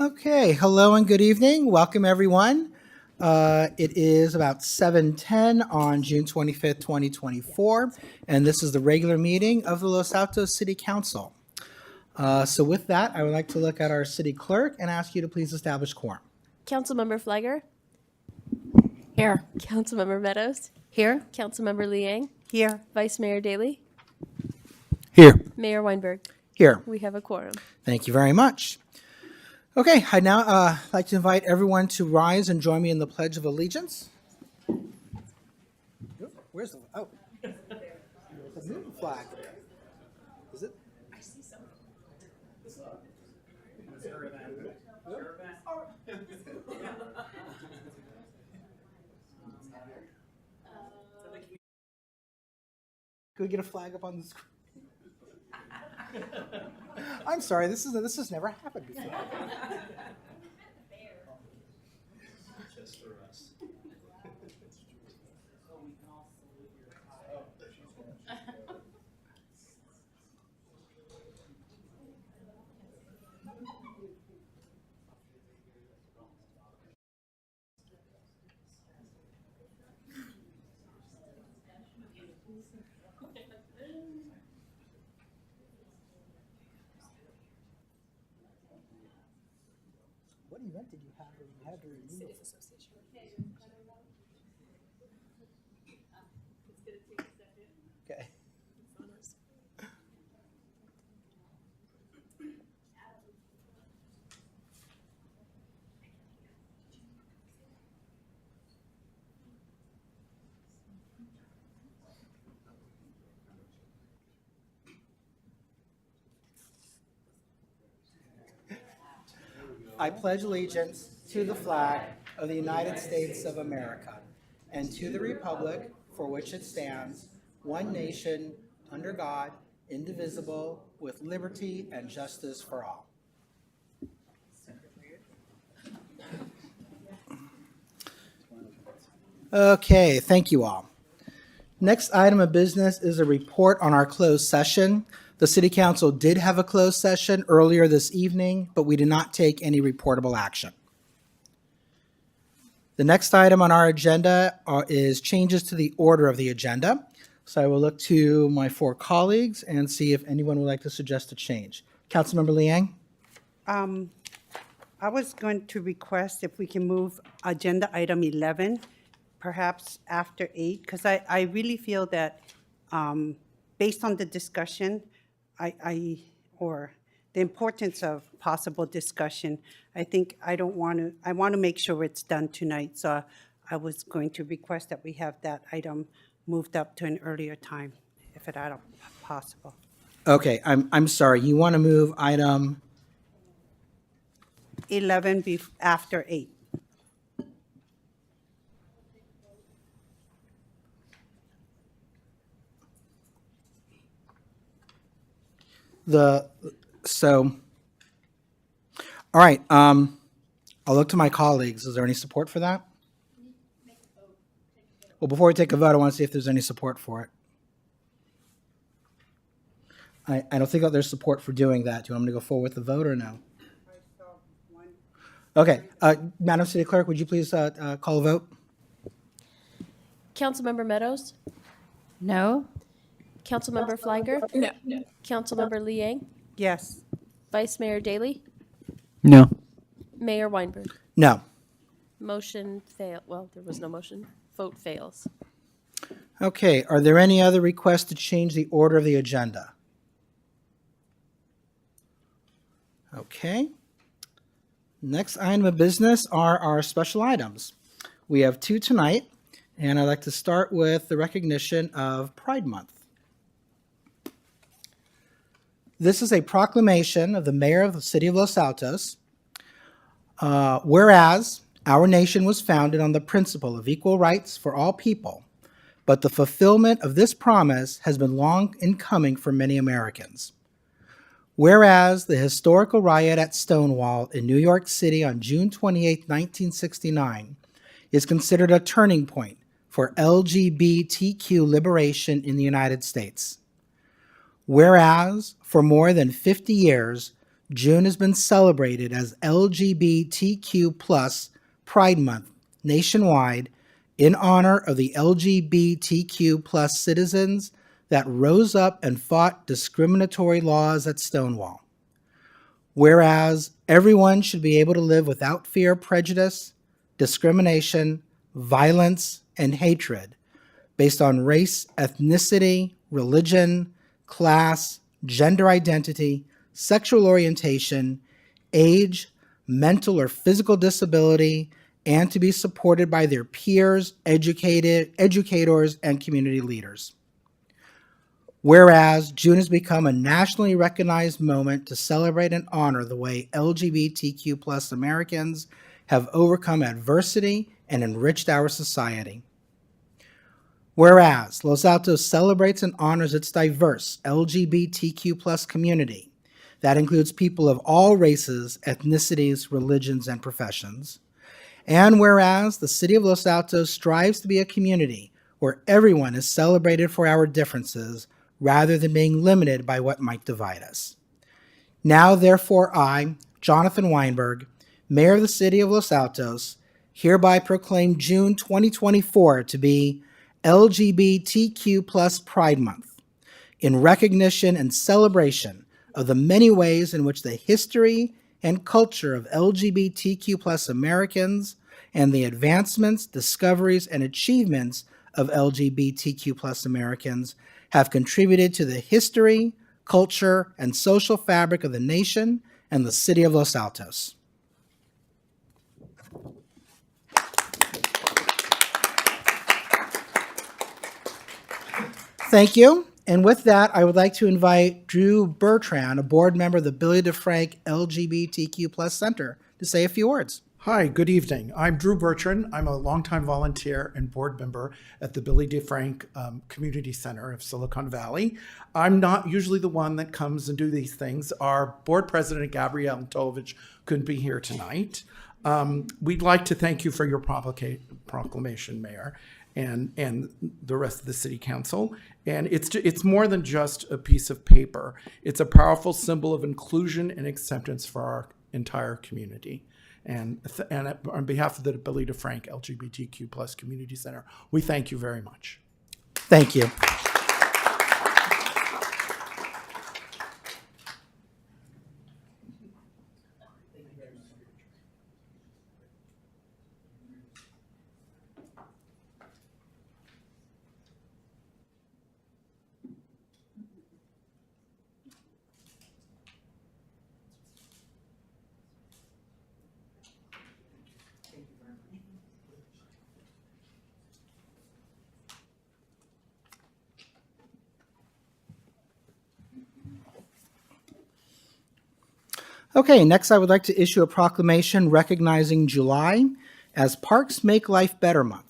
Okay, hello and good evening. Welcome, everyone. It is about 7:10 on June 25th, 2024, and this is the regular meeting of the Los Altos City Council. So with that, I would like to look at our city clerk and ask you to please establish quorum. Councilmember Flagger. Here. Councilmember Meadows. Here. Councilmember Liang. Here. Vice Mayor Daley. Here. Mayor Weinberg. Here. We have a quorum. Thank you very much. Okay, I'd now like to invite everyone to rise and join me in the Pledge of Allegiance. Where's the, oh. There's a new flag. Is it? I see some. Can we get a flag up on the screen? I'm sorry, this has never happened before. Just for us. What event did you have where you had to remove? Okay. I pledge allegiance to the flag of the United States of America and to the republic for which it stands, one nation, under God, indivisible, with liberty and justice for all. Okay, thank you all. Next item of business is a report on our closed session. The City Council did have a closed session earlier this evening, but we did not take any reportable action. The next item on our agenda is changes to the order of the agenda. So I will look to my four colleagues and see if anyone would like to suggest a change. Councilmember Liang? I was going to request if we can move agenda item 11, perhaps after 8, because I really feel that based on the discussion, or the importance of possible discussion, I think I want to make sure it's done tonight. So I was going to request that we have that item moved up to an earlier time, if at all possible. Okay, I'm sorry. You want to move item 11 after 8. All right, I'll look to my colleagues. Is there any support for that? Well, before we take a vote, I want to see if there's any support for it. I don't think that there's support for doing that. Do you want me to go forward with the vote or no? Okay, Madam City Clerk, would you please call a vote? Councilmember Meadows. No. Councilmember Flagger. No. Councilmember Liang. Yes. Vice Mayor Daley. No. Mayor Weinberg. No. Motion fail. Well, there was no motion. Vote fails. Okay, are there any other requests to change the order of the agenda? Okay. Next item of business are our special items. We have two tonight, and I'd like to start with the recognition of Pride Month. This is a proclamation of the mayor of the city of Los Altos. Whereas our nation was founded on the principle of equal rights for all people, but the fulfillment of this promise has been long in coming for many Americans. Whereas the historical riot at Stonewall in New York City on June 28, 1969, is considered a turning point for LGBTQ liberation in the United States. Whereas, for more than 50 years, June has been celebrated as LGBTQ plus Pride Month nationwide in honor of the LGBTQ plus citizens that rose up and fought discriminatory laws at Stonewall. Whereas everyone should be able to live without fear of prejudice, discrimination, violence, and hatred based on race, ethnicity, religion, class, gender identity, sexual orientation, age, mental or physical disability, and to be supported by their peers, educators, and community leaders. Whereas June has become a nationally recognized moment to celebrate and honor the way LGBTQ plus Americans have overcome adversity and enriched our society. Whereas Los Altos celebrates and honors its diverse LGBTQ plus community that includes people of all races, ethnicities, religions, and professions. And whereas the City of Los Altos strives to be a community where everyone is celebrated for our differences rather than being limited by what might divide us. Now, therefore, I, Jonathan Weinberg, Mayor of the City of Los Altos, hereby proclaim June 2024 to be LGBTQ plus Pride Month, in recognition and celebration of the many ways in which the history and culture of LGBTQ plus Americans and the advancements, discoveries, and achievements of LGBTQ plus Americans have contributed to the history, culture, and social fabric of the nation and the City of Los Altos. Thank you. And with that, I would like to invite Drew Bertrand, a board member of the Billy DeFrank LGBTQ Plus Center, to say a few words. Hi, good evening. I'm Drew Bertrand. I'm a longtime volunteer and board member at the Billy DeFrank Community Center of Silicon Valley. I'm not usually the one that comes and do these things. Our board president, Gabrielle Tovich, couldn't be here tonight. We'd like to thank you for your proclamation, Mayor, and the rest of the City Council. And it's more than just a piece of paper. It's a powerful symbol of inclusion and acceptance for our entire community. And on behalf of the Billy DeFrank LGBTQ Plus Community Center, we thank you very much. Thank you. Okay, next I would like to issue a proclamation recognizing July as Parks Make Life Better Month.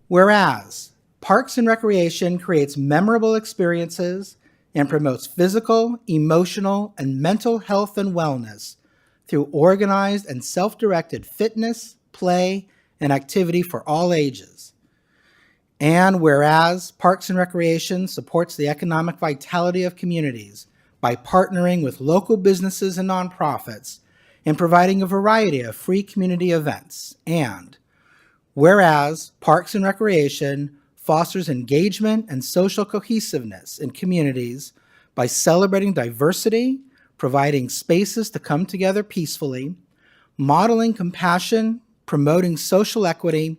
Whereas Parks and Recreation creates memorable experiences and promotes physical, emotional, and mental health and wellness through organized and self-directed fitness, play, and activity for all ages. And whereas Parks and Recreation supports the economic vitality of communities by partnering with local businesses and nonprofits and providing a variety of free community events. And whereas Parks and Recreation fosters engagement and social cohesiveness in communities by celebrating diversity, providing spaces to come together peacefully, modeling compassion, promoting social equity,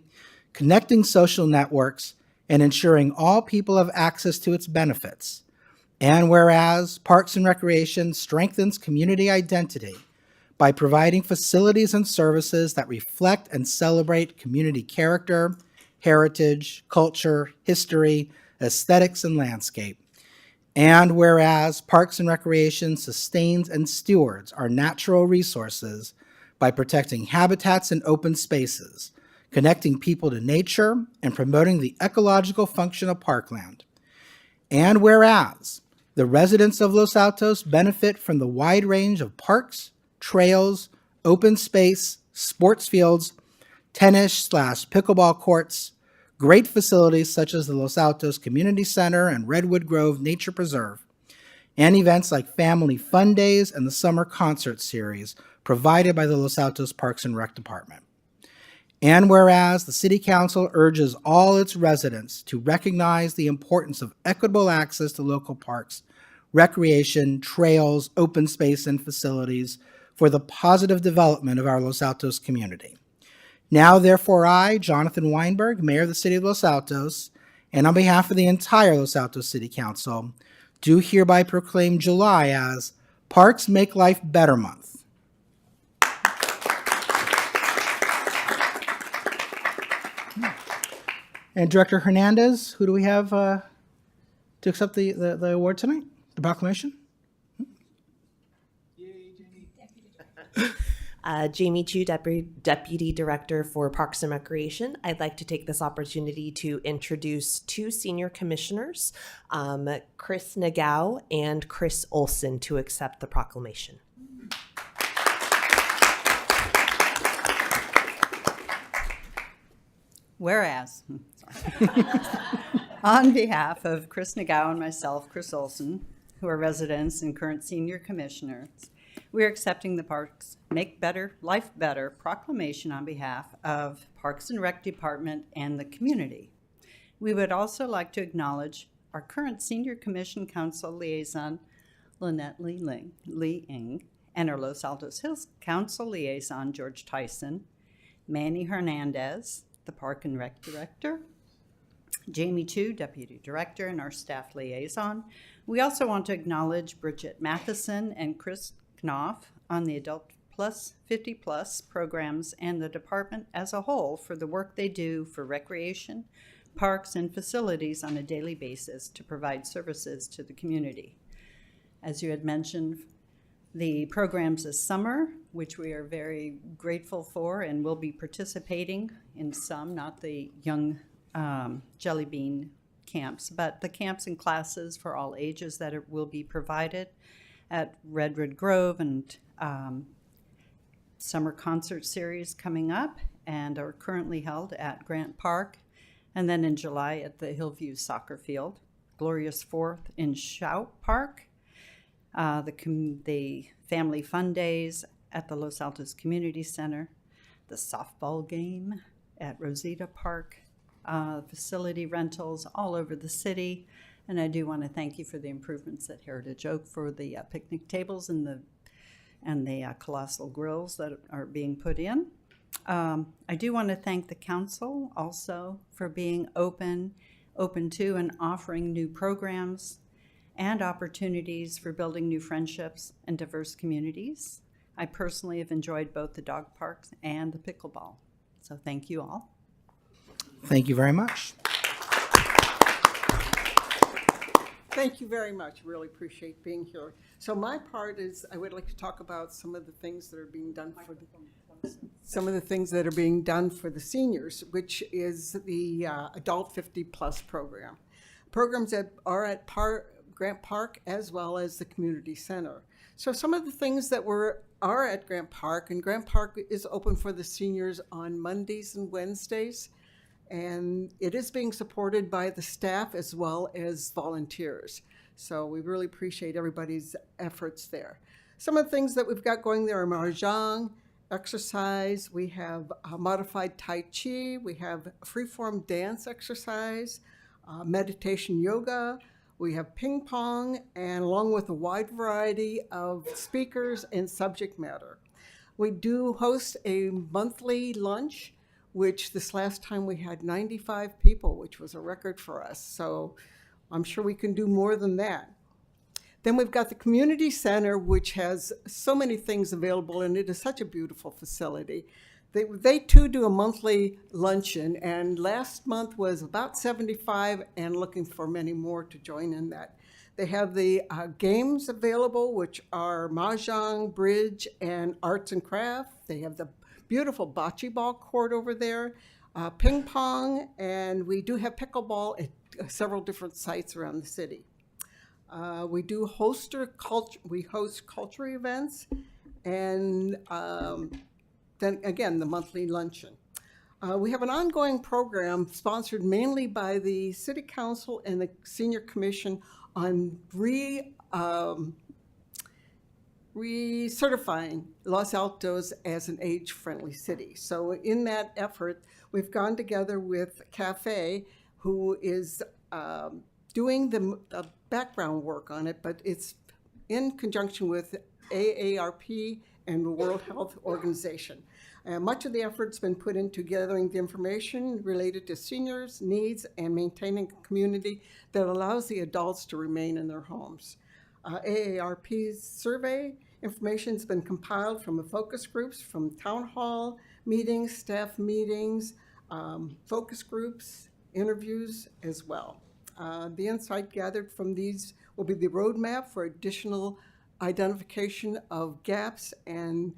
connecting social networks, and ensuring all people have access to its benefits. And whereas Parks and Recreation strengthens community identity by providing facilities and services that reflect and celebrate community character, heritage, culture, history, aesthetics, and landscape. And whereas Parks and Recreation sustains and stewards our natural resources by protecting habitats and open spaces, connecting people to nature, and promoting the ecological function of parkland. And whereas the residents of Los Altos benefit from the wide range of parks, trails, open space, sports fields, tennis/pickleball courts, great facilities such as the Los Altos Community Center and Redwood Grove Nature Preserve, and events like Family Fun Days and the Summer Concert Series provided by the Los Altos Parks and Rec Department. And whereas the City Council urges all its residents to recognize the importance of equitable access to local parks, recreation, trails, open space, and facilities for the positive development of our Los Altos community. Now, therefore, I, Jonathan Weinberg, Mayor of the City of Los Altos, and on behalf of the entire Los Altos City Council, do hereby proclaim July as Parks Make Life Better Month. And Director Hernandez, who do we have to accept the award tonight, the proclamation? Jamie Chu, Deputy Director for Parks and Recreation. I'd like to take this opportunity to introduce two senior commissioners, Chris Nagao and Chris Olson, to accept the proclamation. Whereas, on behalf of Chris Nagao and myself, Chris Olson, who are residents and current senior commissioners, we are accepting the Parks Make Better Life Better proclamation on behalf of Parks and Rec Department and the community. We would also like to acknowledge our current Senior Commission Council Liaison, Lynette Lee Ing, and our Los Altos Hills Council Liaison, George Tyson, Manny Hernandez, the Park and Rec Director, Jamie Chu, Deputy Director, and our staff liaison. We also want to acknowledge Bridget Matheson and Chris Knopf on the Adult Plus 50 Plus programs and the department as a whole for the work they do for recreation, parks, and facilities on a daily basis to provide services to the community. As you had mentioned, the programs this summer, which we are very grateful for and will be participating in some, not the young jelly bean camps, but the camps and classes for all ages that will be provided at Redwood Grove, and summer concert series coming up and are currently held at Grant Park, and then in July at the Hillview Soccer Field, Glorious Fourth in Shout Park, the Family Fun Days at the Los Altos Community Center, the softball game at Rosita Park, facility rentals all over the city. And I do want to thank you for the improvements at Heritage Oak for the picnic tables and the colossal grills that are being put in. I do want to thank the council also for being open to and offering new programs and opportunities for building new friendships and diverse communities. I personally have enjoyed both the dog parks and the pickleball. So thank you all. Thank you very much. Thank you very much. Really appreciate being here. So my part is I would like to talk about some of the things that are being done for the seniors, which is the Adult 50 Plus program. Programs that are at Grant Park as well as the community center. So some of the things that are at Grant Park, and Grant Park is open for the seniors on Mondays and Wednesdays. And it is being supported by the staff as well as volunteers. So we really appreciate everybody's efforts there. Some of the things that we've got going there are mahjong, exercise, we have modified Tai Chi, we have freeform dance exercise, meditation yoga, we have ping pong, and along with a wide variety of speakers and subject matter. We do host a monthly lunch, which this last time we had 95 people, which was a record for us. So I'm sure we can do more than that. Then we've got the community center, which has so many things available, and it is such a beautiful facility. They too do a monthly luncheon, and last month was about 75 and looking for many more to join in that. They have the games available, which are mahjong, bridge, and arts and craft. They have the beautiful bocce ball court over there, ping pong, and we do have pickleball at several different sites around the city. We host culture events, and then again, the monthly luncheon. We have an ongoing program sponsored mainly by the City Council and the Senior Commission on recertifying Los Altos as an age-friendly city. So in that effort, we've gone together with Cafe, who is doing the background work on it, but it's in conjunction with AARP and the World Health Organization. Much of the effort's been put into gathering the information related to seniors' needs and maintaining a community that allows the adults to remain in their homes. AARP's survey information has been compiled from the focus groups, from town hall meetings, staff meetings, focus groups, interviews as well. The insight gathered from these will be the roadmap for additional identification of gaps and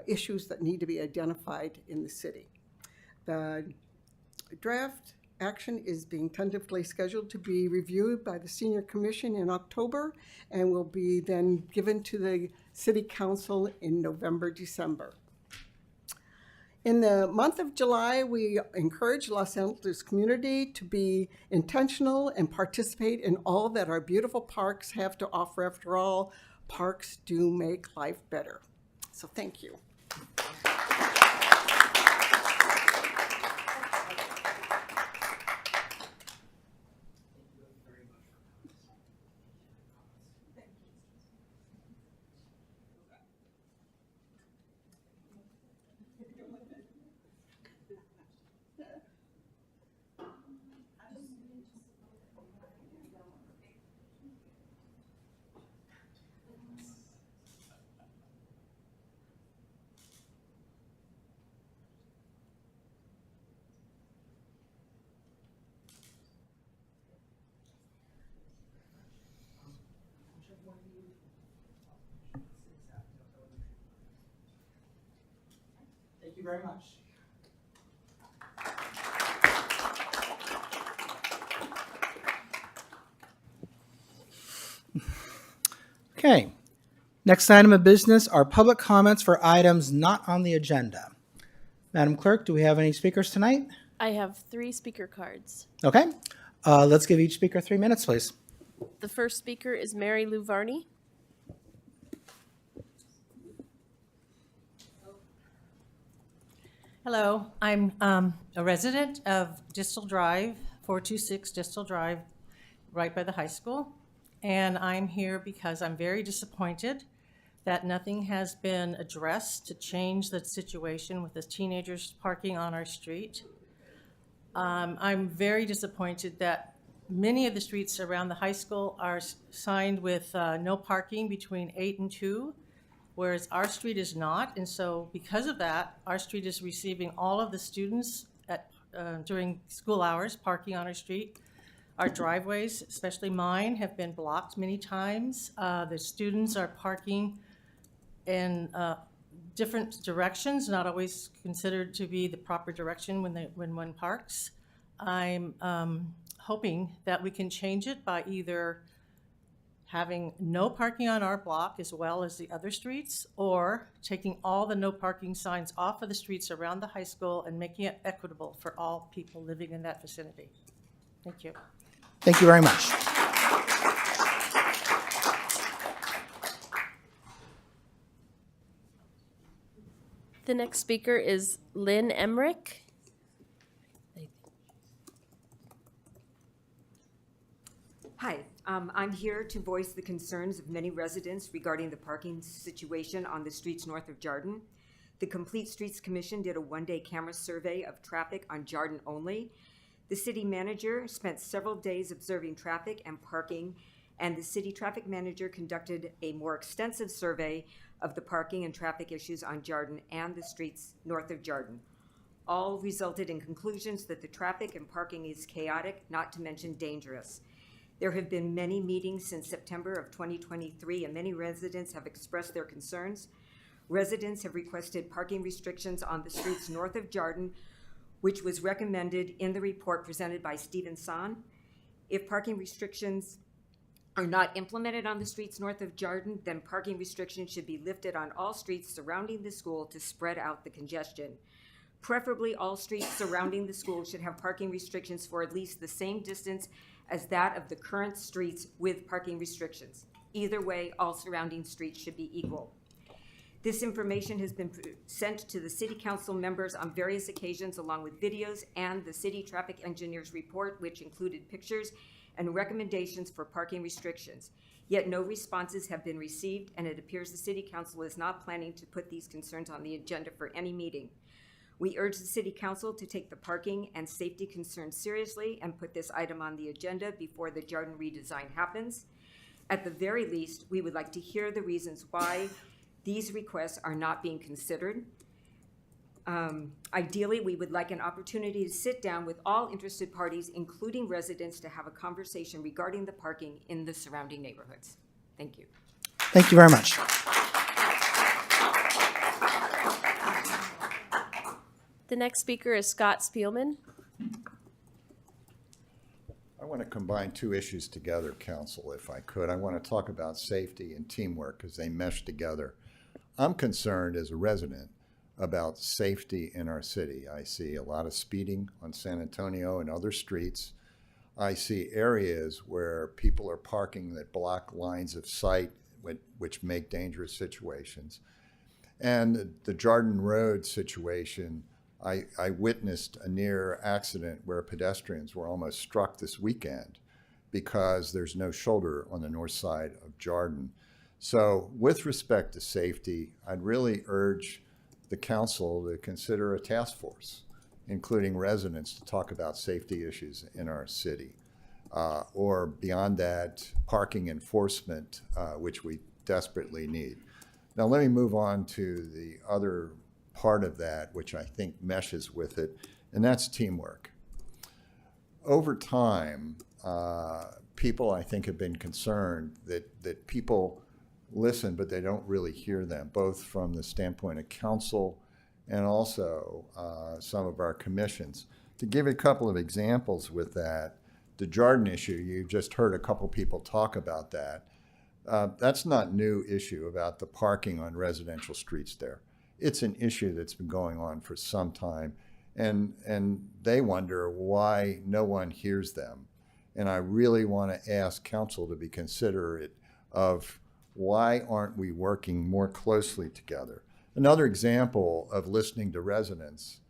issues that need to be identified in the city. The draft action is being tentatively scheduled to be reviewed by the Senior Commission in October and will be then given to the City Council in November, December. In the month of July, we encourage Los Angeles community to be intentional and participate in all that our beautiful parks have to offer. After all, parks do make life better. So thank you. Thank you very much. Okay. Next item of business are public comments for items not on the agenda. Madam Clerk, do we have any speakers tonight? I have 3 speaker cards. Okay. Let's give each speaker 3 minutes, please. The first speaker is Mary Lou Varney. Hello, I'm a resident of Distal Drive, 426 Distal Drive, right by the high school. And I'm here because I'm very disappointed that nothing has been addressed to change the situation with the teenagers parking on our street. I'm very disappointed that many of the streets around the high school are signed with no parking between 8 and 2, whereas our street is not. And so because of that, our street is receiving all of the students during school hours parking on our street. Our driveways, especially mine, have been blocked many times. The students are parking in different directions, not always considered to be the proper direction when one parks. I'm hoping that we can change it by either having no parking on our block as well as the other streets, or taking all the no parking signs off of the streets around the high school and making it equitable for all people living in that vicinity. Thank you. Thank you very much. The next speaker is Lynn Emmerich. Hi, I'm here to voice the concerns of many residents regarding the parking situation on the streets north of Jarden. The Complete Streets Commission did a one-day camera survey of traffic on Jarden only. The city manager spent several days observing traffic and parking, and the city traffic manager conducted a more extensive survey of the parking and traffic issues on Jarden and the streets north of Jarden. All resulted in conclusions that the traffic and parking is chaotic, not to mention dangerous. There have been many meetings since September of 2023, and many residents have expressed their concerns. Residents have requested parking restrictions on the streets north of Jarden, which was recommended in the report presented by Stephen Son. If parking restrictions are not implemented on the streets north of Jarden, then parking restrictions should be lifted on all streets surrounding the school to spread out the congestion. Preferably, all streets surrounding the school should have parking restrictions for at least the same distance as that of the current streets with parking restrictions. Either way, all surrounding streets should be equal. This information has been sent to the city council members on various occasions, along with videos and the city traffic engineer's report, which included pictures and recommendations for parking restrictions. Yet no responses have been received, and it appears the city council is not planning to put these concerns on the agenda for any meeting. We urge the city council to take the parking and safety concerns seriously and put this item on the agenda before the Jarden redesign happens. At the very least, we would like to hear the reasons why these requests are not being considered. Ideally, we would like an opportunity to sit down with all interested parties, including residents, to have a conversation regarding the parking in the surrounding neighborhoods. Thank you. Thank you very much. The next speaker is Scott Spielman. I want to combine two issues together, Council, if I could. I want to talk about safety and teamwork because they mesh together. I'm concerned as a resident about safety in our city. I see a lot of speeding on San Antonio and other streets. I see areas where people are parking that block lines of sight, which make dangerous situations. And the Jarden Road situation, I witnessed a near accident where pedestrians were almost struck this weekend because there's no shoulder on the north side of Jarden. So with respect to safety, I'd really urge the council to consider a task force, including residents, to talk about safety issues in our city. Or beyond that, parking enforcement, which we desperately need. Now let me move on to the other part of that, which I think meshes with it, and that's teamwork. Over time, people, I think, have been concerned that people listen, but they don't really hear them, both from the standpoint of council and also some of our commissions. To give a couple of examples with that, the Jarden issue, you just heard a couple people talk about that. That's not new issue about the parking on residential streets there. It's an issue that's been going on for some time, and they wonder why no one hears them. And I really want to ask council to be considerate of why aren't we working more closely together? Another example of listening to residents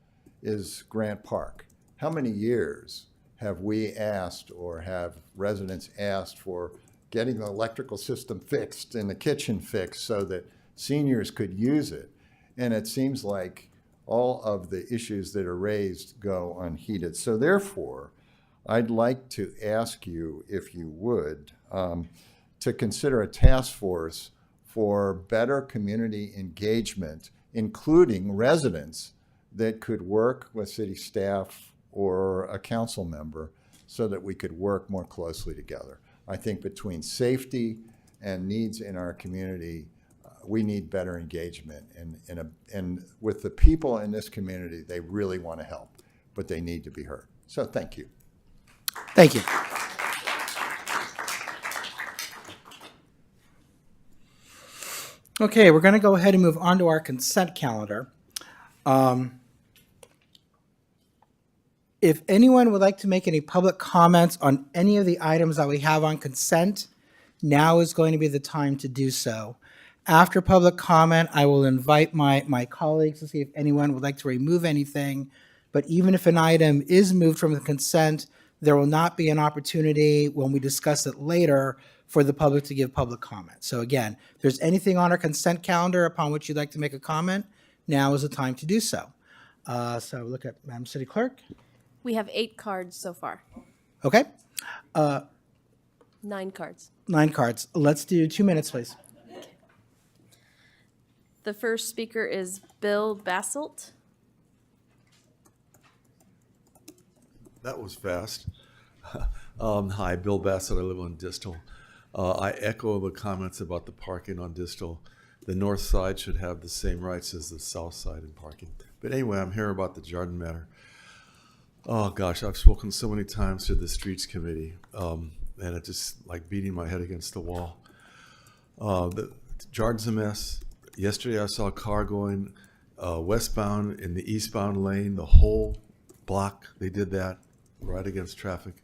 is Grant Park. How many years have we asked, or have residents asked, for getting the electrical system fixed and the kitchen fixed so that seniors could use it? And it seems like all of the issues that are raised go unheeded. So therefore, I'd like to ask you, if you would, to consider a task force for better community engagement, including residents that could work with city staff or a council member so that we could work more closely together. I think between safety and needs in our community, we need better engagement. And with the people in this community, they really want to help, but they need to be heard. So thank you. Thank you. Okay, we're going to go ahead and move on to our consent calendar. If anyone would like to make any public comments on any of the items that we have on consent, now is going to be the time to do so. After public comment, I will invite my colleagues to see if anyone would like to remove anything. But even if an item is moved from the consent, there will not be an opportunity when we discuss it later for the public to give public comment. So again, if there's anything on our consent calendar upon which you'd like to make a comment, now is the time to do so. So look at Madam City Clerk. We have 8 cards so far. Okay, 9 cards. 9 cards. Let's do 2 minutes, please. The first speaker is Bill Basselt. That was fast. Hi, Bill Bassett. I live on Distal. I echo the comments about the parking on Distal. The north side should have the same rights as the south side in parking. But anyway, I'm here about the Jarden matter. Oh gosh, I've spoken so many times to the Streets Committee, and it's just like beating my head against the wall. The Jarden's a mess. Yesterday I saw a car going westbound in the eastbound lane, the whole block. They did that right against traffic.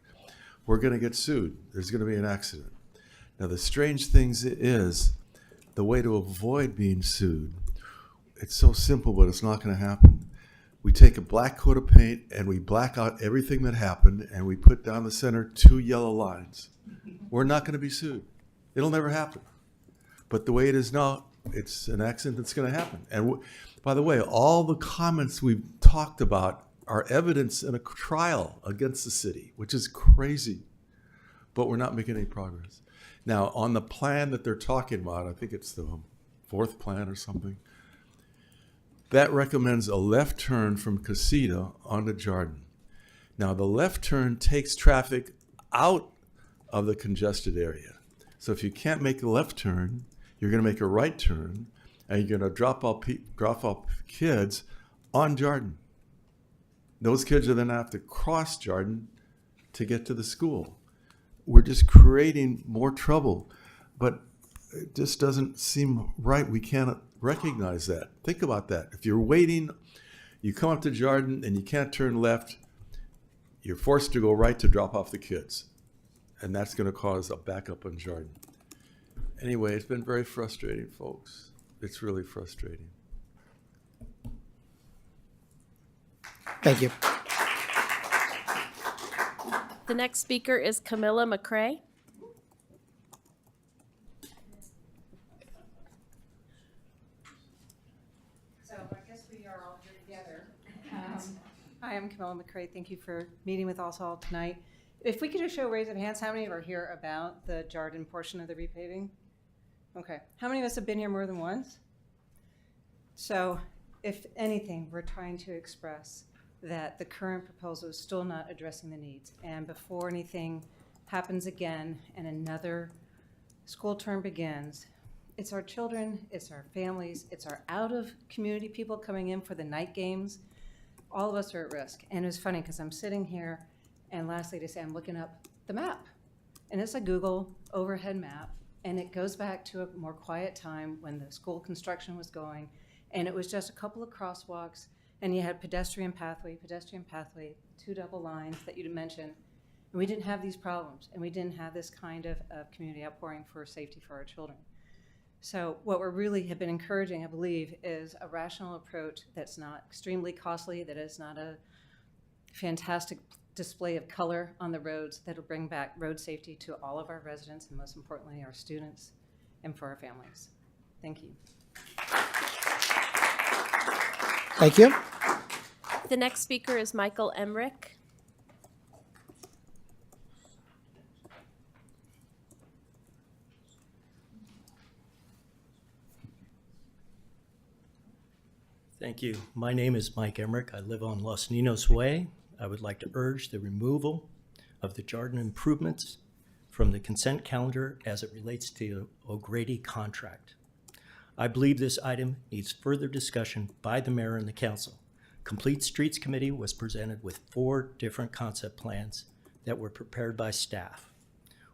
We're going to get sued. There's going to be an accident. Now, the strange thing is the way to avoid being sued. It's so simple, but it's not going to happen. We take a black coat of paint and we black out everything that happened, and we put down the center 2 yellow lines. We're not going to be sued. It'll never happen. But the way it is now, it's an accident that's going to happen. And by the way, all the comments we've talked about are evidence in a trial against the city, which is crazy. But we're not making any progress. Now, on the plan that they're talking about, I think it's the 4th plan or something, that recommends a left turn from Casita onto Jordan. Now, the left turn takes traffic out of the congested area. So if you can't make a left turn, you're going to make a right turn, and you're going to drop off kids on Jordan. Those kids are then have to cross Jordan to get to the school. We're just creating more trouble, but it just doesn't seem right. We can't recognize that. Think about that. If you're waiting, you come up to Jordan and you can't turn left, you're forced to go right to drop off the kids. And that's going to cause a backup on Jordan. Anyway, it's been very frustrating, folks. It's really frustrating. Thank you. The next speaker is Camilla McCrae. So I guess we are all here together. Hi, I'm Camilla McCrae. Thank you for meeting with us all tonight. If we could just show raise of hands, how many are here about the Jordan portion of the repaving? Okay. How many of us have been here more than once? So if anything, we're trying to express that the current proposal is still not addressing the needs. And before anything happens again and another school term begins, it's our children, it's our families, it's our out-of-community people coming in for the night games. All of us are at risk. And it's funny because I'm sitting here, and lastly to say, I'm looking up the map. And it's a Google overhead map, and it goes back to a more quiet time when the school construction was going, and it was just a couple of crosswalks, and you had pedestrian pathway, 2 double lines that you mentioned. And we didn't have these problems, and we didn't have this kind of community outpouring for safety for our children. So what we really have been encouraging, I believe, is a rational approach that's not extremely costly, that is not a fantastic display of color on the roads, that will bring back road safety to all of our residents, and most importantly, our students and for our families. Thank you. Thank you. The next speaker is Michael Emmerich. Thank you. My name is Mike Emmerich. I live on Los Ninos Way. I would like to urge the removal of the Jordan improvements from the consent calendar as it relates to the O'Grady contract. I believe this item needs further discussion by the mayor and the council. Complete Streets Committee was presented with 4 different concept plans that were prepared by staff.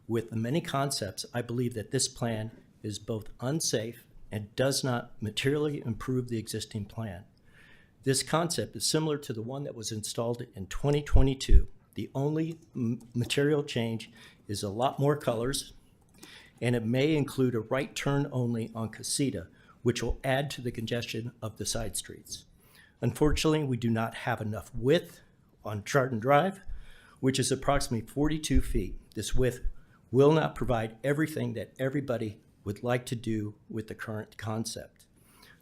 With the many concepts, I believe that this plan is both unsafe and does not materially improve the existing plan. This concept is similar to the one that was installed in 2022. The only material change is a lot more colors, and it may include a right turn only on Casita, which will add to the congestion of the side streets. Unfortunately, we do not have enough width on Chardon Drive, which is approximately 42 feet. This width will not provide everything that everybody would like to do with the current concept.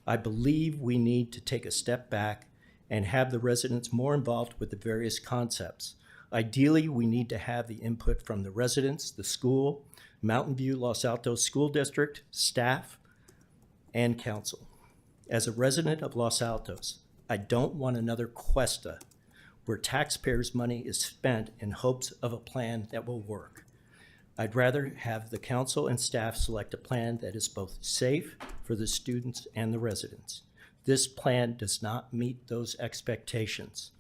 I believe we need to take a step back and have the residents more involved with the various concepts. Ideally, we need to have the input from the residents, the school, Mountain View Los Altos School District, staff, and council. As a resident of Los Altos, I don't want another Cuesta where taxpayers' money is spent in hopes of a plan that will work. I'd rather have the council and staff select a plan that is both safe for the students and the residents. This plan does not meet those expectations.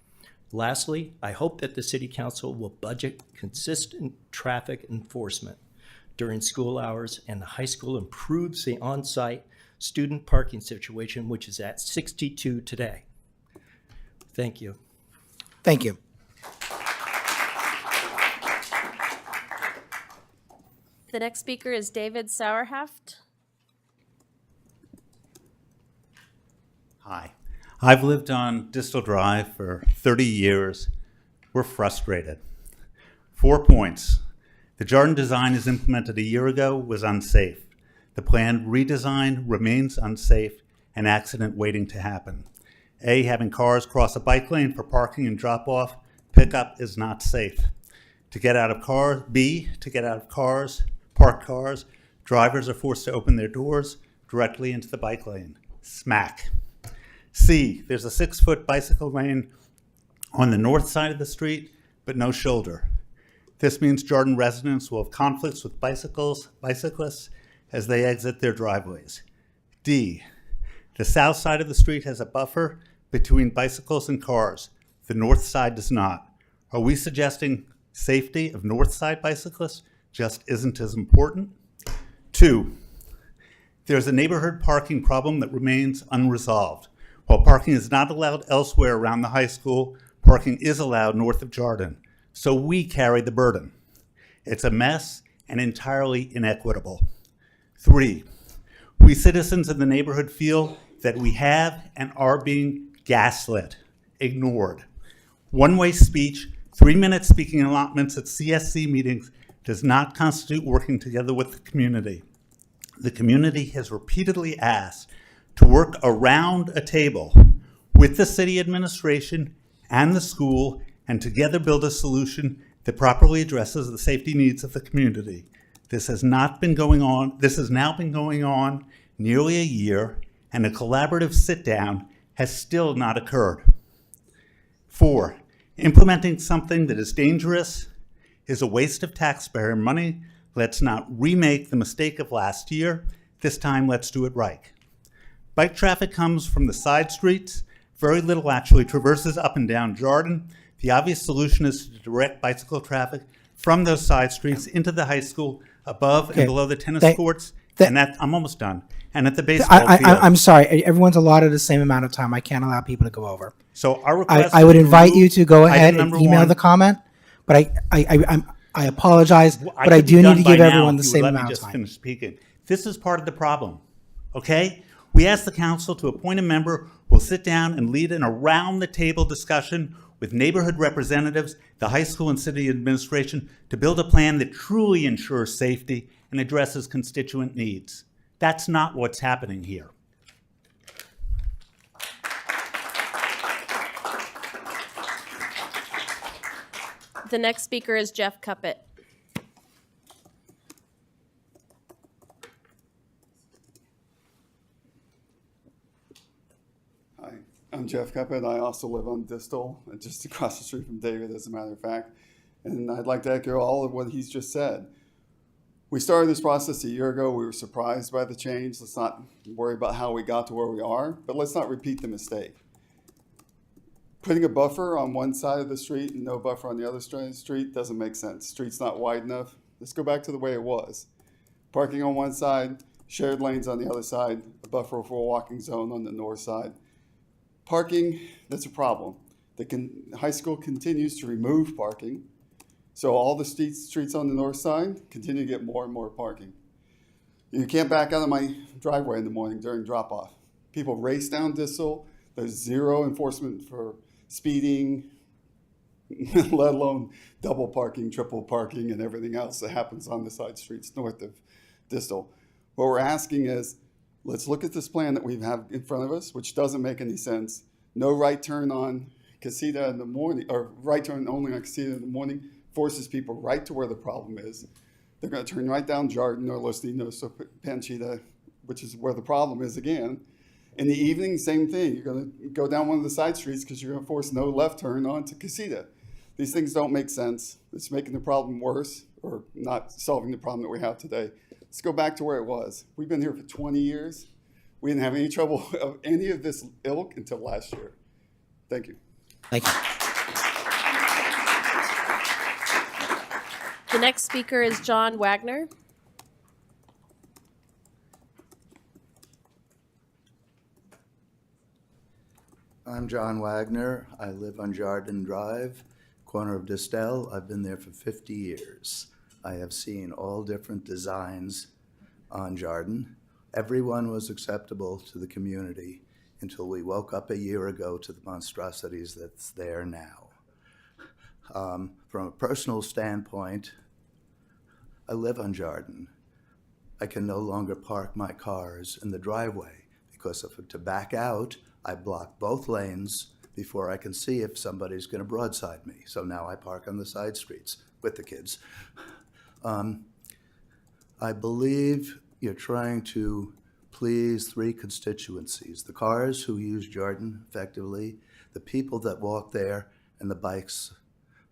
Lastly, I hope that the City Council will budget consistent traffic enforcement during school hours, and the high school improves the on-site student parking situation, which is at 62 today. Thank you. Thank you. The next speaker is David Sauerhaft. Hi. I've lived on Distal Drive for 30 years. We're frustrated. 4 points. The Jarden design as implemented a year ago was unsafe. The planned redesign remains unsafe and accident waiting to happen. A, having cars cross a bike lane for parking and drop-off pickup is not safe. To get out of cars, B, to get out of cars, parked cars, drivers are forced to open their doors directly into the bike lane. Smack. C, there's a 6-foot bicycle lane on the north side of the street, but no shoulder. This means Jarden residents will have conflicts with bicyclists as they exit their driveways. D, the south side of the street has a buffer between bicycles and cars. The north side does not. Are we suggesting safety of north side bicyclists just isn't as important? 2, there's a neighborhood parking problem that remains unresolved. While parking is not allowed elsewhere around the high school, parking is allowed north of Jarden. So we carry the burden. It's a mess and entirely inequitable. 3, we citizens in the neighborhood feel that we have and are being gaslit, ignored. One-way speech, 3-minute speaking allotments at CSC meetings does not constitute working together with the community. The community has repeatedly asked to work around a table with the city administration and the school and together build a solution that properly addresses the safety needs of the community. This has now been going on nearly a year, and a collaborative sit-down has still not occurred. 4, implementing something that is dangerous is a waste of taxpayer money. Let's not remake the mistake of last year. This time, let's do it right. Bike traffic comes from the side streets. Very little actually traverses up and down Jarden. The obvious solution is to direct bicycle traffic from those side streets into the high school, above and below the tennis courts. And I'm almost done. And at the baseball field. I'm sorry. Everyone's allotted the same amount of time. I can't allow people to go over. So our request I would invite you to go ahead item and email one. the comment, but I apologize, but I could be do done need to by give now everyone if the you would same let me amount of just time. finish speaking. This is part of the problem, okay? We asked the council to appoint a member who will sit down and lead an around-the-table discussion with neighborhood representatives, the high school and city administration to build a plan that truly ensures safety and addresses constituent needs. That's not what's happening here. The next speaker is Jeff Cuppett. Hi, I'm Jeff Cuppett. I also live on Distal, just across the street from David, as a matter of fact. And I'd like to echo all of what he's just said. We started this process a year ago. We were surprised by the change. Let's not worry about how we got to where we are, but let's not repeat the mistake. Putting a buffer on one side of the street and no buffer on the other side of the street doesn't make sense. Street's not wide enough. Let's go back to the way it was. Parking on one side, shared lanes on the other side, a buffer for a walking zone on the north side. Parking, that's a problem. The high school continues to remove parking. So all the streets on the north side continue to get more and more parking. You can't back out of my driveway in the morning during drop-off. People race down Distal. There's zero enforcement for speeding, let alone double parking, triple parking, and everything else that happens on the side streets north of Distal. What we're asking is, let's look at this plan that we have in front of us, which doesn't make any sense. No right turn on Casita in the morning, or right turn only on Casita in the morning, forces people right to where the problem is. They're going to turn right down Jarden or Los Ninos or Panchita, which is where the problem is again. In the evening, same thing. You're going to go down one of the side streets because you're going to force no left turn onto Casita. These things don't make sense. It's making the problem worse or not solving the problem that we have today. Let's go back to where it was. We've been here for 20 years. We didn't have any trouble of any of this ilk until last year. Thank you. Thank you. The next speaker is John Wagner. I'm John Wagner. I live on Jarden Drive, corner of Distel. I've been there for 50 years. I have seen all different designs on Jarden. Everyone was acceptable to the community until we woke up a year ago to the monstrosities that's there now. From a personal standpoint, I live on Jarden. I can no longer park my cars in the driveway because if to back out, I block both lanes before I can see if somebody's going to broadside me. So now I park on the side streets with the kids. I believe you're trying to please three constituencies: the cars who use Jarden effectively, the people that walk there, and the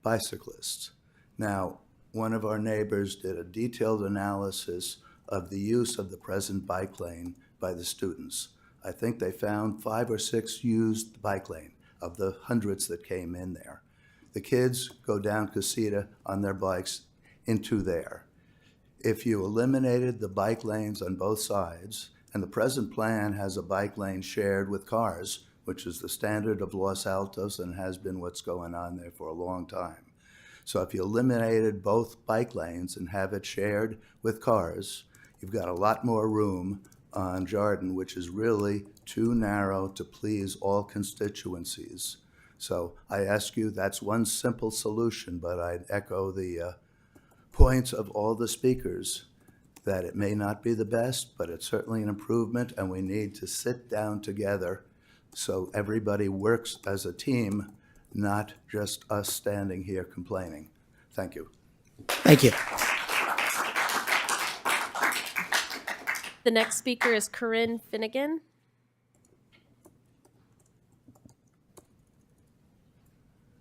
bicyclists. Now, one of our neighbors did a detailed analysis of the use of the present bike lane by the students. I think they found 5 or 6 used bike lane of the hundreds that came in there. The kids go down Casita on their bikes into there. If you eliminated the bike lanes on both sides, and the present plan has a bike lane shared with cars, which is the standard of Los Altos and has been what's going on there for a long time. So if you eliminated both bike lanes and have it shared with cars, you've got a lot more room on Jarden, which is really too narrow to please all constituencies. So I ask you, that's one simple solution, but I'd echo the points of all the speakers that it may not be the best, but it's certainly an improvement, and we need to sit down together so everybody works as a team, not just us standing here complaining. Thank you. Thank you. The next speaker is Corinne Finnegan.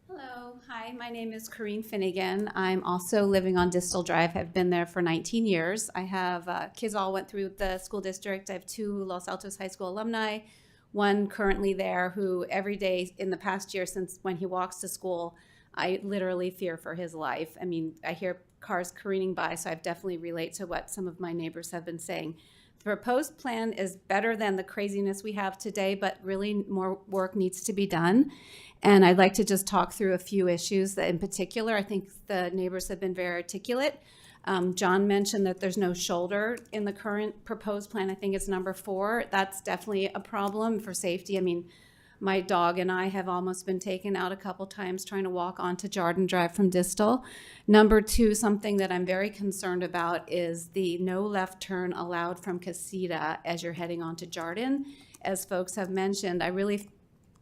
Hello, hi, my name is Corinne Finnegan. I'm also living on Distal Drive. I've been there for 19 years. I have kids all went through the school district. I have 2 Los Altos High School alumni, one currently there who every day in the past year since when he walks to school, I literally fear for his life. I mean, I hear cars careening by, so I've definitely relate to what some of my neighbors have been saying. The proposed plan is better than the craziness we have today, but really more work needs to be done. And I'd like to just talk through a few issues that in particular, I think the neighbors have been very articulate. John mentioned that there's no shoulder in the current proposed plan. I think it's number 4. That's definitely a problem for safety. I mean, my dog and I have almost been taken out a couple times trying to walk onto Jarden Drive from Distal. Number 2, something that I'm very concerned about is the no left turn allowed from Casita as you're heading onto Jarden. As folks have mentioned, I really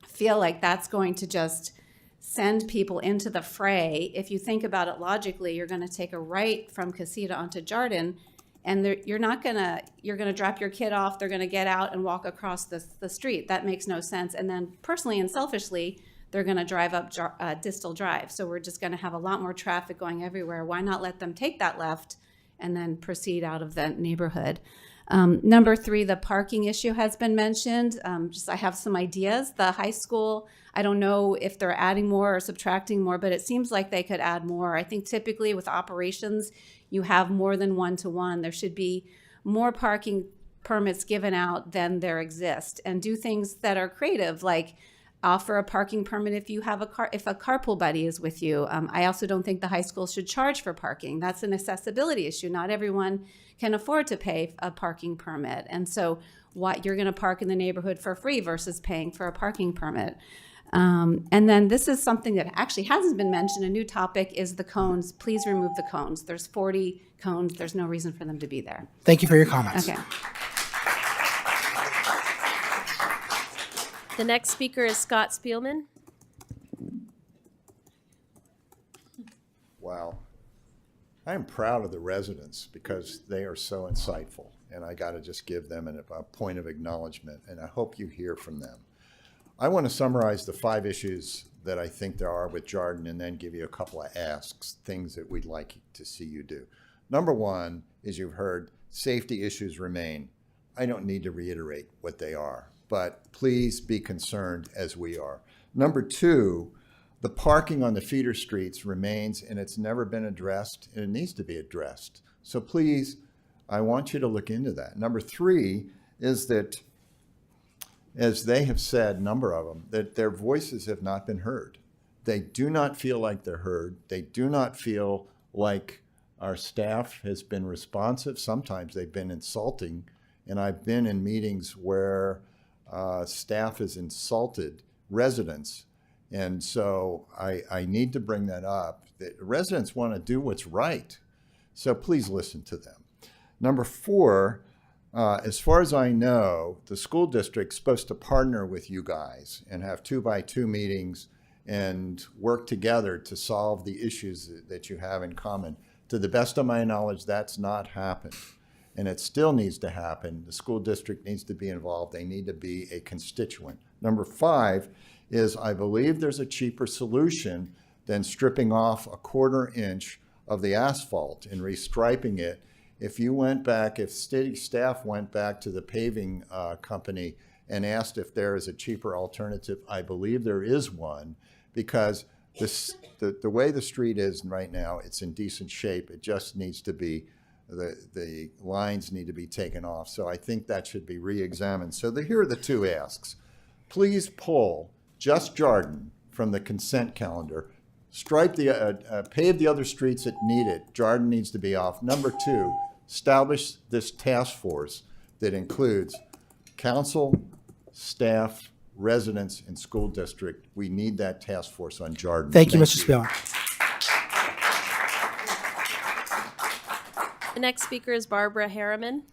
feel like that's going to just send people into the fray. If you think about it logically, you're going to take a right from Casita onto Jarden, and you're going to drop your kid off, they're going to get out and walk across the street. That makes no sense. And then personally and selfishly, they're going to drive up Distal Drive. So we're just going to have a lot more traffic going everywhere. Why not let them take that left and then proceed out of the neighborhood? Number 3, the parking issue has been mentioned. I have some ideas. The high school, I don't know if they're adding more or subtracting more, but it seems like they could add more. I think typically with operations, you have more than 1-to-1. There should be more parking permits given out than there exist, and do things that are creative, like offer a parking permit if you have if a carpool buddy is with you. I also don't think the high school should charge for parking. That's an accessibility issue. Not everyone can afford to pay a parking permit. And so what you're going to park in the neighborhood for free versus paying for a parking permit. And then this is something that actually hasn't been mentioned. A new topic is the cones. Please remove the cones. There's 40 cones. There's no reason for them to be there. Thank you for your comments. Okay. The next speaker is Scott Spielman. Wow. I am proud of the residents because they are so insightful, and I got to just give them a point of acknowledgement, and I hope you hear from them. I want to summarize the 5 issues that I think there are with Jarden and then give you a couple of asks, things that we'd like to see you do. Number 1, as you've heard, safety issues remain. I don't need to reiterate what they are, but please be concerned as we are. Number 2, the parking on the feeder streets remains, and it's never been addressed, and it needs to be addressed. So please, I want you to look into that. Number 3 is that, as they have said, a number of them, that their voices have not been heard. They do not feel like they're heard. They do not feel like Our staff has been responsive. Sometimes they've been insulting, and I've been in meetings where staff has insulted residents. And so I need to bring that up. The residents want to do what's right. So please listen to them. Number 4, as far as I know, the school district's supposed to partner with you guys and have 2x2 meetings and work together to solve the issues that you have in common. To the best of my knowledge, that's not happened. And it still needs to happen. The school district needs to be involved. They need to be a constituent. Number 5 is I believe there's a cheaper solution than stripping off a 1/4 inch of the asphalt and restriping it. If you went back, if city staff went back to the paving company and asked if there is a cheaper alternative, I believe there is one, because the way the street is right now, it's in decent shape. It just needs to be, the lines need to be taken off. So I think that should be re-examined. So here are the 2 asks. Please pull just Jarden from the consent calendar. Stripe pave the other streets that need it. Jarden needs to be off. Number 2, establish this task force that includes council, staff, residents, and school district. We need that task force on Jarden. Thank you, Mr. Spiller. The next speaker is Barbara Harriman.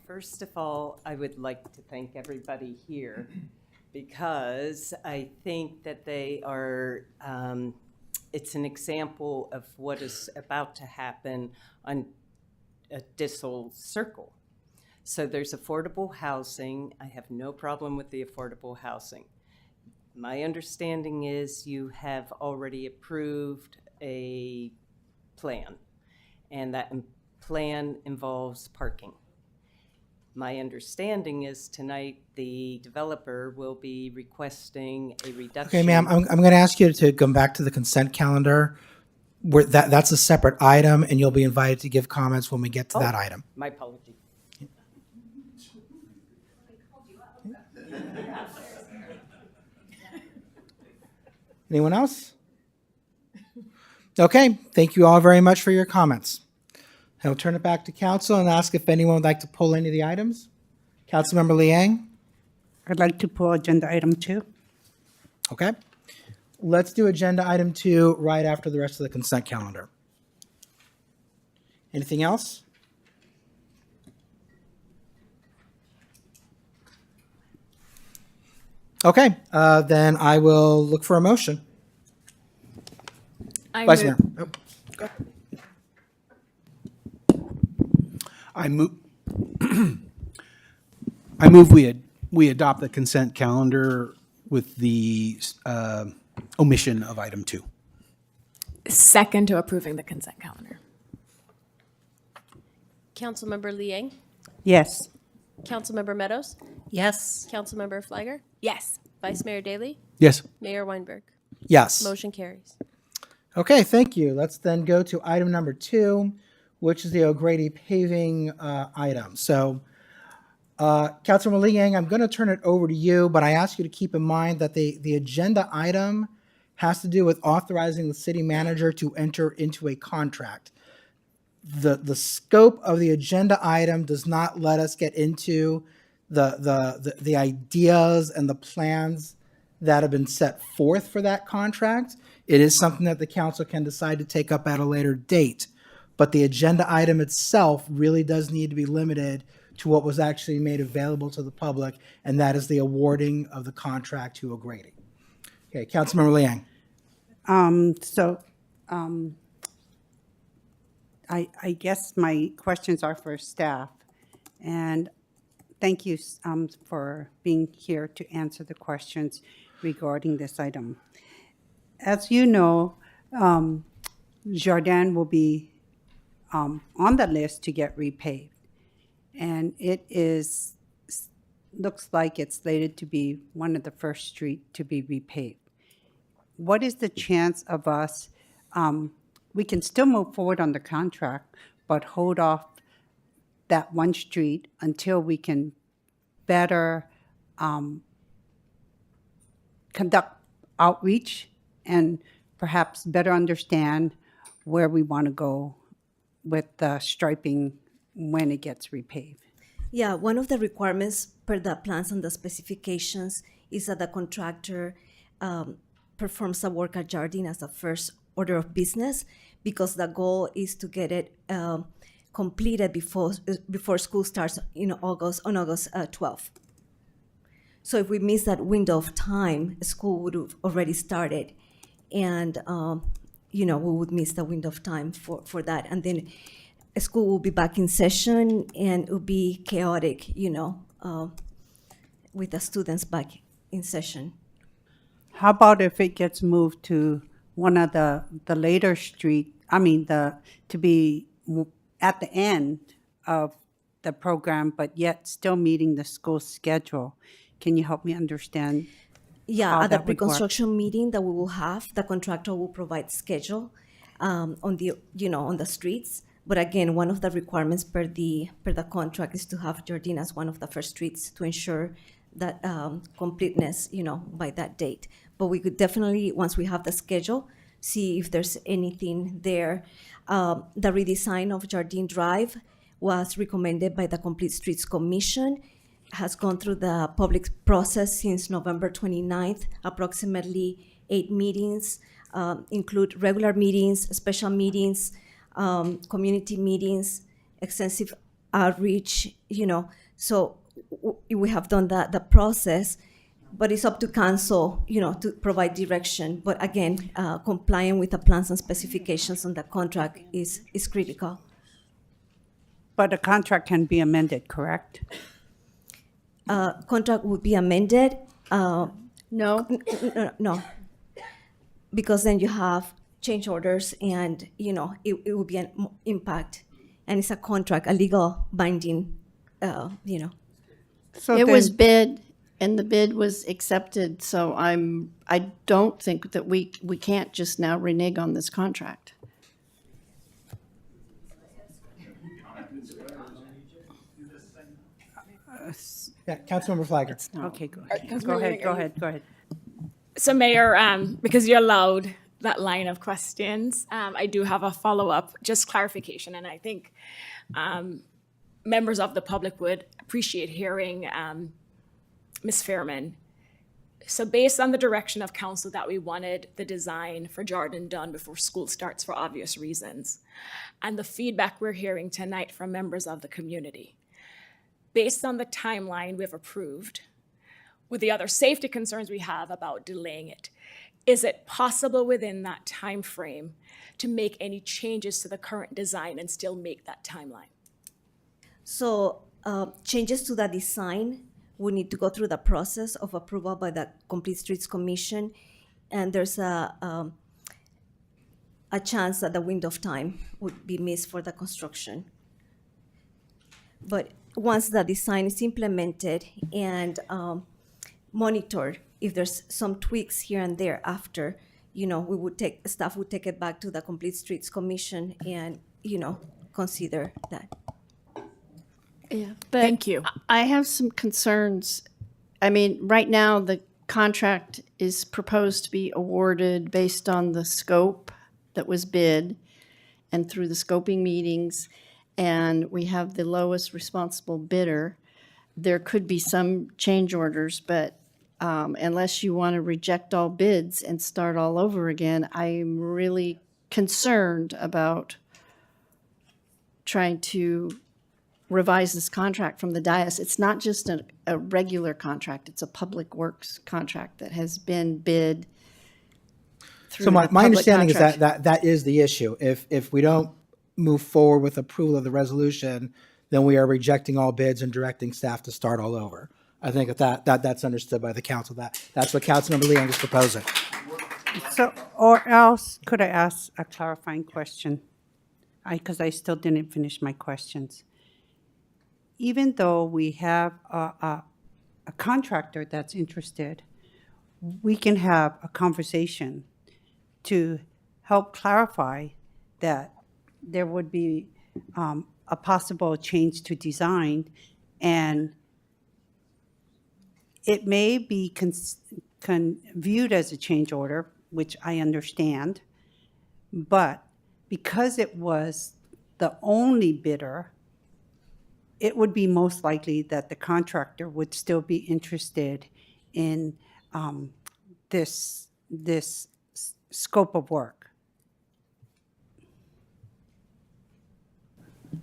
First of all, I would like to thank everybody here because I think that they are, it's an example of what is about to happen on a Dissel Circle. So there's affordable housing. I have no problem with the affordable housing. My understanding is you have already approved a plan, and that plan involves parking. My understanding is tonight the developer will be requesting a reduction. Okay, ma'am, I'm going to ask you to come back to the consent calendar. Where that's a separate item, and you'll be invited to give comments when we get to that item. My apology. Anyone else? Okay, thank you all very much for your comments. I'll turn it back to council and ask if anyone would like to pull any of the items. Councilmember Liang? I'd like to pull agenda item 2. Okay. Let's do agenda item 2 right after the rest of the consent calendar. Anything else? Okay, then I will look for a motion. Vice Mayor. Oh, go ahead. I move we adopt the consent calendar with the omission of item 2. Second to approving the consent calendar. Councilmember Liang, Yes. Councilmember Meadows, Yes. Councilmember Flagger, Yes. Vice Mayor Daley, Yes. Mayor Weinberg. Yes. Motion carries. Okay, thank you. Let's then go to item number 2, which is the O'Grady paving item. So, Councilman Liang, I'm going to turn it over to you, but I ask you to keep in mind that the agenda item has to do with authorizing the city manager to enter into a contract. The scope of the agenda item does not let us get into the ideas and the plans that have been set forth for that contract. It is something that the council can decide to take up at a later date. But the agenda item itself really does need to be limited to what was actually made available to the public, and that is the awarding of the contract to O'Grady. Okay, Councilmember Liang. I guess my questions are for staff, and thank you for being here to answer the questions regarding this item. As you know, Jardin will be on the list to get repaved, and it looks like it's slated to be one of the first streets to be repaved. What is the chance of us, we can still move forward on the contract, but hold off that one street until we can better conduct outreach and perhaps better understand where we want to go with the striping when it gets repaved. Yeah, one of the requirements per the plans and the specifications is that the contractor performs a work at Jardine as a first order of business, because the goal is to get it completed before school starts on August 12th. So if we miss that window of time, school would have already started, and we would miss the window of time for that, and then school will be back in session, and it will be chaotic, with the students back in session. How about if it gets moved to one of the later street, to be at the end of the program, but yet still meeting the school schedule? Can you help me understand? Yeah, how at the that would work? pre-construction meeting that we will have, the contractor will provide schedule on the streets. But again, one of the requirements per the contract is to have Jardine as one of the first streets to ensure that completeness, by that date. But we could definitely, once we have the schedule, see if there's anything there. The redesign of Jardine Drive was recommended by the Complete Streets Commission, has gone through the public process since November 29th, approximately 8 meetings, include regular meetings, special meetings, community meetings, extensive outreach, so we have done the process, but it's up to council, to provide direction. But again, complying with the plans and specifications on the contract is critical. But the contract can be amended, correct? Contract would be amended. No. Because then you have change orders, and it would be an impact, and it's a contract, a legal binding. So it was then- bid, and the bid was accepted. So I don't think that we can't just now renege on this contract. Yeah, Councilmember Flagger. Okay, go Councilmember ahead. Go Leonard, ahead. So Mayor, because you allowed that line of questions, I do have a follow-up, just clarification, and I think members of the public would appreciate hearing Ms. Fairman. So based on the direction of council that we wanted the design for Jardine done before school starts for obvious reasons, and the feedback we're hearing tonight from members of the community, based on the timeline we've approved, with the other safety concerns we have about delaying it, is it possible within that time frame to make any changes to the current design and still make that timeline? So changes to the design would need to go through the process of approval by the Complete Streets Commission, and there's a chance that the window of time would be missed for the construction. But once the design is implemented and monitored, if there's some tweaks here and there after, staff would take it back to the Complete Streets Commission and, consider that. Yeah, but Thank you. I have some concerns. I mean, right now, the contract is proposed to be awarded based on the scope that was bid and through the scoping meetings, and we have the lowest responsible bidder. There could be some change orders, but unless you want to reject all bids and start all over again, I'm really concerned about trying to revise this contract from the dais. It's not just a regular contract, it's a public works contract that has been bid through So my the public understanding is contract. that is the issue. If we don't move forward with approval of the resolution, then we are rejecting all bids and directing staff to start all over. I think that's understood by the council. That's what Councilmember Leon is proposing. So, or else, could I ask a clarifying question? Because I still didn't finish my questions. Even though we have a contractor that's interested, we can have a conversation to help clarify that there would be a possible change to design, and it may be viewed as a change order, which I understand, but because it was the only bidder, it would be most likely that the contractor would still be interested in this scope of work.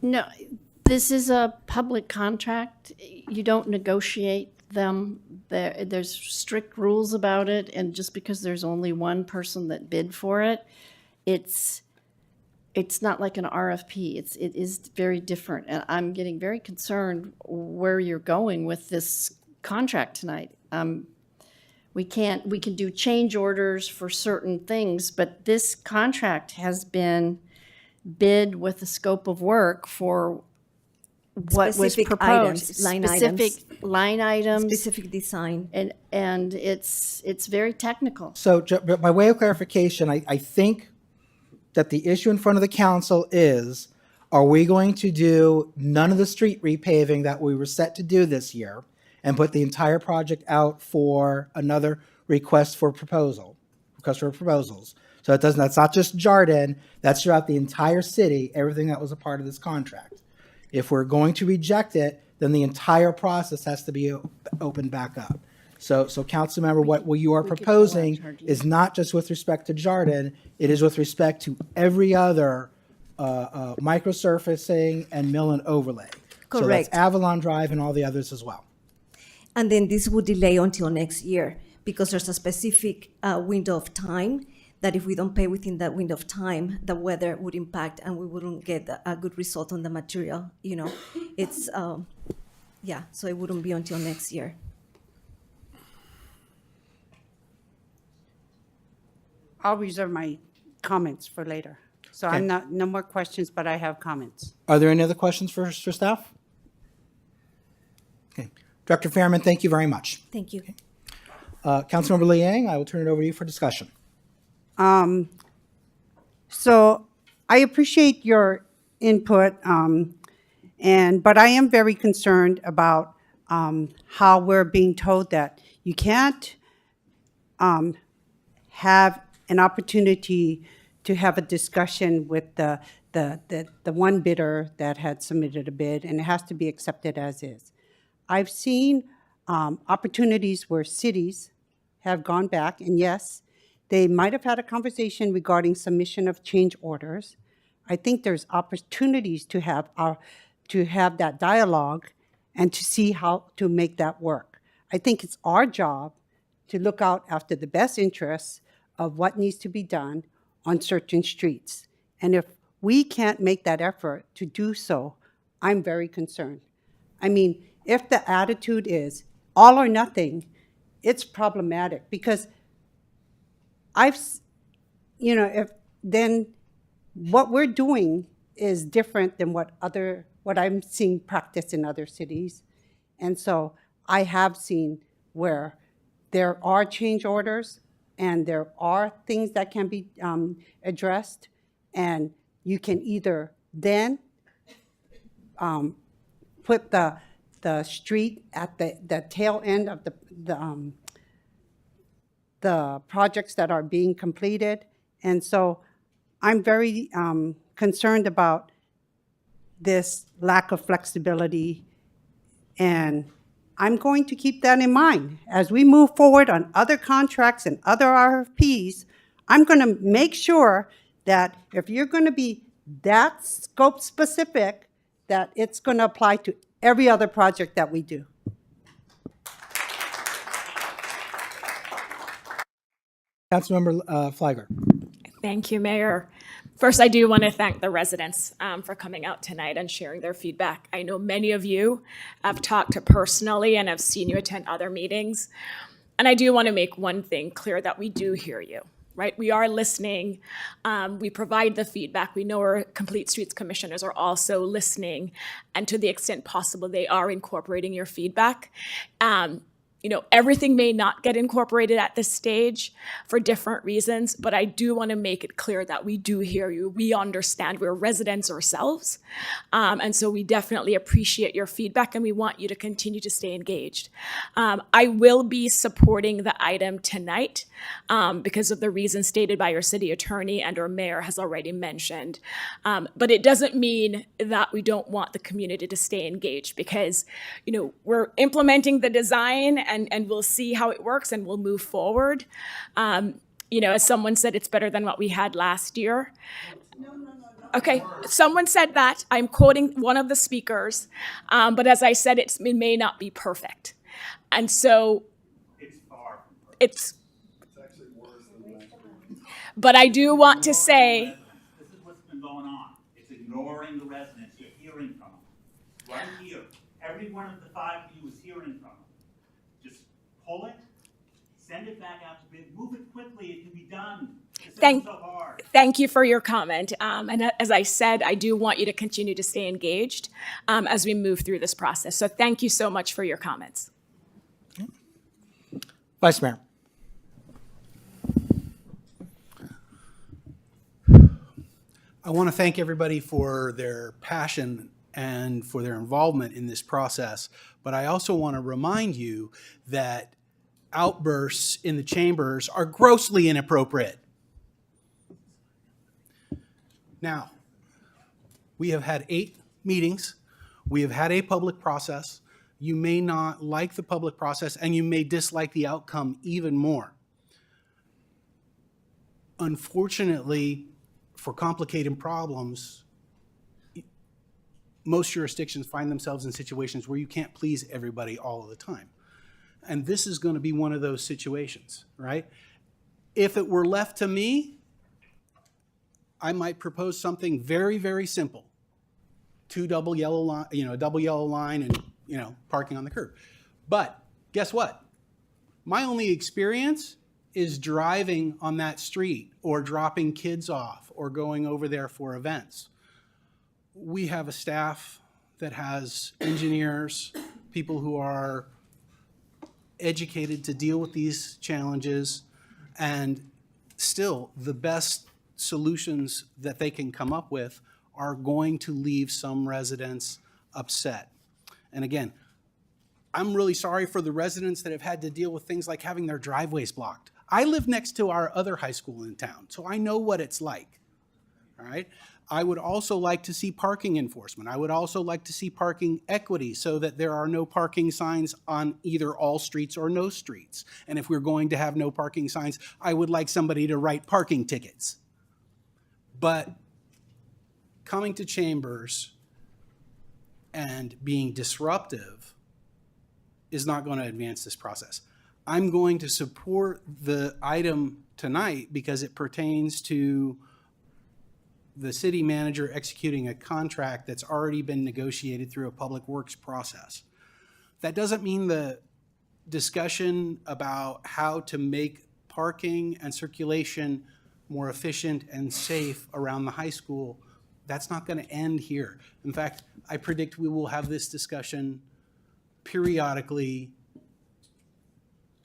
No, this is a public contract. You don't negotiate them. There's strict rules about it, and just because there's only one person that bid for it, it's not like an RFP. It is very different, and I'm getting very concerned where you're going with this contract tonight. We can do change orders for certain things, but this contract has been bid with the scope of work for what was Specific proposed. items, line specific items. line items. Specific design. And it's very technical. So by way of clarification, I think that the issue in front of the council is, are we going to do none of the street repaving that we were set to do this year and put the entire project out for another request for proposals? So that's not just Jardin, that's throughout the entire city, everything that was a part of this contract. If we're going to reject it, then the entire process has to be opened back up. So Councilmember, what you are proposing is not just with respect to Jardin, it is with respect to every other microsurfacing and mill and overlay. So Correct. that's Avalon Drive and all the others as well. And then this would delay until next year because there's a specific window of time that if we don't pay within that window of time, the weather would impact and we wouldn't get a good result on the material. You know, it's, so it wouldn't be until next year. I'll reserve my comments for later. So Okay. no more questions, but I have comments. Are there any other questions for staff? Okay. Director Fairman, thank you very much. Thank you. Councilmember Liang, I will turn it over to you for discussion. So I appreciate your input, but I am very concerned about how we're being told that you can't have an opportunity to have a discussion with the one bidder that had submitted a bid, and it has to be accepted as is. I've seen opportunities where cities have gone back, and yes, they might have had a conversation regarding submission of change orders. I think there's opportunities to have that dialogue and to see how to make that work. I think it's our job to look out after the best interests of what needs to be done on certain streets. And if we can't make that effort to do so, I'm very concerned. I mean, if the attitude is all or nothing, it's problematic because then what we're doing is different than what I'm seeing practiced in other cities. And so I have seen where there are change orders and there are things that can be addressed, and you can either then put the street at the tail end of the projects that are being completed. And so I'm very concerned about this lack of flexibility, and I'm going to keep that in mind. As we move forward on other contracts and other RFPs, I'm going to make sure that if you're going to be that scope specific, that it's going to apply to every other project that we do. Councilmember Flagler. Thank you, Mayor. First, I do want to thank the residents for coming out tonight and sharing their feedback. I know many of you I've talked to personally and I've seen you attend other meetings. And I do want to make one thing clear, that we do hear you, right? We are listening. We provide the feedback. We know our Complete Streets commissioners are also listening. And to the extent possible, they are incorporating your feedback. Everything may not get incorporated at this stage for different reasons, but I do want to make it clear that we do hear you. We understand we're residents ourselves. And so we definitely appreciate your feedback and we want you to continue to stay engaged. I will be supporting the item tonight because of the reasons stated by your city attorney and our mayor has already mentioned. But it doesn't mean that we don't want the community to stay engaged because, we're implementing the design and we'll see how it works and we'll move forward. As someone said, it's better than what we had last year. Okay, someone said that. I'm quoting one of the speakers. But as I said, it may not be perfect. And so it's actually worse than that. but I do want to say, This is what's been going on. It's ignoring the residents. You're hearing from them. Right here. Every one of the 5 of you is hearing from them. Just pull it, send it back out to bid, move it quickly. It can be done. This isn't so hard. thank you for your comment. And as I said, I do want you to continue to stay engaged as we move through this process. So thank you so much for your comments. Vice Mayor. I want to thank everybody for their passion and for their involvement in this process, but I also want to remind you that outbursts in the chambers are grossly inappropriate. Now, we have had 8 meetings. We have had a public process. You may not like the public process, and you may dislike the outcome even more. Unfortunately, for complicated problems, most jurisdictions find themselves in situations where you can't please everybody all of the time. And this is going to be one of those situations, right? If it were left to me, I might propose something very, very simple. 2 double yellow line, a double yellow line and, parking on the curb. But guess what? My only experience is driving on that street or dropping kids off or going over there for events. We have a staff that has engineers, people who are educated to deal with these challenges, and still the best solutions that they can come up with are going to leave some residents upset. And again, I'm really sorry for the residents that have had to deal with things like having their driveways blocked. I live next to our other high school in town, so I know what it's like, all right? I would also like to see parking enforcement. I would also like to see parking equity so that there are no parking signs on either all streets or no streets. And if we're going to have no parking signs, I would like somebody to write parking tickets. But coming to chambers and being disruptive is not going to advance this process. I'm going to support the item tonight because it pertains to the city manager executing a contract that's already been negotiated through a public works process. That doesn't mean the discussion about how to make parking and circulation more efficient and safe around the high school, that's not going to end here. In fact, I predict we will have this discussion periodically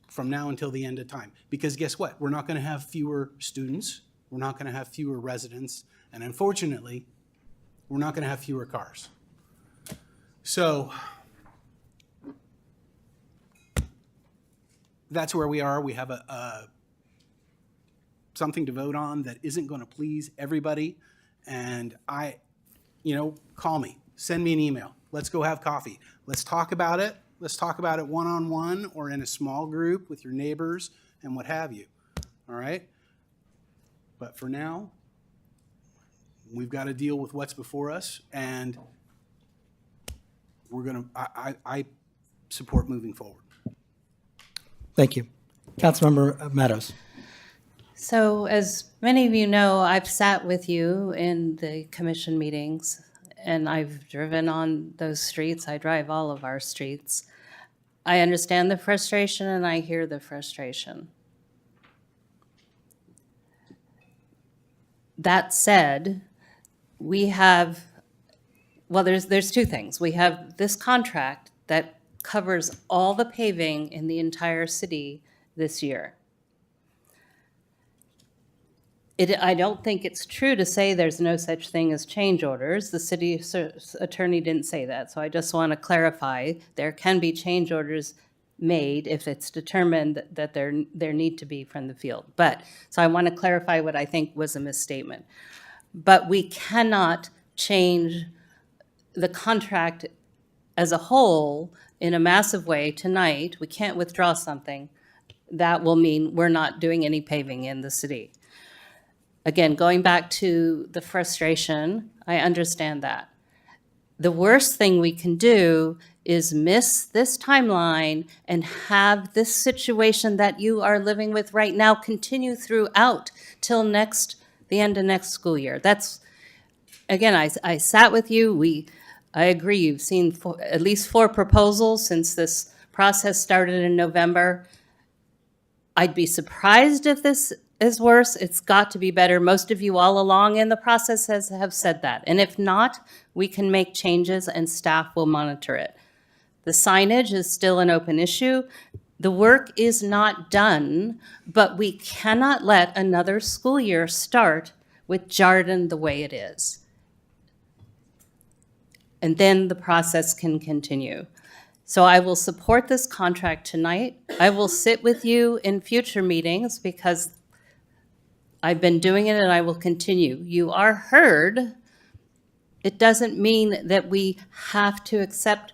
from now until the end of time. Because guess what? We're not going to have fewer students. We're not going to have fewer residents. And unfortunately, we're not going to have fewer cars. So that's where we are. We have something to vote on that isn't going to please everybody. And call me, send me an email. Let's go have coffee. Let's talk about it. Let's talk about it one-on-one or in a small group with your neighbors and what have you. All right? But for now, we've got to deal with what's before us, and I support moving forward. Thank you. Councilmember Meadows. So as many of you know, I've sat with you in the commission meetings, and I've driven on those streets. I drive all of our streets. I understand the frustration, and I hear the frustration. That said, we have, well, there's 2 things. We have this contract that covers all the paving in the entire city this year. I don't think it's true to say there's no such thing as change orders. The city attorney didn't say that, so I just want to clarify. There can be change orders made if it's determined that there need to be from the field. So I want to clarify what I think was a misstatement. But we cannot change the contract as a whole in a massive way tonight. We can't withdraw something. That will mean we're not doing any paving in the city. Again, going back to the frustration, I understand that. The worst thing we can do is miss this timeline and have this situation that you are living with right now continue throughout till the end of next school year. That's, again, I sat with you. I agree, you've seen at least 4 proposals since this process started in November. I'd be surprised if this is worse. It's got to be better. Most of you all along in the process have said that. And if not, we can make changes and staff will monitor it. The signage is still an open issue. The work is not done, but we cannot let another school year start with Jardin the way it is. And then the process can continue. So I will support this contract tonight. I will sit with you in future meetings because I've been doing it and I will continue. You are heard. It doesn't mean that we have to accept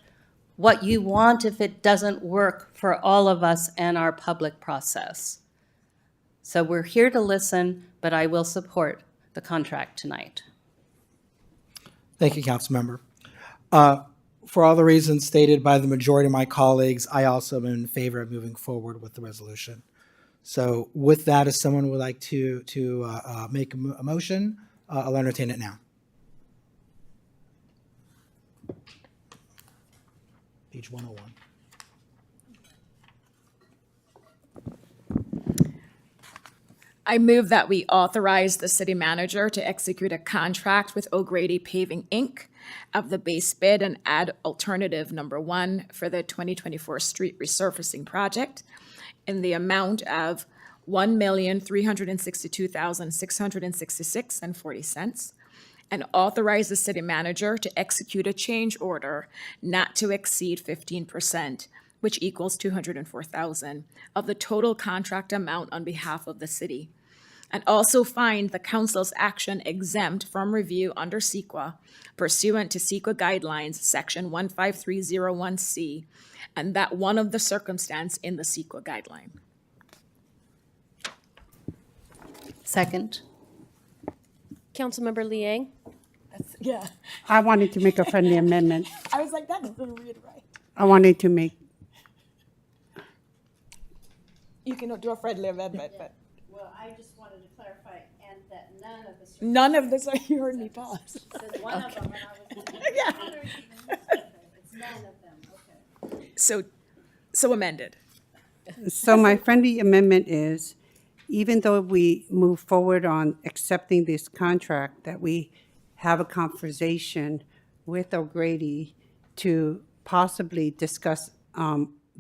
what you want if it doesn't work for all of us and our public process. So we're here to listen, but I will support the contract tonight. Thank you, Councilmember. For all the reasons stated by the majority of my colleagues, I also am in favor of moving forward with the resolution. So with that, if someone would like to make a motion, I'll entertain it now. Page 101. I move that we authorize the city manager to execute a contract with O'Grady Paving, Inc. of the base bid and add alternative number 1 for the 2024 street resurfacing project in the amount of $1,362,666.40, and authorize the city manager to execute a change order not to exceed 15%, which equals $204,000 of the total contract amount on behalf of the city, and also find the council's action exempt from review under CEQA pursuant to CEQA guidelines, section 15301C, and that one of the circumstance in the CEQA guideline. Second. Councilmember Liang? Yeah. I wanted to make a friendly amendment. I was like, that doesn't read right. I wanted to make, You can do a friendly amendment, but Well, I just wanted to clarify, and that none of this, you heard me pause. Said one of them, and I was Yeah. it's none of them, okay. So amended. so my friendly amendment is, even though we move forward on accepting this contract, that we have a conversation with O'Grady to possibly discuss,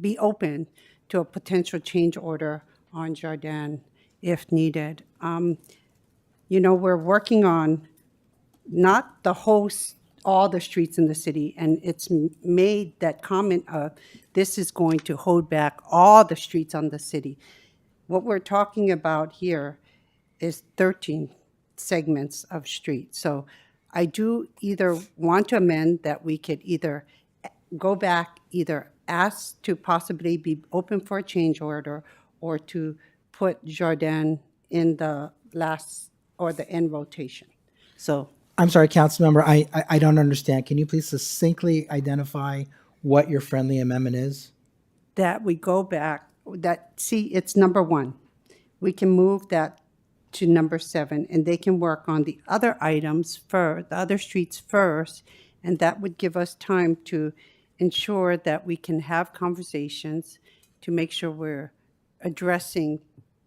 be open to a potential change order on Jardin if needed. We're working on not the whole, all the streets in the city, and it's made that comment of this is going to hold back all the streets on the city. What we're talking about here is 13 segments of streets. So I do either want to amend that we could either go back, either ask to possibly be open for a change order or to put Jardin in the last or the end rotation. So I'm sorry, Councilmember, I don't understand. Can you please succinctly identify what your friendly amendment is? that we go back, it's number 1. We can move that to number 7, and they can work on the other items first, the other streets first, and that would give us time to ensure that we can have conversations to make sure we're addressing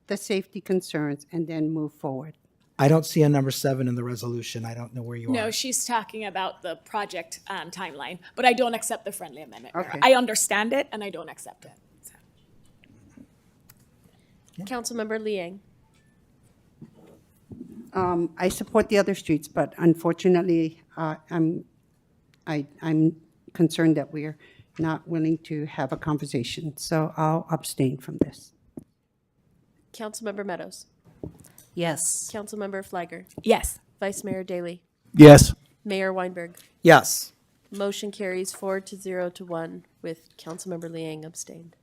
the safety concerns and then move forward. I don't see a number 7 in the resolution. I don't know where you No, are. she's talking about the project timeline, but I don't accept the friendly amendment. Mayor. Okay. I understand it and I don't accept it. Councilmember Liang. I support the other streets, but unfortunately, I'm concerned that we're not willing to have a conversation, so I'll abstain from this. Councilmember Meadows. Yes. Councilmember Flagger. Yes. Vice Mayor Daley. Yes. Mayor Weinberg. Yes. Motion carries 4-0 to 1 with Councilmember Liang abstained.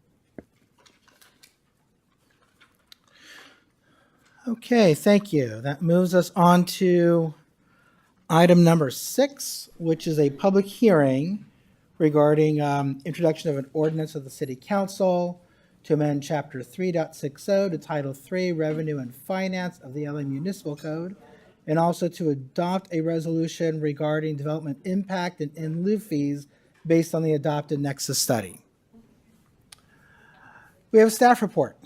Okay, thank you. That moves us on to item number 6, which is a public hearing regarding introduction of an ordinance of the City Council to amend Chapter 3.60 to Title 3 Revenue and Finance of the LA Municipal Code, and also to adopt a resolution regarding development impact and in lieu fees based on the adopted Nexus study. We have a staff report.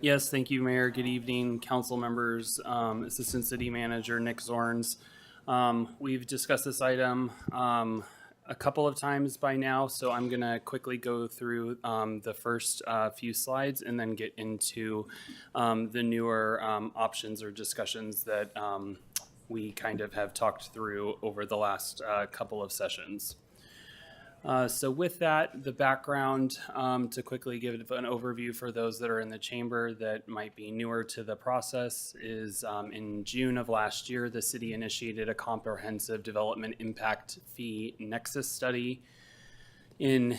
Yes, thank you, Mayor. Good evening, council members, Assistant City Manager Nick Zorns. We've discussed this item a couple of times by now, so I'm going to quickly go through the first few slides and then get into the newer options or discussions that we kind of have talked through over the last couple of sessions. So with that, the background, to quickly give an overview for those that are in the chamber that might be newer to the process, is in June of last year, the city initiated a comprehensive development impact fee nexus study. In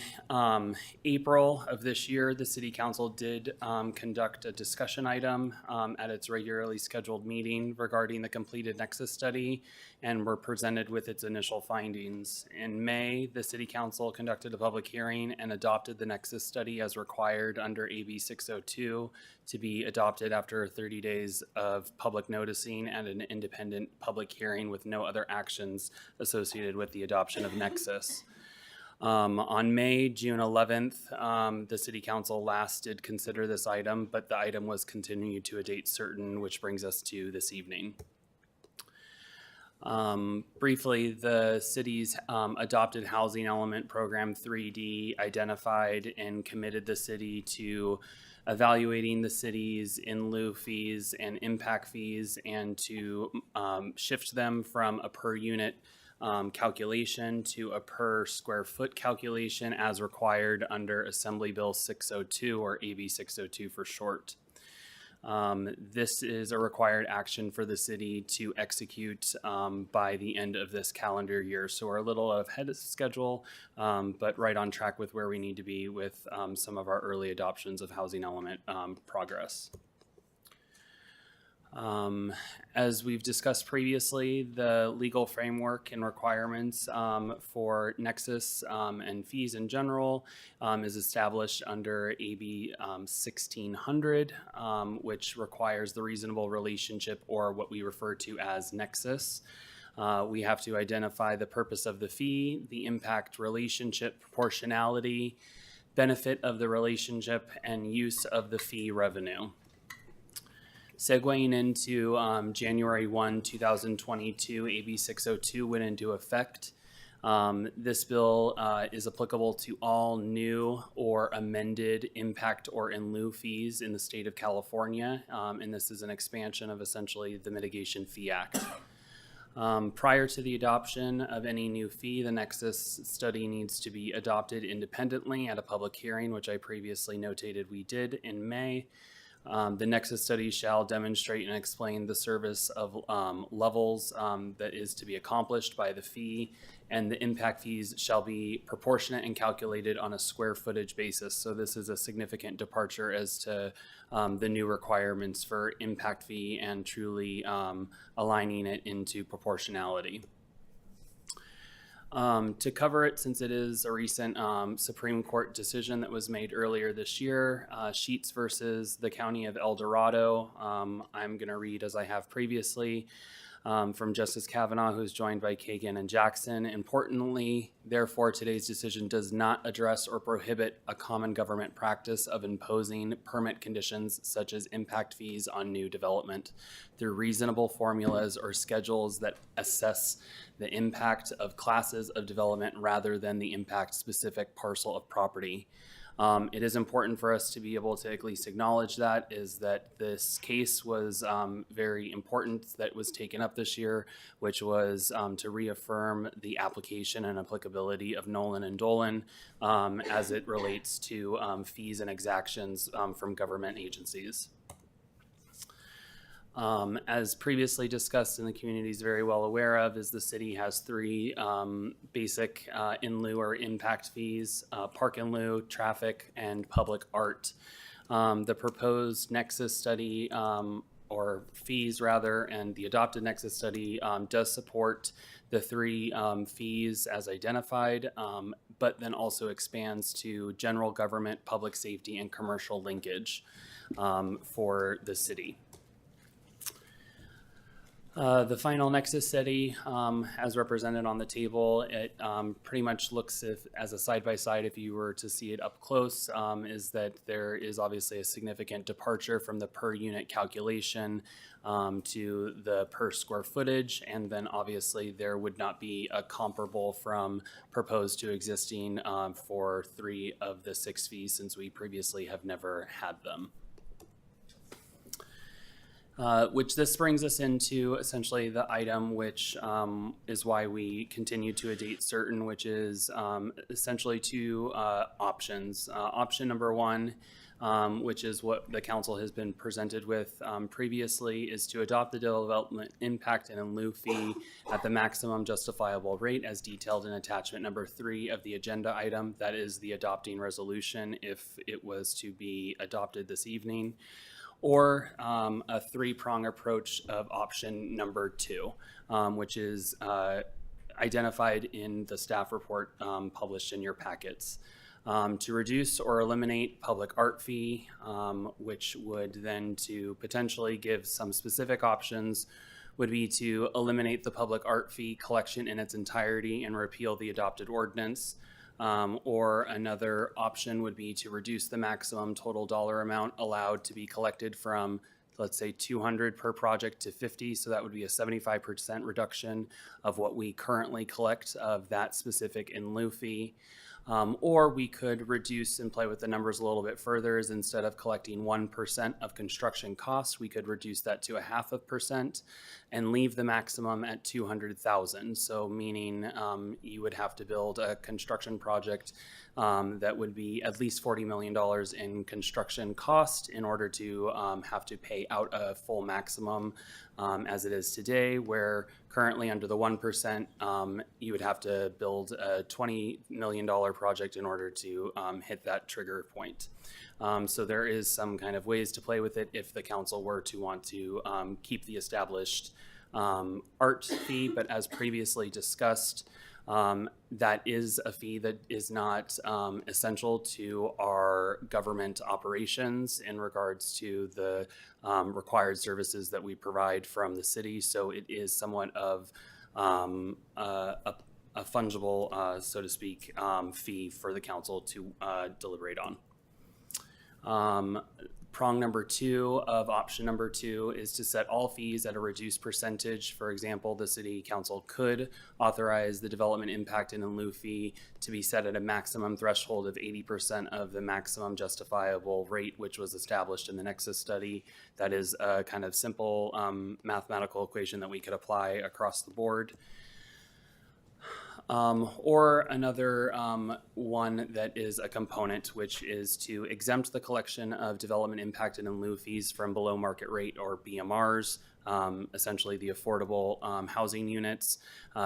April of this year, the City Council did conduct a discussion item at its regularly scheduled meeting regarding the completed Nexus study and were presented with its initial findings. In May, the City Council conducted a public hearing and adopted the Nexus study as required under AB 602 to be adopted after 30 days of public noticing and an independent public hearing with no other actions associated with the adoption of Nexus. On June 11th, the City Council last did consider this item, but the item was continued to a date certain, which brings us to this evening. Briefly, the city's adopted housing element program 3D identified and committed the city to evaluating the city's in lieu fees and impact fees and to shift them from a per unit calculation to a per square foot calculation as required under Assembly Bill 602 or AB 602 for short. This is a required action for the city to execute by the end of this calendar year. So we're a little ahead of schedule, but right on track with where we need to be with some of our early adoptions of housing element progress. As we've discussed previously, the legal framework and requirements for Nexus and fees in general is established under AB 1600, which requires the reasonable relationship, or what we refer to as Nexus. We have to identify the purpose of the fee, the impact relationship, proportionality, benefit of the relationship, and use of the fee revenue. Segueing into January 1, 2022, AB 602 went into effect. This bill is applicable to all new or amended impact or in lieu fees in the state of California, and this is an expansion of essentially the Mitigation Fee Act. Prior to the adoption of any new fee, the Nexus study needs to be adopted independently at a public hearing, which I previously notated we did in May. The Nexus study shall demonstrate and explain the service of levels that is to be accomplished by the fee, and the impact fees shall be proportionate and calculated on a square footage basis. So this is a significant departure as to the new requirements for impact fee and truly aligning it into proportionality. To cover it, since it is a recent Supreme Court decision that was made earlier this year, Sheets versus the County of El Dorado, I'm going to read as I have previously. from Justice Kavanaugh, who's joined by Kagan and Jackson. Importantly, therefore, today's decision does not address or prohibit a common government practice of imposing permit conditions such as impact fees on new development through reasonable formulas or schedules that assess the impact of classes of development rather than the impact specific parcel of property. It is important for us to be able to at least acknowledge that this case was very important that was taken up this year, which was to reaffirm the application and applicability of Nolan and Dolan as it relates to fees and exactions from government agencies. As previously discussed and the community is very well aware of, is the city has three basic in lieu or impact fees: park in lieu, traffic, and public art. The proposed nexus study, or fees rather, and the adopted nexus study does support the three fees as identified, but then also expands to general government, public safety, and commercial linkage for the city. The final nexus study, as represented on the table, it pretty much looks as a side-by-side, if you were to see it up close, is that there is obviously a significant departure from the per unit calculation to the per square footage, and then obviously there would not be a comparable from proposed to existing for 3 of the 6 fees, since we previously have never had them. Which this brings us into essentially the item which is why we continue to a date certain, which is essentially 2 options. Option number 1, which is what the council has been presented with previously, is to adopt the development impact and in lieu fee at the maximum justifiable rate as detailed in attachment number 3 of the agenda item. That is the adopting resolution if it was to be adopted this evening. Or a 3-prong approach of option number 2, which is identified in the staff report published in your packets. To reduce or eliminate public art fee, which would then to potentially give some specific options, would be to eliminate the public art fee collection in its entirety and repeal the adopted ordinance. Or another option would be to reduce the maximum total dollar amount allowed to be collected from, let's say, 200 per project to 50. So that would be a 75% reduction of what we currently collect of that specific in lieu fee. Or we could reduce and play with the numbers a little bit further, is instead of collecting 1% of construction costs, we could reduce that to 0.5% and leave the maximum at 200,000. So meaning you would have to build a construction project that would be at least $40 million in construction cost in order to have to pay out a full maximum as it is today, where currently under the 1%, you would have to build a $20 million project in order to hit that trigger point. So there is some kind of ways to play with it if the council were to want to keep the established art fee, but as previously discussed, that is a fee that is not essential to our government operations in regards to the required services that we provide from the city. So it is somewhat of a fungible, so to speak, fee for the council to deliberate on. Prong number 2 of option number 2 is to set all fees at a reduced percentage. For example, the city council could authorize the development impact and in lieu fee to be set at a maximum threshold of 80% of the maximum justifiable rate, which was established in the Nexus study. That is a kind of simple mathematical equation that we could apply across the board. Or another one that is a component, which is to exempt the collection of development impact and in lieu fees from below market rate or BMRs, essentially the affordable housing units.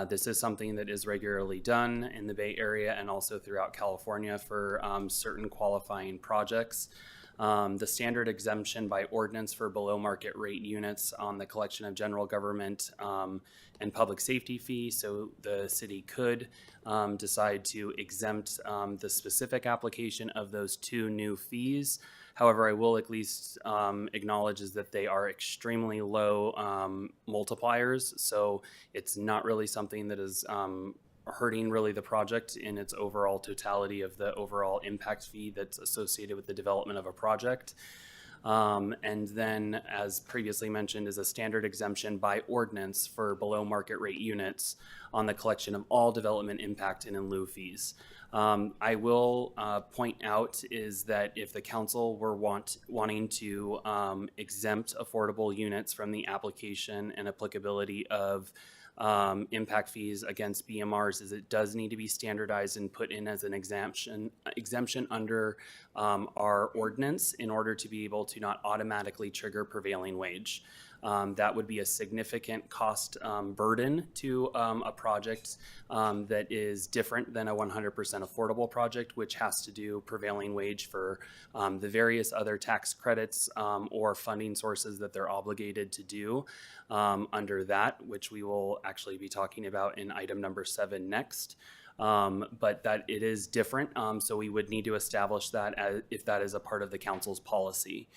This is something that is regularly done in the Bay Area and also throughout California for certain qualifying projects. The standard exemption by ordinance for below market rate units on the collection of general government and public safety fee. So the city could decide to exempt the specific application of those 2 new fees. However, I will at least acknowledge is that they are extremely low multipliers, so it's not really something that is hurting really the project in its overall totality of the overall impact fee that's associated with the development of a project. And then, as previously mentioned, is a standard exemption by ordinance for below market rate units on the collection of all development impact and in lieu fees. I will point out is that if the council were wanting to exempt affordable units from the application and applicability of impact fees against BMRs, is it does need to be standardized and put in as an exemption under our ordinance in order to be able to not automatically trigger prevailing wage. That would be a significant cost burden to a project that is different than a 100% affordable project, which has to do prevailing wage for the various other tax credits or funding sources that they're obligated to do under that, which we will actually be talking about in item number 7 next. But that it is different, so we would need to establish that if that is a part of the council's policy.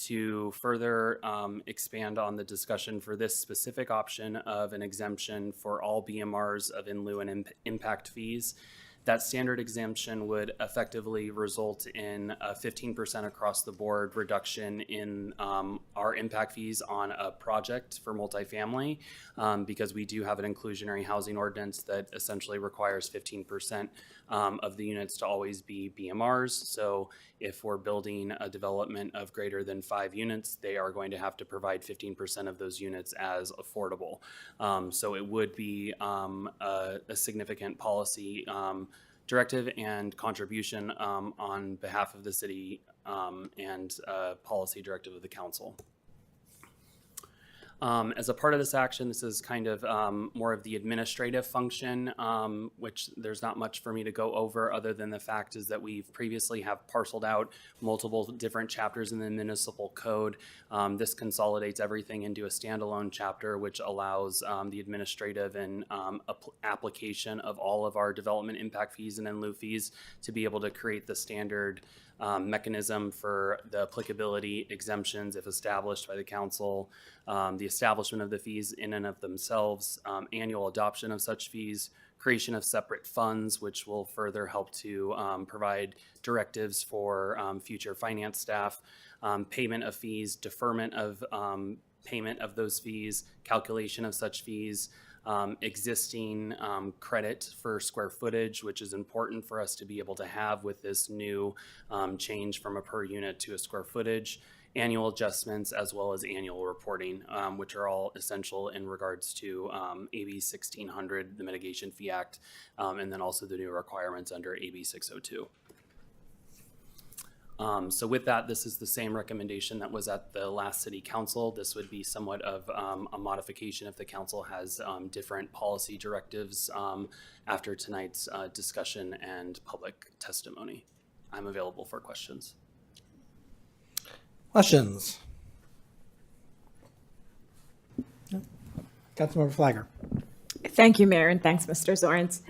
To further expand on the discussion for this specific option of an exemption for all BMRs of in lieu and impact fees, that standard exemption would effectively result in a 15% across the board reduction in our impact fees on a project for multifamily, because we do have an inclusionary housing ordinance that essentially requires 15% of the units to always be BMRs. So if we're building a development of greater than 5 units, they are going to have to provide 15% of those units as affordable. So it would be a significant policy directive and contribution on behalf of the city and policy directive of the council. As a part of this action, this is kind of more of the administrative function, which there's not much for me to go over other than the fact is that we've previously have parceled out multiple different chapters in the municipal code. This consolidates everything into a standalone chapter, which allows the administrative and application of all of our development impact fees and in lieu fees to be able to create the standard mechanism for the applicability exemptions if established by the council, the establishment of the fees in and of themselves, annual adoption of such fees, creation of separate funds, which will further help to provide directives for future finance staff, payment of fees, deferment of payment of those fees, calculation of such fees, existing credit for square footage, which is important for us to be able to have with this new change from a per unit to a square footage, annual adjustments, as well as annual reporting, which are all essential in regards to AB 1600, the Mitigation Fee Act, and then also the new requirements under AB 602. So with that, this is the same recommendation that was at the last city council. This would be somewhat of a modification if the council has different policy directives after tonight's discussion and public testimony. I'm available for questions. Questions? Councilmember Flagger. Thank you, Mayor, and thanks, Mr. Zorns.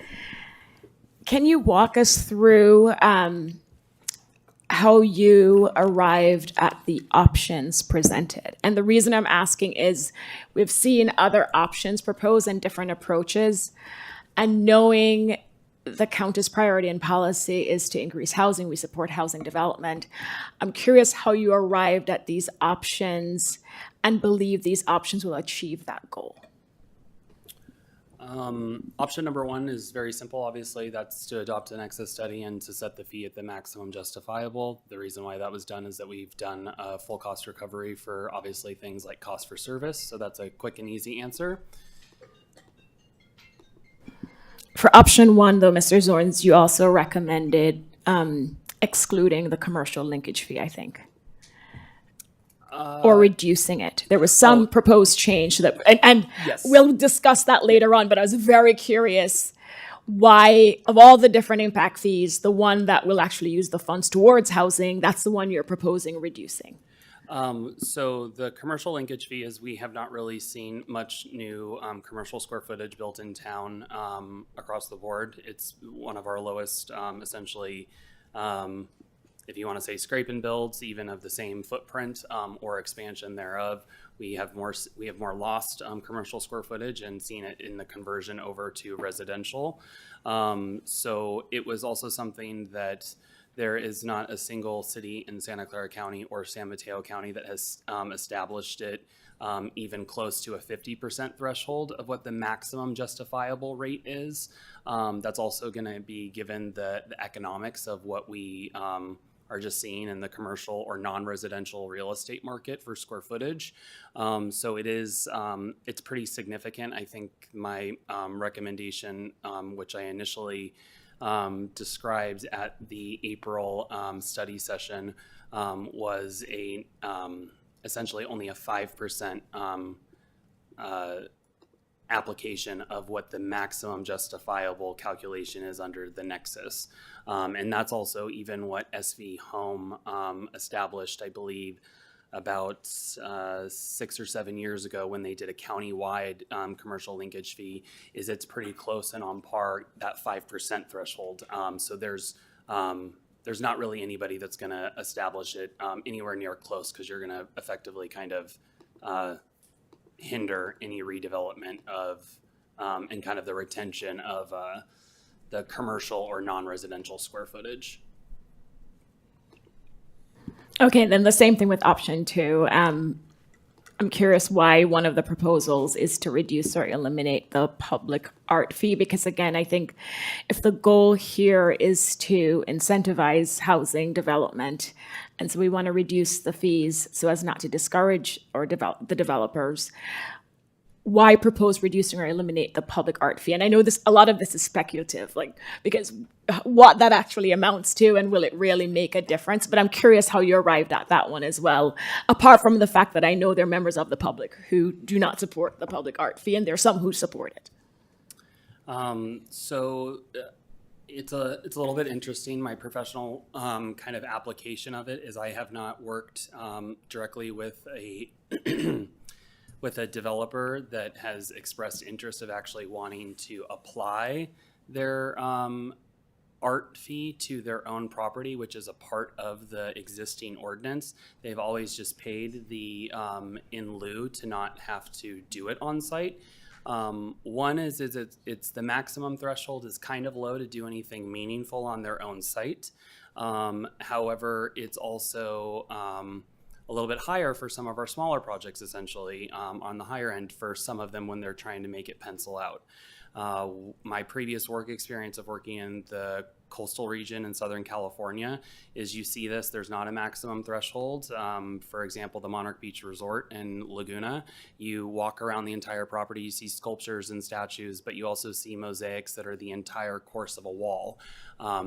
Can you walk us through how you arrived at the options presented? And the reason I'm asking is we've seen other options proposed and different approaches, and knowing the county's priority and policy is to increase housing, we support housing development. I'm curious how you arrived at these options and believe these options will achieve that goal. Option number 1 is very simple. Obviously, that's to adopt an excess study and to set the fee at the maximum justifiable. The reason why that was done is that we've done a full cost recovery for obviously things like cost for service. So that's a quick and easy answer. For option 1, though, Mr. Zorns, you also recommended excluding the commercial linkage fee, I think. Or reducing it. There was some proposed change that, and yes. We'll discuss that later on, but I was very curious why, of all the different impact fees, the one that will actually use the funds towards housing, that's the one you're proposing reducing. So the commercial linkage fee is we have not really seen much new commercial square footage built in town across the board. It's one of our lowest essentially if you want to say scrape and builds, even of the same footprint or expansion thereof, we have more lost commercial square footage and seen it in the conversion over to residential. So it was also something that there is not a single city in Santa Clara County or San Mateo County that has established it even close to a 50% threshold of what the maximum justifiable rate is. That's also going to be given the economics of what we are just seeing in the commercial or non-residential real estate market for square footage. So it is, it's pretty significant. I think my recommendation, which I initially described at the April study session, was essentially only a 5% application of what the maximum justifiable calculation is under the nexus. And that's also even what SV Home established, I believe, about 6 or 7 years ago when they did a county-wide commercial linkage fee. Is it's pretty close and on par, that 5% threshold. So there's not really anybody that's going to establish it anywhere near close, because you're going to effectively kind of hinder any redevelopment of and kind of the retention of the commercial or non-residential square footage. Okay, then the same thing with option 2. I'm curious why one of the proposals is to reduce or eliminate the public art fee, because again, I think if the goal here is to incentivize housing development, and so we want to reduce the fees so as not to discourage or the developers, why propose reducing or eliminate the public art fee? And I know a lot of this is speculative, because what that actually amounts to and will it really make a difference? But I'm curious how you arrived at that one as well, apart from the fact that I know there are members of the public who do not support the public art fee, and there are some who support it. So it's a little bit interesting. My professional kind of application of it is I have not worked directly with a with a developer that has expressed interest of actually wanting to apply their art fee to their own property, which is a part of the existing ordinance. They've always just paid the in lieu to not have to do it on site. One is it's the maximum threshold is kind of low to do anything meaningful on their own site. However, it's also a little bit higher for some of our smaller projects, essentially, on the higher end for some of them when they're trying to make it pencil out. My previous work experience of working in the coastal region in Southern California is you see this, there's not a maximum threshold. For example, the Monarch Beach Resort in Laguna, you walk around the entire property, you see sculptures and statues, but you also see mosaics that are the entire course of a wall.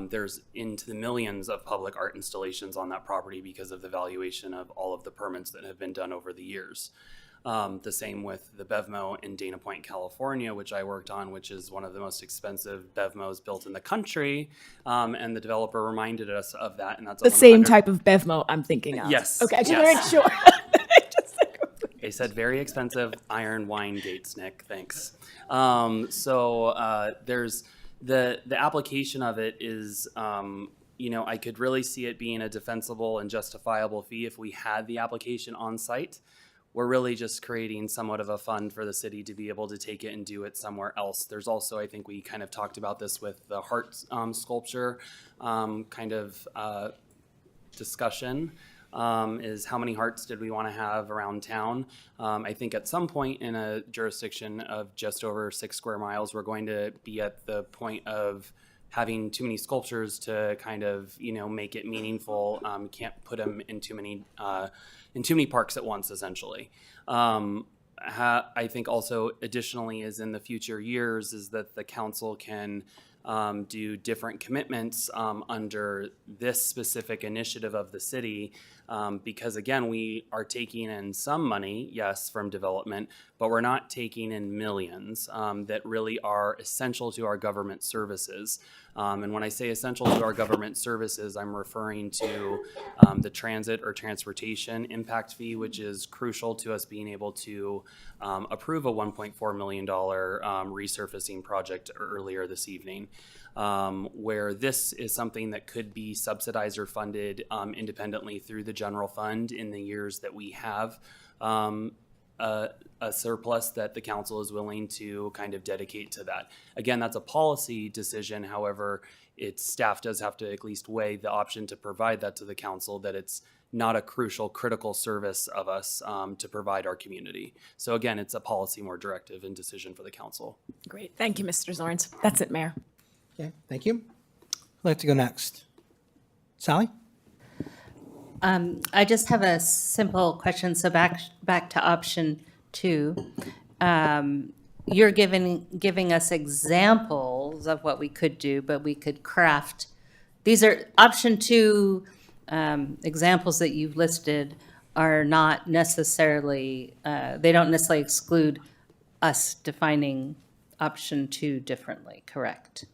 There's into the millions of public art installations on that property because of the valuation of all of the permits that have been done over the years. The same with the BevMo in Dana Point, California, which I worked on, which is one of the most expensive BevMos built in the country. And the developer reminded us of that. And that's The same type of BevMo I'm thinking of. Yes. Okay, I just yes. want to make sure. They said very expensive iron wine gates, Nick. Thanks. There's the application of it is, I could really see it being a defensible and justifiable fee if we had the application on site. We're really just creating somewhat of a fund for the city to be able to take it and do it somewhere else. There's also, I think we kind of talked about this with the heart sculpture discussion, is how many hearts did we want to have around town? I think at some point in a jurisdiction of just over 6 square miles, we're going to be at the point of having too many sculptures to kind of, make it meaningful. Can't put them in too many parks at once, essentially. I think also additionally is in the future years is that the council can do different commitments under this specific initiative of the city, because again, we are taking in some money, yes, from development, but we're not taking in millions that really are essential to our government services. And when I say essential to our government services, I'm referring to the transit or transportation impact fee, which is crucial to us being able to approve a $1.4 million resurfacing project earlier this evening. where this is something that could be subsidized or funded independently through the general fund in the years that we have a surplus that the council is willing to kind of dedicate to that. Again, that's a policy decision. However, its staff does have to at least weigh the option to provide that to the council, that it's not a crucial, critical service of us to provide our community. So again, it's a policy more directive and decision for the council. Great. Thank you, Mr. Zorns. That's it, Mayor. Okay, thank you. I'd like to go next. Sally? I just have a simple question. So back to option 2. You're giving us examples of what we could do, but we could craft. These are option 2 examples that you've listed are not necessarily, they don't necessarily exclude us defining option 2 differently, correct?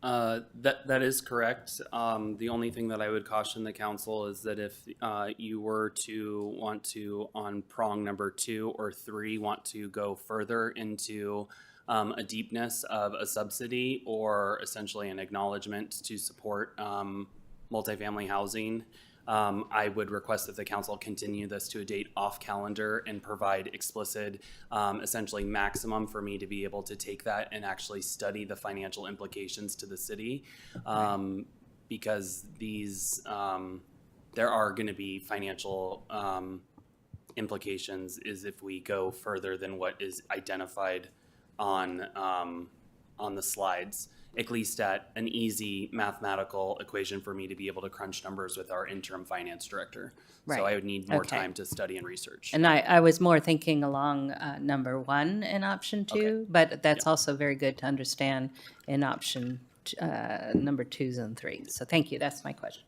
That is correct. The only thing that I would caution the council is that if you were to want to, on prong number 2 or 3, want to go further into a deepness of a subsidy or essentially an acknowledgement to support multifamily housing, I would request that the council continue this to a date off calendar and provide explicit, essentially maximum for me to be able to take that and actually study the financial implications to the city. Because these, there are going to be financial implications is if we go further than what is identified on the slides, at least at an easy mathematical equation for me to be able to crunch numbers with our interim finance director. Right. So I would need more Okay. time to study and research. And I was more thinking along number 1 in option 2, Okay. but that's also very good to understand in option number 2s and 3s. So thank you. That's my question.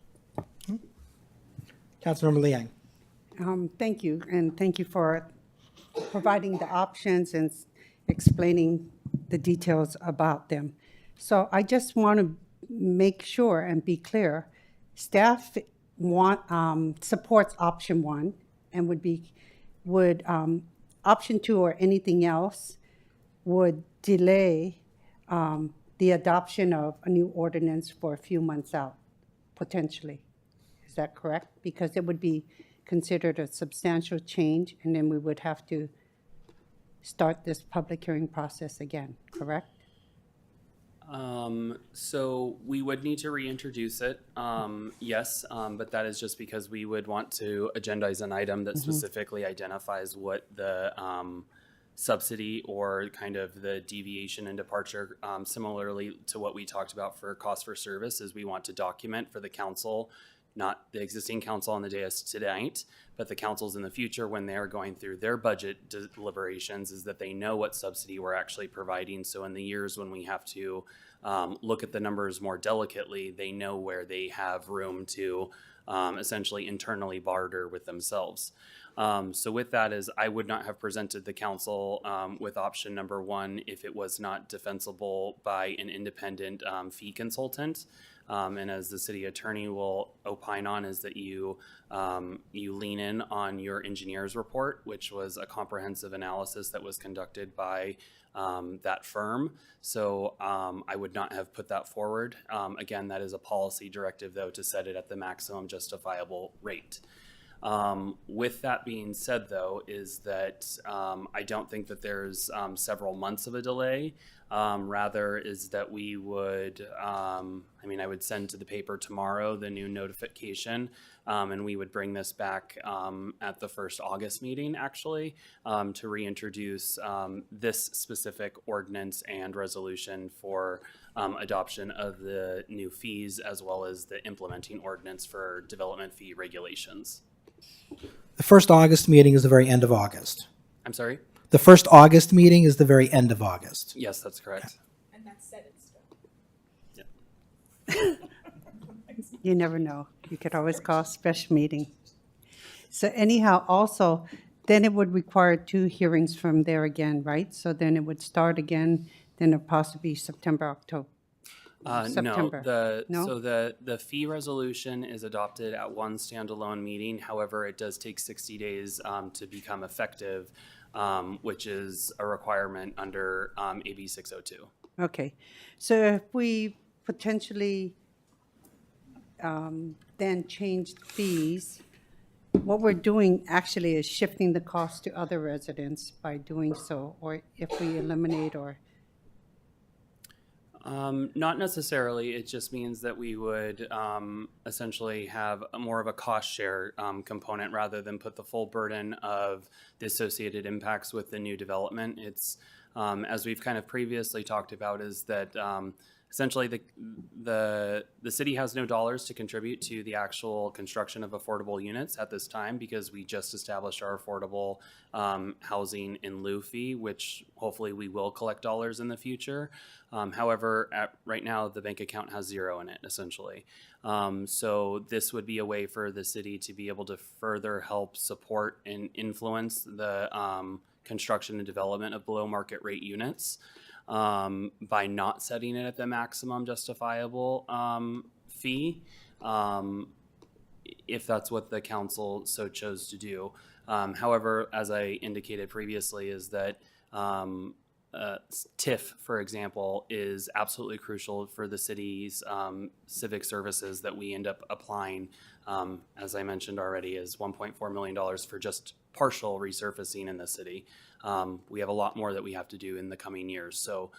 Councilmember Liang. Thank you, and thank you for providing the options and explaining the details about them. So I just want to make sure and be clear, staff supports option 1 and would option 2 or anything else would delay the adoption of a new ordinance for a few months out, potentially. Is that correct? Because it would be considered a substantial change, and then we would have to start this public hearing process again, correct? So we would need to reintroduce it, yes, but that is just because we would want to agendize an item that specifically identifies what the subsidy or kind of the deviation and departure, similarly to what we talked about for cost for service, is we want to document for the council, not the existing council on the dais tonight, but the councils in the future when they're going through their budget deliberations, is that they know what subsidy we're actually providing. So in the years when we have to look at the numbers more delicately, they know where they have room to essentially internally barter with themselves. So with that is, I would not have presented the council with option number 1 if it was not defensible by an independent fee consultant. And as the city attorney will opine on, is that you lean in on your engineer's report, which was a comprehensive analysis that was conducted by that firm. So I would not have put that forward. Again, that is a policy directive, though, to set it at the maximum justifiable rate. With that being said, though, is that I don't think that there's several months of a delay. Rather is that we would, I would send to the paper tomorrow the new notification, and we would bring this back at the first August meeting, actually, to reintroduce this specific ordinance and resolution for adoption of the new fees, as well as the implementing ordinance for development fee regulations. The first August meeting is the very end of August. I'm sorry? The first August meeting is the very end of August. Yes, that's correct. And that's set in stone. You never know. You could always call a special meeting. So anyhow, also, then it would require 2 hearings from there again, right? So then it would start again, then it'd possibly be September, October. September. No? So the fee resolution is adopted at one standalone meeting. However, it does take 60 days to become effective, which is a requirement under AB 602. Okay, so if we potentially then change fees, what we're doing actually is shifting the cost to other residents by doing so, or if we eliminate or, Not necessarily. It just means that we would essentially have more of a cost share component rather than put the full burden of the associated impacts with the new development. It's, as we've kind of previously talked about, is that essentially the city has no dollars to contribute to the actual construction of affordable units at this time because we just established our affordable housing in lieu fee, which hopefully we will collect dollars in the future. However, right now the bank account has zero in it essentially. So this would be a way for the city to be able to further help support and influence the construction and development of below market rate units. By not setting it at the maximum justifiable fee, if that's what the council so chose to do. However, as I indicated previously, is that TIF, for example, is absolutely crucial for the city's civic services that we end up applying. As I mentioned already, is $1.4 million for just partial resurfacing in the city. We have a lot more that we have to do in the coming years. So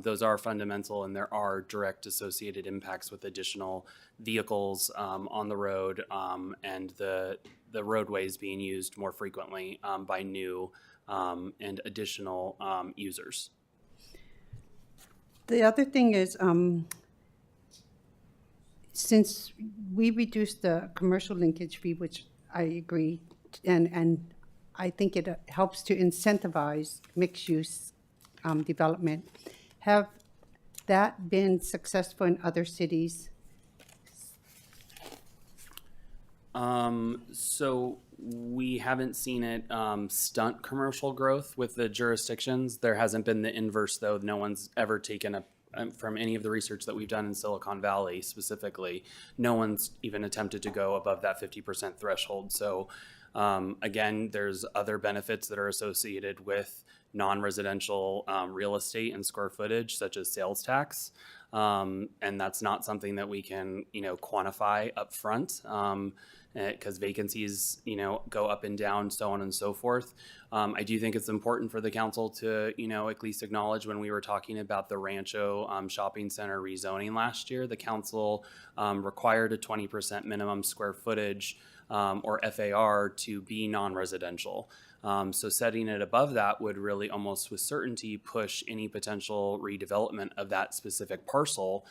those are fundamental, and there are direct associated impacts with additional vehicles on the road and the roadways being used more frequently by new and additional users. the other thing is, since we reduced the commercial linkage fee, which I agree, and I think it helps to incentivize mixed-use development. Have that been successful in other cities? So we haven't seen it stunt commercial growth with the jurisdictions. There hasn't been the inverse, though. No one's ever taken a from any of the research that we've done in Silicon Valley specifically, no one's even attempted to go above that 50% threshold. So again, there's other benefits that are associated with non-residential real estate and square footage, such as sales tax. And that's not something that we can, quantify up front. Because vacancies, go up and down, so on and so forth. I do think it's important for the council to, at least acknowledge when we were talking about the Rancho shopping center rezoning last year, the council required a 20% minimum square footage or FAR to be non-residential. So setting it above that would really almost with certainty push any potential redevelopment of that specific parcel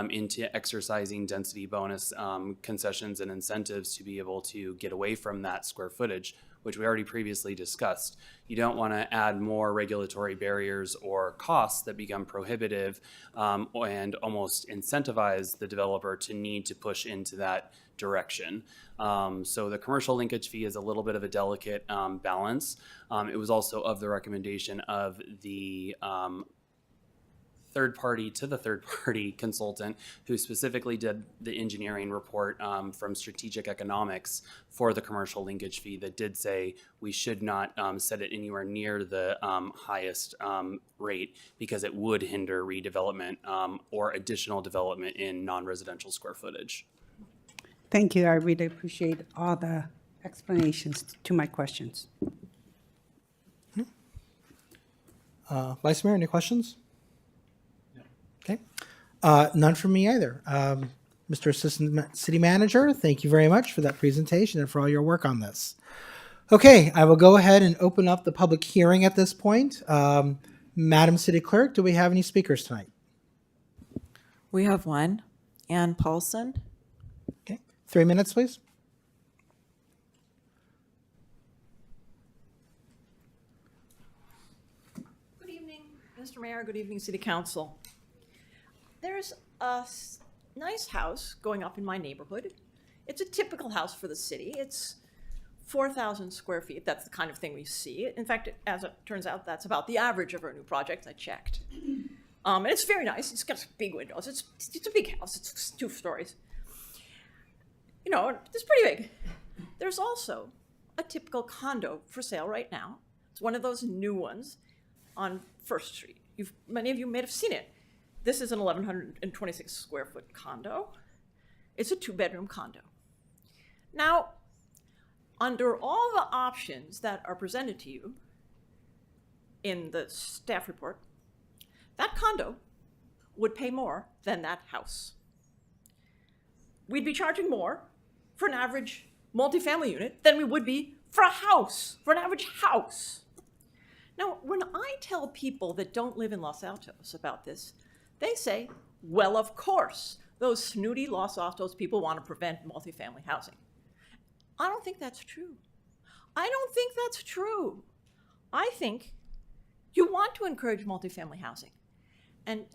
into exercising density bonus concessions and incentives to be able to get away from that square footage, which we already previously discussed. You don't want to add more regulatory barriers or costs that become prohibitive and almost incentivize the developer to need to push into that direction. So the commercial linkage fee is a little bit of a delicate balance. It was also of the recommendation of the third party consultant who specifically did the engineering report from Strategic Economics for the commercial linkage fee that did say we should not set it anywhere near the highest rate because it would hinder redevelopment or additional development in non-residential square footage. Thank you. I really appreciate all the explanations to my questions. Vice Mayor, any questions? No. Okay. None from me either. Mr. Assistant City Manager, thank you very much for that presentation and for all your work on this. Okay, I will go ahead and open up the public hearing at this point. Madam City Clerk, do we have any speakers tonight? We have one, Ann Paulson. Okay, 3 minutes, please. Good evening, Mr. Mayor. Good evening, City Council. There's a nice house going up in my neighborhood. It's a typical house for the city. It's 4,000 square feet. That's the kind of thing we see. In fact, as it turns out, that's about the average of our new projects. I checked. And it's very nice. It's got big windows. It's a big house. It's 2 stories. You know, it's pretty big. There's also a typical condo for sale right now. It's one of those new ones on First Street. Many of you may have seen it. This is an 1,126 square foot condo. It's a 2-bedroom condo. Now, under all the options that are presented to you in the staff report, that condo would pay more than that house. We'd be charging more for an average multifamily unit than we would be for a house, for an average house. Now, when I tell people that don't live in Los Altos about this, they say, well, of course, those snooty Los Altos people want to prevent multifamily housing. I don't think that's true. I don't think that's true. I think you want to encourage multifamily housing. And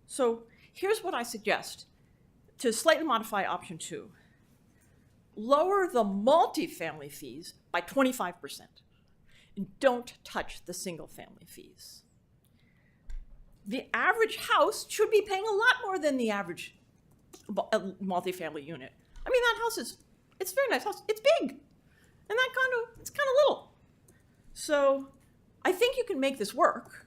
so here's what I suggest to slightly modify option 2. Lower the multifamily fees by 25% and don't touch the single family fees. The average house should be paying a lot more than the average multifamily unit. I mean, that house it's a very nice house. It's big. And that condo, it's kind of little. So I think you can make this work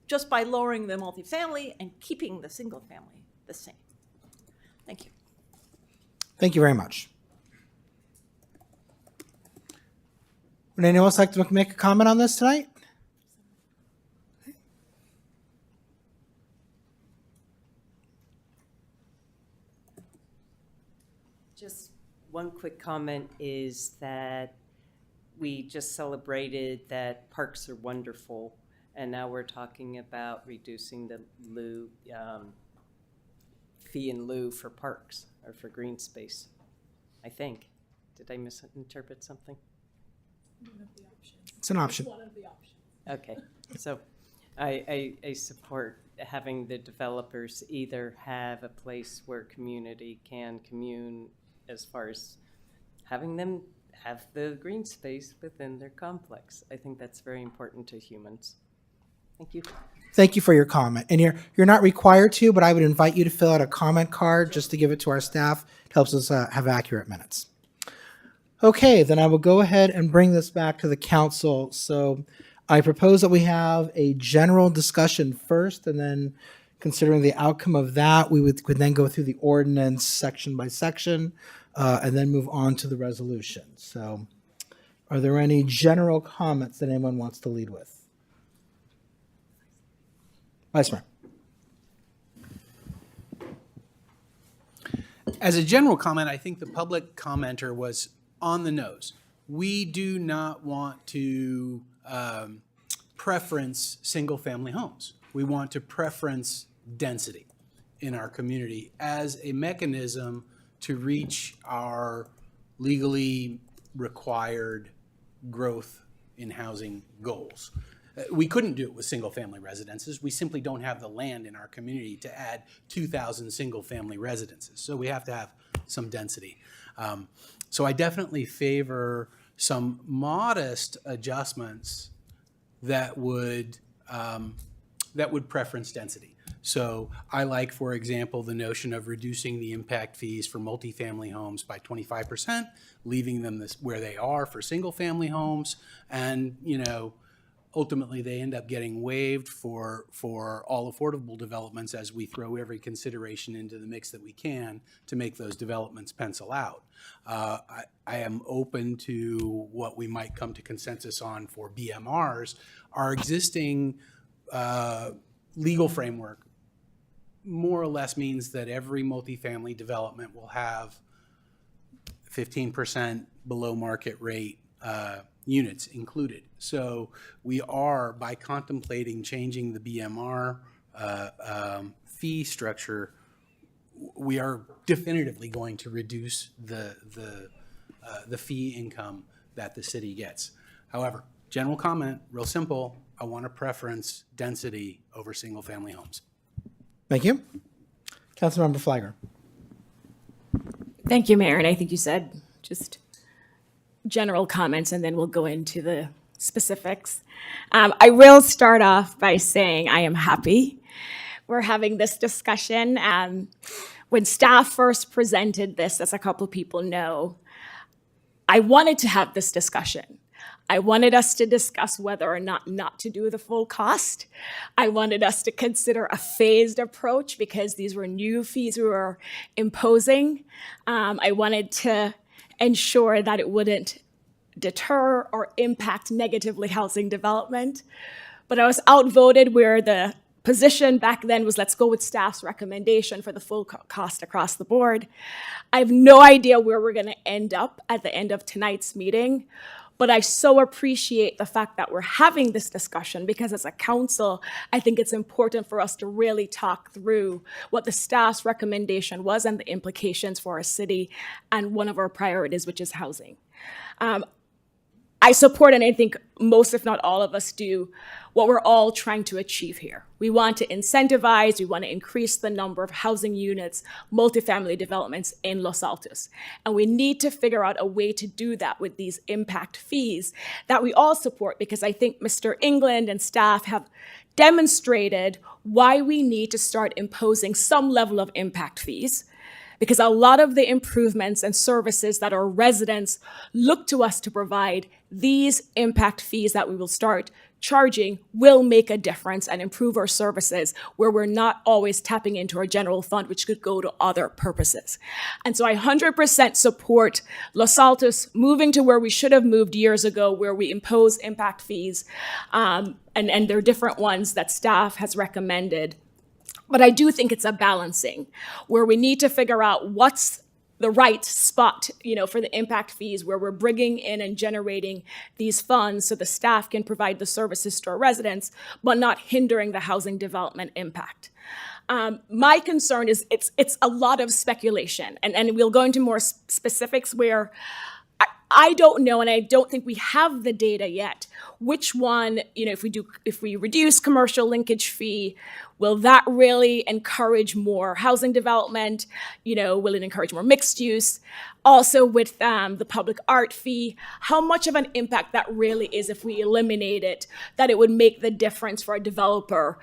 just by lowering the multifamily and keeping the single family the same. Thank you. Thank you very much. Would anyone else like to make a comment on this tonight? Just one quick comment is that we just celebrated that parks are wonderful, and now we're talking about reducing the fee in lieu for parks or for green space, I think. Did I misinterpret something? It's an option. One of the options. Okay, so I support having the developers either have a place where community can commune as far as having them have the green space within their complex. I think that's very important to humans. Thank you. Thank you for your comment. And you're not required to, but I would invite you to fill out a comment card just to give it to our staff. It helps us have accurate minutes. Okay, then I will go ahead and bring this back to the council. So I propose that we have a general discussion first, and then considering the outcome of that, we would then go through the ordinance section by section, and then move on to the resolution. So are there any general comments that anyone wants to lead with? Vice Mayor. As a general comment, I think the public commenter was on the nose. We do not want to preference single-family homes. We want to preference density in our community as a mechanism to reach our legally required growth in housing goals. We couldn't do it with single-family residences. We simply don't have the land in our community to add 2,000 single-family residences. So we have to have some density. So I definitely favor some modest adjustments that would preference density. So I like, for example, the notion of reducing the impact fees for multifamily homes by 25%, leaving them where they are for single-family homes, and ultimately they end up getting waived for all affordable developments as we throw every consideration into the mix that we can to make those developments pencil out. I am open to what we might come to consensus on for BMRs. Our existing legal framework more or less means that every multifamily development will have 15% below market rate units included. So we are, by contemplating changing the BMR fee structure, we are definitively going to reduce the fee income that the city gets. However, general comment, real simple, I want to preference density over single-family homes. Thank you. Councilmember Flagger. Thank you, Mayor. And I think you said just general comments, and then we'll go into the specifics. I will start off by saying I am happy we're having this discussion. When staff first presented this, as a couple of people know, I wanted to have this discussion. I wanted us to discuss whether or not to do the full cost. I wanted us to consider a phased approach because these were new fees we were imposing. I wanted to ensure that it wouldn't deter or impact negatively housing development. But I was outvoted where the position back then was let's go with staff's recommendation for the full cost across the board. I have no idea where we're going to end up at the end of tonight's meeting, but I so appreciate the fact that we're having this discussion because as a council, I think it's important for us to really talk through what the staff's recommendation was and the implications for our city and one of our priorities, which is housing. I support, and I think most, if not all of us do, what we're all trying to achieve here. We want to incentivize, we want to increase the number of housing units, multifamily developments in Los Altos. And we need to figure out a way to do that with these impact fees that we all support, because I think Mr. England and staff have demonstrated why we need to start imposing some level of impact fees. Because a lot of the improvements and services that our residents look to us to provide, these impact fees that we will start charging will make a difference and improve our services where we're not always tapping into our general fund, which could go to other purposes. And so I 100% support Los Altos moving to where we should have moved years ago, where we impose impact fees, and there are different ones that staff has recommended. But I do think it's a balancing where we need to figure out what's the right spot, for the impact fees, where we're bringing in and generating these funds so the staff can provide the services to our residents, but not hindering the housing development impact. My concern is it's a lot of speculation, and we'll go into more specifics where I don't know, and I don't think we have the data yet, which one, if we reduce commercial linkage fee, will that really encourage more housing development? Will it encourage more mixed use? Also with the public art fee, how much of an impact that really is if we eliminate it, that it would make the difference for a developer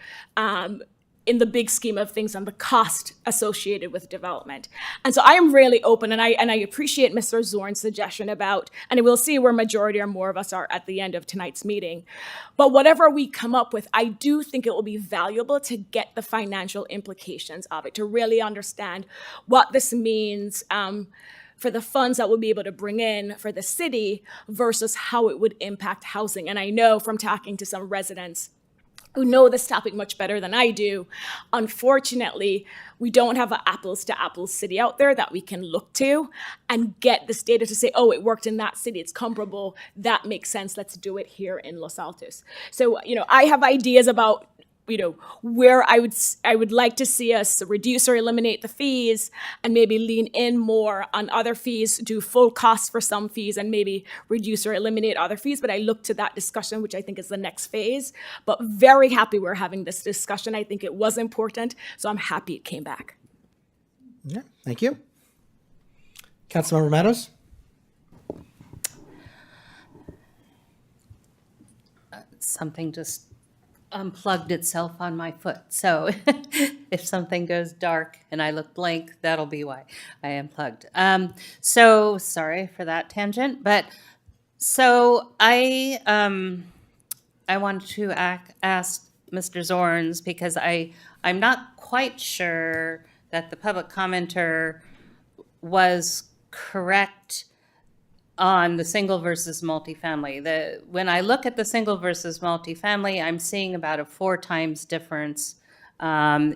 in the big scheme of things and the cost associated with development. And so I am really open, and I appreciate Mr. Zorn's suggestion about, and we'll see where majority or more of us are at the end of tonight's meeting. But whatever we come up with, I do think it will be valuable to get the financial implications of it, to really understand what this means for the funds that we'll be able to bring in for the city versus how it would impact housing. And I know from talking to some residents who know this topic much better than I do, unfortunately, we don't have an apples to apples city out there that we can look to and get this data to say, oh, it worked in that city, it's comparable, that makes sense, let's do it here in Los Altos. So, I have ideas about where I would like to see us reduce or eliminate the fees and maybe lean in more on other fees, do full costs for some fees and maybe reduce or eliminate other fees. But I look to that discussion, which I think is the next phase. But very happy we're having this discussion. I think it was important, so I'm happy it came back. Yeah, thank you. Councilmember Meadows? Something just unplugged itself on my foot. So if something goes dark and I look blank, that'll be why I unplugged. So sorry for that tangent, but so I wanted to ask Mr. Zorns, because I'm not quite sure that the public commenter was correct on the single versus multifamily. When I look at the single versus multifamily, I'm seeing about a 4 times difference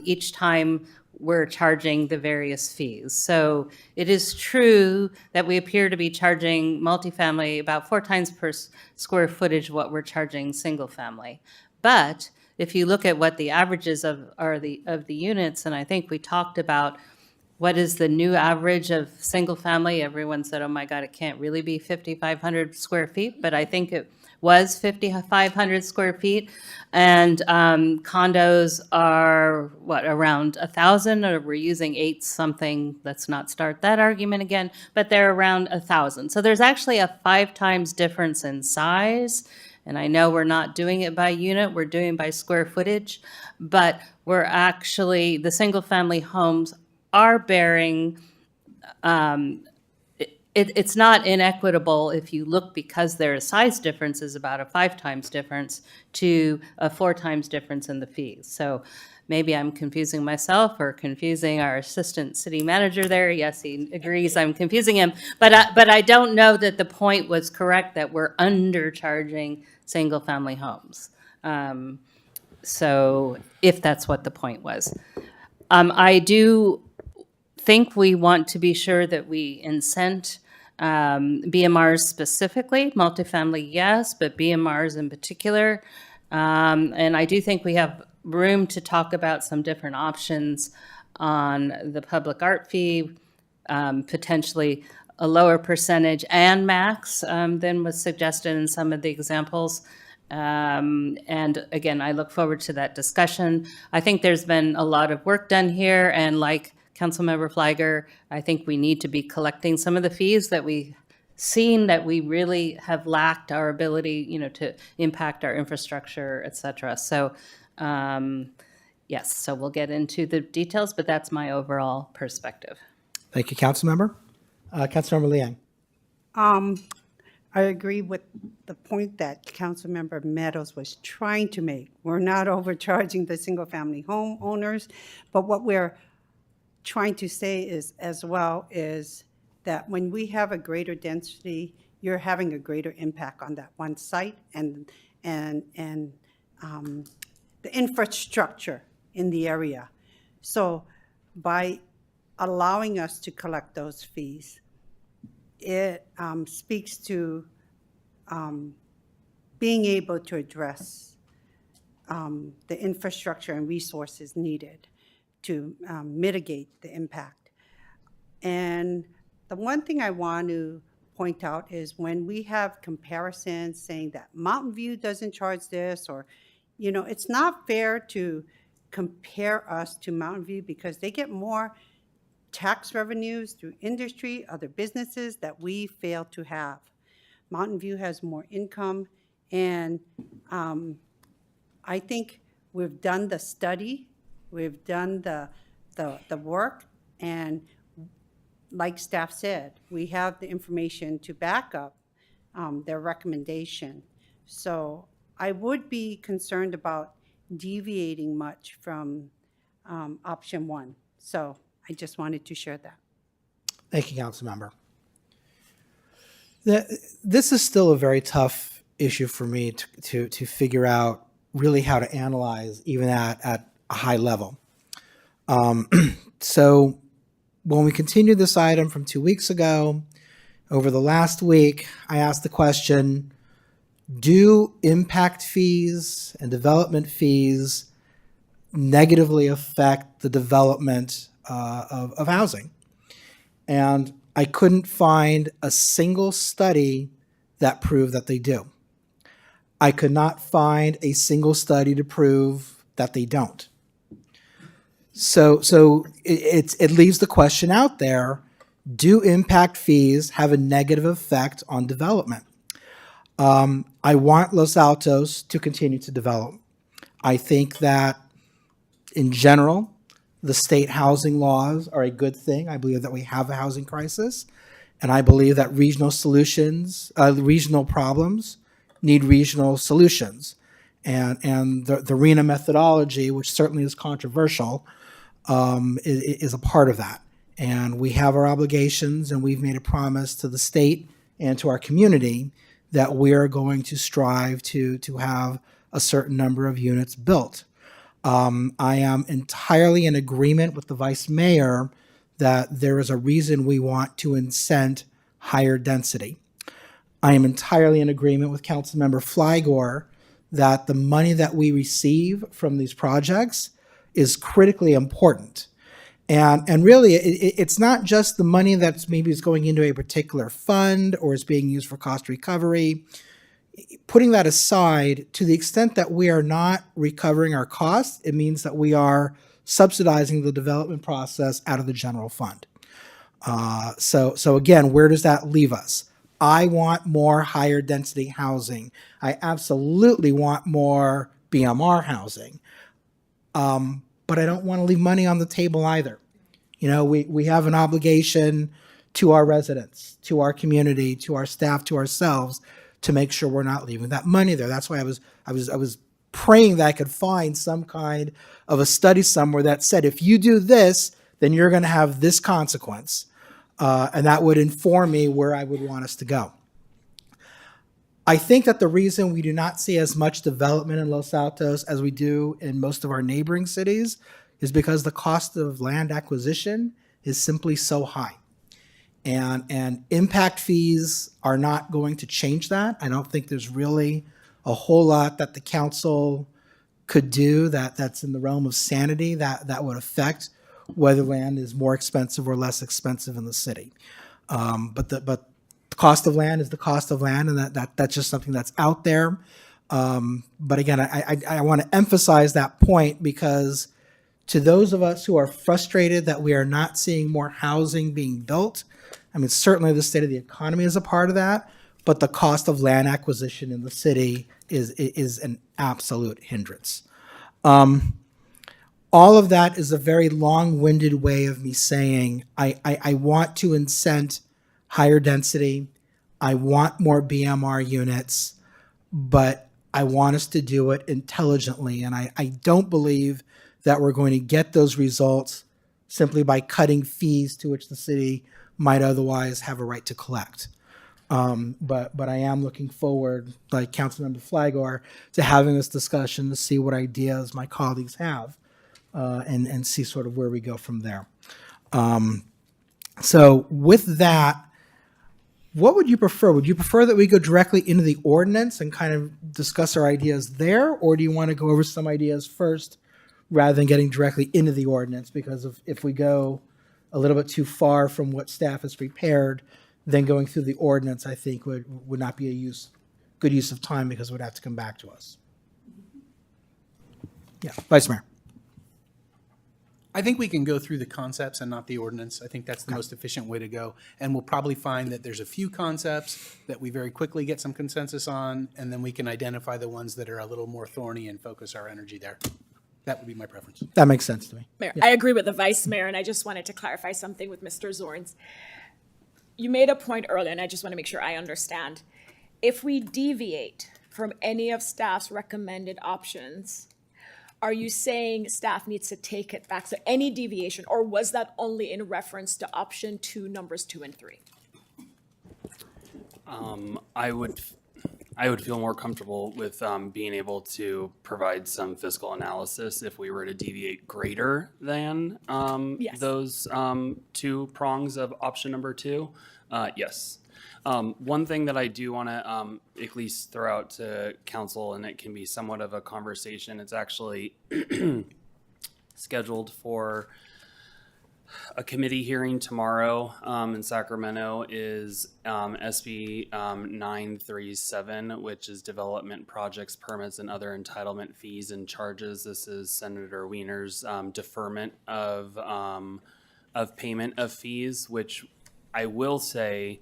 each time we're charging the various fees. So it is true that we appear to be charging multifamily about 4 times per square footage what we're charging single family. But if you look at what the averages of the units, and I think we talked about what is the new average of single family? Everyone said, oh my God, it can't really be 5,500 square feet, but I think it was 5,500 square feet. And condos are, around 1,000, or we're using 8 something. Let's not start that argument again, but they're around 1,000. So there's actually a 5 times difference in size. And I know we're not doing it by unit, we're doing it by square footage, but we're actually, the single family homes are bearing it's not inequitable if you look, because there are size differences, about a 5 times difference to a 4 times difference in the fees. So maybe I'm confusing myself or confusing our assistant city manager there. Yes, he agrees I'm confusing him. But I don't know that the point was correct that we're undercharging single-family homes. So if that's what the point was. I do think we want to be sure that we incent BMRs specifically, multifamily, yes, but BMRs in particular. And I do think we have room to talk about some different options on the public art fee, potentially a lower percentage and max than was suggested in some of the examples. And again, I look forward to that discussion. I think there's been a lot of work done here, and like Councilmember Fliger, I think we need to be collecting some of the fees that we've seen that we really have lacked our ability, to impact our infrastructure, et cetera. So, yes, so we'll get into the details, but that's my overall perspective. Thank you, Councilmember. Councilmember Liang. I agree with the point that Councilmember Meadows was trying to make. We're not overcharging the single-family homeowners, but what we're trying to say is, as well, is that when we have a greater density, you're having a greater impact on that one site and the infrastructure in the area. So by allowing us to collect those fees, it speaks to being able to address the infrastructure and resources needed to mitigate the impact. And the one thing I want to point out is when we have comparisons saying that Mountain View doesn't charge this, or, it's not fair to compare us to Mountain View because they get more tax revenues through industry, other businesses that we fail to have. Mountain View has more income, and I think we've done the study, we've done the work, and like staff said, we have the information to back up their recommendation. So I would be concerned about deviating much from option 1. So I just wanted to share that. Thank you, Councilmember. This is still a very tough issue for me to figure out really how to analyze, even at a high level. So when we continued this item from 2 weeks ago, over the last week, I asked the question, do impact fees and development fees negatively affect the development of housing? And I couldn't find a single study that proved that they do. I could not find a single study to prove that they don't. So it leaves the question out there, do impact fees have a negative effect on development? I want Los Altos to continue to develop. I think that in general, the state housing laws are a good thing. I believe that we have a housing crisis, and I believe that regional problems need regional solutions. And the RENA methodology, which certainly is controversial, is a part of that. And we have our obligations, and we've made a promise to the state and to our community that we are going to strive to have a certain number of units built. I am entirely in agreement with the Vice Mayor that there is a reason we want to incent higher density. I am entirely in agreement with Councilmember Fligor that the money that we receive from these projects is critically important. And really, it's not just the money that's maybe is going into a particular fund or is being used for cost recovery. Putting that aside, to the extent that we are not recovering our costs, it means that we are subsidizing the development process out of the general fund. So again, where does that leave us? I want more higher density housing. I absolutely want more BMR housing. But I don't want to leave money on the table either. We have an obligation to our residents, to our community, to our staff, to ourselves, to make sure we're not leaving that money there. That's why I was praying that I could find some kind of a study somewhere that said, if you do this, then you're going to have this consequence. And that would inform me where I would want us to go. I think that the reason we do not see as much development in Los Altos as we do in most of our neighboring cities is because the cost of land acquisition is simply so high. And impact fees are not going to change that. I don't think there's really a whole lot that the council could do that's in the realm of sanity that would affect whether land is more expensive or less expensive in the city. But the cost of land is the cost of land, and that's just something that's out there. But again, I want to emphasize that point because to those of us who are frustrated that we are not seeing more housing being built, I mean, certainly the state of the economy is a part of that, but the cost of land acquisition in the city is an absolute hindrance. All of that is a very long-winded way of me saying I want to incent higher density. I want more BMR units, but I want us to do it intelligently. And I don't believe that we're going to get those results simply by cutting fees to which the city might otherwise have a right to collect. But I am looking forward, like Councilmember Flagor, to having this discussion to see what ideas my colleagues have and see sort of where we go from there. So with that, what would you prefer? Would you prefer that we go directly into the ordinance and kind of discuss our ideas there, or do you want to go over some ideas first rather than getting directly into the ordinance? Because if we go a little bit too far from what staff has prepared, then going through the ordinance, I think, would not be a good use of time because it would have to come back to us. Yeah, Vice Mayor. I think we can go through the concepts and not the ordinance. I think that's the most efficient way to go. And we'll probably find that there's a few concepts that we very quickly get some consensus on, and then we can identify the ones that are a little more thorny and focus our energy there. That would be my preference. That makes sense to me. Mayor, Yeah. I agree with the Vice Mayor, and I just wanted to clarify something with Mr. Zorns. You made a point earlier, and I just want to make sure I understand. If we deviate from any of staff's recommended options, are you saying staff needs to take it back? So any deviation, or was that only in reference to option 2, numbers 2 and 3? I would feel more comfortable with being able to provide some fiscal analysis if we were to deviate greater than Yes. those 2 prongs of option number 2. Yes. One thing that I do want to at least throw out to council, and it can be somewhat of a conversation, it's actually scheduled for a committee hearing tomorrow in Sacramento, is SB 937, which is development projects, permits, and other entitlement fees and charges. This is Senator Wiener's deferment of payment of fees, which I will say,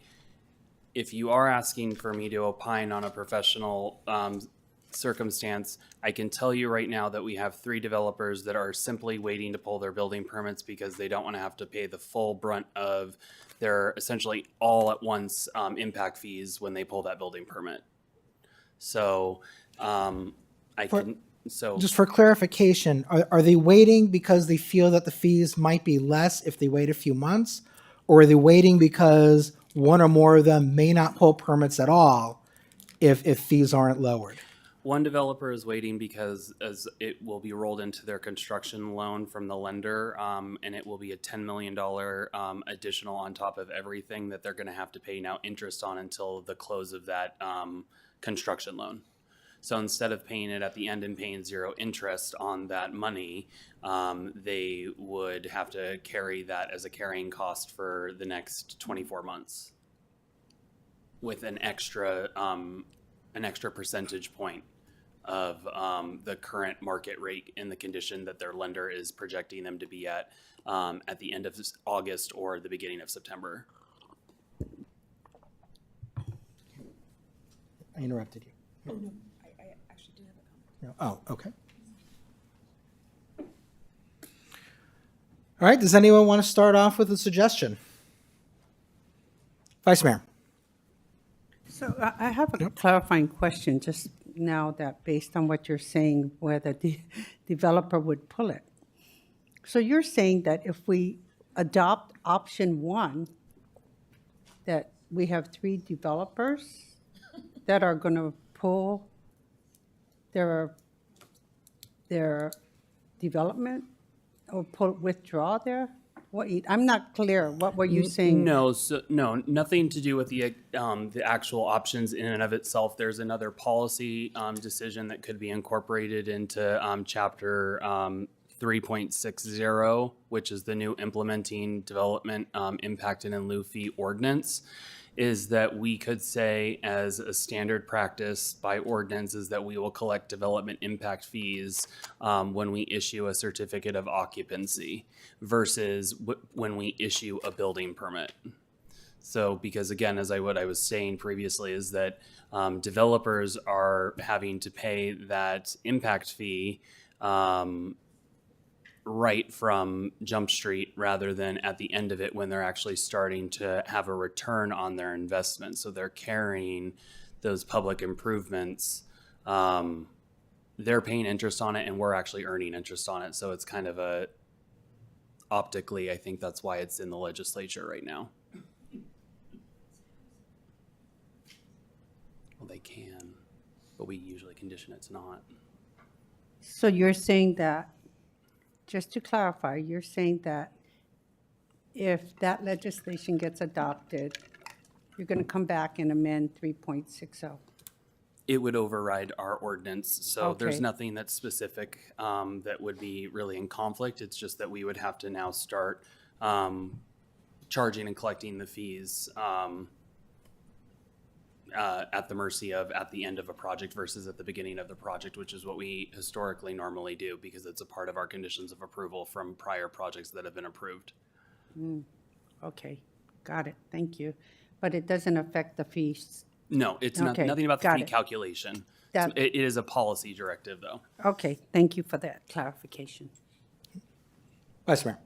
if you are asking for me to opine on a professional circumstance, I can tell you right now that we have 3 developers that are simply waiting to pull their building permits because they don't want to have to pay the full brunt of their essentially all at once impact fees when they pull that building permit. So Just for clarification, are they waiting because they feel that the fees might be less if they wait a few months? Or are they waiting because one or more of them may not pull permits at all if fees aren't lowered? One developer is waiting because as it will be rolled into their construction loan from the lender, and it will be a $10 million additional on top of everything that they're going to have to pay now interest on until the close of that construction loan. So instead of paying it at the end and paying 0 interest on that money, they would have to carry that as a carrying cost for the next 24 months with an extra percentage point of the current market rate in the condition that their lender is projecting them to be at the end of August or the beginning of September. I interrupted you. Oh, no, I actually do have a comment. No. Oh, okay. All right, does anyone want to start off with a suggestion? Vice Mayor. So I have a clarifying question just now that based on what you're saying, whether the developer would pull it. So you're saying that if we adopt option one, that we have 3 developers that are going to pull their development or withdraw their? What, I'm not clear. What were you saying? No, no, nothing to do with the actual options in and of itself. There's another policy decision that could be incorporated into chapter 3.60, which is the new implementing development impact and in lieu fee ordinance, is that we could say as a standard practice by ordinance is that we will collect development impact fees when we issue a certificate of occupancy versus when we issue a building permit. So, because again, as what I was saying previously is that developers are having to pay that impact fee right from Jump Street rather than at the end of it when they're actually starting to have a return on their investment. So they're carrying those public improvements. They're paying interest on it and we're actually earning interest on it. So it's kind of optically, I think that's why it's in the legislature right now. Well, they can, but we usually condition it to not. So you're saying that, just to clarify, you're saying that if that legislation gets adopted, you're going to come back and amend 3.60? It would override our ordinance. So there's Okay. nothing that's specific that would be really in conflict. It's just that we would have to now start charging and collecting the fees at the mercy of at the end of a project versus at the beginning of the project, which is what we historically normally do because it's a part of our conditions of approval from prior projects that have been approved. Okay, got it, thank you. But it doesn't affect the fees? No, it's not, Okay, nothing about the got fee it. calculation. That- It is a policy directive, though. Okay, thank you for that clarification. Vice Mayor.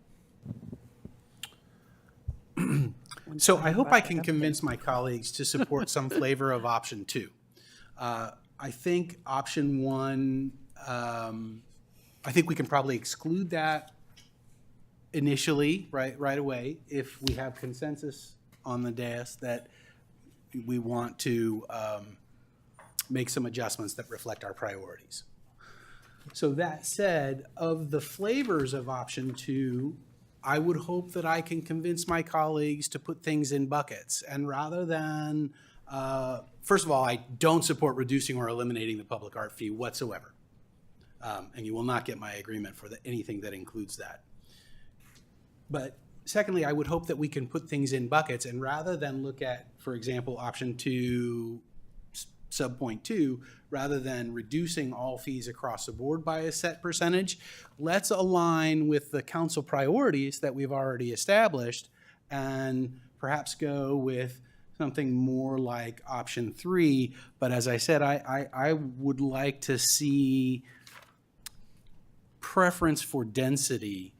So I hope I can convince my colleagues to support some flavor of option 2. I think option 1, I think we can probably exclude that initially, right away, if we have consensus on the dais that we want to make some adjustments that reflect our priorities. So that said, of the flavors of option 2, I would hope that I can convince my colleagues to put things in buckets. And rather than, first of all, I don't support reducing or eliminating the public art fee whatsoever. And you will not get my agreement for anything that includes that. But secondly, I would hope that we can put things in buckets and rather than look at, for example, option 2, subpoint 2, rather than reducing all fees across the board by a set percentage, let's align with the council priorities that we've already established and perhaps go with something more like option 3. But as I said, I would like to see preference for density.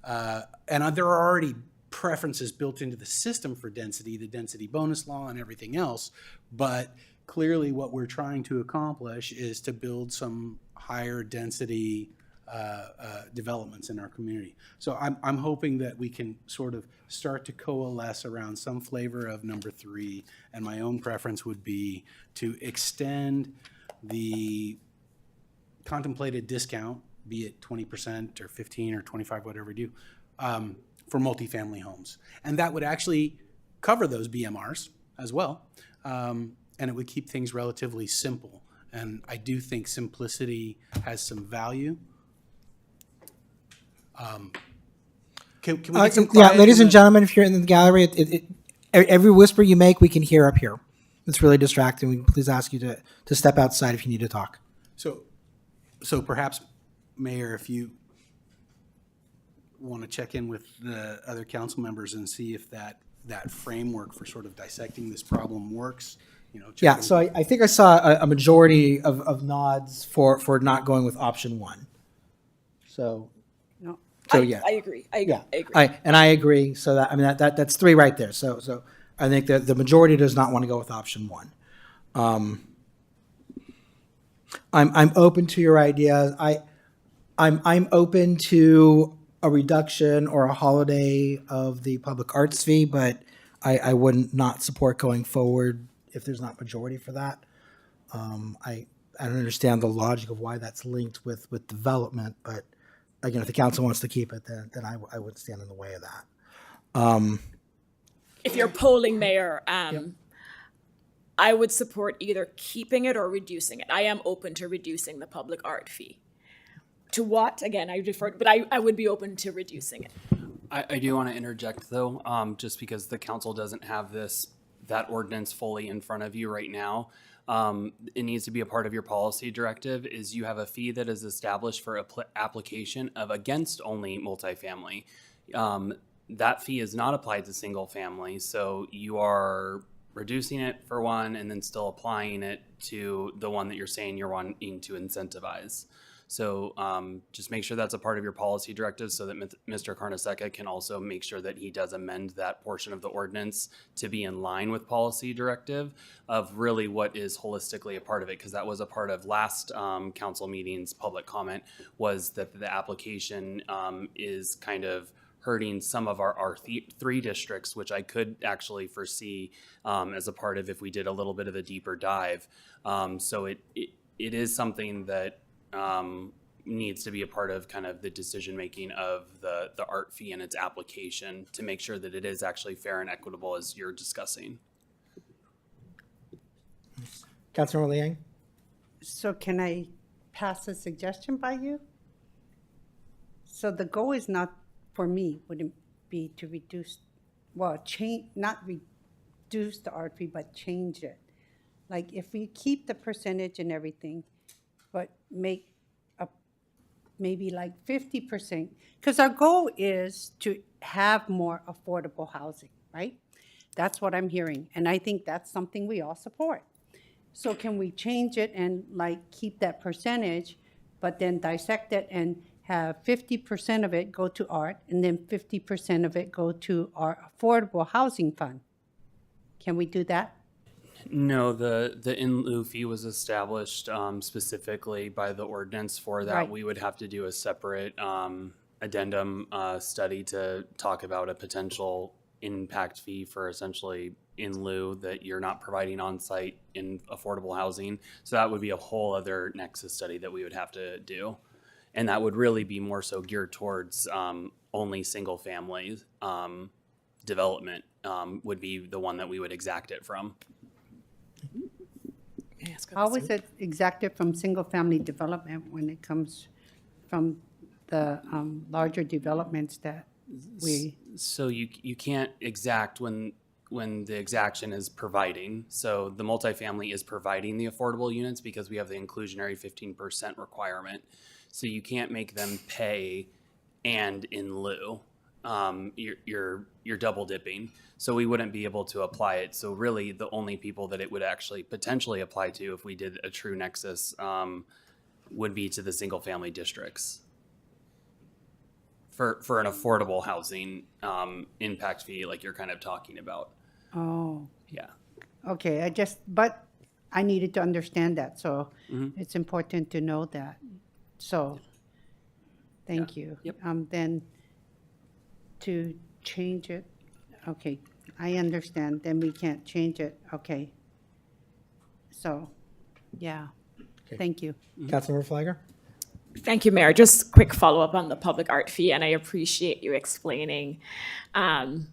And there are already preferences built into the system for density, the density bonus law and everything else. But clearly what we're trying to accomplish is to build some higher density developments in our community. So I'm hoping that we can sort of start to coalesce around some flavor of number 3. And my own preference would be to extend the contemplated discount, be it 20% or 15 or 25, whatever we do, for multifamily homes. And that would actually cover those BMRs as well. And it would keep things relatively simple. And I do think simplicity has some value. Can we get some quiet Ladies in and the- gentlemen, if you're in the gallery, every whisper you make, we can hear up here. It's really distracting. We please ask you to step outside if you need to talk. So perhaps, Mayor, if you want to check in with the other council members and see if that framework for sort of dissecting this problem works, Yeah, check so in. I think I saw a majority of nods for not going with option 1. So, No. yeah. I agree. I agree. Yeah, I agree. and I agree. So that's 3 right there. So I think that the majority does not want to go with option one. I'm open to your ideas. I'm open to a reduction or a holiday of the public arts fee, but I wouldn't not support going forward if there's not majority for that. I don't understand the logic of why that's linked with development, but again, if the council wants to keep it, then I would stand in the way of that. If you're polling, Mayor, I would support either keeping it or reducing it. I am open to reducing the public art fee. To what? Again, I defer, but I would be open to reducing it. I do want to interject though, just because the council doesn't have that ordinance fully in front of you right now. It needs to be a part of your policy directive is you have a fee that is established for application of against only multifamily. That fee is not applied to single family. So you are reducing it for one and then still applying it to the one that you're saying you're wanting to incentivize. So just make sure that's a part of your policy directive so that Mr. Carnesecca can also make sure that he does amend that portion of the ordinance to be in line with policy directive of really what is holistically a part of it. Because that was a part of last council meeting's public comment was that the application is kind of hurting some of our three districts, which I could actually foresee as a part of if we did a little bit of a deeper dive. So it is something that needs to be a part of kind of the decision making of the art fee and its application to make sure that it is actually fair and equitable as you're discussing. Councilor Liang? So can I pass a suggestion by you? So the goal is not, for me, wouldn't be to reduce, not reduce the art fee, but change it. Like if we keep the percentage and everything, but make maybe like 50%, because our goal is to have more affordable housing, right? That's what I'm hearing, and I think that's something we all support. So can we change it and like keep that percentage, but then dissect it and have 50% of it go to art and then 50% of it go to our affordable housing fund? Can we do that? No, the in lieu fee was established specifically by the ordinance for that. Right. We would have to do a separate addendum study to talk about a potential impact fee for essentially in lieu that you're not providing on site in affordable housing. So that would be a whole other nexus study that we would have to do. And that would really be more so geared towards only single family development would be the one that we would exact it from. How is it exacted from single-family development when it comes from the larger developments that we? So you can't exact when the exaction is providing. So the multifamily is providing the affordable units because we have the inclusionary 15% requirement. So you can't make them pay and in lieu. You're double dipping. So we wouldn't be able to apply it. So really the only people that it would actually potentially apply to if we did a true nexus would be to the single family districts for an affordable housing impact fee like you're kind of talking about. Oh. Yeah. Okay, but I needed to understand that, so it's important to know that. So, thank you. Yep. Then to change it, okay, I understand, then we can't change it, okay. So, yeah, Okay. thank you. Councilmember Flagger? Thank you, Mayor. Just quick follow-up on the public art fee, and I appreciate you explaining the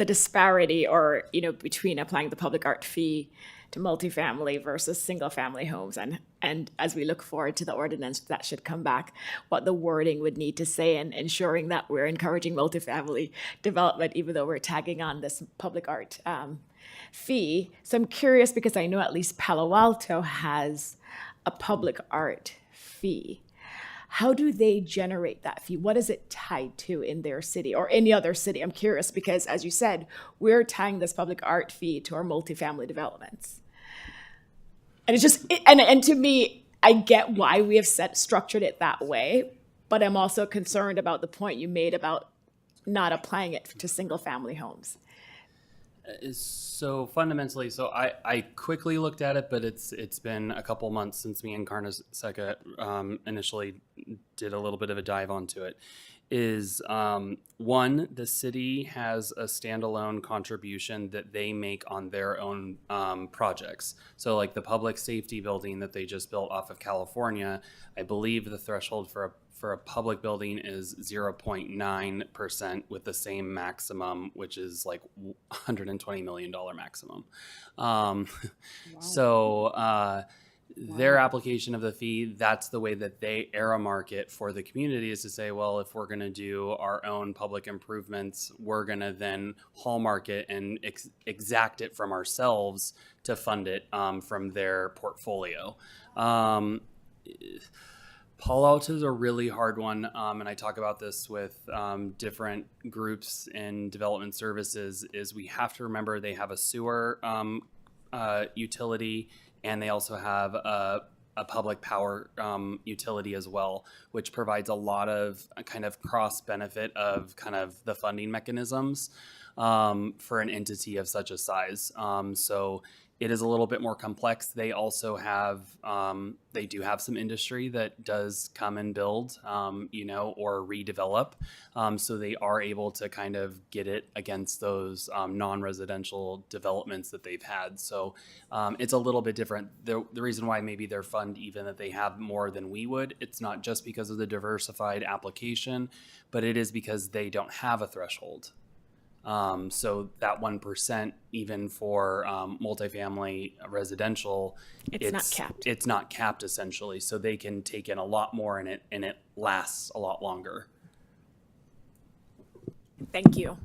disparity or, between applying the public art fee to multifamily versus single-family homes. And as we look forward to the ordinance that should come back, what the wording would need to say and ensuring that we're encouraging multifamily development, even though we're tagging on this public art fee. So I'm curious because I know at least Palo Alto has a public art fee. How do they generate that fee? What is it tied to in their city or any other city? I'm curious because, as you said, we're tying this public art fee to our multifamily developments. And it's just, and to me, I get why we have structured it that way, but I'm also concerned about the point you made about not applying it to single family homes. So fundamentally, so I quickly looked at it, but it's been a couple months since me and Carnesecca initially did a little bit of a dive onto it. Is one, the city has a standalone contribution that they make on their own projects. So like the public safety building that they just built off of California, I believe the threshold for a public building is 0.9% with the same maximum, which is like $120 million maximum. So their application of the fee, that's the way that they mark it for the community, is to say, well, if we're going to do our own public improvements, we're going to then hallmark it and exact it from ourselves to fund it from their portfolio. Palo Alto is a really hard one, and I talk about this with different groups in development services, is we have to remember they have a sewer utility, and they also have a public power utility as well, which provides a lot of kind of cross benefit of kind of the funding mechanisms for an entity of such a size. So it is a little bit more complex. They also have, they do have some industry that does come and build, or redevelop. So they are able to kind of get it against those non-residential developments that they've had. So it's a little bit different. The reason why maybe their fund, even that they have more than we would, it's not just because of the diversified application, but it is because they don't have a threshold. So that 1%, even for multifamily residential, It's not capped. It's not capped essentially, so they can take in a lot more, and it lasts a lot longer. Thank you.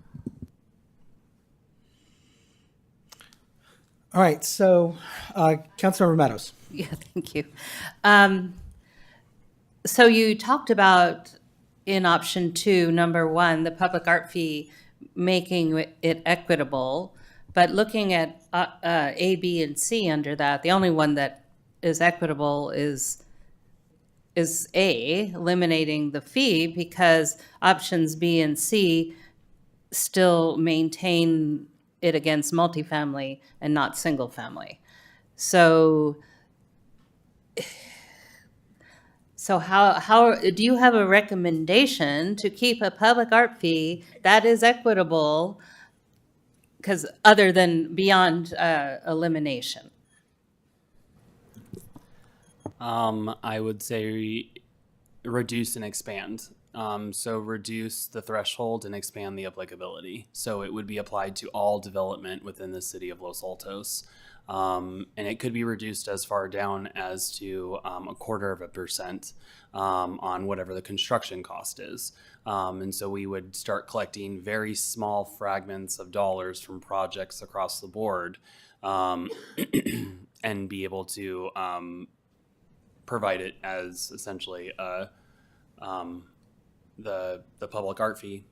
All right, so Councilmember Meadows. Yeah, thank you. So you talked about in option 2, number 1, the public art fee, making it equitable, but looking at A, B, and C under that, the only one that is equitable is A, eliminating the fee, because options B and C still maintain it against multifamily and not single family. So how do you have a recommendation to keep a public art fee that is equitable, because other than beyond elimination? I would say reduce and expand. So reduce the threshold and expand the applicability. So it would be applied to all development within the city of Los Altos. And it could be reduced as far down as to 0.25% on whatever the construction cost is. And so we would start collecting very small fragments of dollars from projects across the board and be able to provide it as essentially the public art fee.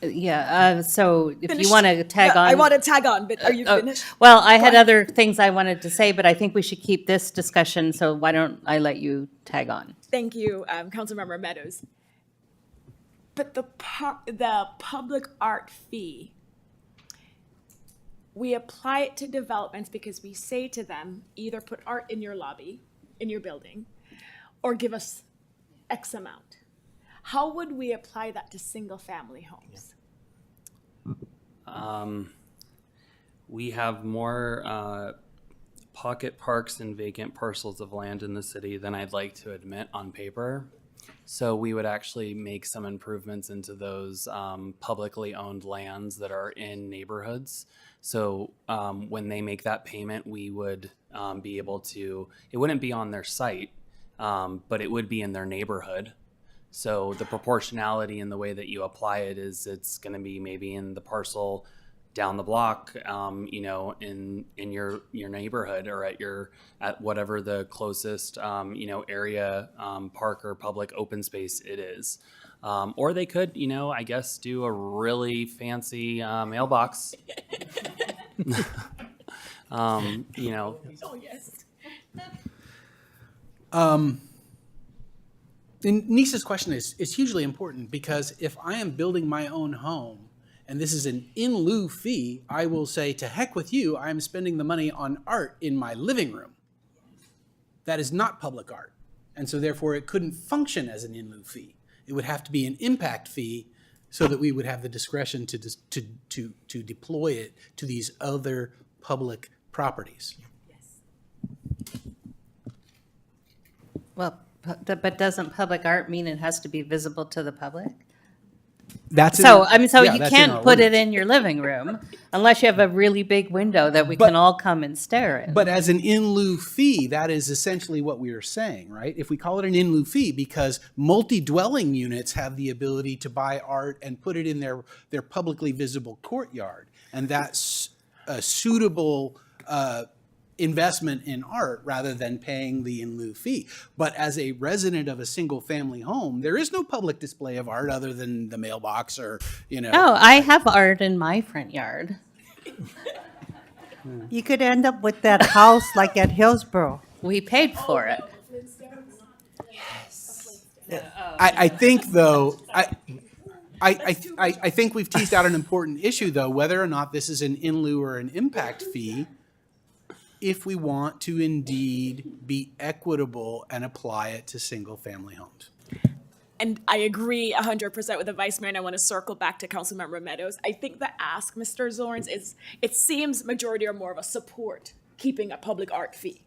Yeah, so if Finish. you want to tag on. I want to tag on, but are you finished? Well, I had ahead. other things I wanted to say, but I think we should keep this discussion, so why don't I let you tag on? Thank you, Councilmember Meadows. But the public art fee, we apply it to developments because we say to them, either put art in your lobby, in your building, or give us X amount. How would we apply that to single-family homes? We have more pocket parks and vacant parcels of land in the city than I'd like to admit on paper. So we would actually make some improvements into those publicly owned lands that are in neighborhoods. So when they make that payment, we would be able to, it wouldn't be on their site, but it would be in their neighborhood. So the proportionality in the way that you apply it is it's going to be maybe in the parcel down the block, in your neighborhood, or at whatever the closest, area, park or public open space it is. Or they could, I guess, do a really fancy mailbox. Oh, yes. And Nisa's question is hugely important, because if I am building my own home and this is an in lieu fee, I will say, to heck with you, I'm spending the money on art in my living room. That is not public art. And so therefore it couldn't function as an in lieu fee. It would have to be an impact fee so that we would have the discretion to deploy it to these other public properties. Well, but doesn't public art mean it has to be visible to the public? That's So, in- you yeah, that's in can't our put it ordinance. in your living room unless you have a really big window that we can all come and stare at. But as an in lieu fee, that is essentially what we are saying, right? If we call it an in lieu fee, because multi-dwelling units have the ability to buy art and put it in their publicly visible courtyard, and that's a suitable investment in art rather than paying the in lieu fee. But as a resident of a single-family home, there is no public display of art other than the mailbox or, No, I have art in my front yard. You could end up with that house like at Hillsborough. We paid for it. I think, though, I think we've teased out an important issue, though, whether or not this is an in lieu or an impact fee, if we want to indeed be equitable and apply it to single-family homes. And I agree 100% with the Vice Mayor, and I want to circle back to Councilmember Meadows. I think the ask, Mr. Zorns, is it seems majority are more of a support keeping a public art fee.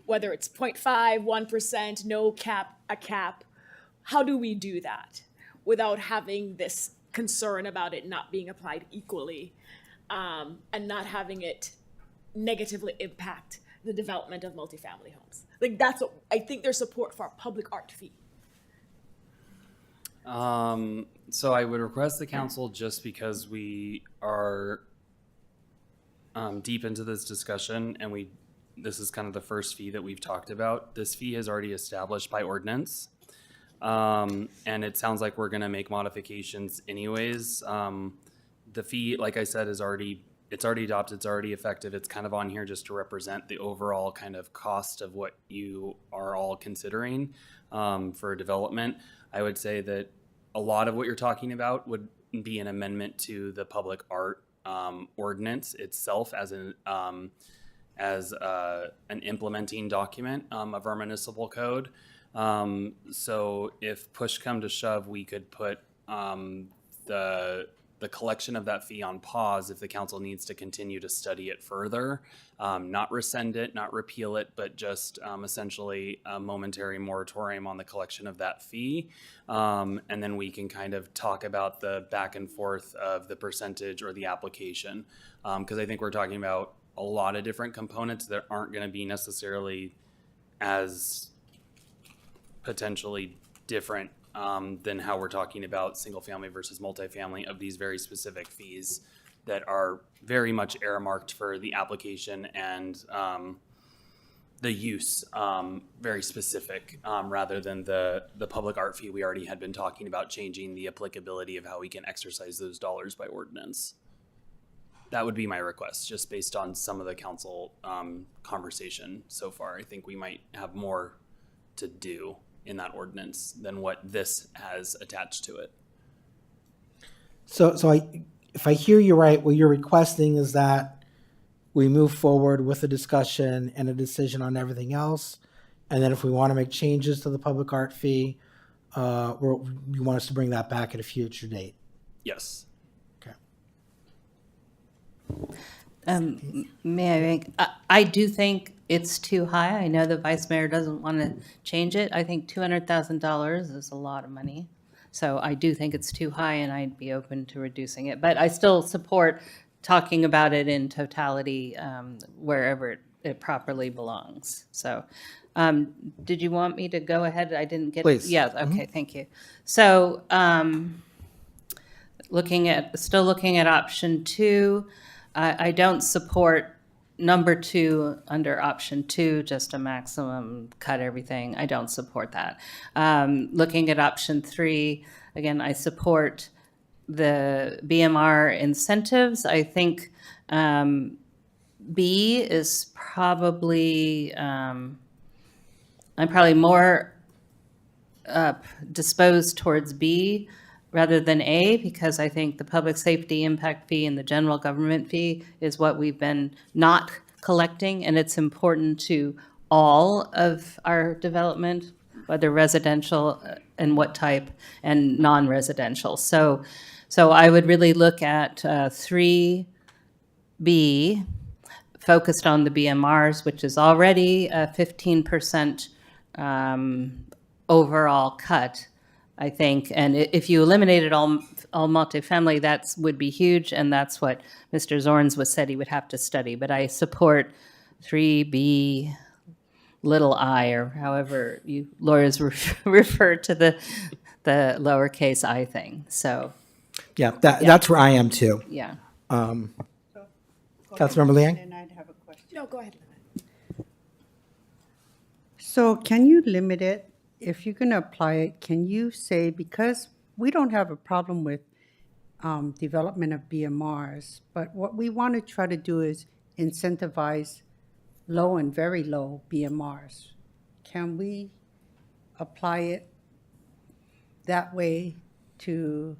Whether it's 0.5, 1%, no cap, a cap. How do we do that without having this concern about it not being applied equally and not having it negatively impact the development of multifamily homes? Like, that's what I think there's support for a public art fee. So I would request the council, just because we are deep into this discussion and this is kind of the first fee that we've talked about. This fee is already established by ordinance. And it sounds like we're going to make modifications anyways. The fee, like I said, it's already adopted, it's already effective. It's kind of on here just to represent the overall kind of cost of what you are all considering for development. I would say that a lot of what you're talking about would be an amendment to the public art ordinance itself as an implementing document of our municipal code. So if push come to shove, we could put the collection of that fee on pause if the council needs to continue to study it further, not rescind it, not repeal it, but just essentially a momentary moratorium on the collection of that fee. And then we can kind of talk about the back and forth of the percentage or the application. Because I think we're talking about a lot of different components that aren't going to be necessarily as potentially different than how we're talking about single family versus multifamily of these very specific fees that are very much earmarked for the application and the use, very specific, rather than the public art fee we already had been talking about, changing the applicability of how we can exercise those dollars by ordinance. That would be my request, just based on some of the council conversation so far. I think we might have more to do in that ordinance than what this has attached to it. So if I hear you right, what you're requesting is that we move forward with a discussion and a decision on everything else, and then if we want to make changes to the public art fee, you want us to bring that back at a future date. Yes. May I make, I do think it's too high. I know the vice mayor doesn't want to change it. I think $200,000 is a lot of money. So I do think it's too high, and I'd be open to reducing it. But I still support talking about it in totality wherever it properly belongs. So did you want me to go ahead? I didn't get. Please. Yeah, okay, thank you. So still looking at option 2. I don't support number 2 under option 2, just a maximum cut everything. I don't support that. Looking at option 3, again, I support the BMR incentives. I think B is probably, I'm probably more disposed towards B rather than A, because I think the public safety impact fee and the general government fee is what we've been not collecting, and it's important to all of our development, whether residential and what type, and non-residential. So I would really look at 3B, focused on the BMRs, which is already a 15% overall cut, I think. And if you eliminated all multifamily, that would be huge, and that's what Mr. Zorns was said he would have to study. But I support 3B little I, or however you lawyers refer to the lowercase I thing. So Yeah, that's where I am too. yeah. Councilmember Liang? And I'd have a question. No, go ahead. So can you limit it? If you're going to apply it, can you say, because we don't have a problem with development of BMRs, but what we want to try to do is incentivize low and very low BMRs. Can we apply it that way to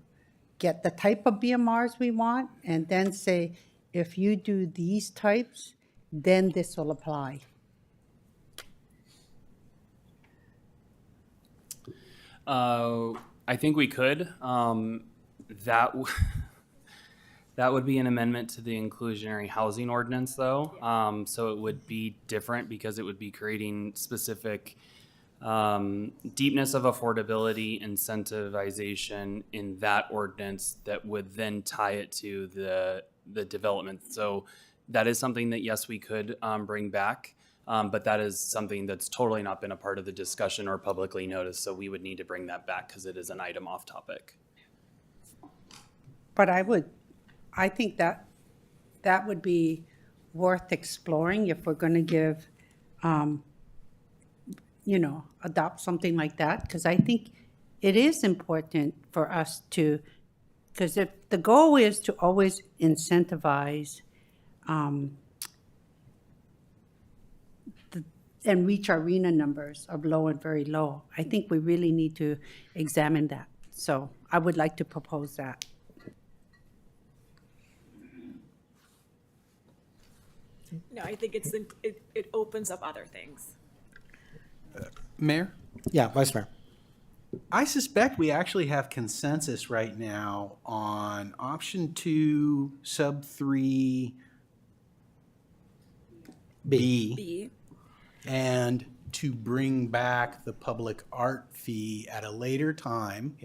get the type of BMRs we want, and then say, if you do these types, then this will apply? I think we could. That would be an amendment to the inclusionary housing ordinance, though. So it would be different because it would be creating specific deepness of affordability incentivization in that ordinance that would then tie it to the development. So that is something that, yes, we could bring back. But that is something that's totally not been a part of the discussion or publicly noticed. So we would need to bring that back because it is an item off topic. But I think that would be worth exploring if we're going to give, adopt something like that. Because I think it is important for us to, because if the goal is to always incentivize and reach our RENA numbers of low and very low, I think we really need to examine that. So I would like to propose that. No, I think it opens up other things. Mayor? Yeah, Vice Mayor. I suspect we actually have consensus right now on option 2, sub 3, B. And to bring back the public art fee at a later time.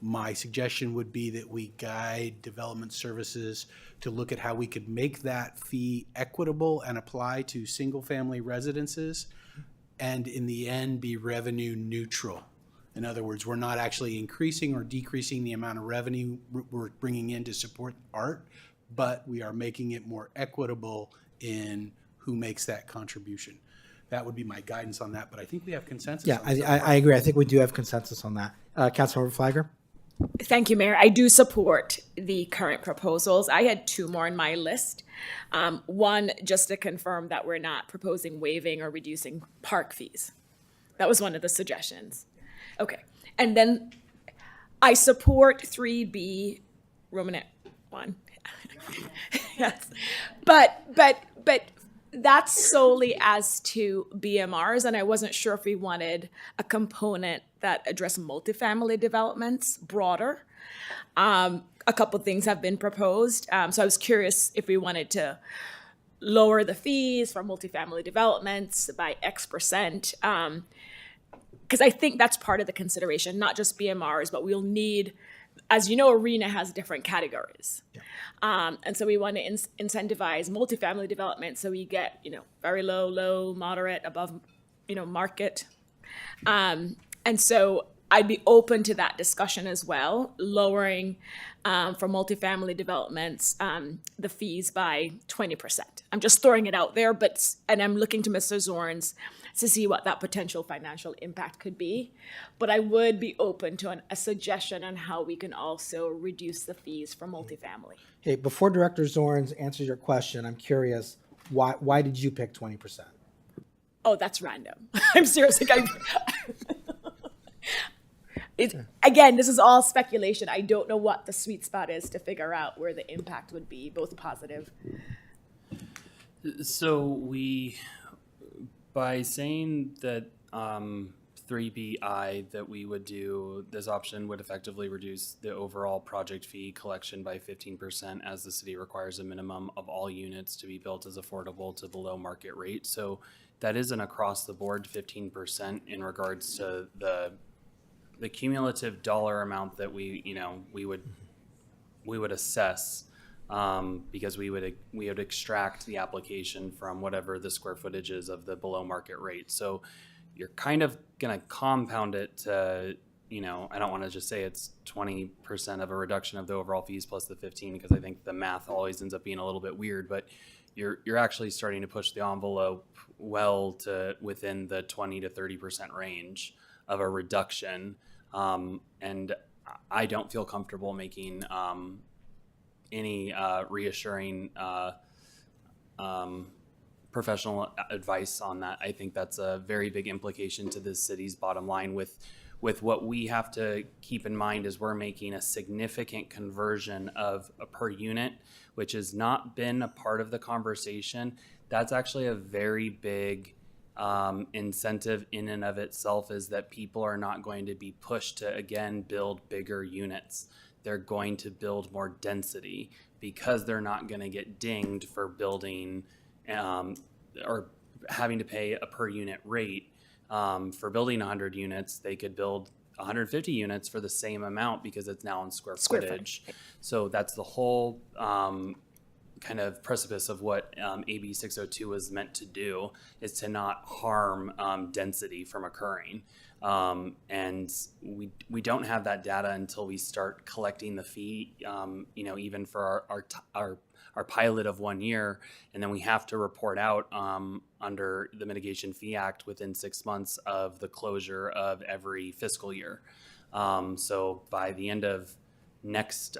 My suggestion would be that we guide development services to look at how we could make that fee equitable and apply to single-family residences, and in the end, be revenue neutral. In other words, we're not actually increasing or decreasing the amount of revenue we're bringing in to support art, but we are making it more equitable in who makes that contribution. That would be my guidance on that, but I think we have consensus. Yeah, on I agree. I think we do have consensus on that. Councilmember Flagger? Thank you, Mayor. I do support the current proposals. I had 2 more on my list. One, just to confirm that we're not proposing waiving or reducing park fees. That was one of the suggestions. Okay. And then I support 3B, Romanet 1. Yes. But that's solely as to BMRs, and I wasn't sure if we wanted a component that addressed multifamily developments broader. A couple things have been proposed, so I was curious if we wanted to lower the fees for multifamily developments by X%, because I think that's part of the consideration, not just BMRs, but we'll need, as you know, ARENA has different categories. Yeah. And so we want to incentivize multifamily development so we get, very low, moderate, above, market. And so I'd be open to that discussion as well, lowering for multifamily developments the fees by 20%. I'm just throwing it out there, and I'm looking to Mr. Zorns to see what that potential financial impact could be. But I would be open to a suggestion on how we can also reduce the fees for multifamily. Hey, before Director Zorns answers your question, I'm curious, why did you pick 20%? Oh, that's random. I'm serious. again, this is all speculation. I don't know what the sweet spot is to figure out where the impact would be, both positive. So by saying that 3BI that we would do, this option would effectively reduce the overall project fee collection by 15%, as the city requires a minimum of all units to be built as affordable to below market rate. So that is an across the board 15% in regards to the cumulative dollar amount that we would assess, because we would extract the application from whatever the square footage is of the below market rate. So you're kind of going to compound it to, I don't want to just say it's 20% of a reduction of the overall fees plus the 15, because I think the math always ends up being a little bit weird, but you're actually starting to push the envelope well to within the 20 to 30% range of a reduction. And I don't feel comfortable making any reassuring professional advice on that. I think that's a very big implication to the city's bottom line. With what we have to keep in mind is we're making a significant conversion of a per unit, which has not been a part of the conversation. That's actually a very big incentive in and of itself, is that people are not going to be pushed to, again, build bigger units. They're going to build more density because they're not going to get dinged for building or having to pay a per unit rate. For building 100 units, they could build 150 units for the same amount because it's now in square footage. So that's the whole kind of precipice of what AB 602 was meant to do, is to not harm density from occurring. And we don't have that data until we start collecting the fee, even for our pilot of 1 year, and then we have to report out under the Mitigation Fee Act within 6 months of the closure of every fiscal year. So by the end of next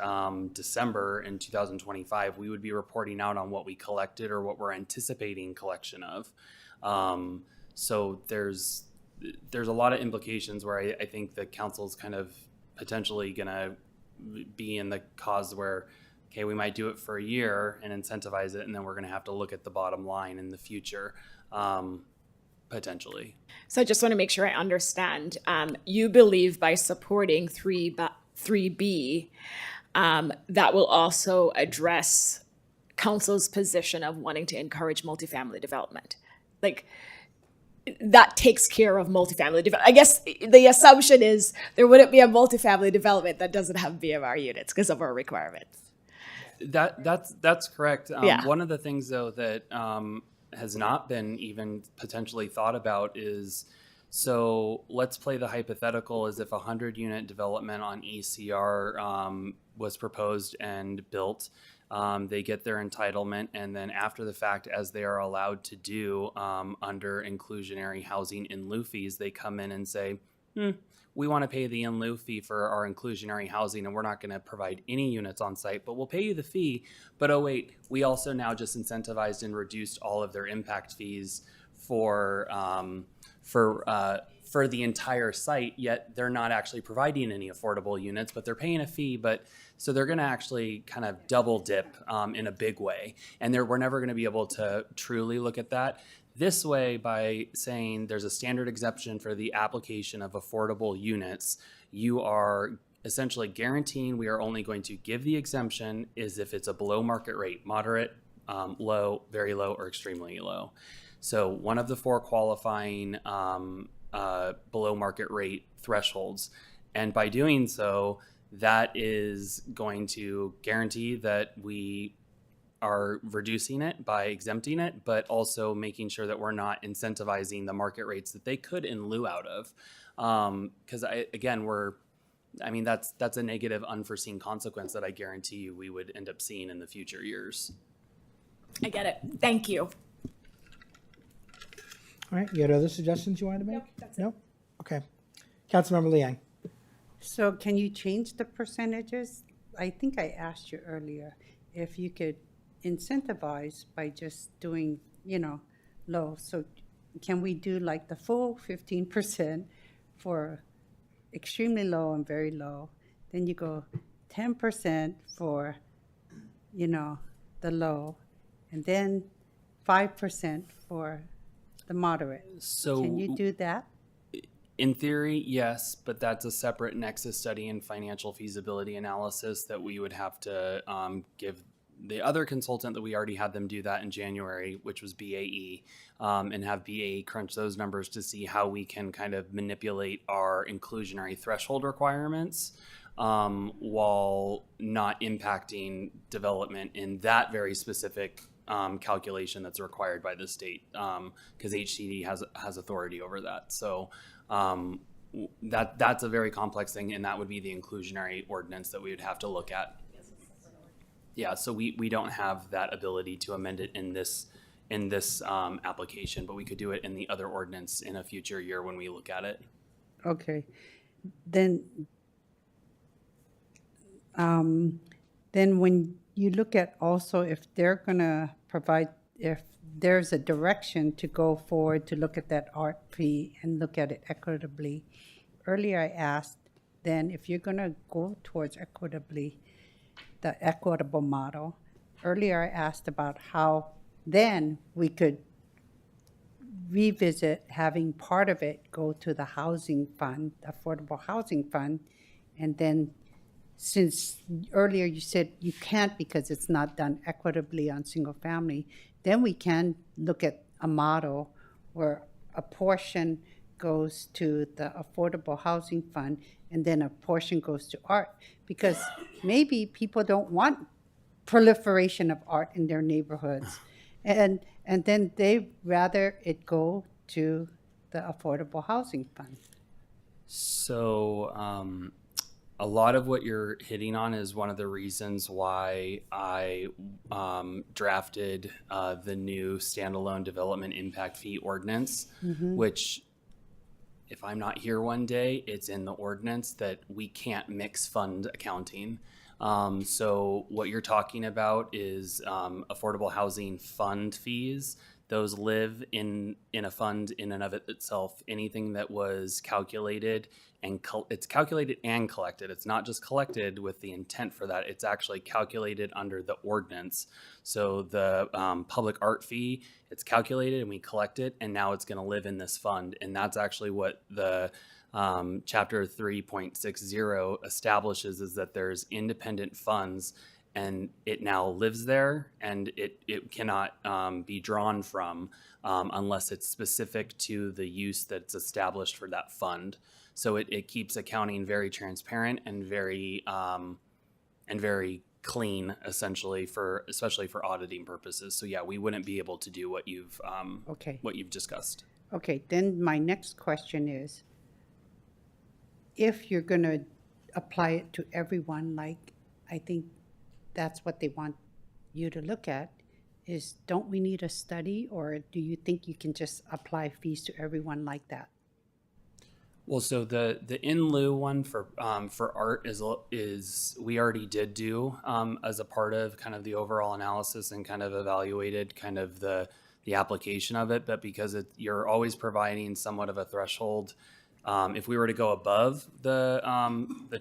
December in 2025, we would be reporting out on what we collected or what we're anticipating collection of. So there's a lot of implications where I think the council's kind of potentially going to be in the cause where, okay, we might do it for a year and incentivize it, and then we're going to have to look at the bottom line in the future, potentially. So I just want to make sure I understand. You believe by supporting 3B, that will also address council's position of wanting to encourage multifamily development. Like, that takes care of multifamily development. I guess the assumption is there wouldn't be a multifamily development that doesn't have BMR units because of our requirements. That's correct. Yeah. One of the things, though, that has not been even potentially thought about is, so let's play the hypothetical as if 100-unit development on ECR was proposed and built. They get their entitlement, and then after the fact, as they are allowed to do under inclusionary housing in lieu fees, they come in and say, we want to pay the in lieu fee for our inclusionary housing, and we're not going to provide any units on site, but we'll pay you the fee. But oh wait, we also now just incentivized and reduced all of their impact fees for the entire site, yet they're not actually providing any affordable units, but they're paying a fee. But so they're going to actually kind of double dip in a big way, and we're never going to be able to truly look at that. This way, by saying there's a standard exemption for the application of affordable units, you are essentially guaranteeing we are only going to give the exemption is if it's a below market rate, moderate, low, very low, or extremely low. So one of the 4 qualifying below market rate thresholds. And by doing so, that is going to guarantee that we are reducing it by exempting it, but also making sure that we're not incentivizing the market rates that they could in lieu out of. Because that's a negative unforeseen consequence that I guarantee you we would end up seeing in the future years. I get it. Thank you. All right, you got other suggestions you wanted to make? Nope, that's it. Nope? Okay. Councilmember Liang. So can you change the percentages? I think I asked you earlier if you could incentivize by just doing, low. So can we do like the full 15% for extremely low and very low. Then you go 10% for, you know, the low, and then 5% for the moderate. So Can you do that? in theory, yes, but that's a separate nexus study and financial feasibility analysis that we would have to give the other consultant that we already had them do that in January, which was BAE, and have BAE crunch those numbers to see how we can kind of manipulate our inclusionary threshold requirements while not impacting development in that very specific calculation that's required by the state, because HCD has authority over that. So that's a very complex thing, and that would be the inclusionary ordinance that we would have to look at. Yeah, so we don't have that ability to amend it in this application, but we could do it in the other ordinance in a future year when we look at it. Okay. Then when you look at also if they're gonna provide, if there's a direction to go forward to look at that art fee and look at it equitably. Earlier I asked, then if you're gonna go towards equitably, the equitable model, earlier I asked about how then we could revisit having part of it go to the housing fund, affordable housing fund, and then since earlier you said you can't because it's not done equitably on single family, then we can look at a model where a portion goes to the affordable housing fund and then a portion goes to art, because maybe people don't want proliferation of art in their neighborhoods, and then they rather it go to the affordable housing fund. So a lot of what you're hitting on is one of the reasons why I drafted the new standalone development impact fee ordinance, which, if I'm not here one day, it's in the ordinance that we can't mix fund accounting. So what you're talking about is affordable housing fund fees. Those live in a fund in and of itself. Anything that was calculated and it's calculated and collected. It's not just collected with the intent for that. It's actually calculated under the ordinance. So the public art fee, it's calculated and we collect it, and now it's going to live in this fund. And that's actually what the chapter 3.60 establishes, is that there's independent funds, and it now lives there, and it cannot be drawn from unless it's specific to the use that's established for that fund. So it keeps accounting very transparent and very clean, essentially, especially for auditing purposes. So yeah, we wouldn't be able to do what you've discussed. Okay, then my next question is, if you're going to apply it to everyone, like I think that's what they want you to look at, is don't we need a study, or do you think you can just apply fees to everyone like that? Well, so the in lieu one for art is we already did do as a part of kind of the overall analysis and kind of evaluated kind of the application of it, but because you're always providing somewhat of a threshold. If we were to go above the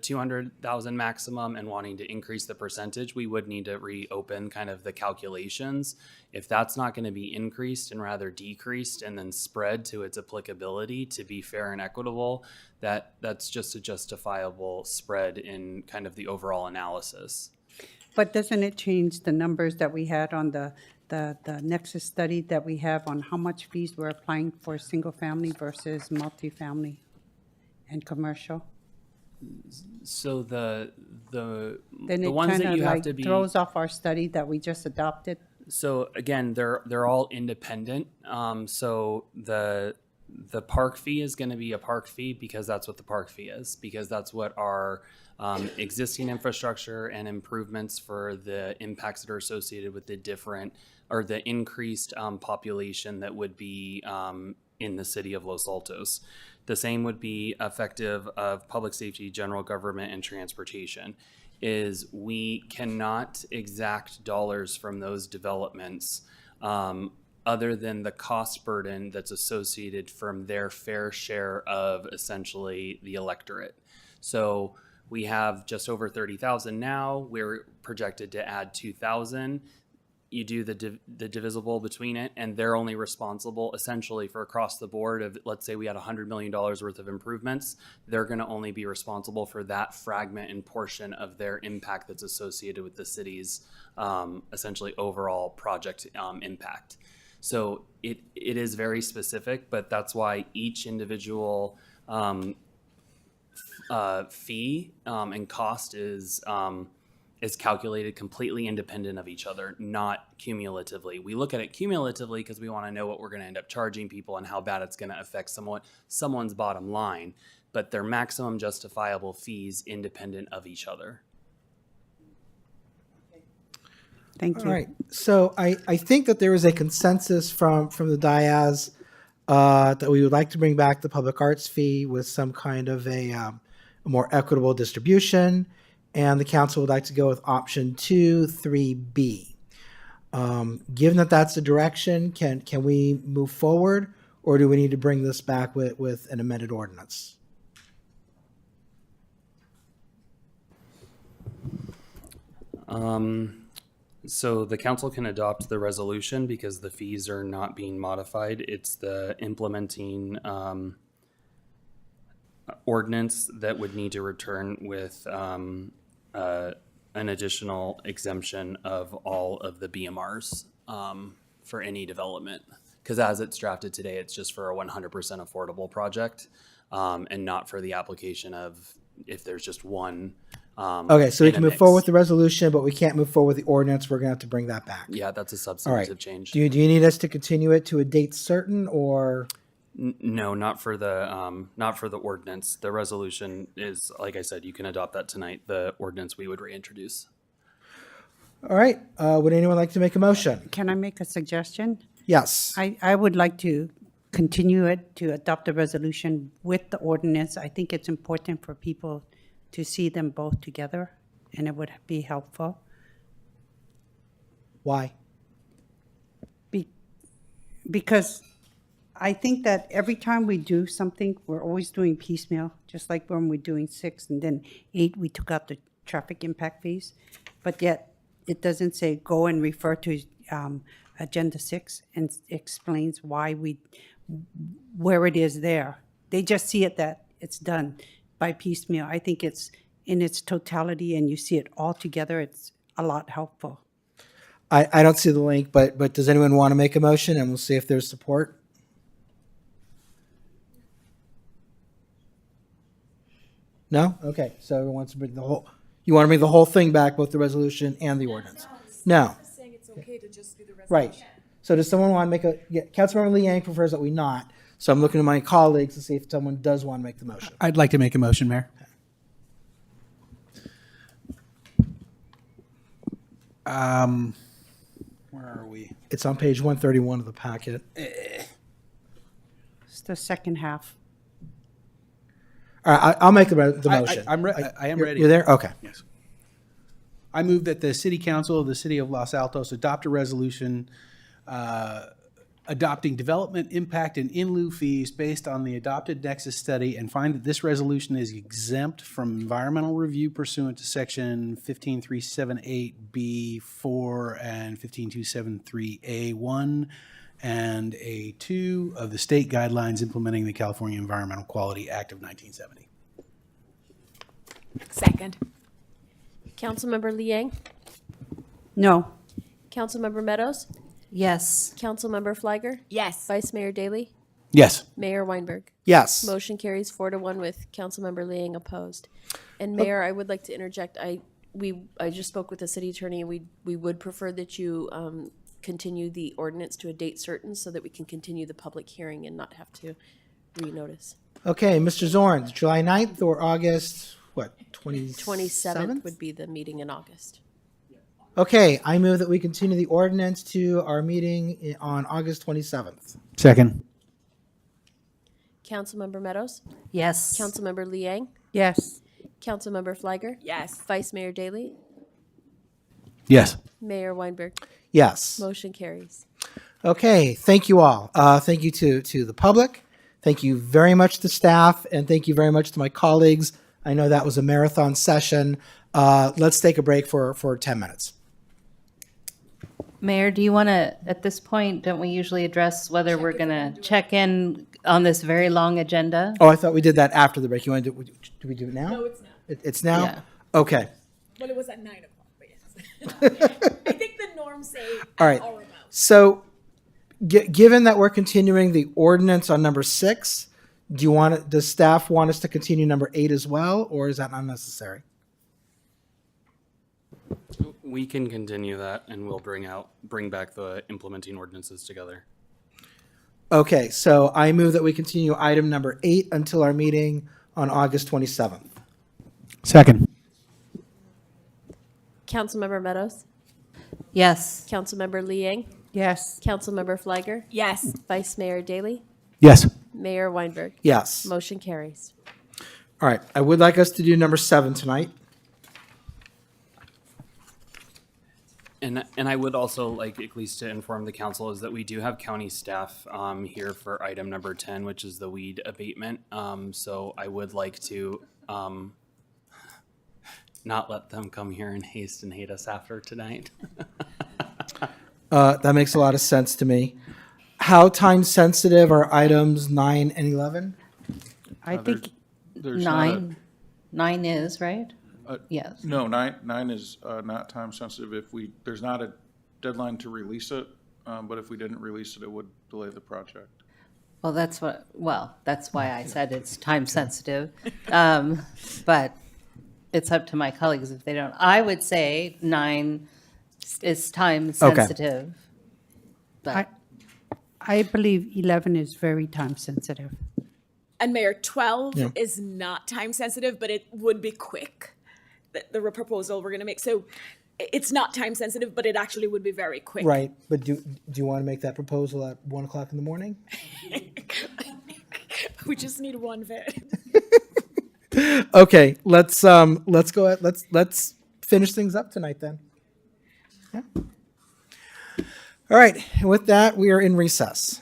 200,000 maximum and wanting to increase the percentage, we would need to reopen kind of the calculations. If that's not going to be increased and rather decreased and then spread to its applicability to be fair and equitable, that's just a justifiable spread in kind of the overall analysis. But doesn't it change the numbers that we had on the Nexus study that we have on how much fees we're applying for single family versus multifamily and commercial? So the Then it ones kind that of you have like to be throws off our study that we just adopted. So again, they're all independent. So the park fee is going to be a park fee because that's what the park fee is, because that's what our existing infrastructure and improvements for the impacts that are associated with the different or the increased population that would be in the city of Los Altos. The same would be effective of public safety, general government, and transportation. Is we cannot exact dollars from those developments other than the cost burden that's associated from their fair share of essentially the electorate. So we have just over 30,000 now. We're projected to add 2,000. You do the divisible between it, and they're only responsible essentially for across the board of, let's say we had $100 million worth of improvements. They're going to only be responsible for that fragment and portion of their impact that's associated with the city's essentially overall project impact. So it is very specific, but that's why each individual fee and cost is calculated completely independent of each other, not cumulatively. We look at it cumulatively because we want to know what we're going to end up charging people and how bad it's going to affect someone's bottom line, but they're maximum justifiable fees independent of each other. Thank you. All right. So I think that there is a consensus from the dais that we would like to bring back the public arts fee with some kind of a more equitable distribution. And the council would like to go with option 2, 3B. Given that that's the direction, can we move forward, or do we need to bring this back with an amended ordinance? So the council can adopt the resolution because the fees are not being modified. It's the implementing ordinance that would need to return with an additional exemption of all of the BMRs for any development. Because as it's drafted today, it's just for a 100% affordable project and not for the application of if there's just one. Okay, so we can move forward with the resolution, but we can't move forward with the ordinance. We're going to have to bring that back. Yeah, that's a All substantive right. change. Do you need us to continue it to a date certain, or? No, not for the ordinance. The resolution is, like I said, you can adopt that tonight. The ordinance we would reintroduce. All right. Would anyone like to make a motion? Can I make a suggestion? Yes. I would like to continue it to adopt the resolution with the ordinance. I think it's important for people to see them both together, and it would be helpful. Why? Because I think that every time we do something, we're always doing piecemeal, just like when we're doing 6 and then 8, we took out the traffic impact fees. But yet, it doesn't say go and refer to Agenda 6 and explains why where it is there. They just see it that it's done by piecemeal. I think it's in its totality and you see it all together, it's a lot helpful. I don't see the link, but does anyone want to make a motion, and we'll see if there's support? No? Okay, so everyone wants to bring you want to bring the whole thing back, both the resolution and the ordinance? No. Saying it's okay to just do the resolution. Right. So does someone want to make Councilmember Liang prefers that we not. So I'm looking to my colleagues to see if someone does want to make the motion. I'd like to make a motion, Mayor. Where are we? It's on page 131 of the packet. It's the second half. All right, I'll make the motion. I am ready. You're there? Okay. Yes. I move that the City Council of the City of Los Altos adopt a resolution adopting development impact and in lieu fees based on the adopted Nexus study, and find that this resolution is exempt from environmental review pursuant to section 15378B4 and 15273A1 and A2 of the state guidelines implementing the California Environmental Quality Act of 1970. Second. Councilmember Liang? No. Councilmember Meadows? Yes. Councilmember Fliger? Yes. Vice Mayor Daley? Yes. Mayor Weinberg? Yes. Motion carries 4-1 with Councilmember Liang opposed. And Mayor, I would like to interject. I just spoke with the city attorney, and we would prefer that you continue the ordinance to a date certain so that we can continue the public hearing and not have to renotice. Okay, Mr. Zorn, July 9th or August, 27th? Would be the meeting in August. Okay, I move that we continue the ordinance to our meeting on August 27th. Second. Councilmember Meadows? Yes. Councilmember Liang? Yes. Councilmember Fliger? Yes. Vice Mayor Daley? Yes. Mayor Weinberg? Yes. Motion carries. Okay, thank you all. Thank you to the public. Thank you very much to staff, and thank you very much to my colleagues. I know that was a marathon session. Let's take a break for 10 minutes. Mayor, do you want to, at this point, don't we usually address whether we're going to check in on this very long agenda? Oh, I thought we did that after the break. You want to do we do it now? No, it's not. It's now? Yeah. Okay. Well, it was at 9 o'clock, but yes. I think the norms say All right. or about. So, given that we're continuing the ordinance on number 6, does staff want us to continue number 8 as well, or is that not necessary? We can continue that, and we'll bring back the implementing ordinances together. Okay, so I move that we continue item number 8 until our meeting on August 27th. Second. Councilmember Meadows, Yes. Councilmember Liang, Yes. Councilmember Flagger, Yes. Vice Mayor Daley, Yes. Mayor Weinberg. Yes. Motion carries. All right, I would like us to do number 7 tonight. And I would also like at least to inform the council is that we do have county staff here for item number 10, which is the weed abatement. So I would like to not let them come here in haste and hate us after tonight. That makes a lot of sense to me. How time sensitive are items 9 and 11? I think There's not a- 9 is, right? Yes. No, nine is not time sensitive. There's not a deadline to release it, but if we didn't release it, it would delay the project. Well, that's why I said it's time sensitive. But it's up to my colleagues if they don't. I would say 9 is time sensitive. But I believe 11 is very time sensitive. And Mayor, 12 Yeah. is not time sensitive, but it would be quick. The proposal we're going to make. So it's not time sensitive, but it actually would be very quick. Right, but do you want to make that proposal at 1 o'clock in the morning? We just need one vote. Okay, let's go ahead. Let's finish things up tonight then. Yeah. All right, and with that, we are in recess.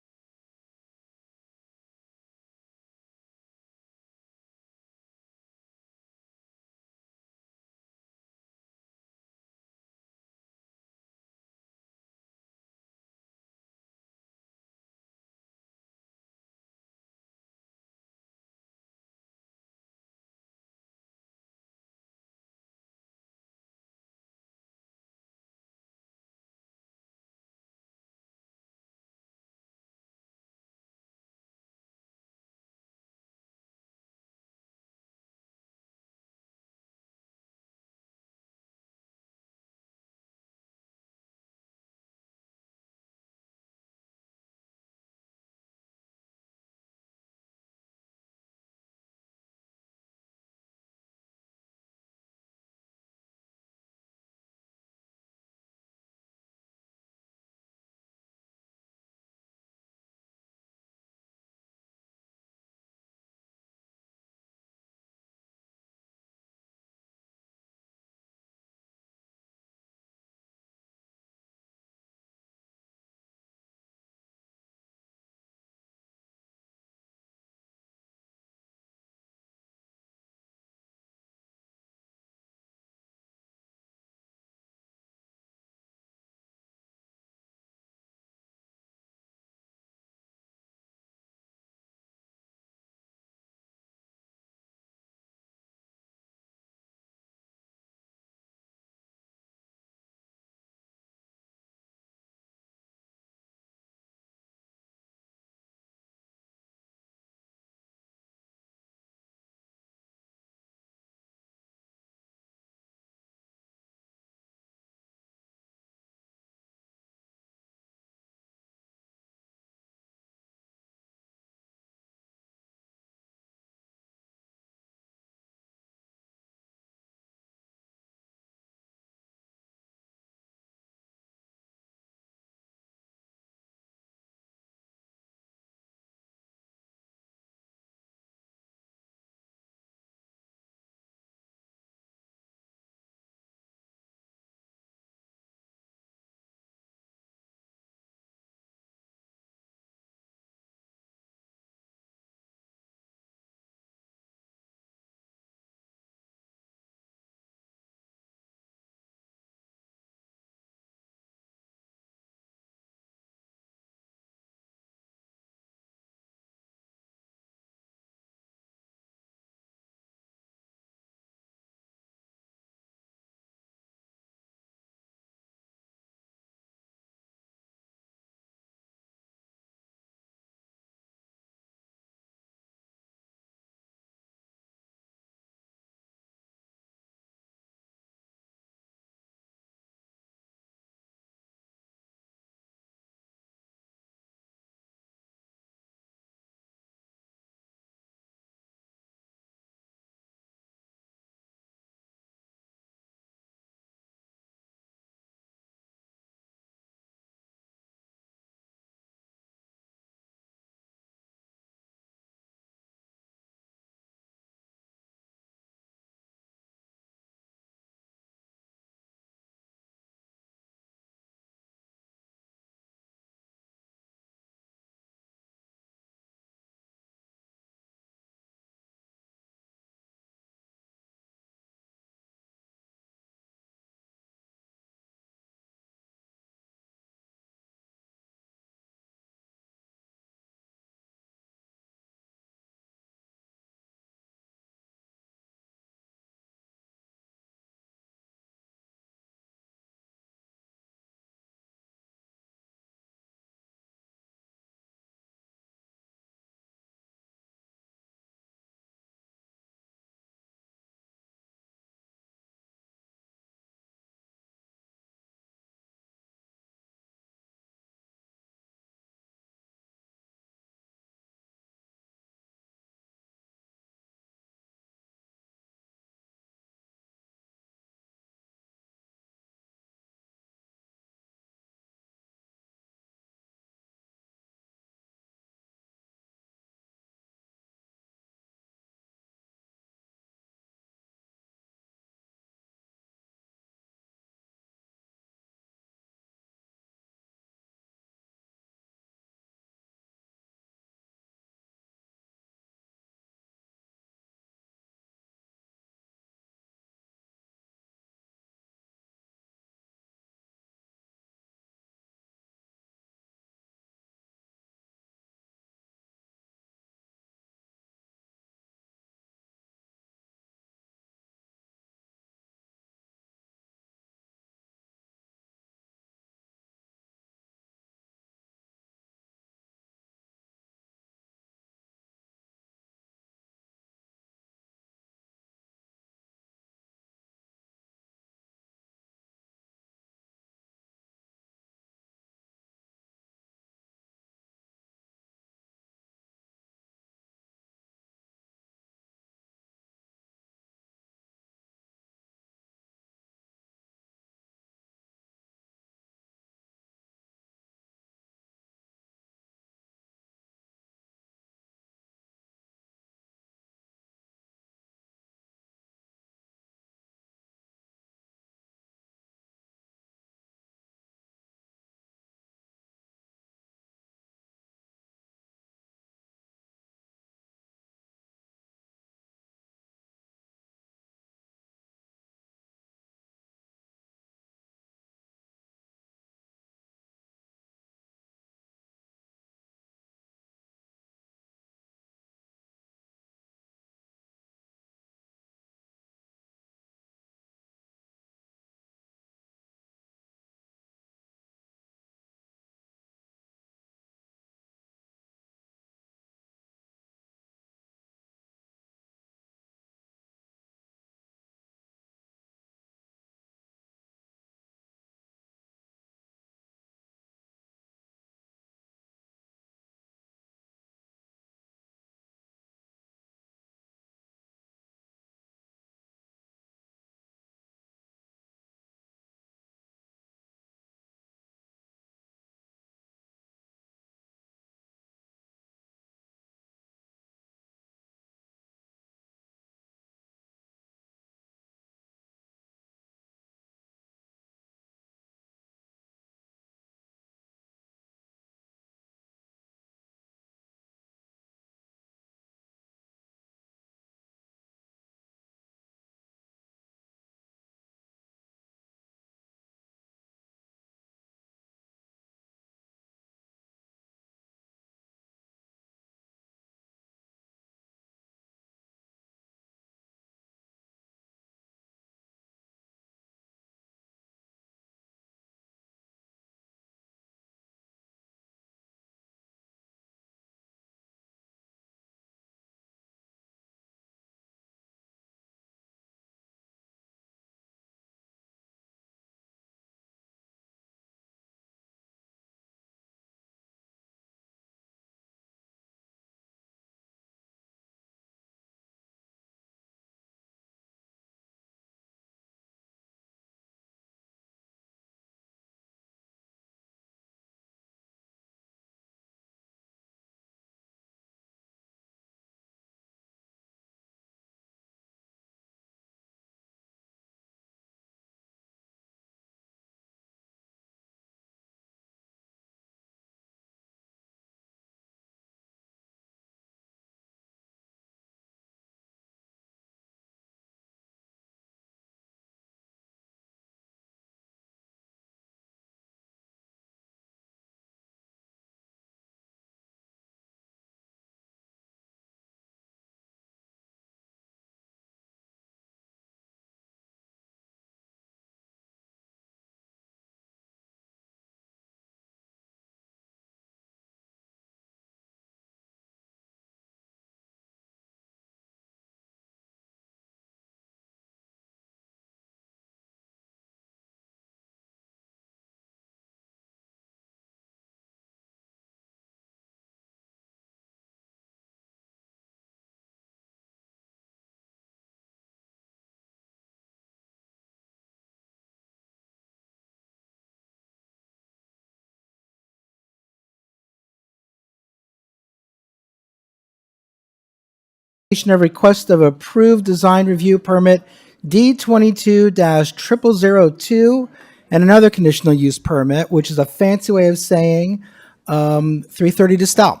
Of request of approved design review permit D22-0002 and another conditional use permit, which is a fancy way of saying 330 Distal.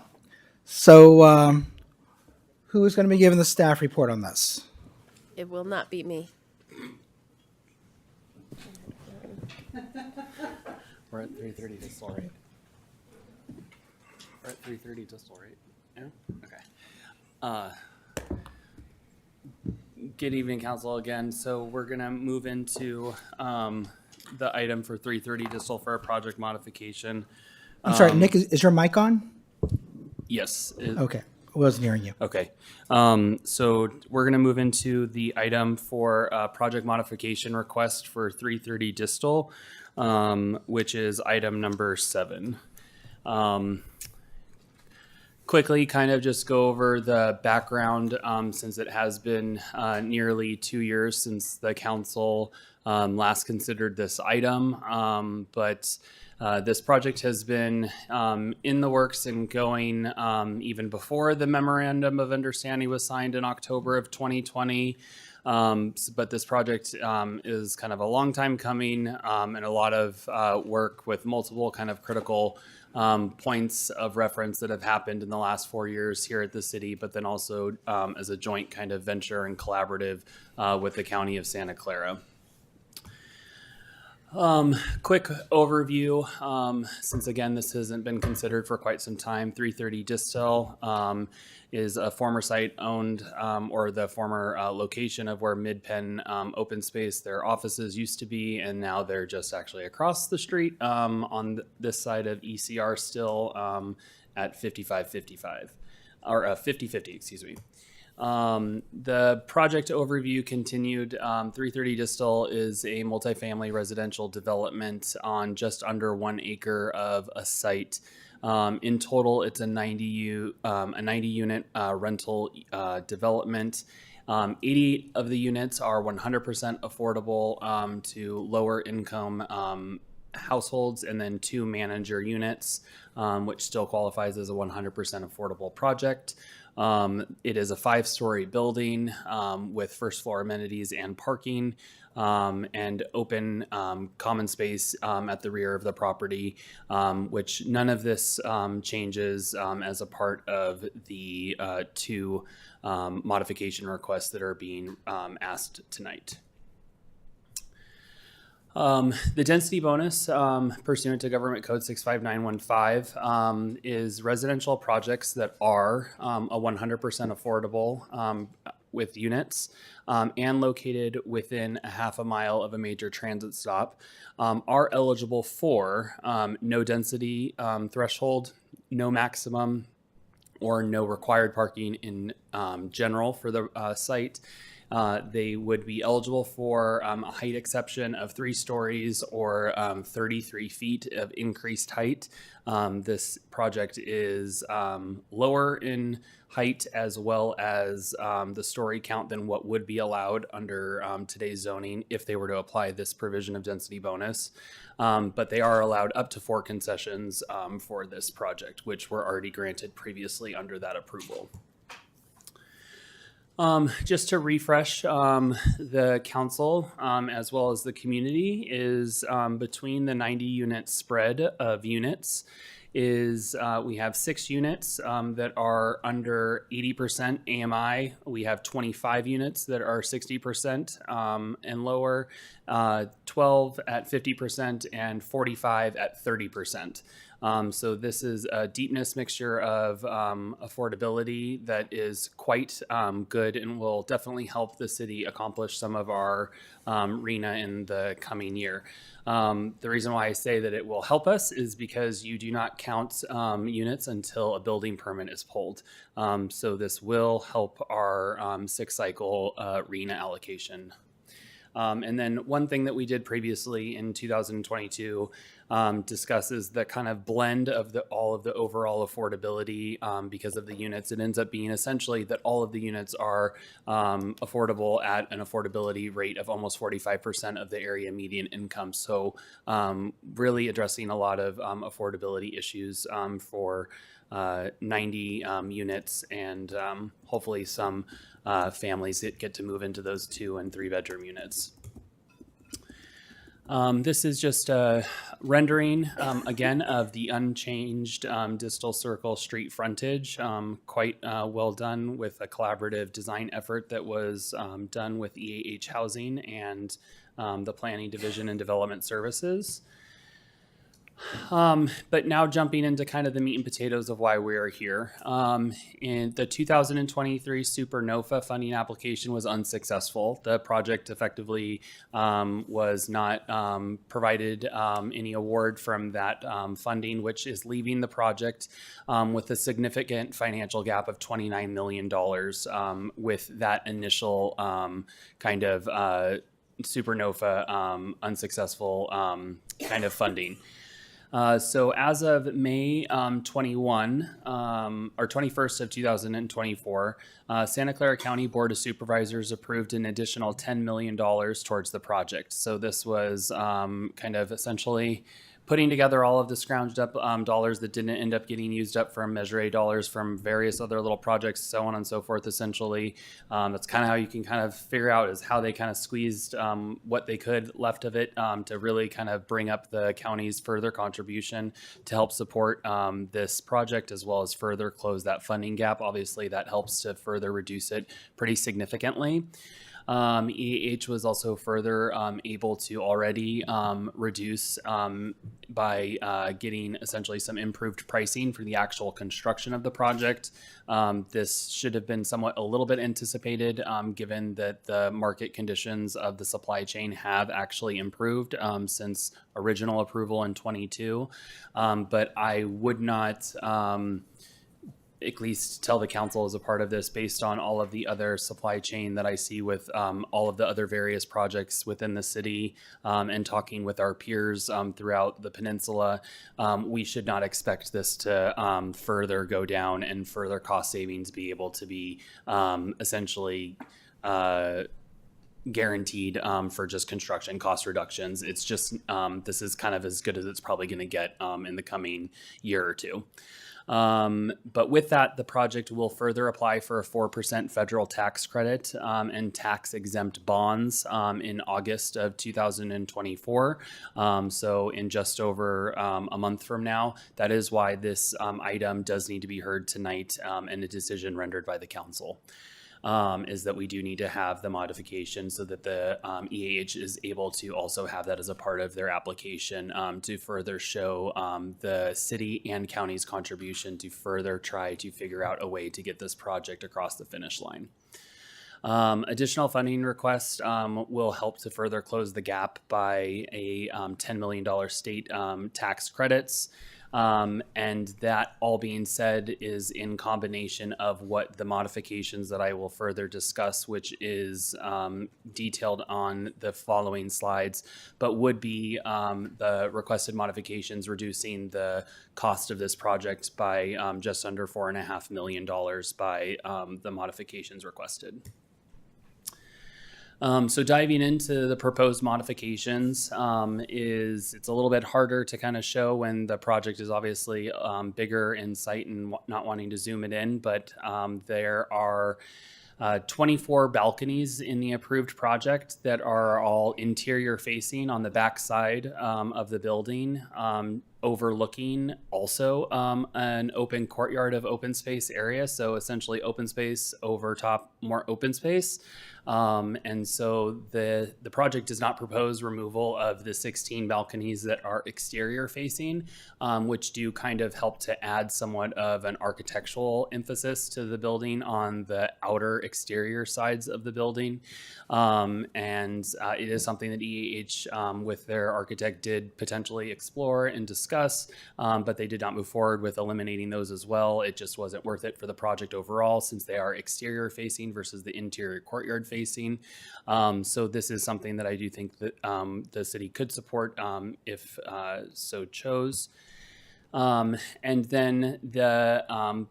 So who is going to be giving the staff report on this? It will not be me. We're at 3:30 Distal, right? We're at 3:30 Distal, right? Yeah? Okay. Good evening, council, again. So we're gonna move into the item for 330 Distal for a project modification. I'm sorry, Nick, is your mic on? Yes. Okay, I wasn't hearing you. Okay. So we're going to move into the item for project modification request for 330 Distal, which is item number 7. Quickly kind of just go over the background since it has been nearly 2 years since the council last considered this item. But this project has been in the works and going even before the memorandum of understanding was signed in October of 2020. But this project is kind of a long time coming and a lot of work with multiple kind of critical points of reference that have happened in the last 4 years here at the city, but then also as a joint kind of venture and collaborative with the County of Santa Clara. Quick overview, since again this hasn't been considered for quite some time. 330 Distal is a former site owned or the former location of where Mid-Penn Open Space, their offices used to be, and now they're just actually across the street on this side of ECR still at 5555 or 5050, excuse me. The project overview continued. 330 Distal is a multifamily residential development on just under 1 acre of a site. In total, it's a 90 unit rental development. 80 of the units are 100% affordable to lower income households, and then 2 manager units, which still qualifies as a 100% affordable project. It is a 5-story building with first floor amenities and parking and open common space at the rear of the property, which none of this changes as a part of the 2 modification requests that are being asked tonight. The density bonus pursuant to Government Code 65915 is residential projects that are a 100% affordable with units and located within a half a mile of a major transit stop are eligible for no density threshold, no maximum or no required parking in general for the site. They would be eligible for a height exception of 3 stories or 33 feet of increased height. This project is lower in height as well as the story count than what would be allowed under today's zoning if they were to apply this provision of density bonus. But they are allowed up to 4 concessions for this project, which were already granted previously under that approval. Just to refresh, the council as well as the community is between the 90 unit spread of units is we have 6 units that are under 80% AMI. We have 25 units that are 60% and lower, 12 at 50% and 45 at 30%. So this is a deepness mixture of affordability that is quite good and will definitely help the city accomplish some of our RENA in the coming year. The reason why I say that it will help us is because you do not count units until a building permit is pulled. So this will help our 6-cycle RENA allocation. And then one thing that we did previously in 2022 discusses the kind of blend of all of the overall affordability because of the units. It ends up being essentially that all of the units are affordable at an affordability rate of almost 45% of the area median income. So really addressing a lot of affordability issues for 90 units, and hopefully some families that get to move into those 2 and 3 bedroom units. This is just a rendering, again, of the unchanged Distal Circle street frontage. Quite well done with a collaborative design effort that was done with EAH Housing and the Planning Division and Development Services. But now jumping into kind of the meat and potatoes of why we are here. In the 2023 Supernova funding application was unsuccessful. The project effectively was not provided any award from that funding, which is leaving the project with a significant financial gap of $29 million with that initial kind of Supernova unsuccessful kind of funding. So as of May 21 or 21st of 2024, Santa Clara County Board of Supervisors approved an additional $10 million towards the project. So this was kind of essentially putting together all of the scrounged up dollars that didn't end up getting used up from Measure A dollars from various other little projects, so on and so forth, essentially. That's kind of how you can kind of figure out is how they kind of squeezed what they could left of it to really kind of bring up the county's further contribution to help support this project, as well as further close that funding gap. Obviously, that helps to further reduce it pretty significantly. EAH was also further able to already reduce by getting essentially some improved pricing for the actual construction of the project. This should have been somewhat a little bit anticipated given that the market conditions of the supply chain have actually improved since original approval in 22. But I would not at least tell the council as a part of this, based on all of the other supply chain that I see with all of the other various projects within the city and talking with our peers throughout the peninsula, we should not expect this to further go down and further cost savings be able to be essentially guaranteed for just construction cost reductions. It's just this is kind of as good as it's probably going to get in the coming year or two. But with that, the project will further apply for a 4% federal tax credit and tax exempt bonds in August of 2024. So in just over a month from now, that is why this item does need to be heard tonight and a decision rendered by the council. Is that we do need to have the modification so that the EAH is able to also have that as a part of their application to further show the city and county's contribution to further try to figure out a way to get this project across the finish line. Additional funding requests will help to further close the gap by a $10 million state tax credits. And that all being said is in combination of what the modifications that I will further discuss, which is detailed on the following slides, but would be the requested modifications reducing the cost of this project by just under $4.5 million by the modifications requested. So diving into the proposed modifications it's a little bit harder to kind of show when the project is obviously bigger in sight and not wanting to zoom it in, but there are 24 balconies in the approved project that are all interior facing on the back side of the building, overlooking also an open courtyard of open space area. So essentially open space over top, more open space. And so the project does not propose removal of the 16 balconies that are exterior facing, which do kind of help to add somewhat of an architectural emphasis to the building on the outer exterior sides of the building. And it is something that EAH with their architect did potentially explore and discuss discuss, but they did not move forward with eliminating those as well. It just wasn't worth it for the project overall, since they are exterior facing versus the interior courtyard facing. So this is something that I do think that the city could support if so chose. And then the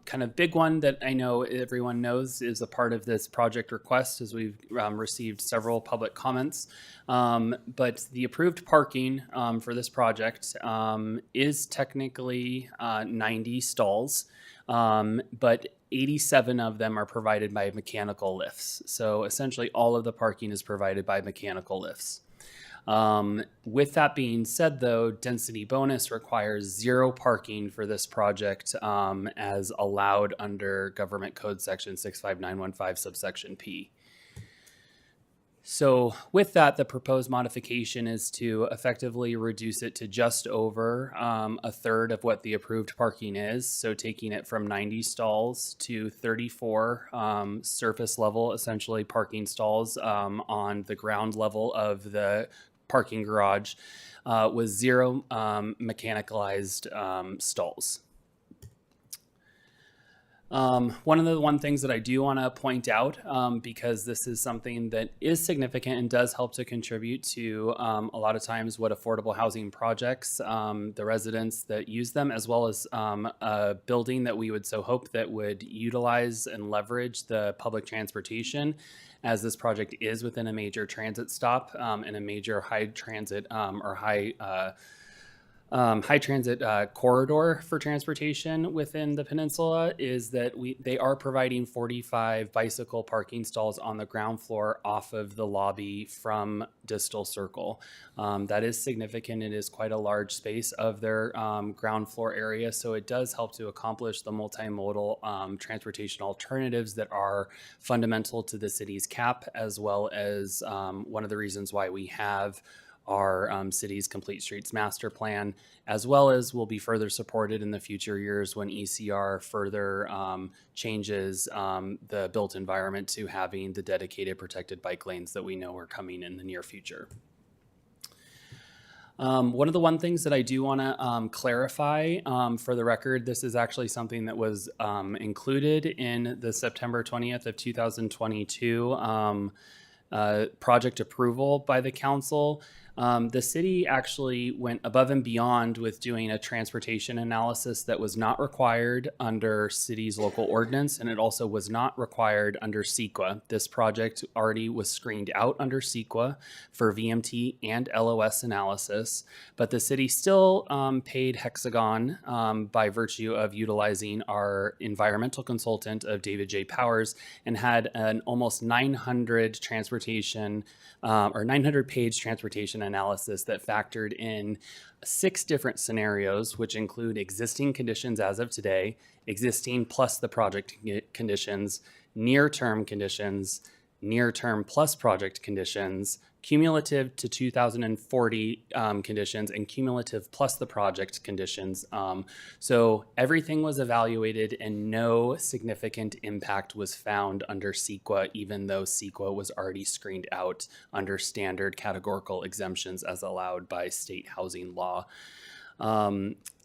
kind of big one that I know everyone knows is a part of this project request, as we've received several public comments. But the approved parking for this project is technically 90 stalls, but 87 of them are provided by mechanical lifts. So essentially all of the parking is provided by mechanical lifts. With that being said, though, density bonus requires 0 parking for this project as allowed under Government Code Section 65915 subsection P. So with that, the proposed modification is to effectively reduce it to just over a third of what the approved parking is. So taking it from 90 stalls to 34 surface level, essentially parking stalls on the ground level of the parking garage with 0 mechanicalized stalls. One of the things that I do want to point out, because this is something that is significant and does help to contribute to a lot of times what affordable housing projects, the residents that use them, as well as a building that we would so hope that would utilize and leverage the public transportation, as this project is within a major transit stop and a major high transit or high transit corridor for transportation within the peninsula, is that they are providing 45 bicycle parking stalls on the ground floor off of the lobby from Distal Circle. That is significant. It is quite a large space of their ground floor area, so it does help to accomplish the multimodal transportation alternatives that are fundamental to the city's CAP, as well as one of the reasons why we have our city's Complete Streets Master Plan, as well as will be further supported in the future years when ECR further changes the built environment to having the dedicated protected bike lanes that we know are coming in the near future. One of the things that I do want to clarify for the record, this is actually something that was included in the September 20th of 2022 project approval by the council. The city actually went above and beyond with doing a transportation analysis that was not required under city's local ordinance, and it also was not required under CEQA. This project already was screened out under CEQA for VMT and LOS analysis, but the city still paid Hexagon by virtue of utilizing our environmental consultant of David J. Powers, and had an almost 900 900-page transportation analysis that factored in 6 different scenarios, which include existing conditions as of today, existing plus the project conditions, near-term conditions, near-term plus project conditions, cumulative to 2040 conditions, and cumulative plus the project conditions. So everything was evaluated and no significant impact was found under CEQA, even though CEQA was already screened out under standard categorical exemptions as allowed by state housing law.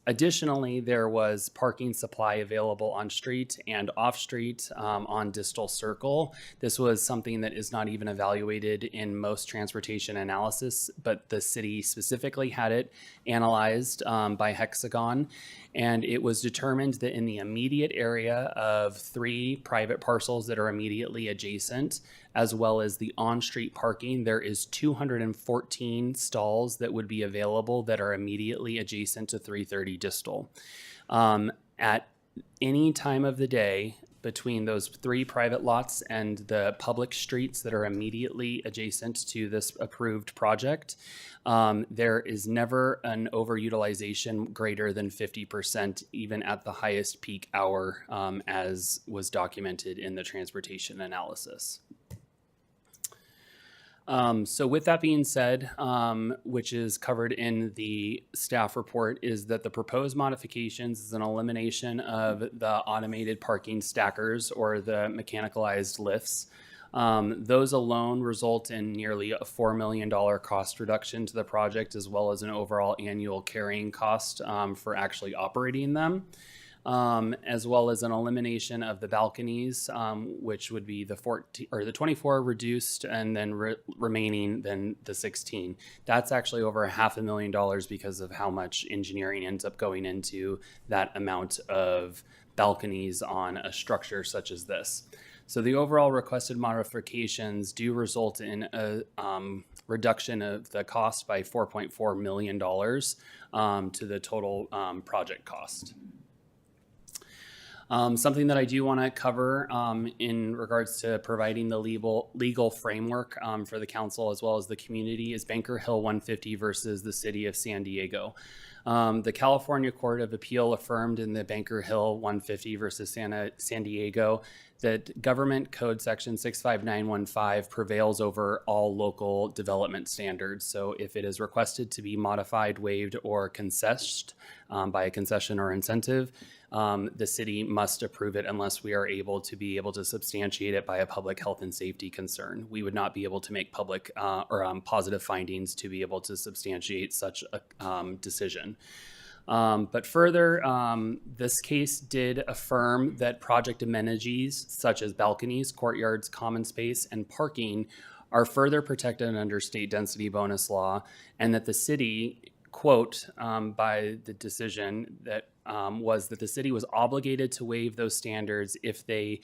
Additionally, there was parking supply available on street and off street on Distal Circle. This was something that is not even evaluated in most transportation analysis, but the city specifically had it analyzed by Hexagon. And it was determined that in the immediate area of 3 private parcels that are immediately adjacent, as well as the on-street parking, there is 214 stalls that would be available that are immediately adjacent to 330 Distal. At any time of the day, between those 3 private lots and the public streets that are immediately adjacent to this approved project, there is never an overutilization greater than 50%, even at the highest peak hour, as was documented in the transportation analysis. So with that being said, which is covered in the staff report, is that the proposed modifications is an elimination of the automated parking stackers or the mechanicalized lifts. Those alone result in nearly a $4 million cost reduction to the project, as well as an overall annual carrying cost for actually operating them. As well as an elimination of the balconies, which would be the 14 or the 24 reduced, and then remaining then the 16. That's actually over $500,000 because of how much engineering ends up going into that amount of balconies on a structure such as this. So the overall requested modifications do result in a reduction of the cost by $4.4 million to the total project cost. Something that I do want to cover in regards to providing the legal framework for the council as well as the community is Banker Hill 150 versus the city of San Diego. The California Court of Appeal affirmed in the Banker Hill 150 versus San Diego that Government Code Section 65915 prevails over all local development standards. So if it is requested to be modified, waived, or concessed by a concession or incentive, the city must approve it unless we are able to substantiate it by a public health and safety concern. We would not be able to make public or positive findings to be able to substantiate such a decision. But further, this case did affirm that project amenities such as balconies, courtyards, common space, and parking are further protected under state density bonus law, and that the city, quote, by the decision that was that the city was obligated to waive those standards if they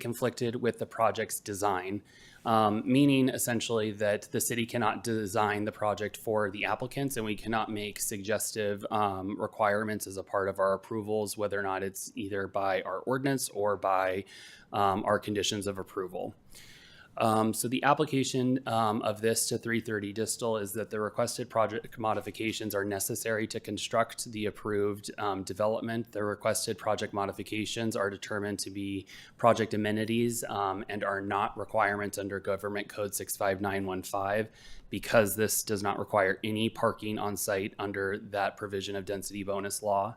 conflicted with the project's design. Meaning essentially that the city cannot design the project for the applicants, and we cannot make suggestive requirements as a part of our approvals, whether or not it's either by our ordinance or by our conditions of approval. So the application of this to 330 Distal is that the requested project modifications are necessary to construct the approved development. The requested project modifications are determined to be project amenities and are not requirements under Government Code 65915 because this does not require any parking on site under that provision of density bonus law.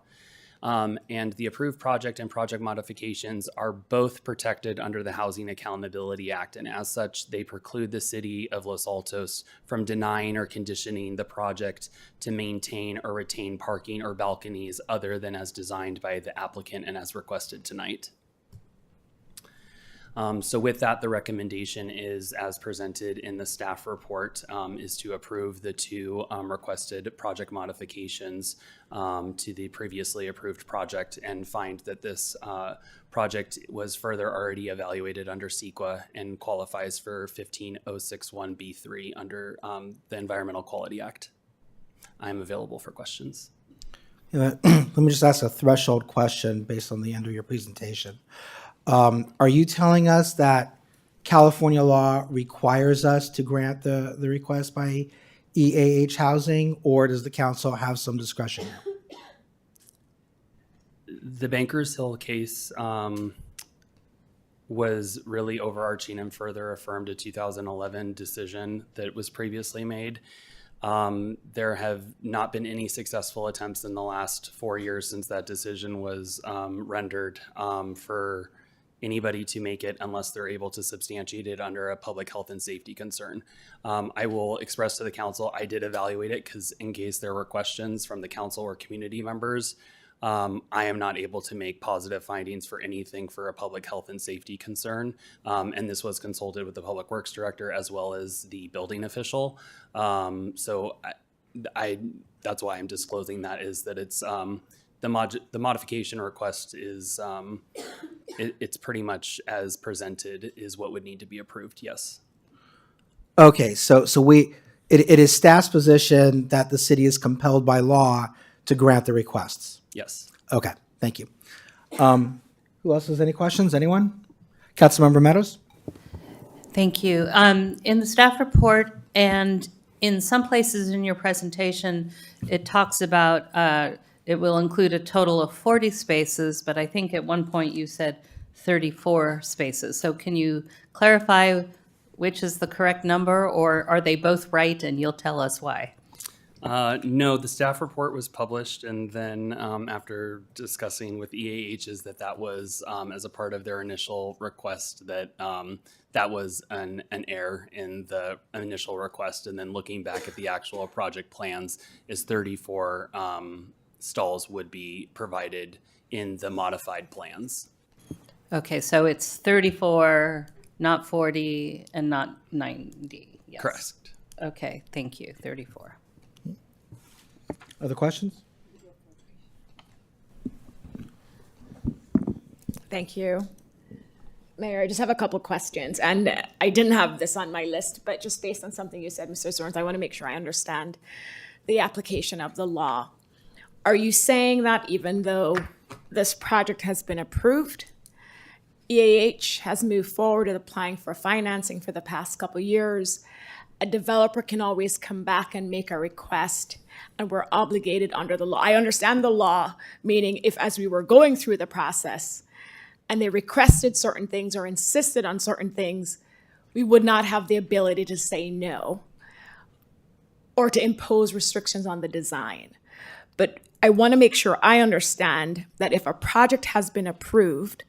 And the approved project and project modifications are both protected under the Housing Accountability Act, and as such, they preclude the city of Los Altos from denying or conditioning the project to maintain or retain parking or balconies other than as designed by the applicant and as requested tonight. So with that, the recommendation is, as presented in the staff report, is to approve the two requested project modifications to the previously approved project and find that this project was further already evaluated under CEQA and qualifies for 15061B3 under the Environmental Quality Act. I'm available for questions. Let me just ask a threshold question based on the end of your presentation. Are you telling us that California law requires us to grant the request by EAH Housing, or does the council have some discretion here? The Bankers Hill case was really overarching and further affirmed a 2011 decision that was previously made. There have not been any successful attempts in the last 4 years since that decision was rendered for anybody to make it unless they're able to substantiate it under a public health and safety concern. I will express to the council, I did evaluate it because in case there were questions from the council or community members, I am not able to make positive findings for anything for a public health and safety concern. And this was consulted with the Public Works Director as well as the building official. So that's why I'm disclosing that, is that it's the modification request is it's pretty much as presented is what would need to be approved. Yes. Okay, so it is staff's position that the city is compelled by law to grant the requests. Yes. Okay, thank you. Who else has any questions? Anyone? Councilmember Meadows? Thank you. In the staff report and in some places in your presentation, it talks about it will include a total of 40 spaces, but I think at one point you said 34 spaces. So can you clarify which is the correct number, or are they both right and you'll tell us why? No, the staff report was published, and then after discussing with EAHs that was as a part of their initial request that that was an error in the initial request, and then looking back at the actual project plans, is 34 stalls would be provided in the modified plans. Okay, so it's 34, not 40, and not 90. Yes. Correct. Okay, thank you, 34. Other questions? Thank you. Mayor, I just have a couple questions, and I didn't have this on my list, but just based on something you said, Mr. Zorns, I want to make sure I understand the application of the law. Are you saying that even though this project has been approved, EAH has moved forward with applying for financing for the past couple years, a developer can always come back and make a request, and we're obligated under the law? I understand the law, meaning if as we were going through the process and they requested certain things or insisted on certain things, we would not have the ability to say no or to impose restrictions on the design. But I want to make sure I understand that if a project has been approved,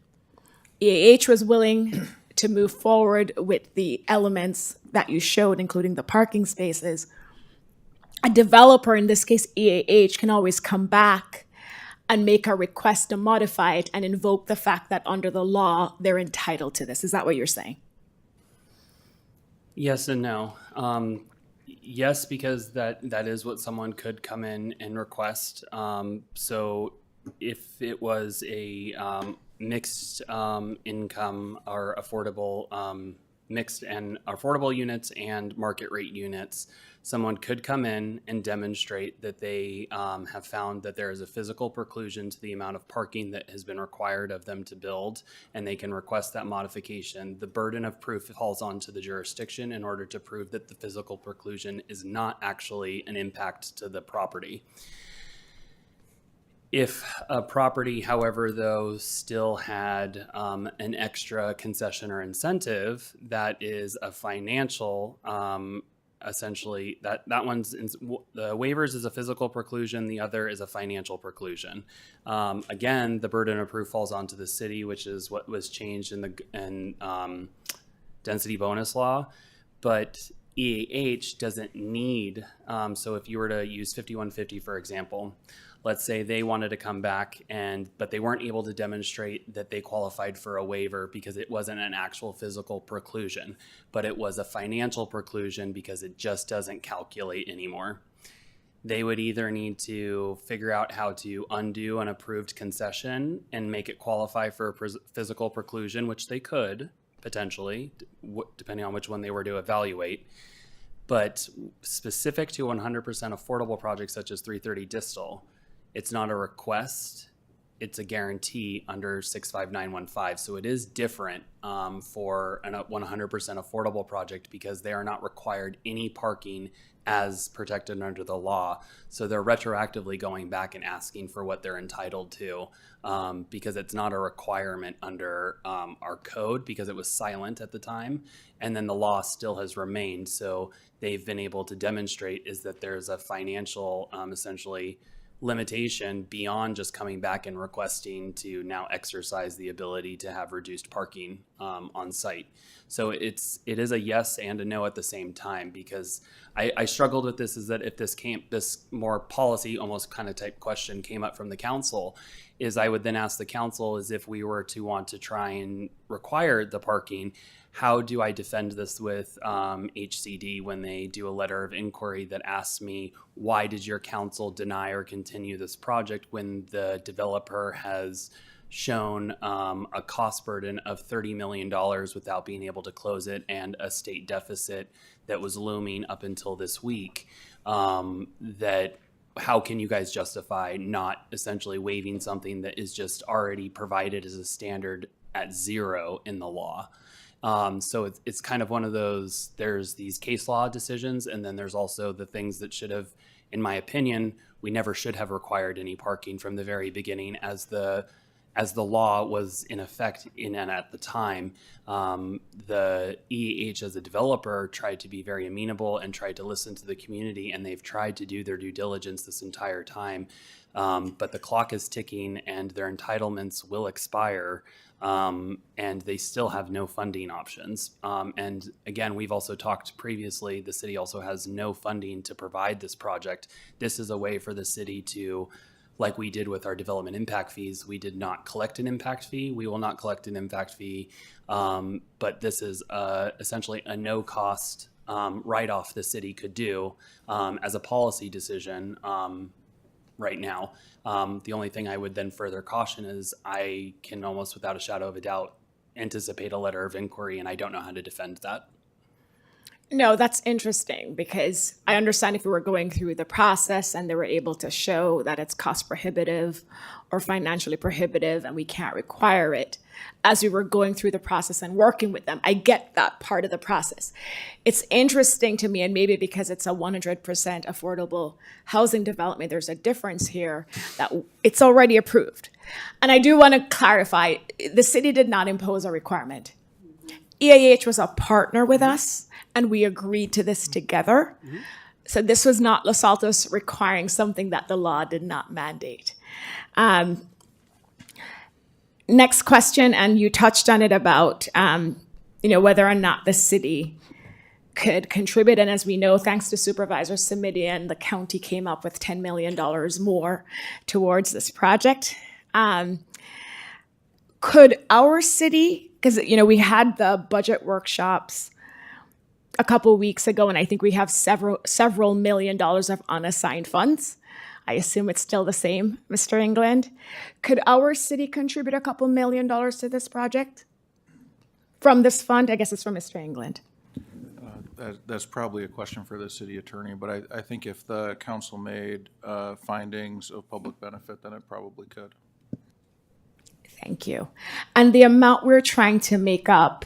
EAH was willing to move forward with the elements that you showed, including the parking spaces. A developer, in this case EAH, can always come back and make a request to modify it and invoke the fact that under the law, they're entitled to this. Is that what you're saying? Yes and no. Yes, because that is what someone could come in and request. So if it was a mixed income or affordable, mixed and affordable units and market rate units, someone could come in and demonstrate that they have found that there is a physical preclusion to the amount of parking that has been required of them to build, and they can request that modification. The burden of proof falls onto the jurisdiction in order to prove that the physical preclusion is not actually an impact to the property. If a property, however, though, still had an extra concession or incentive, that is a financial, essentially, that one's, the waivers is a physical preclusion, the other is a financial preclusion. Again, the burden of proof falls onto the city, which is what was changed in the density bonus law, but EAH doesn't need, so if you were to use 5150, for example, let's say they wanted to come back but they weren't able to demonstrate that they qualified for a waiver because it wasn't an actual physical preclusion, but it was a financial preclusion because it just doesn't calculate anymore. They would either need to figure out how to undo an approved concession and make it qualify for a physical preclusion, which they could potentially, depending on which one they were to evaluate. But specific to 100% affordable projects such as 330 Distal, it's not a request, it's a guarantee under 65915. So it is different for a 100% affordable project because they are not required any parking as protected under the law. So they're retroactively going back and asking for what they're entitled to because it's not a requirement under our code because it was silent at the time. And then the law still has remained. So they've been able to demonstrate is that there's a financial, essentially, limitation beyond just coming back and requesting to now exercise the ability to have reduced parking on site. So it is a yes and a no at the same time, because I struggled with this, is that if this more policy almost kind of type question came up from the council, is I would then ask the council is if we were to want to try and require the parking, how do I defend this with HCD when they do a letter of inquiry that asks me, why did your council deny or continue this project when the developer has shown a cost burden of $30 million without being able to close it and a state deficit that was looming up until this week? That how can you guys justify not essentially waiving something that is just already provided as a standard at zero in the law? So it's kind of one of those, there's these case law decisions, and then there's also the things that should have, in my opinion, we never should have required any parking from the very beginning, as as the law was in effect in and at the time, the EAH as a developer tried to be very amenable and tried to listen to the community, and they've tried to do their due diligence this entire time. But the clock is ticking and their entitlements will expire, and they still have no funding options. And again, we've also talked previously, the city also has no funding to provide this project. This is a way for the city to, like we did with our development impact fees, we did not collect an impact fee. We will not collect an impact fee, but this is essentially a no-cost write-off the city could do as a policy decision right now. The only thing I would then further caution is I can almost without a shadow of a doubt anticipate a letter of inquiry, and I don't know how to defend that. No, that's interesting because I understand if we were going through the process and they were able to show that it's cost prohibitive or financially prohibitive and we can't require it. As we were going through the process and working with them, I get that part of the process. It's interesting to me, and maybe because it's a 100% affordable housing development, there's a difference here that it's already approved. And I do want to clarify, the city did not impose a requirement. EAH was a partner with us, and we agreed to this together. So this was not Los Altos requiring something that the law did not mandate. Next question, and you touched on it about whether or not the city could contribute. And as we know, thanks to Supervisor Simidian, the county came up with $10 million more towards this project. Could our city, because we had the budget workshops a couple weeks ago, and I think we have several $1 million of unassigned funds. I assume it's still the same, Mr. England. Could our city contribute a couple $1 million to this project from this fund? I guess it's from Mr. England. That's probably a question for the city attorney, but I think if the council made findings of public benefit, then it probably could. Thank you. And the amount we're trying to make up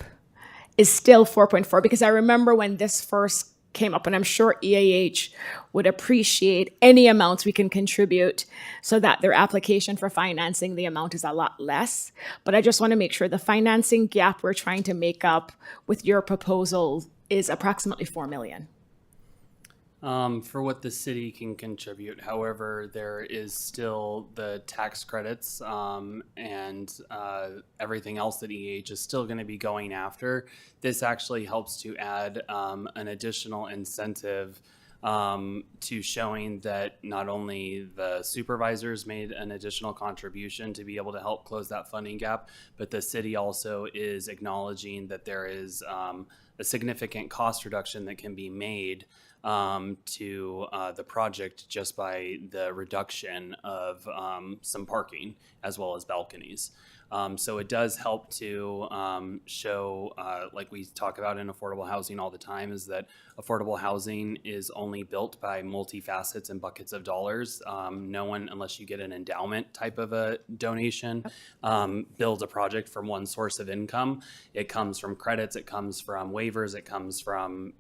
is still 4.4, because I remember when this first came up, and I'm sure EAH would appreciate any amounts we can contribute so that their application for financing, the amount is a lot less. But I just want to make sure the financing gap we're trying to make up with your proposal is approximately $4 million. For what the city can contribute. However, there is still the tax credits and everything else that EAH is still going to be going after. This actually helps to add an additional incentive to showing that not only the supervisors made an additional contribution to be able to help close that funding gap, but the city also is acknowledging that there is a significant cost reduction that can be made to the project just by the reduction of some parking as well as balconies. So it does help to show, like we talk about in affordable housing all the time, is that affordable housing is only built by multifacets and buckets of dollars. No one, unless you get an endowment type of a donation, builds a project from one source of income. It comes from credits, it comes from waivers, it comes from,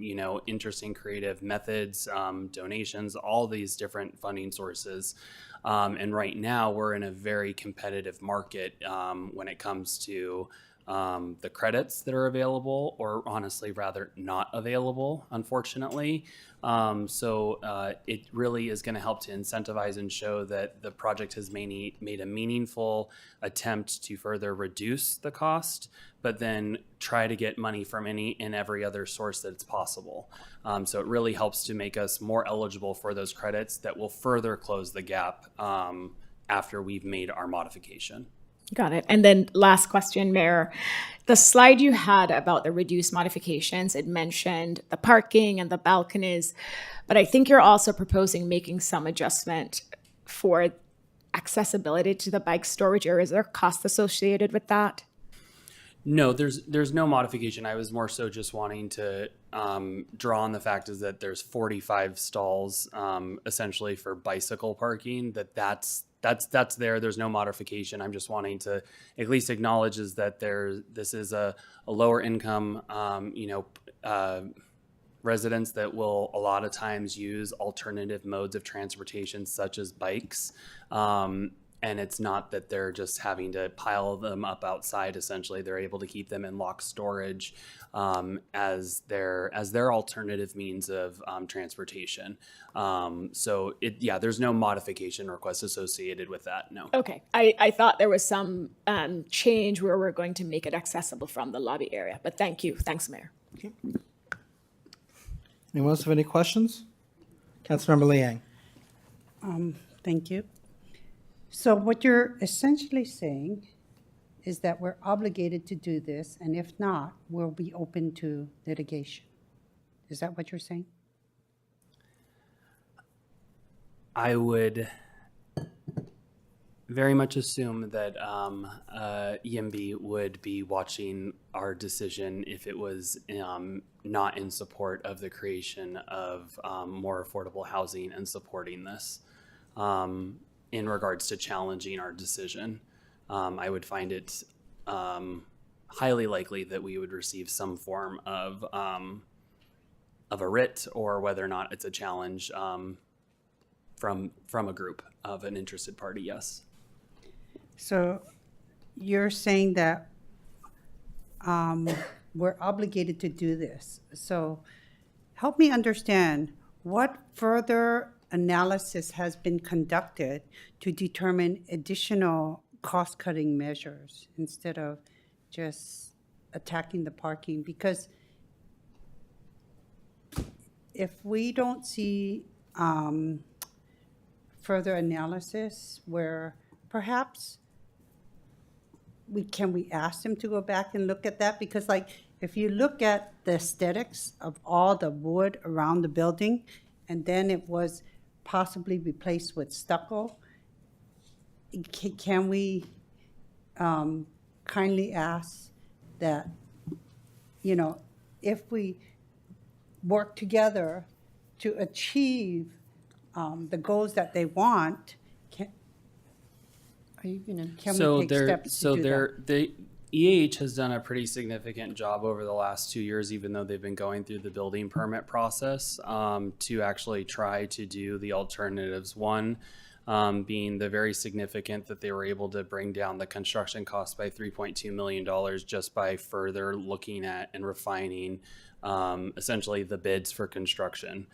interesting creative methods, donations, all these different funding sources. And right now we're in a very competitive market when it comes to the credits that are available, or honestly rather not available, unfortunately. So it really is going to help to incentivize and show that the project has made a meaningful attempt to further reduce the cost, but then try to get money from any and every other source that it's possible. So it really helps to make us more eligible for those credits that will further close the gap after we've made our modification. Got it. And then last question, Mayor. The slide you had about the reduced modifications, it mentioned the parking and the balconies, but I think you're also proposing making some adjustment for accessibility to the bike storage area. Is there cost associated with that? No, there's no modification. I was more so just wanting to draw on the fact is that there's 45 stalls essentially for bicycle parking. That's there. There's no modification. I'm just wanting to at least acknowledge is that this is a lower income residents that will a lot of times use alternative modes of transportation such as bikes. And it's not that they're just having to pile them up outside. Essentially, they're able to keep them in locked storage as their alternative means of transportation. So there's no modification request associated with that. No. Okay, I thought there was some change where we're going to make it accessible from the lobby area, but thank you. Thanks, Mayor. Anyone else have any questions? Councilmember Liang. Thank you. So what you're essentially saying is that we're obligated to do this, and if not, we'll be open to litigation. Is that what you're saying? I would very much assume that EMB would be watching our decision if it was not in support of the creation of more affordable housing and supporting this in regards to challenging our decision. I would find it highly likely that we would receive some form of a writ, or whether or not it's a challenge from a group of an interested party. Yes. So you're saying that we're obligated to do this. So help me understand, what further analysis has been conducted to determine additional cost-cutting measures instead of just attacking the parking? Because if we don't see further analysis where perhaps can we ask them to go back and look at that? Because like, if you look at the aesthetics of all the wood around the building, and then it was possibly replaced with stucco, can we kindly ask that, you know, if we work together to achieve the goals that they want, can we take steps to do that? The EAH has done a pretty significant job over the last 2 years, even though they've been going through the building permit process, to actually try to do the alternatives. One being the very significant that they were able to bring down the construction cost by $3.2 million just by further looking at and refining essentially the bids for construction.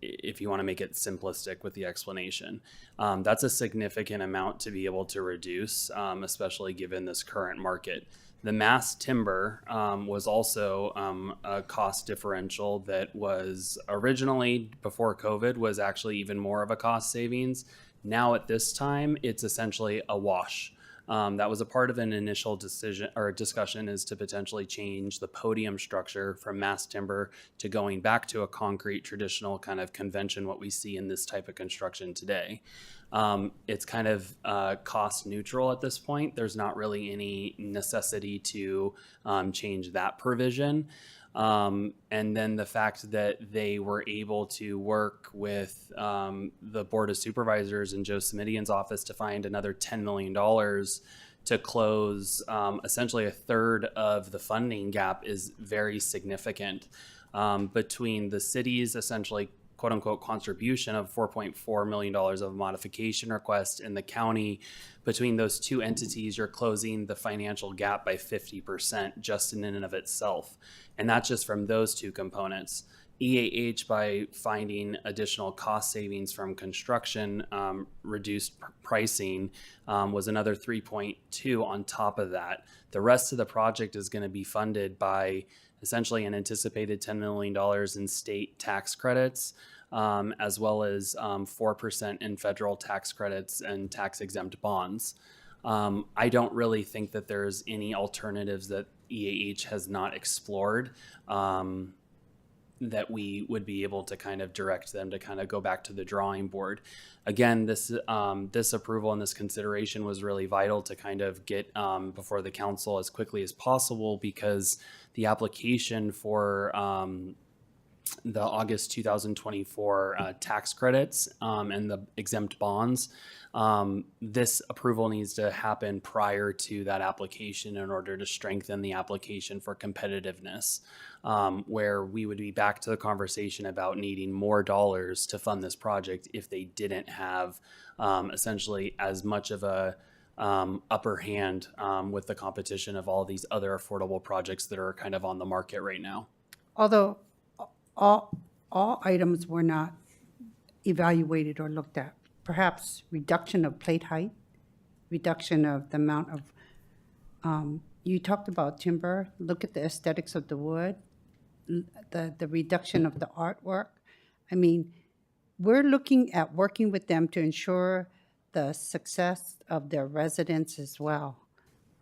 If you want to make it simplistic with the explanation. That's a significant amount to be able to reduce, especially given this current market. The mass timber was also a cost differential that was originally, before COVID, was actually even more of a cost savings. Now at this time, it's essentially a wash. That was a part of an initial decision or discussion, is to potentially change the podium structure from mass timber to going back to a concrete traditional kind of convention, what we see in this type of construction today. It's kind of cost neutral at this point. There's not really any necessity to change that provision. And then the fact that they were able to work with the Board of Supervisors and Joe Simidian's office to find another $10 million to close essentially a third of the funding gap is very significant. Between the city's essentially quote unquote contribution of $4.4 million of modification request in the county, between those two entities, you're closing the financial gap by 50% just in and of itself. And that's just from those two components. EAH, by finding additional cost savings from construction, reduced pricing, was another 3.2 on top of that. The rest of the project is going to be funded by essentially an anticipated $10 million in state tax credits, as well as 4% in federal tax credits and tax exempt bonds. I don't really think that there's any alternatives that EAH has not explored that we would be able to kind of direct them to kind of go back to the drawing board. Again, this approval and this consideration was really vital to kind of get before the council as quickly as possible, because the application for the August 2024 tax credits and the exempt bonds. This approval needs to happen prior to that application in order to strengthen the application for competitiveness, where we would be back to the conversation about needing more dollars to fund this project if they didn't have essentially as much of a upper hand with the competition of all these other affordable projects that are kind of on the market right now. Although all items were not evaluated or looked at. Perhaps reduction of plate height, reduction of the amount of, you talked about timber, look at the aesthetics of the wood, the reduction of the artwork. I mean, we're looking at working with them to ensure the success of their residents as well.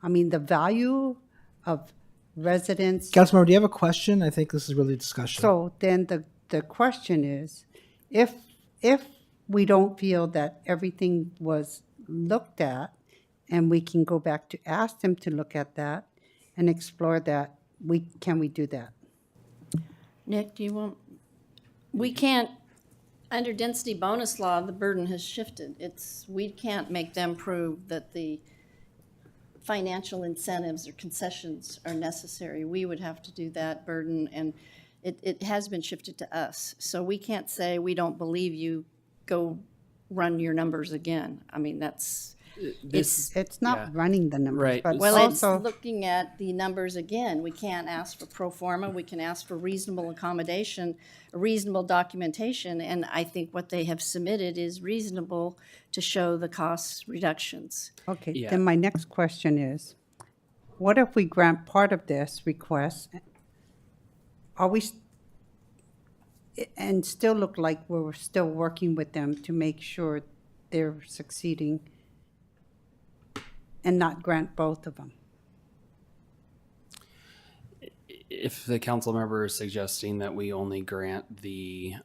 I mean, the value of residents. Councilmember, do you have a question? I think this is really discussion. So then the question is, if we don't feel that everything was looked at, and we can go back to ask them to look at that and explore that, can we do that? Nick, do you want, we can't, under density bonus law, the burden has shifted. We can't make them prove that the financial incentives or concessions are necessary. We would have to do that burden, and it has been shifted to us. So we can't say, we don't believe you, go run your numbers again. I mean, It's not running the numbers, right. but well, also. it's looking at the numbers again. We can't ask for pro forma. We can ask for reasonable accommodation, reasonable documentation, and I think what they have submitted is reasonable to show the cost reductions. Okay, Yeah. then my next question is, what if we grant part of this request? Are we, and still look like we're still working with them to make sure they're succeeding and not grant both of them? If the council member is suggesting that we only grant the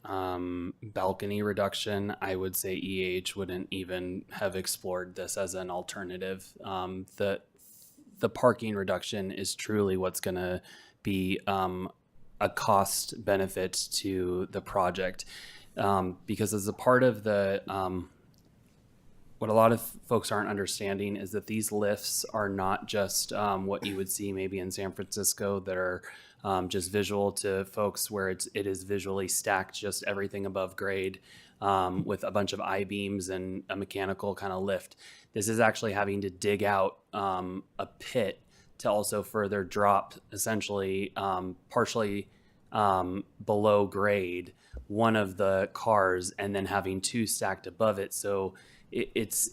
balcony reduction, I would say EH wouldn't even have explored this as an alternative. The parking reduction is truly what's going to be a cost benefit to the project, because as a part of the what a lot of folks aren't understanding is that these lifts are not just what you would see maybe in San Francisco that are just visual to folks, where it is visually stacked, just everything above grade with a bunch of I-beams and a mechanical kind of lift. This is actually having to dig out a pit to also further drop essentially partially below grade one of the cars and then having two stacked above it. So it's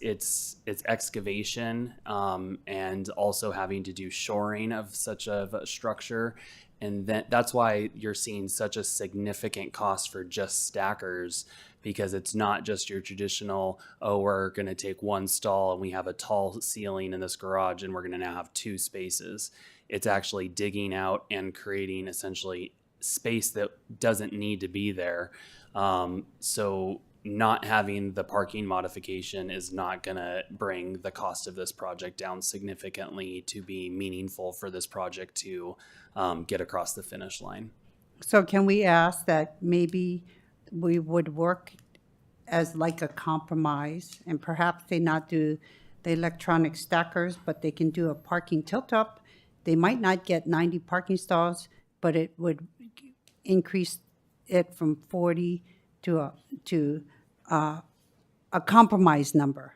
excavation and also having to do shoring of such a structure. And that's why you're seeing such a significant cost for just stackers, because it's not just your traditional, oh, we're going to take one stall and we have a tall ceiling in this garage and we're going to now have two spaces. It's actually digging out and creating essentially space that doesn't need to be there. So not having the parking modification is not going to bring the cost of this project down significantly to be meaningful for this project to get across the finish line. So can we ask that maybe we would work as like a compromise, and perhaps they not do the electronic stackers, but they can do a parking tilt-up? They might not get 90 parking stalls, but it would increase it from 40 to a compromise number,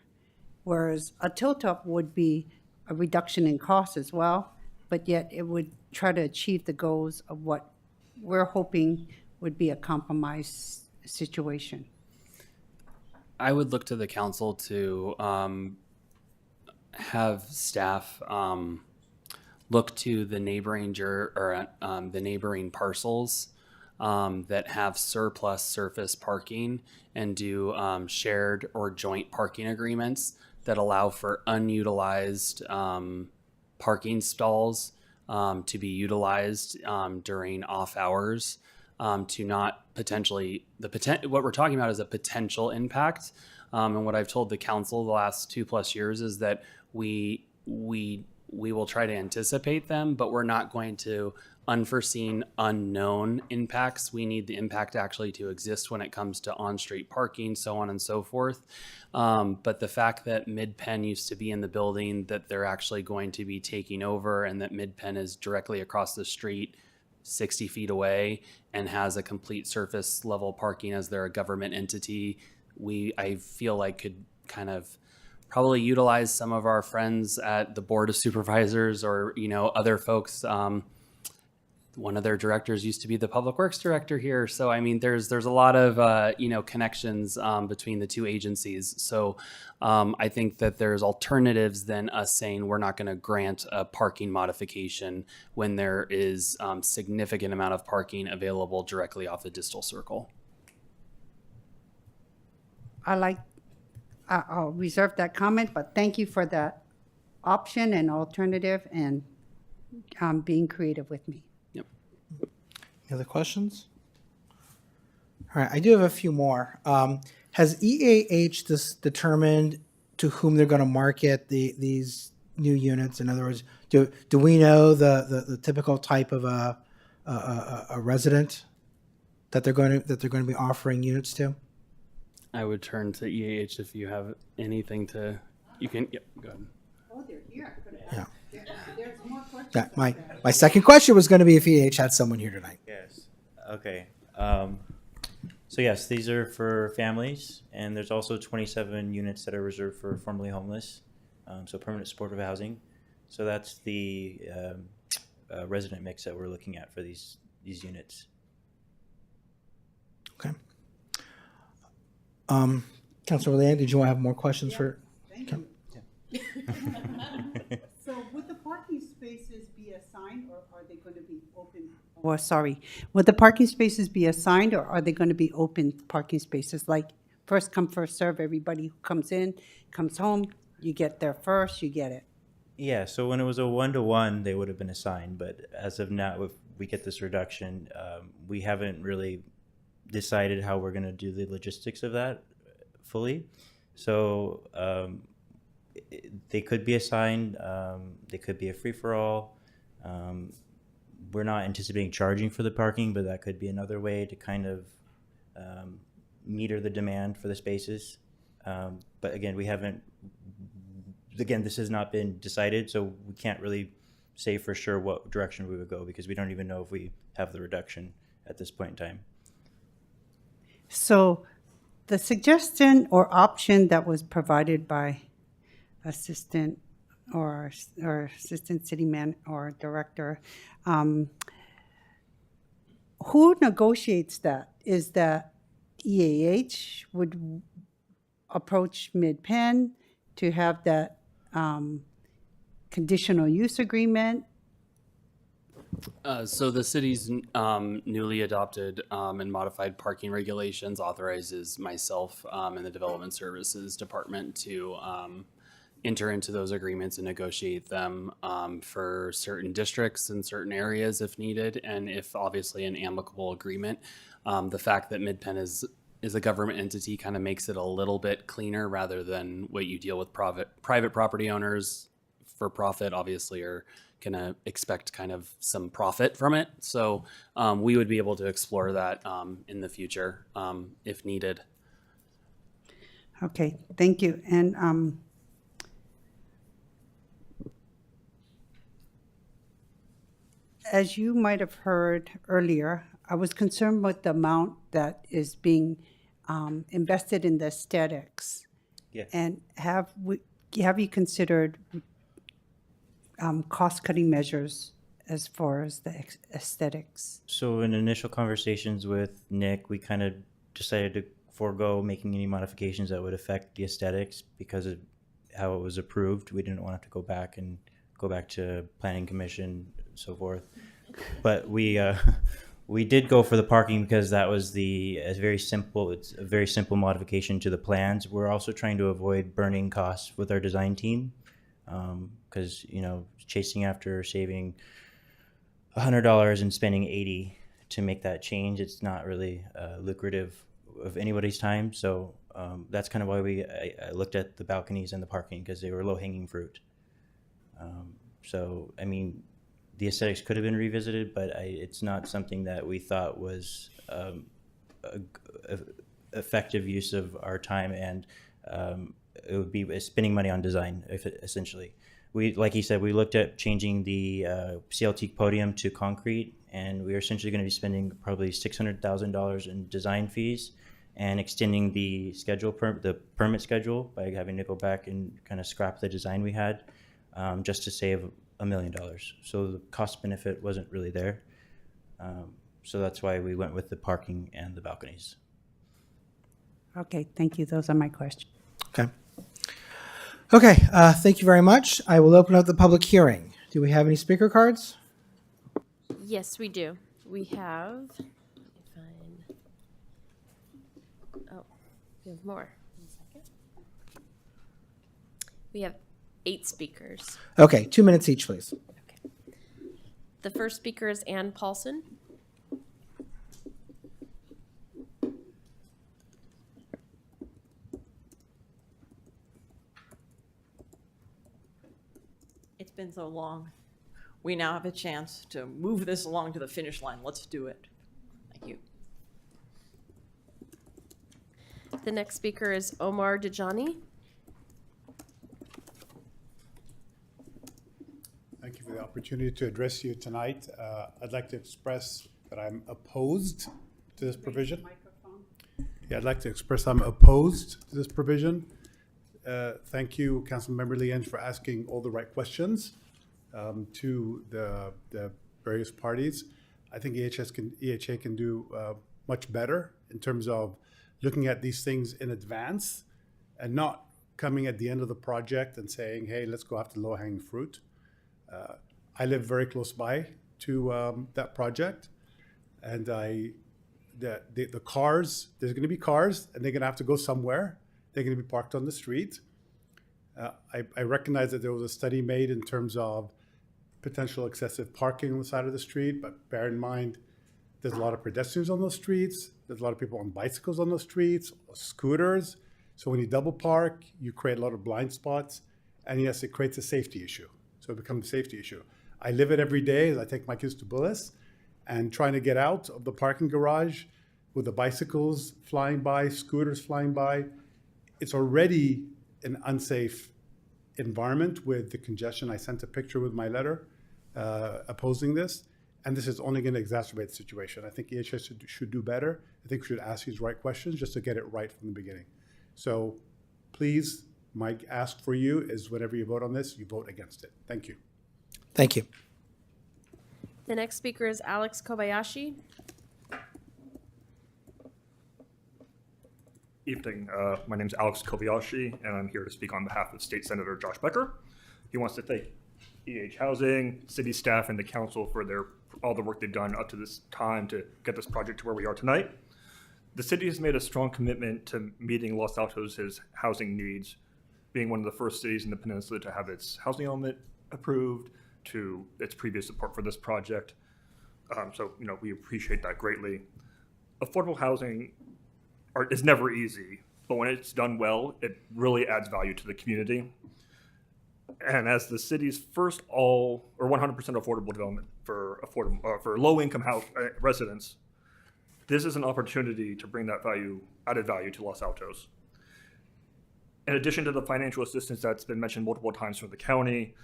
whereas a tilt-up would be a reduction in cost as well, but yet it would try to achieve the goals of what we're hoping would be a compromise situation. I would look to the council to have staff look to the neighboring the neighboring parcels that have surplus surface parking and do shared or joint parking agreements that allow for unutilized parking stalls to be utilized during off hours, to not potentially what we're talking about is a potential impact. And what I've told the council the last 2+ years is that we will try to anticipate them, but we're not going to unforeseen, unknown impacts. We need the impact actually to exist when it comes to on-street parking, so on and so forth. But the fact that Mid-Penn used to be in the building, that they're actually going to be taking over, and that Mid-Penn is directly across the street, 60 feet away, and has a complete surface level parking as they're a government entity, I feel like could kind of probably utilize some of our friends at the Board of Supervisors, or, other folks. One of their directors used to be the Public Works director here. So, I mean, there's a lot of, connections between the two agencies. So I think that there's alternatives than us saying we're not going to grant a parking modification when there is significant amount of parking available directly off the Distal Circle. I'll reserve that comment, but thank you for that option and alternative and being creative with me. Any other questions? All right, I do have a few more. Has EAH determined to whom they're going to market these new units? In other words, do we know the typical type of a resident that they're going to be offering units to? I would turn to EAH if you have anything to. You can. Yep. Go ahead. Oh, they're here. Yeah. There's more questions. Yeah, my second question was going to be if EAH had someone here tonight. Yes. Okay. So yes, these are for families, and there's also 27 units that are reserved for formerly homeless, so permanent supportive housing. So that's the resident mix that we're looking at for these units. Okay. Councilor Leanne, did you want to have more questions for? Thank you. So would the parking spaces be assigned, or are they going to be open? Oh, sorry. Would the parking spaces be assigned, or are they going to be open parking spaces? Like first come, first serve, everybody who comes in, comes home, you get there first, you get it. Yeah, so when it was a 1-to-1, they would have been assigned, but as of now, if we get this reduction, we haven't really decided how we're going to do the logistics of that fully. So they could be assigned, they could be a free-for-all. We're not anticipating charging for the parking, but that could be another way to kind of meter the demand for the spaces. But again, this has not been decided, so we can't really say for sure what direction we would go because we don't even know if we have the reduction at this point in time. So the suggestion or option that was provided by assistant or assistant city man or director, who negotiates that? Is that EAH would approach Mid-Penn to have that conditional use agreement? So the city's newly adopted and modified parking regulations authorizes myself and the Development Services Department to enter into those agreements and negotiate them for certain districts and certain areas if needed, and if obviously an amicable agreement. The fact that Mid-Penn is a government entity kind of makes it a little bit cleaner rather than what you deal with private property owners for profit, obviously, are going to expect kind of some profit from it. So we would be able to explore that in the future if needed. Okay, thank you. And as you might have heard earlier, I was concerned with the amount that is being invested in the aesthetics. Yeah. And have you considered cost-cutting measures as far as the aesthetics? So in initial conversations with Nick, we kind of decided to forego making any modifications that would affect the aesthetics because of how it was approved. We didn't want to have to go back to Planning Commission, so forth. But we did go for the parking because that was it's a very simple modification to the plans. We're also trying to avoid burning costs with our design team because, chasing after saving $100 and spending $80 to make that change, it's not really lucrative of anybody's time. So that's kind of why I looked at the balconies and the parking because they were low-hanging fruit. So, I mean, the aesthetics could have been revisited, but it's not something that we thought was effective use of our time, and it would be spending money on design, essentially. We, like he said, we looked at changing the CLT podium to concrete, and we are essentially going to be spending probably $600,000 in design fees and extending the schedule, the permit schedule, by having to go back and kind of scrap the design we had, just to save $1 million. So the cost benefit wasn't really there. So that's why we went with the parking and the balconies. Okay, thank you. Those are my questions. Okay. Okay, thank you very much. I will open up the public hearing. Do we have any speaker cards? Yes, we do. We have, let me find, oh, we have more. 1 second. We have 8 speakers. Okay, 2 minutes each, please. The first speaker is Ann Paulson. It's been so long. We now have a chance to move this along to the finish line. Let's do it. Thank you. The next speaker is Omar Dejani. Thank you for the opportunity to address you tonight. I'd like to express that I'm opposed to this provision. Yeah, I'd like to express I'm opposed to this provision. Thank you, Councilmember Lienge, for asking all the right questions to the various parties. I think EHA can do much better in terms of looking at these things in advance and not coming at the end of the project and saying, hey, let's go after low-hanging fruit. I live very close by to that project, and the cars, there's going to be cars, and they're going to have to go somewhere. They're going to be parked on the street. I recognize that there was a study made in terms of potential excessive parking on the side of the street, but bear in mind, there's a lot of pedestrians on those streets. There's a lot of people on bicycles on those streets, scooters. So when you double park, you create a lot of blind spots. And yes, it creates a safety issue. So it becomes a safety issue. I live it every day as I take my kids to Bullis, and trying to get out of the parking garage with the bicycles flying by, scooters flying by. It's already an unsafe environment with the congestion. I sent a picture with my letter opposing this, and this is only going to exacerbate the situation. I think EHS should do better. I think we should ask these right questions just to get it right from the beginning. So please, my ask for you is whenever you vote on this, you vote against it. Thank you. Thank you. The next speaker is Alex Kobayashi. Evening. My name is Alex Kobayashi, and I'm here to speak on behalf of State Senator Josh Becker. He wants to thank EH Housing, city staff, and the council for all the work they've done up to this time to get this project to where we are tonight. The city has made a strong commitment to meeting Los Altos' housing needs, being one of the first cities in the peninsula to have its housing element approved, to its previous support for this project. So, we appreciate that greatly. Affordable housing is never easy, but when it's done well, it really adds value to the community. And as the city's first 100% affordable development for low-income residents, this is an opportunity to bring that added value to Los Altos. In addition to the financial assistance that's been mentioned multiple times from the county,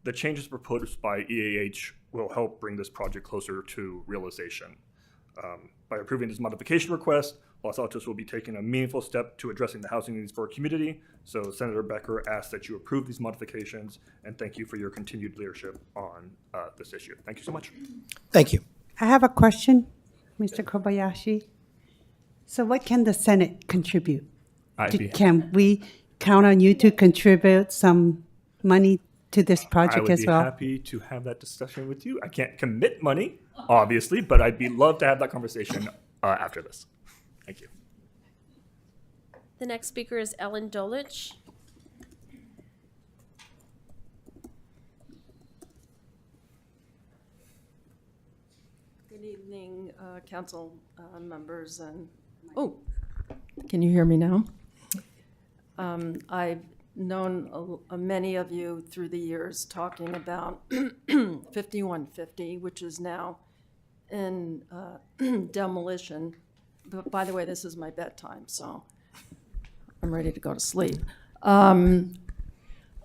the changes proposed by EAH will help bring this project closer to realization. By approving this modification request, Los Altos will be taking a meaningful step to addressing the housing needs for our community. So Senator Becker asks that you approve these modifications, and thank you for your continued leadership on this issue. Thank you so much. Thank you. I have a question, Mr. Kobayashi. So what can the Senate contribute? Can we count on you to contribute some money to this project as well? I would be happy to have that discussion with you. I can't commit money, obviously, but I'd love to have that conversation after this. Thank you. The next speaker is Ellen Dolich. Good evening, council members, and can you hear me now? I've known many of you through the years talking about 5150, which is now in demolition. But by the way, this is my bedtime, so I'm ready to go to sleep. I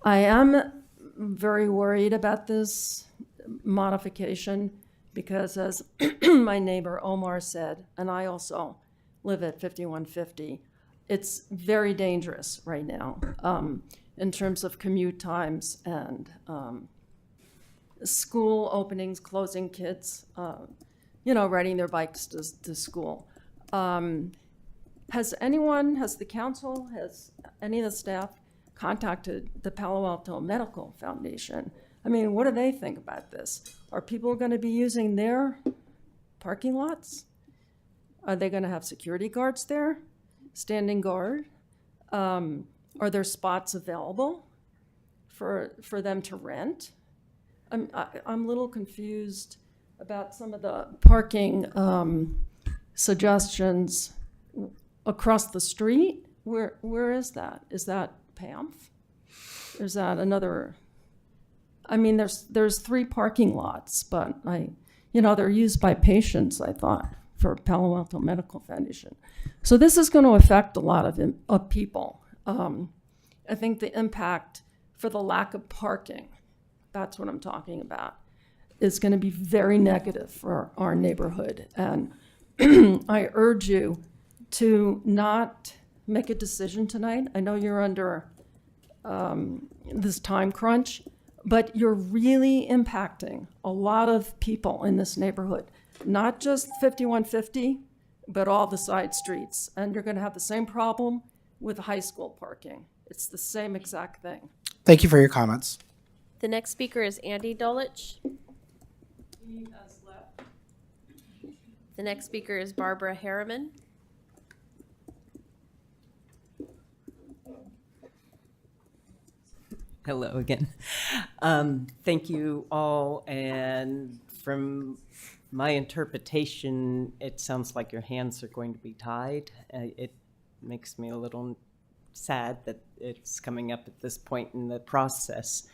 am very worried about this modification because, as my neighbor Omar said, and I also live at 5150, it's very dangerous right now in terms of commute times and school openings, closing kids, riding their bikes to school. Has the council, has any of the staff contacted the Palo Alto Medical Foundation? I mean, what do they think about this? Are people going to be using their parking lots? Are they going to have security guards there, standing guard? Are there spots available for them to rent? I'm a little confused about some of the parking suggestions across the street. Where is that? Is that PAMF? Is that another? I mean, there's 3 parking lots, but they're used by patients, I thought, for Palo Alto Medical Foundation. So this is going to affect a lot of people. I think the impact for the lack of parking, that's what I'm talking about, is going to be very negative for our neighborhood. And I urge you to not make a decision tonight. I know you're under this time crunch, but you're really impacting a lot of people in this neighborhood, not just 5150, but all the side streets. And you're going to have the same problem with high school parking. It's the same exact thing. Thank you for your comments. The next speaker is Andy Dolich. The next speaker is Barbara Harriman. Hello again. Thank you all. And from my interpretation, it sounds like your hands are going to be tied. It makes me a little sad that it's coming up at this point in the process.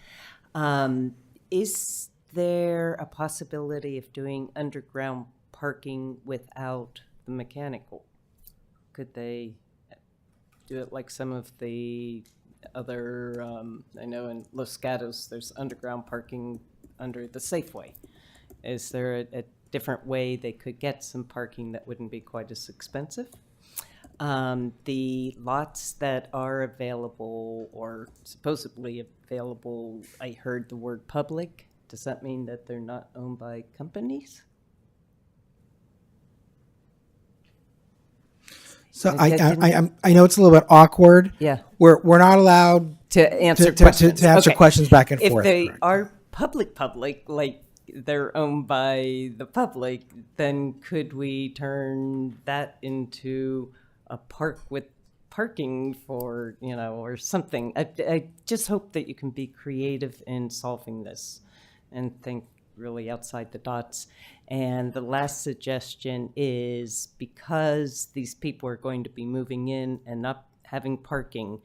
Is there a possibility of doing underground parking without the mechanical? Could they do it like some of the other, I know in Los Gatos, there's underground parking under the Safeway. Is there a different way they could get some parking that wouldn't be quite as expensive? The lots that are available or supposedly available, I heard the word public. Does that mean that they're not owned by companies? So I know it's a little bit awkward. Yeah. We're not allowed to answer questions. To answer Okay. questions back and if forth. If they correct. are public, like they're owned by the public, then could we turn that into a park with parking for, or something? I just hope that you can be creative in solving this and think really outside the dots. And the last suggestion is, because these people are going to be moving in and not having parking,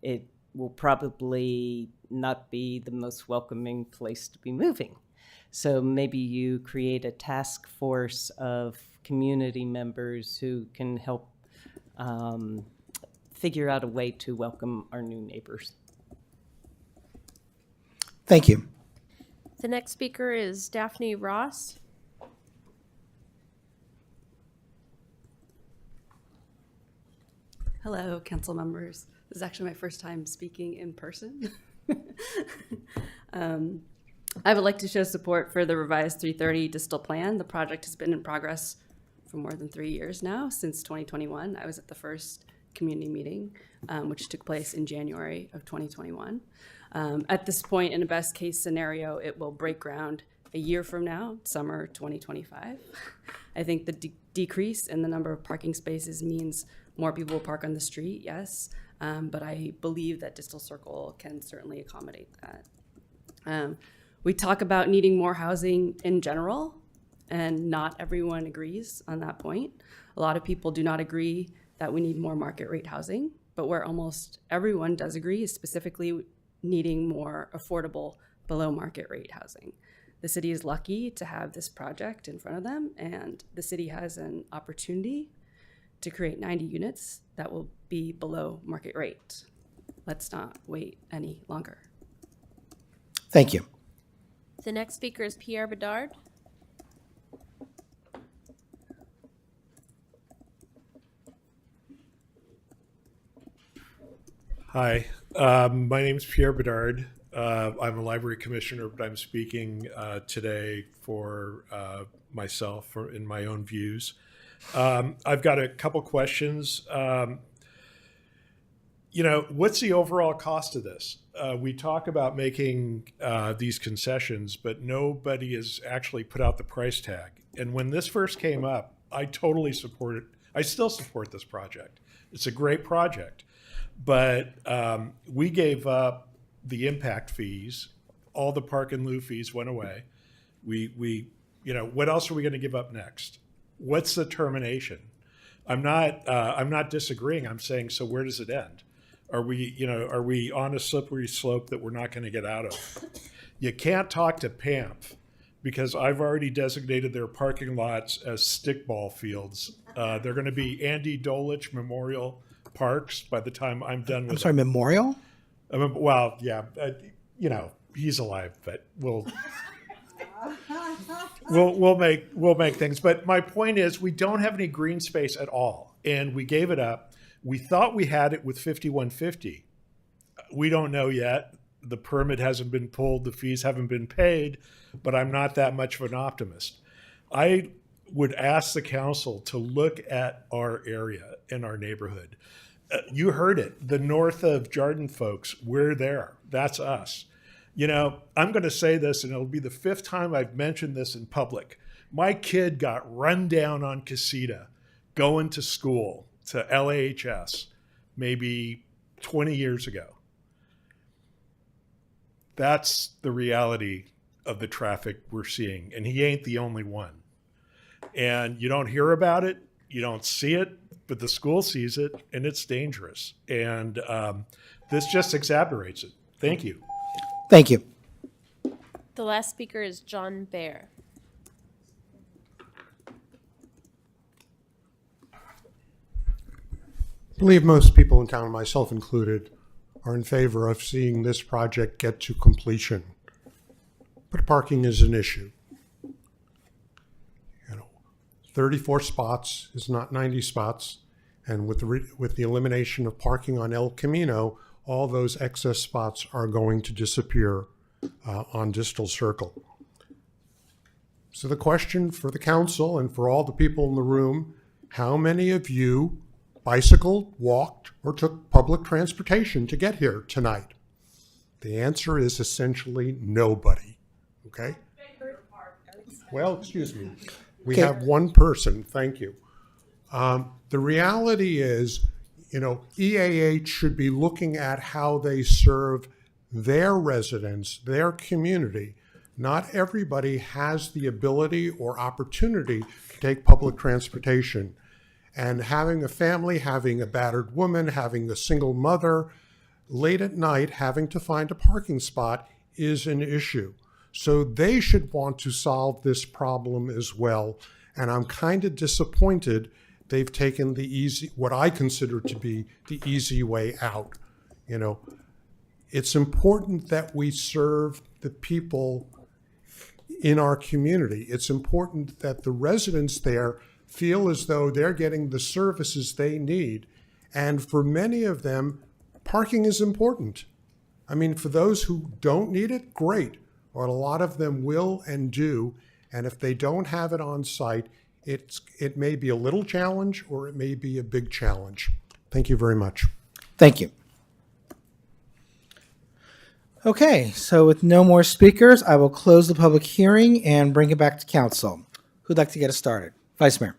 it will probably not be the most welcoming place to be moving. So maybe you create a task force of community members who can help figure out a way to welcome our new neighbors. Thank you. The next speaker is Daphne Ross. Hello, council members. This is actually my first time speaking in person. I would like to show support for the revised 330 Distal Plan. The project has been in progress for more than 3 years now, since 2021. I was at the first community meeting, which took place in January of 2021. At this point, in a best case scenario, it will break ground a year from now, summer 2025. I think the decrease in the number of parking spaces means more people will park on the street, yes, but I believe that Distal Circle can certainly accommodate that. We talk about needing more housing in general, and not everyone agrees on that point. A lot of people do not agree that we need more market rate housing. but where almost everyone does agree is specifically needing more affordable, below market rate housing. The city is lucky to have this project in front of them, and the city has an opportunity to create 90 units that will be below market rate. Let's not wait any longer. Thank you. The next speaker is Pierre Bedard. Hi, my name is Pierre Bedard. I'm a library commissioner, but I'm speaking today for myself or in my own views. I've got a couple questions. What's the overall cost of this? We talk about making these concessions, but nobody has actually put out the price tag. And when this first came up, I totally supported. I still support this project. It's a great project. But we gave up the impact fees. All the park and lieu fees went away. What else are we going to give up next? What's the termination? I'm not disagreeing. I'm saying, so where does it end? Are we on a slippery slope that we're not going to get out of? You can't talk to PAMF because I've already designated their parking lots as stickball fields. They're going to be Andy Dolich Memorial Parks by the time I'm done with I'm sorry, Memorial? Well, yeah, he's alive, but we'll make things. But my point is, we don't have any green space at all, and we gave it up. We thought we had it with 5150. We don't know yet. The permit hasn't been pulled. The fees haven't been paid, but I'm not that much of an optimist. I would ask the council to look at our area and our neighborhood. You heard it. The north of Jarden folks, we're there. That's us. I'm going to say this, and it'll be the 5th time I've mentioned this in public. My kid got run down on Casita going to school to LAHS maybe 20 years ago. That's the reality of the traffic we're seeing, and he ain't the only one. And you don't hear about it, you don't see it, but the school sees it, and it's dangerous. And this just exacerbates it. Thank you. Thank you. The last speaker is John Baer. I believe most people in town, myself included, are in favor of seeing this project get to completion. But parking is an issue. 34 spots is not 90 spots. And with the elimination of parking on El Camino, all those excess spots are going to disappear on Distal Circle. So the question for the council and for all the people in the room, how many of you bicycled, walked, or took public transportation to get here tonight? The answer is essentially nobody, okay? Well, excuse me. We have one person, thank you. The reality is, EAH should be looking at how they serve their residents, their community. Not everybody has the ability or opportunity to take public transportation. And having a family, having a battered woman, having a single mother, late at night having to find a parking spot is an issue. So they should want to solve this problem as well. And I'm kind of disappointed they've taken what I consider to be the easy way out. It's important that we serve the people in our community. It's important that the residents there feel as though they're getting the services they need. And for many of them, parking is important. I mean, for those who don't need it, great. Or a lot of them will and do. And if they don't have it on site, it may be a little challenge or it may be a big challenge. Thank you very much. Thank you. Okay, so with no more speakers, I will close the public hearing and bring it back to council. Who'd like to get us started? Vice Mayor.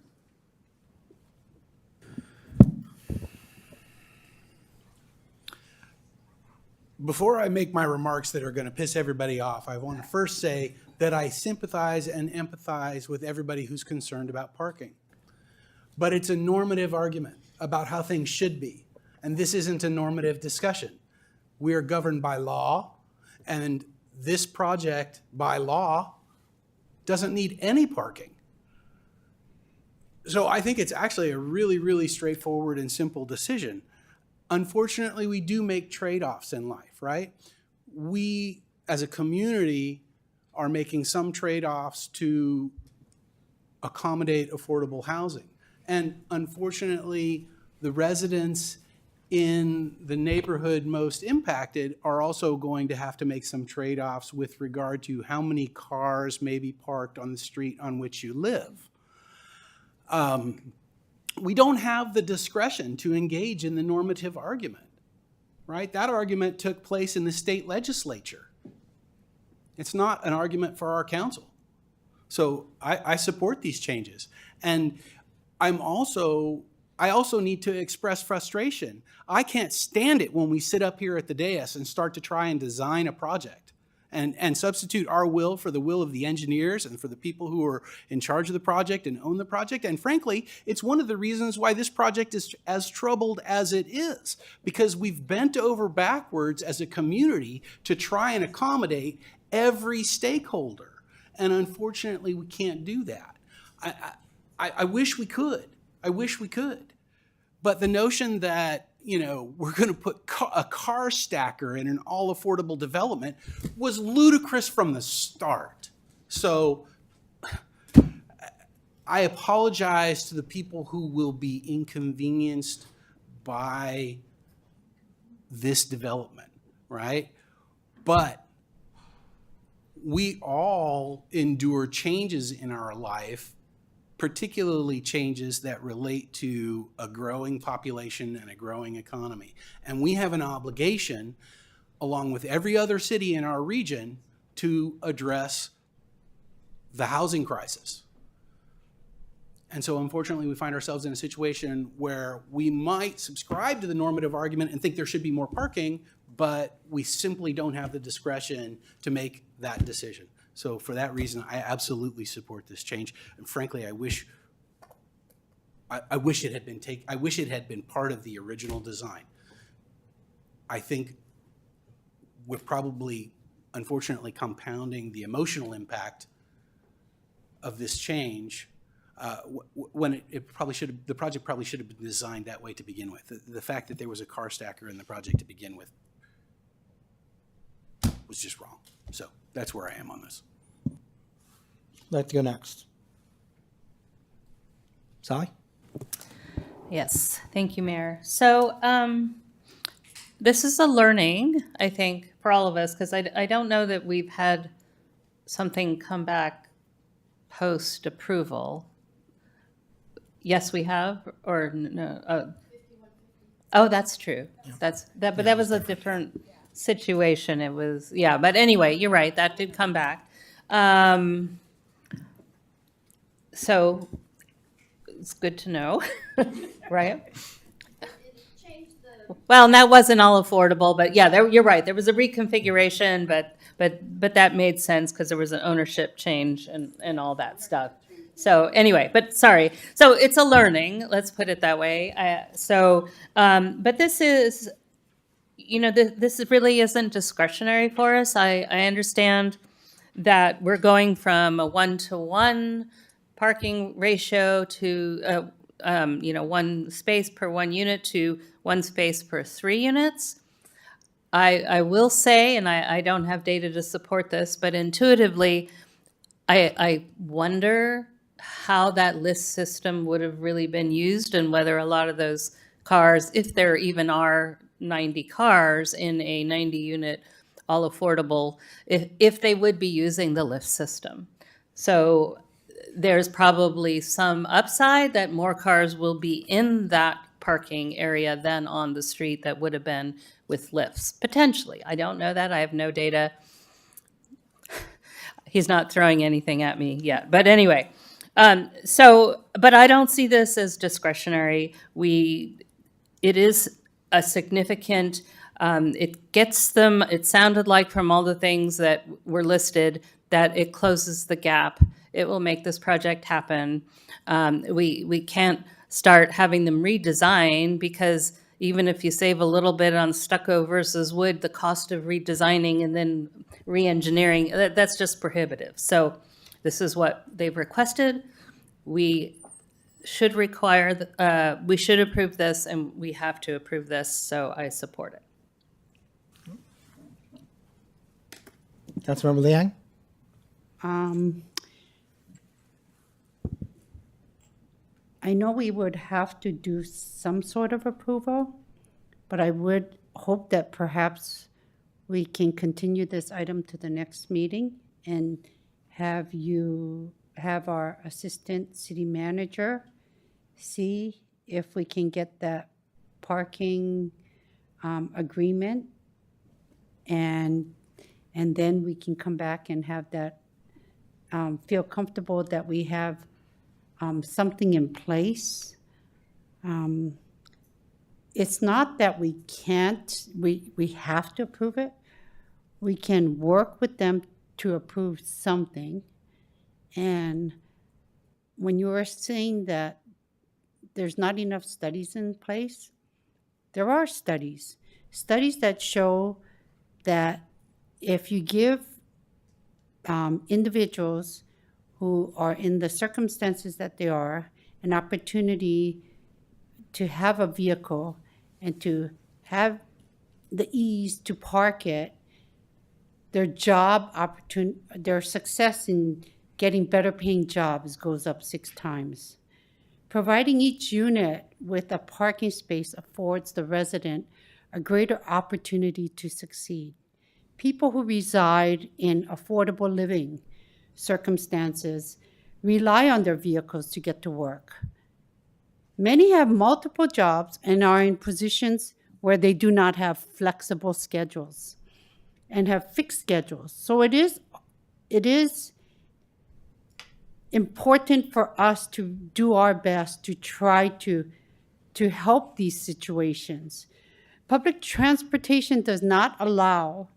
Before I make my remarks that are going to piss everybody off, I want to first say that I sympathize and empathize with everybody who's concerned about parking. But it's a normative argument about how things should be. And this isn't a normative discussion. We are governed by law, and this project by law doesn't need any parking. So I think it's actually a really, really straightforward and simple decision. Unfortunately, we do make trade-offs in life, right? We, as a community, are making some trade-offs to accommodate affordable housing. And unfortunately, the residents in the neighborhood most impacted are also going to have to make some trade-offs with regard to how many cars may be parked on the street on which you live. We don't have the discretion to engage in the normative argument, right? That argument took place in the state legislature. It's not an argument for our council. So I support these changes. And I also need to express frustration. I can't stand it when we sit up here at the dais and start to try and design a project and substitute our will for the will of the engineers and for the people who are in charge of the project and own the project. And frankly, it's one of the reasons why this project is as troubled as it is, because we've bent over backwards as a community to try and accommodate every stakeholder. And unfortunately, we can't do that. I wish we could. I wish we could. But the notion that, you know, we're going to put a car stacker in an all affordable development was ludicrous from the start. So I apologize to the people who will be inconvenienced by this development, right? But we all endure changes in our life, particularly changes that relate to a growing population and a growing economy. And we have an obligation, along with every other city in our region, to address the housing crisis. And so unfortunately, we find ourselves in a situation where we might subscribe to the normative argument and think there should be more parking, but we simply don't have the discretion to make that decision. So for that reason, I absolutely support this change. And frankly, I wish it had been I wish it had been part of the original design. I think we're probably, unfortunately, compounding the emotional impact of this change when it probably should have, the project probably should have been designed that way to begin with. The fact that there was a car stacker in the project to begin with was just wrong. So that's where I am on this. I'd like to go next. Sally? Yes, thank you, Mayor. So this is a learning, I think, for all of us, because I don't know that we've had something come back post-approval. Yes, we have, or no? Oh, that's true. But that was a different situation. It was, yeah, but anyway, you're right, that did come back. So it's good to know, right? Well, and that wasn't all affordable, but yeah, you're right. There was a reconfiguration, but that made sense because there was an ownership change and all that stuff. So anyway, but sorry. So it's a learning, let's put it that way. But this is, you know, this really isn't discretionary for us. I understand that we're going from a 1-to-1 parking ratio to, one space per one unit to one space per 3 units. I will say, and I don't have data to support this, but intuitively, I wonder how that list system would have really been used and whether a lot of those cars, if there even are 90 cars in a 90-unit all affordable, if they would be using the lift system. So there's probably some upside that more cars will be in that parking area than on the street that would have been with lifts, potentially. I don't know that. I have no data. He's not throwing anything at me yet. But anyway, but I don't see this as discretionary. It is a significant, it gets them, it sounded like from all the things that were listed, that it closes the gap. It will make this project happen. We can't start having them redesign because even if you save a little bit on stucco versus wood, the cost of redesigning and then re-engineering, that's just prohibitive. So this is what they've requested. We should we should approve this, and we have to approve this, so I support it. Councilmember Liang? I know we would have to do some sort of approval, but I would hope that perhaps we can continue this item to the next meeting and have our assistant city manager see if we can get that parking agreement, and then we can come back and have that, feel comfortable that we have something in place. It's not that we can't, we have to approve it. We can work with them to approve something. And when you were saying that there's not enough studies in place, there are studies that show that if you give individuals who are in the circumstances that they are an opportunity to have a vehicle and to have the ease to park it, their their success in getting better paying jobs goes up 6 times. Providing each unit with a parking space affords the resident a greater opportunity to succeed. People who reside in affordable living circumstances rely on their vehicles to get to work. Many have multiple jobs and are in positions where they do not have flexible schedules and have fixed schedules. So it is important for us to do our best to try to help these situations. Public transportation does not allow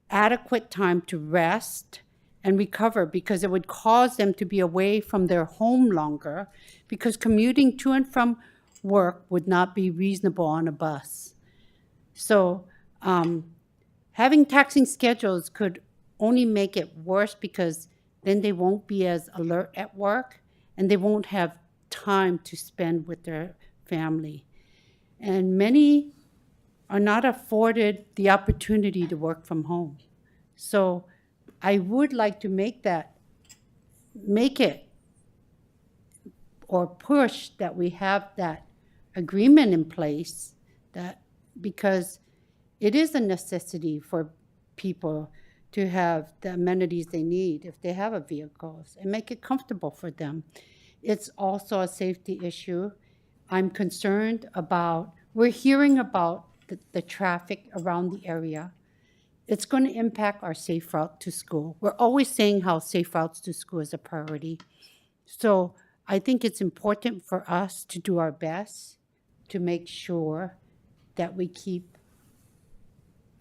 adequate time to rest and recover because it would cause them to be away from their home longer, because commuting to and from work would not be reasonable on a bus. So having taxing schedules could only make it worse, because then they won't be as alert at work and they won't have time to spend with their family. And many are not afforded the opportunity to work from home. So I would like to make it or push that we have that agreement in place, that because it is a necessity for people to have the amenities they need if they have a vehicle, and make it comfortable for them. It's also a safety issue. I'm concerned about, we're hearing about the traffic around the area. It's going to impact our safe route to school. We're always saying how safe routes to school is a priority. So I think it's important for us to do our best to make sure that we keep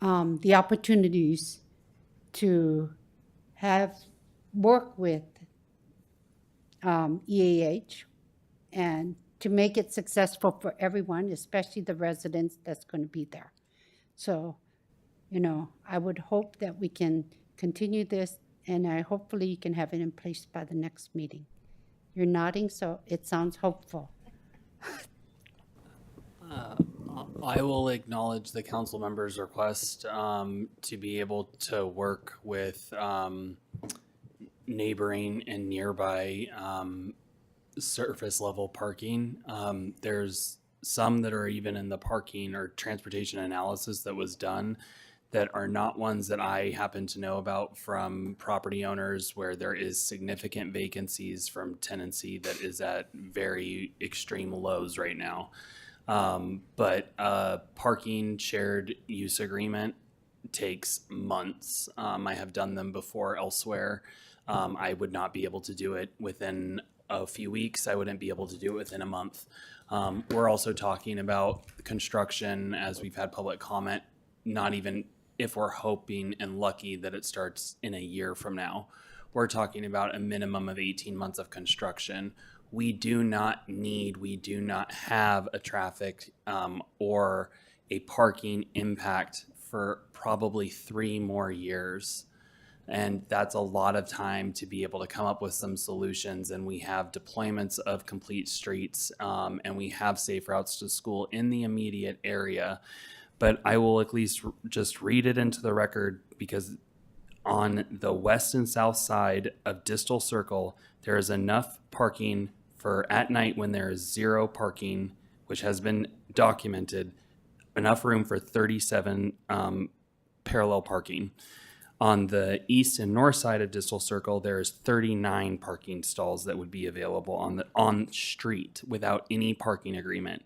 the opportunities to work with EAH and to make it successful for everyone, especially the residents that's going to be there. So, I would hope that we can continue this, and hopefully you can have it in place by the next meeting. You're nodding, so it sounds hopeful. I will acknowledge the council member's request to be able to work with neighboring and nearby surface level parking. There's some that are even in the parking or transportation analysis that was done that are not ones that I happen to know about from property owners where there is significant vacancies from tenancy that is at very extreme lows right now. But parking shared use agreement takes months. I have done them before elsewhere. I would not be able to do it within a few weeks. I wouldn't be able to do it within a month. We're also talking about construction, as we've had public comment, not even if we're hoping and lucky that it starts in a year from now. We're talking about a minimum of 18 months of construction. we do not have a traffic or a parking impact for probably 3 more years. And that's a lot of time to be able to come up with some solutions. And we have deployments of complete streets, and we have safe routes to school in the immediate area. But I will at least just read it into the record, because on the west and south side of Distal Circle, there is enough parking for at night when there is 0 parking, which has been documented, enough room for 37 parallel parking. On the east and north side of Distal Circle, there is 39 parking stalls that would be available on street without any parking agreement.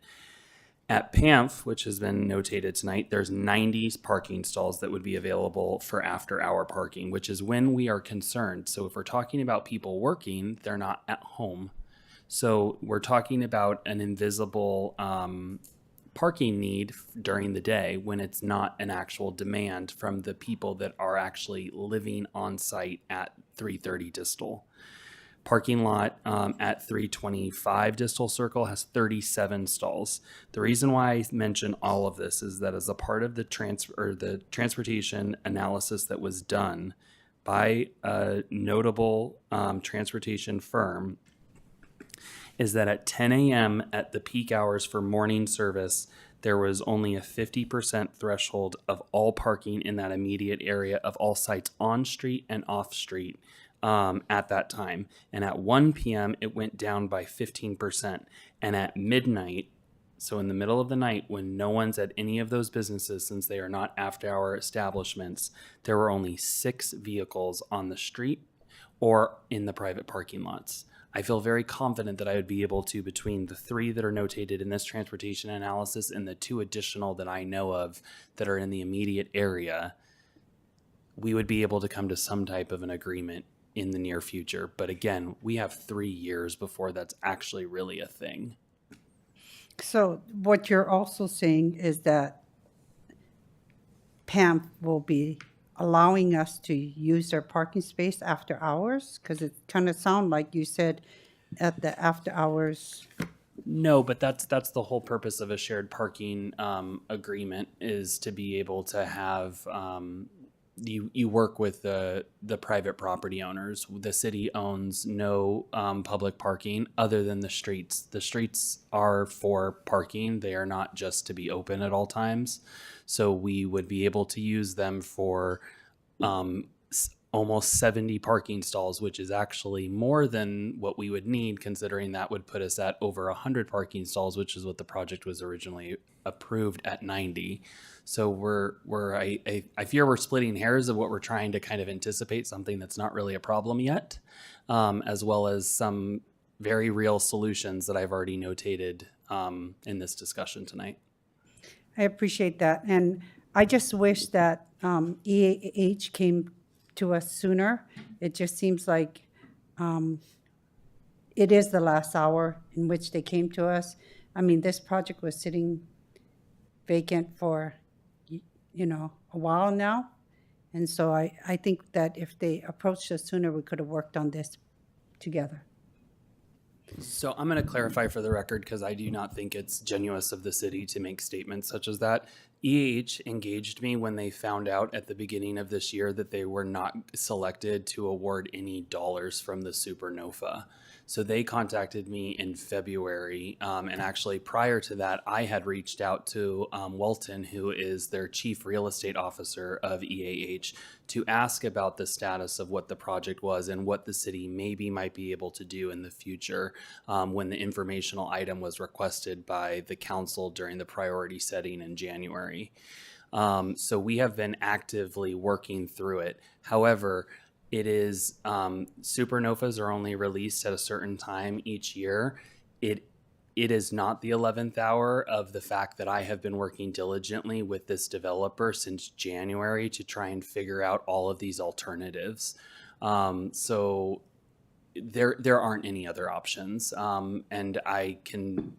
At PAMF, which has been notated tonight, there's 90 parking stalls that would be available for after-hour parking, which is when we are concerned. So if we're talking about people working, they're not at home. So we're talking about an invisible parking need during the day when it's not an actual demand from the people that are actually living on site at 330 Distal. Parking lot at 325 Distal Circle has 37 stalls. The reason why I mention all of this is that as a part of the transportation analysis that was done by a notable transportation firm, is that at 10 a.m. at the peak hours for morning service, there was only a 50% threshold of all parking in that immediate area of all sites on street and off street at that time. And at 1 p.m., it went down by 15%. And at midnight, so in the middle of the night, when no one's at any of those businesses, since they are not after-hour establishments, there were only 6 vehicles on the street or in the private parking lots. I feel very confident that I would be able to, between the 3 that are notated in this transportation analysis and the 2 additional that I know of that are in the immediate area, we would be able to come to some type of an agreement in the near future. But again, we have 3 years before that's actually really a thing. So what you're also saying is that PAMP will be allowing us to use their parking space after hours? Because it kind of sounded like you said at the after hours. No, but that's the whole purpose of a shared parking agreement, is to be able to have you work with the private property owners. The city owns no public parking other than the streets. The streets are for parking. They are not just to be open at all times. So we would be able to use them for almost 70 parking stalls, which is actually more than what we would need, considering that would put us at over 100 parking stalls, which is what the project was originally approved at 90. So I fear we're splitting hairs of what we're trying to kind of anticipate, something that's not really a problem yet, as well as some very real solutions that I've already notated in this discussion tonight. I appreciate that. And I just wish that EAH came to us sooner. It just seems like it is the last hour in which they came to us. I mean, this project was sitting vacant for, a while now. And so I think that if they approached us sooner, we could have worked on this together. So I'm going to clarify for the record, because I do not think it's genuine of the city to make statements such as that. EAH engaged me when they found out at the beginning of this year that they were not selected to award any dollars from the Supernova. So they contacted me in February, and actually prior to that, I had reached out to Welton, who is their chief real estate officer of EAH, to ask about the status of what the project was and what the city maybe might be able to do in the future when the informational item was requested by the council during the priority setting in January. So we have been actively working through it. However, it is supernovas are only released at a certain time each year. It is not the 11th hour of the fact that I have been working diligently with this developer since January to try and figure out all of these alternatives. So there aren't any other options. And I can,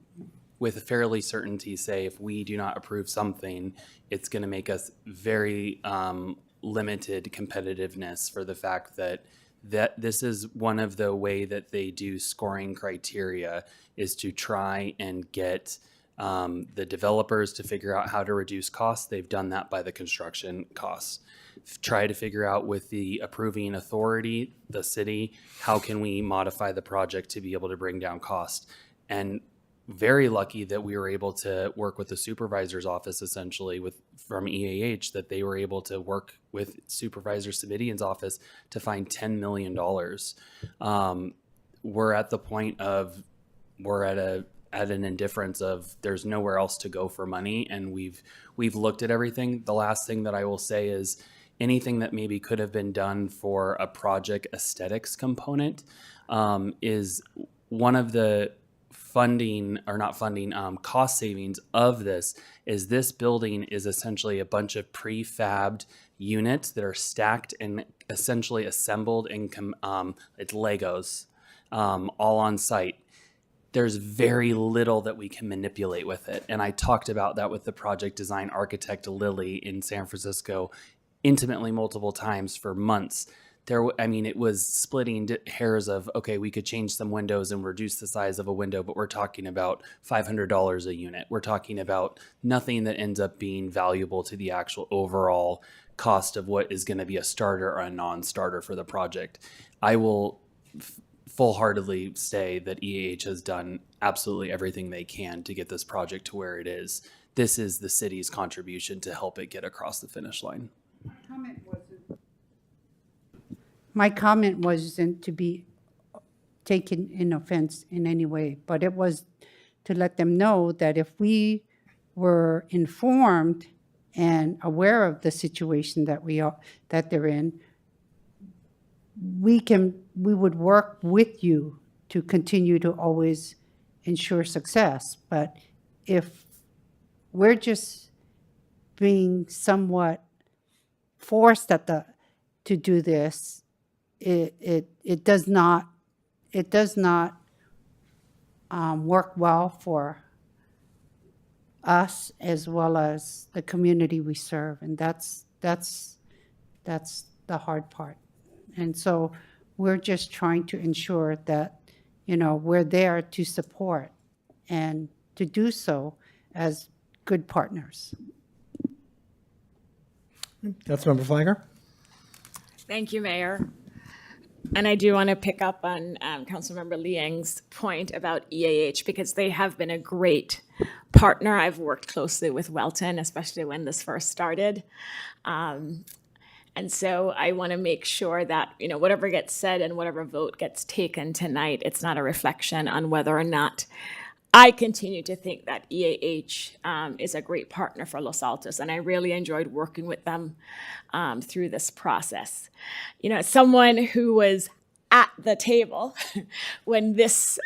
with fairly certainty, say if we do not approve something, it's going to make us very limited competitiveness for the fact that that this is one of the way that they do scoring criteria is to try and get the developers to figure out how to reduce costs. They've done that by the construction costs. Try to figure out with the approving authority, the city, how can we modify the project to be able to bring down cost. And very lucky that we were able to work with the supervisor's office, essentially from EAH, that they were able to work with Supervisor Savidian's office to find $10 million. We're at the point of, we're at an indifference of there's nowhere else to go for money, and we've looked at everything. The last thing that I will say is anything that maybe could have been done for a project aesthetics component is one of the cost savings of this is this building is essentially a bunch of prefabbed units that are stacked and essentially assembled in it's Legos all on site. There's very little that we can manipulate with it. And I talked about that with the project design architect Lily in San Francisco intimately multiple times for months. It was splitting hairs of, okay, we could change some windows and reduce the size of a window, but we're talking about $500 a unit. We're talking about nothing that ends up being valuable to the actual overall cost of what is going to be a starter or a non-starter for the project. I will full-heartedly say that EAH has done absolutely everything they can to get this project to where it is. This is the city's contribution to help it get across the finish line. My comment wasn't to be taken in offense in any way, but it was to let them know that if we were informed and aware of the situation that they're in, we would work with you to continue to always ensure success. But if we're just being somewhat forced to do this, it does not work well for us as well as the community we serve, and that's the hard part. And so we're just trying to ensure that we're there to support and to do so as good partners. Councilmember Flagger. Thank you, Mayor. And I do want to pick up on Councilmember Liang's point about EAH because they have been a great partner. I've worked closely with Welton, especially when this first started. And so I want to make sure that, whatever gets said and whatever vote gets taken tonight, it's not a reflection on whether or not I continue to think that EAH is a great partner for Los Altos, and I really enjoyed working with them through this process. As someone who was at the table when this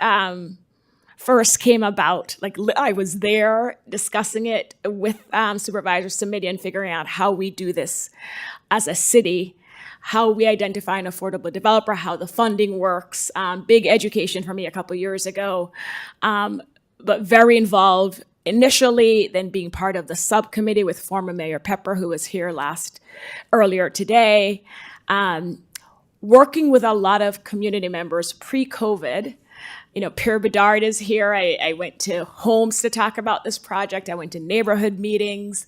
first came about, I was there discussing it with Supervisor Samidian, figuring out how we do this as a city, how we identify an affordable developer, how the funding works. Big education for me a couple years ago. But very involved initially, then being part of the subcommittee with former Mayor Pepper, who was here earlier today, working with a lot of community members pre-COVID. Pierre Bedard is here. I went to homes to talk about this project. I went to neighborhood meetings.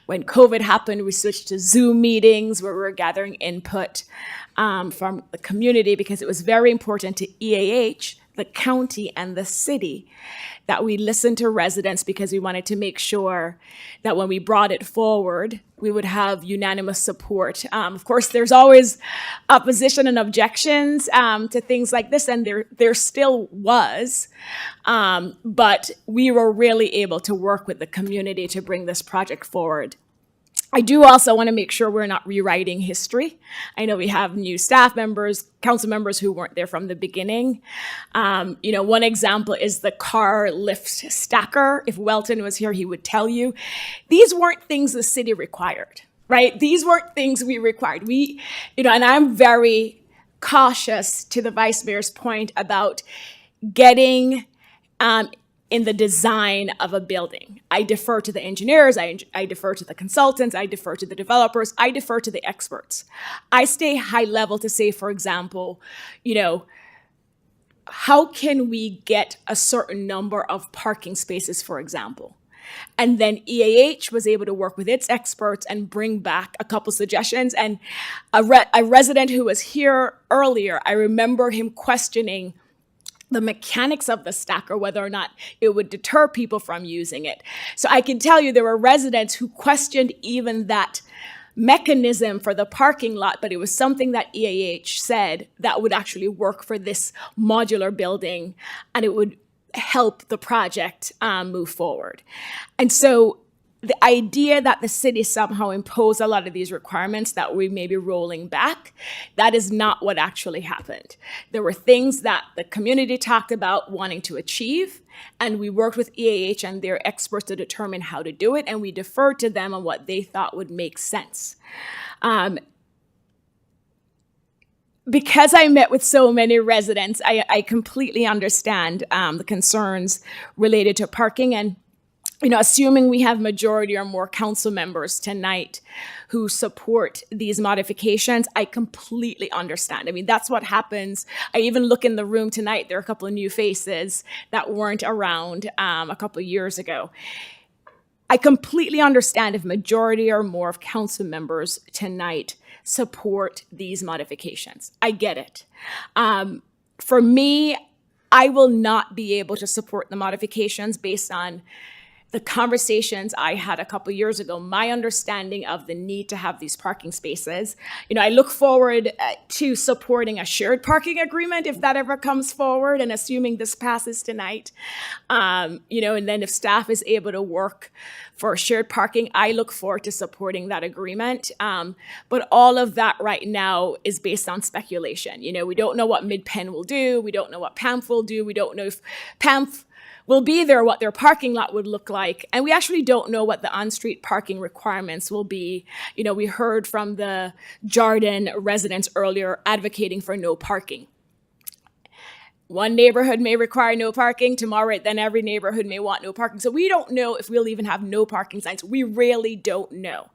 When COVID happened, we switched to Zoom meetings where we were gathering input from the community because it was very important to EAH, the county, and the city that we listened to residents because we wanted to make sure that when we brought it forward, we would have unanimous support. Of course, there's always opposition and objections to things like this, and there still was. But we were really able to work with the community to bring this project forward. I do also want to make sure we're not rewriting history. I know we have new staff members, council members who weren't there from the beginning. One example is the car lift stacker. If Welton was here, he would tell you, these weren't things the city required, right? These weren't things we required. And I'm very cautious to the vice mayor's point about getting in the design of a building. I defer to the engineers, I defer to the consultants, I defer to the developers, I defer to the experts. I stay high level to say, for example, how can we get a certain number of parking spaces, for example? And then EAH was able to work with its experts and bring back a couple suggestions. And a resident who was here earlier, I remember him questioning the mechanics of the stacker, whether or not it would deter people from using it. So I can tell you there were residents who questioned even that mechanism for the parking lot, but it was something that EAH said that would actually work for this modular building, and it would help the project move forward. And so the idea that the city somehow imposed a lot of these requirements that we may be rolling back, that is not what actually happened. There were things that the community talked about wanting to achieve, and we worked with EAH and their experts to determine how to do it, and we deferred to them on what they thought would make sense. Because I met with so many residents, I completely understand the concerns related to parking. And assuming we have majority or more council members tonight who support these modifications, I completely understand. I mean, that's what happens. I even look in the room tonight, there are a couple of new faces that weren't around a couple of years ago. I completely understand if majority or more of council members tonight support these modifications. I get it. For me, I will not be able to support the modifications based on the conversations I had a couple years ago, my understanding of the need to have these parking spaces. I look forward to supporting a shared parking agreement if that ever comes forward, and assuming this passes tonight. And then if staff is able to work for shared parking, I look forward to supporting that agreement. But all of that right now is based on speculation. We don't know what Mid-Penn will do. We don't know what PAMF will do. We don't know if PAMF will be there, what their parking lot would look like. And we actually don't know what the on-street parking requirements will be. We heard from the Jordan residents earlier advocating for no parking. One neighborhood may require no parking tomorrow, then every neighborhood may want no parking. So we don't know if we'll even have no parking signs. We really don't know.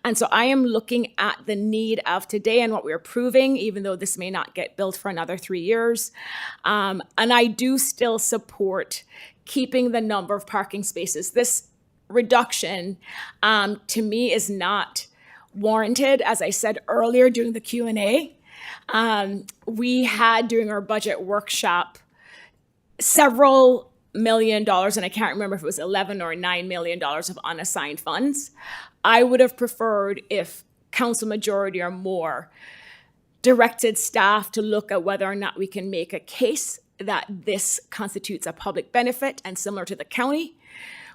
And so I am looking at the need of today and what we're approving, even though this may not get built for another 3 years. And I do still support keeping the number of parking spaces. This reduction, to me, is not warranted. As I said earlier during the Q&A, we had during our budget workshop several $1 million, and I can't remember if it was $11 or $9 million of unassigned funds. I would have preferred if council majority or more directed staff to look at whether or not we can make a case that this constitutes a public benefit, and similar to the county,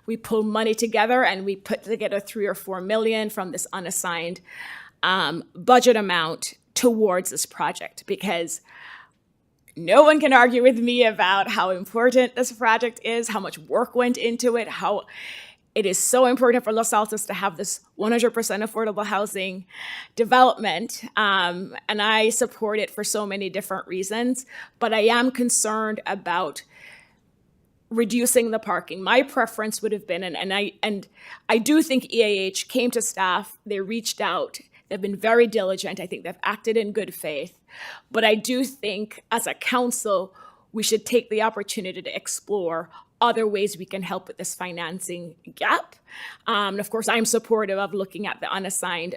we pull money together and we put together 3 or 4 million from this unassigned budget amount towards this project, because no one can argue with me about how important this project is, how much work went into it, how it is so important for Los Altos to have this 100% affordable housing development. And I support it for so many different reasons, but I am concerned about reducing the parking. My preference would have been, and I do think EAH came to staff, they reached out, they've been very diligent. I think they've acted in good faith, but I do think as a council, we should take the opportunity to explore other ways we can help with this financing gap. And of course, I'm supportive of looking at the unassigned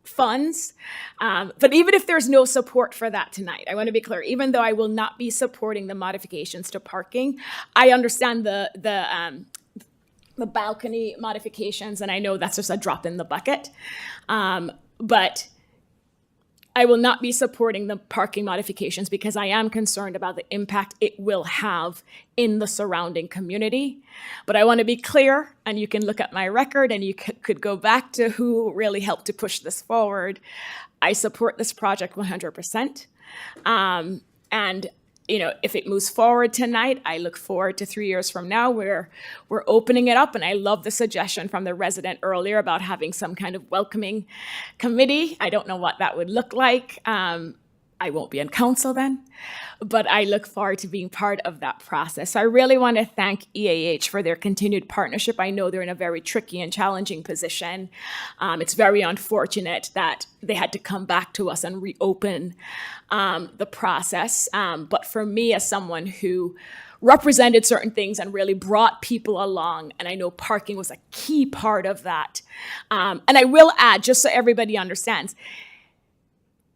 funds. But even if there's no support for that tonight, I want to be clear, even though I will not be supporting the modifications to parking, I understand the balcony modifications, and I know that's just a drop in the bucket. But I will not be supporting the parking modifications because I am concerned about the impact it will have in the surrounding community. But I want to be clear, and you can look at my record and you could go back to who really helped to push this forward. I support this project 100%. And if it moves forward tonight, I look forward to 3 years from now where we're opening it up. And I love the suggestion from the resident earlier about having some kind of welcoming committee. I don't know what that would look like. I won't be on council then, but I look forward to being part of that process. So I really want to thank EAH for their continued partnership. I know they're in a very tricky and challenging position. It's very unfortunate that they had to come back to us and reopen the process. But for me, as someone who represented certain things and really brought people along, and I know parking was a key part of that. And I will add, just so everybody understands,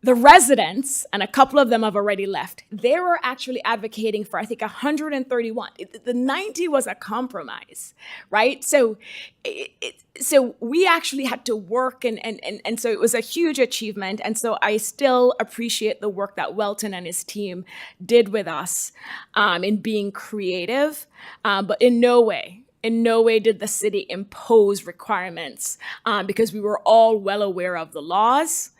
the residents, and a couple of them have already left, they were actually advocating for, I think, 131. The 90 was a compromise, right? So so we actually had to work, and so it was a huge achievement. And so I still appreciate the work that Welton and his team did with us in being creative, but in no way did the city impose requirements because we were all well aware of the laws.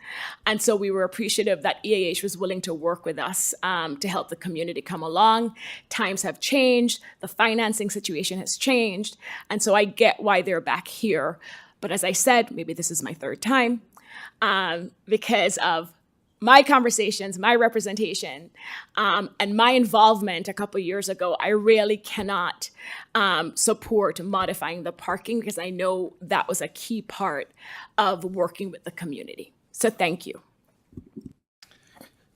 And so we were appreciative that EAH was willing to work with us to help the community come along. Times have changed. The financing situation has changed. And so I get why they're back here. But as I said, maybe this is my third time because of my conversations, my representation, and my involvement a couple years ago. I really cannot support modifying the parking because I know that was a key part of working with the community. So thank you.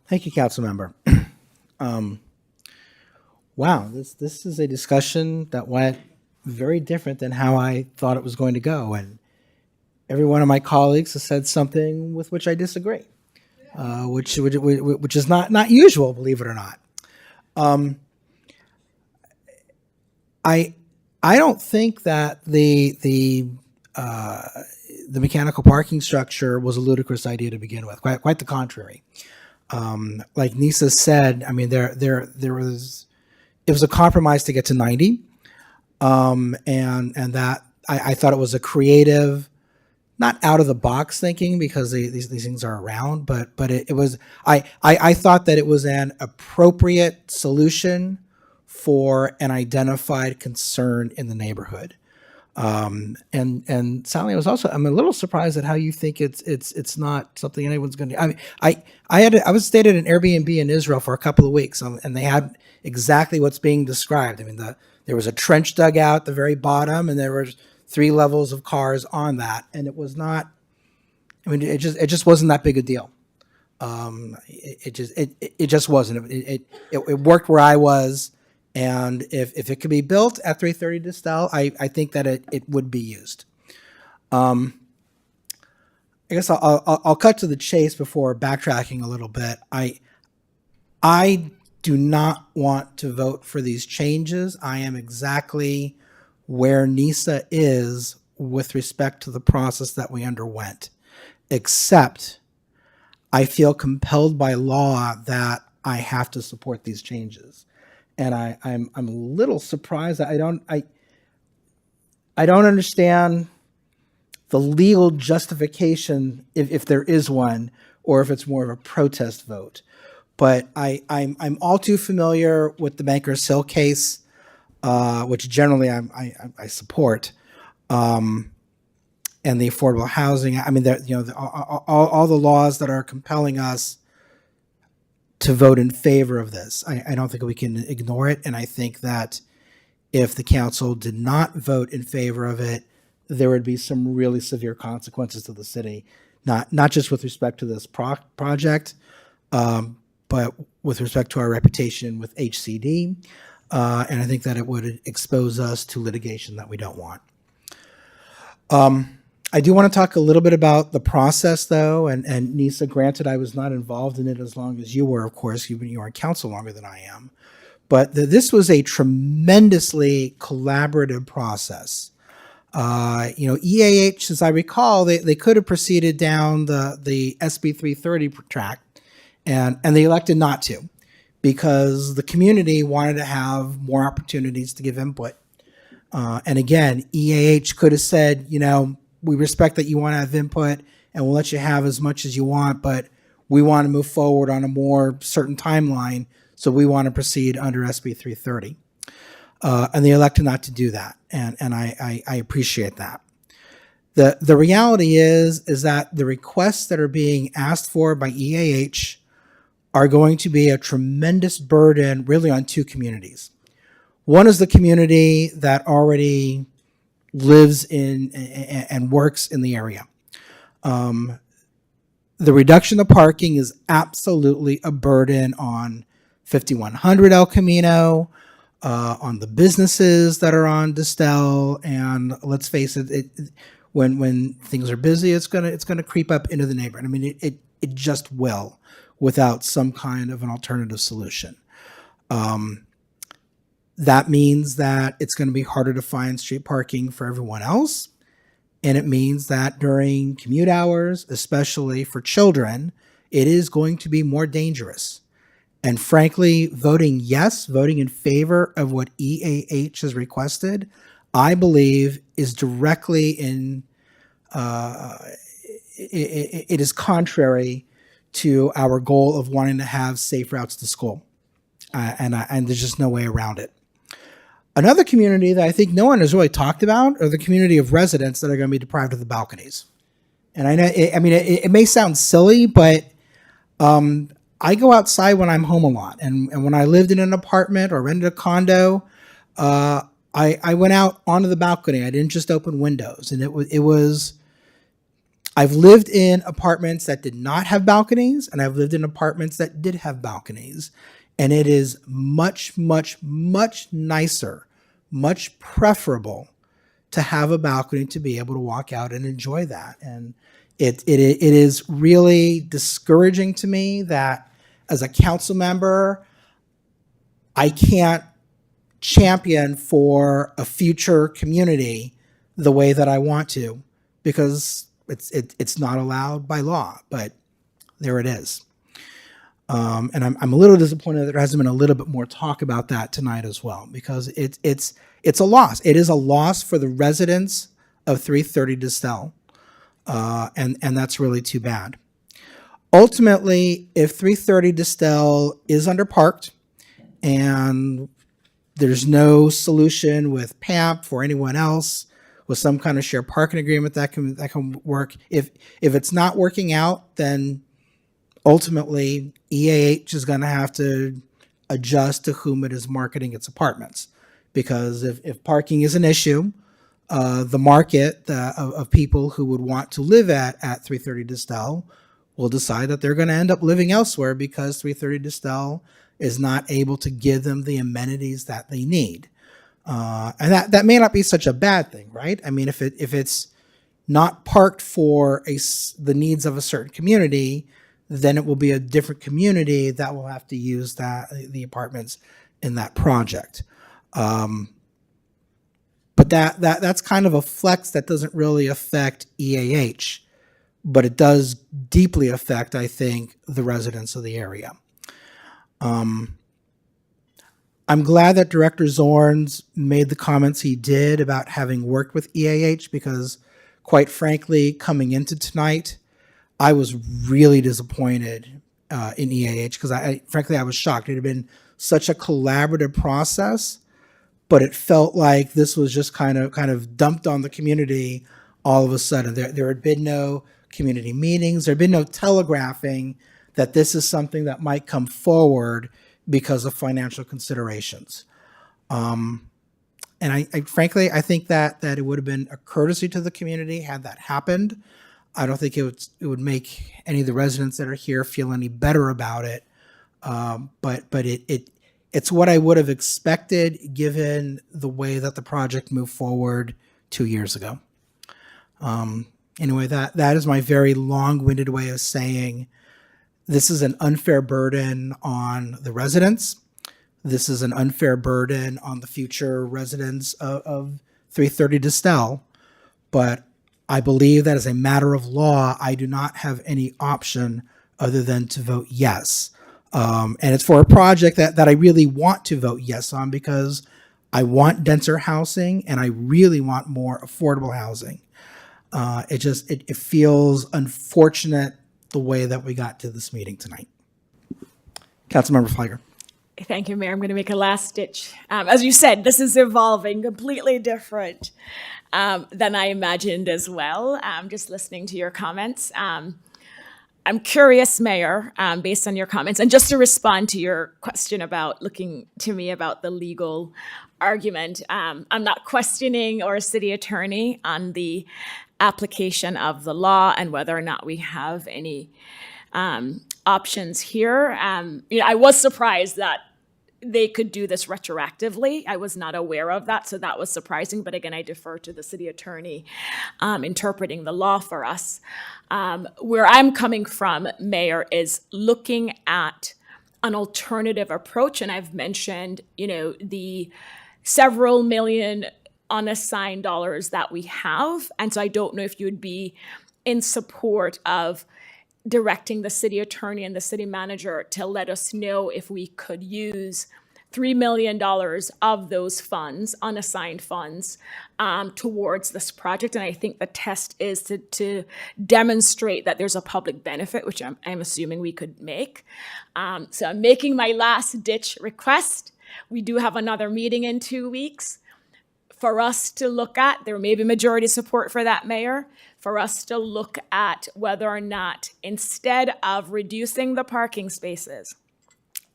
Thank you, Councilmember. Wow, this is a discussion that went very different than how I thought it was going to go. And every one of my colleagues has said something with which I disagree, which is not usual, believe it or not. I don't think that the mechanical parking structure was a ludicrous idea to begin with. Quite the contrary. Like Nisa said, I mean, it was a compromise to get to 90, and that I thought it was a creative, not out of the box thinking because these things are around, but it was I thought that it was an appropriate solution for an identified concern in the neighborhood. And Sally, I'm a little surprised at how you think it's not something anyone's going to. I mean, I was stayed at an Airbnb in Israel for a couple of weeks, and they had exactly what's being described. I mean, there was a trench dug out at the very bottom, and there were 3 levels of cars on that, and it was not. I mean, it just wasn't that big a deal. It just wasn't. It worked where I was. And if it could be built at 330 Distel, I think that it would be used. I guess I'll cut to the chase before backtracking a little bit. I do not want to vote for these changes. I am exactly where Nisa is with respect to the process that we underwent, except I feel compelled by law that I have to support these changes. And I'm a little surprised that I don't understand the legal justification if there is one, or if it's more of a protest vote. But I'm all too familiar with the Bankers Hill case, which generally I support, and the affordable housing. I mean, all the laws that are compelling us to vote in favor of this. I don't think we can ignore it. And I think that if the council did not vote in favor of it, there would be some really severe consequences to the city, not just with respect to this project, but with respect to our reputation with HCD. And I think that it would expose us to litigation that we don't want. I do want to talk a little bit about the process, though, and Nisa, granted, I was not involved in it as long as you were, of course, you were on council longer than I am, but this was a tremendously collaborative process. EAH, as I recall, they could have proceeded down the SB 330 track, and they elected not to, because the community wanted to have more opportunities to give input. And again, EAH could have said, we respect that you want to have input and we'll let you have as much as you want, but we want to move forward on a more certain timeline, so we want to proceed under SB 330. And they elected not to do that, and I appreciate that. The reality is that the requests that are being asked for by EAH are going to be a tremendous burden really on two communities. One is the community that already lives in and works in the area. The reduction of parking is absolutely a burden on 5100 El Camino, on the businesses that are on Distel, and let's face it, when things are busy, it's gonna creep up into the neighborhood. I mean, it just will, without some kind of an alternative solution. That means that it's going to be harder to find street parking for everyone else. And it means that during commute hours, especially for children, it is going to be more dangerous. And frankly, voting in favor of what EAH has requested, I believe is directly it is contrary to our goal of wanting to have safe routes to school. And there's just no way around it. Another community that I think no one has really talked about are the community of residents that are going to be deprived of the balconies. And I know, it may sound silly, but I go outside when I'm home a lot. And when I lived in an apartment or rented a condo, I went out onto the balcony. I didn't just open windows. And I've lived in apartments that did not have balconies, and I've lived in apartments that did have balconies. And it is much, much, much nicer, much preferable to have a balcony to be able to walk out and enjoy that. And it is really discouraging to me that as a council member, I can't champion for a future community the way that I want to, because it's not allowed by law, but there it is. And I'm a little disappointed that there hasn't been a little bit more talk about that tonight as well, because it's a loss. It is a loss for the residents of 330 Distel, and that's really too bad. Ultimately, if 330 Distel is underparked and there's no solution with PAMP or anyone else with some kind of shared parking agreement that can work, if it's not working out, then ultimately, EAH is going to have to adjust to whom it is marketing its apartments. Because if parking is an issue, the market of people who would want to live at 330 Distel will decide that they're going to end up living elsewhere because 330 Distel is not able to give them the amenities that they need. And that may not be such a bad thing, right? I mean, if it's not parked for the needs of a certain community, then it will be a different community that will have to use the apartments in that project. But that's kind of a flex that doesn't really affect EAH, but it does deeply affect, I think, the residents of the area. I'm glad that Director Zorns made the comments he did about having worked with EAH, because quite frankly, coming into tonight, I was really disappointed in EAH, because frankly, I was shocked. It had been such a collaborative process, but it felt like this was just kind of dumped on the community all of a sudden. There had been no community meetings. There had been no telegraphing that this is something that might come forward because of financial considerations. And I frankly, I think that it would have been a courtesy to the community had that happened. I don't think it would make any of the residents that are here feel any better about it. But it's what I would have expected given the way that the project moved forward 2 years ago. Anyway, that is my very long-winded way of saying this is an unfair burden on the residents. This is an unfair burden on the future residents of 330 Distel. But I believe that as a matter of law, I do not have any option other than to vote yes. And it's for a project that I really want to vote yes on, because I want denser housing and I really want more affordable housing. It feels unfortunate the way that we got to this meeting tonight. Councilmember Fliger. Thank you, Mayor. I'm going to make a last ditch. As you said, this is evolving completely different than I imagined as well, just listening to your comments. I'm curious, Mayor, based on your comments, and just to respond to your question about looking to me about the legal argument, I'm not questioning our city attorney on the application of the law and whether or not we have any options here. I was surprised that they could do this retroactively. I was not aware of that, so that was surprising. But again, I defer to the city attorney interpreting the law for us. Where I'm coming from, Mayor, is looking at an alternative approach. And I've mentioned, the several million unassigned dollars that we have. And so I don't know if you would be in support of directing the city attorney and the city manager to let us know if we could use $3 million of those funds, unassigned funds, towards this project. And I think the test is to demonstrate that there's a public benefit, which I'm assuming we could make. So I'm making my last ditch request. We do have another meeting in 2 weeks for us to look at. There may be majority support for that, Mayor, for us to look at whether or not, instead of reducing the parking spaces,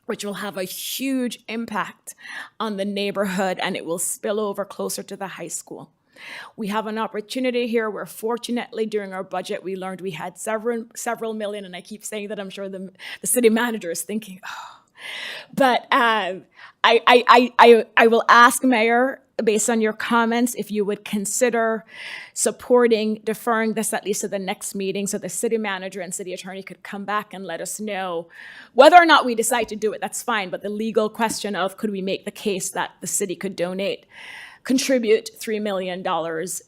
which will have a huge impact on the neighborhood and it will spill over closer to the high school, we have an opportunity here where fortunately during our budget we learned we had several million, and I keep saying that, I'm sure the city manager is thinking, oh. But I will ask, Mayor, based on your comments, if you would consider deferring this at least to the next meeting so the city manager and city attorney could come back and let us know whether or not we decide to do it. That's fine, but the legal question of could we make the case that the city could contribute $3 million,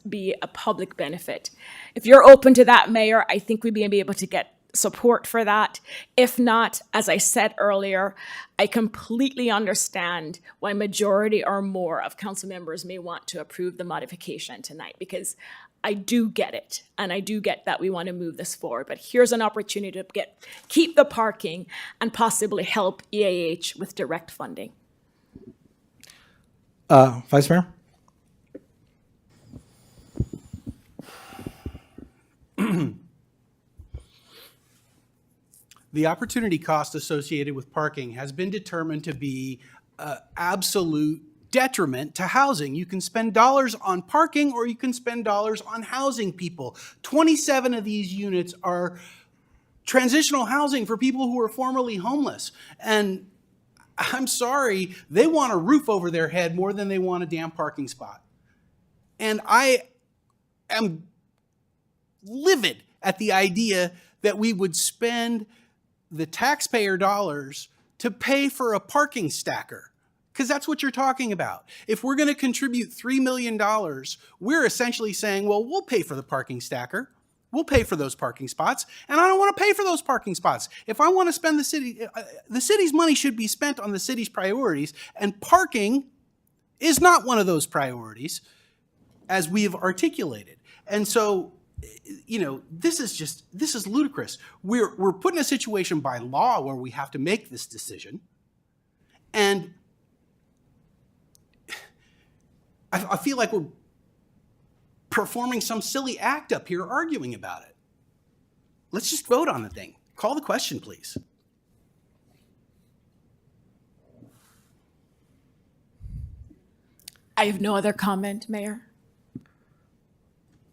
be a public benefit. If you're open to that, Mayor, I think we'd be able to get support for that. If not, as I said earlier, I completely understand why majority or more of council members may want to approve the modification tonight, because I do get it, and I do get that we want to move this forward. But here's an opportunity to keep the parking and possibly help EAH with direct funding. Vice Mayor? The opportunity cost associated with parking has been determined to be absolute detriment to housing. You can spend dollars on parking or you can spend dollars on housing people. 27 of these units are transitional housing for people who were formerly homeless. And I'm sorry, they want a roof over their head more than they want a damn parking spot. And I am livid at the idea that we would spend the taxpayer dollars to pay for a parking stacker, because that's what you're talking about. If we're going to contribute $3 million, we're essentially saying, well, we'll pay for the parking stacker. We'll pay for those parking spots, and I don't want to pay for those parking spots. If I want to spend the city's money should be spent on the city's priorities, and parking is not one of those priorities, as we have articulated. And so, this is ludicrous. We're put in a situation by law where we have to make this decision, and I feel like we're performing some silly act up here arguing about it. Let's just vote on the thing. Call the question, please. I have no other comment, Mayor.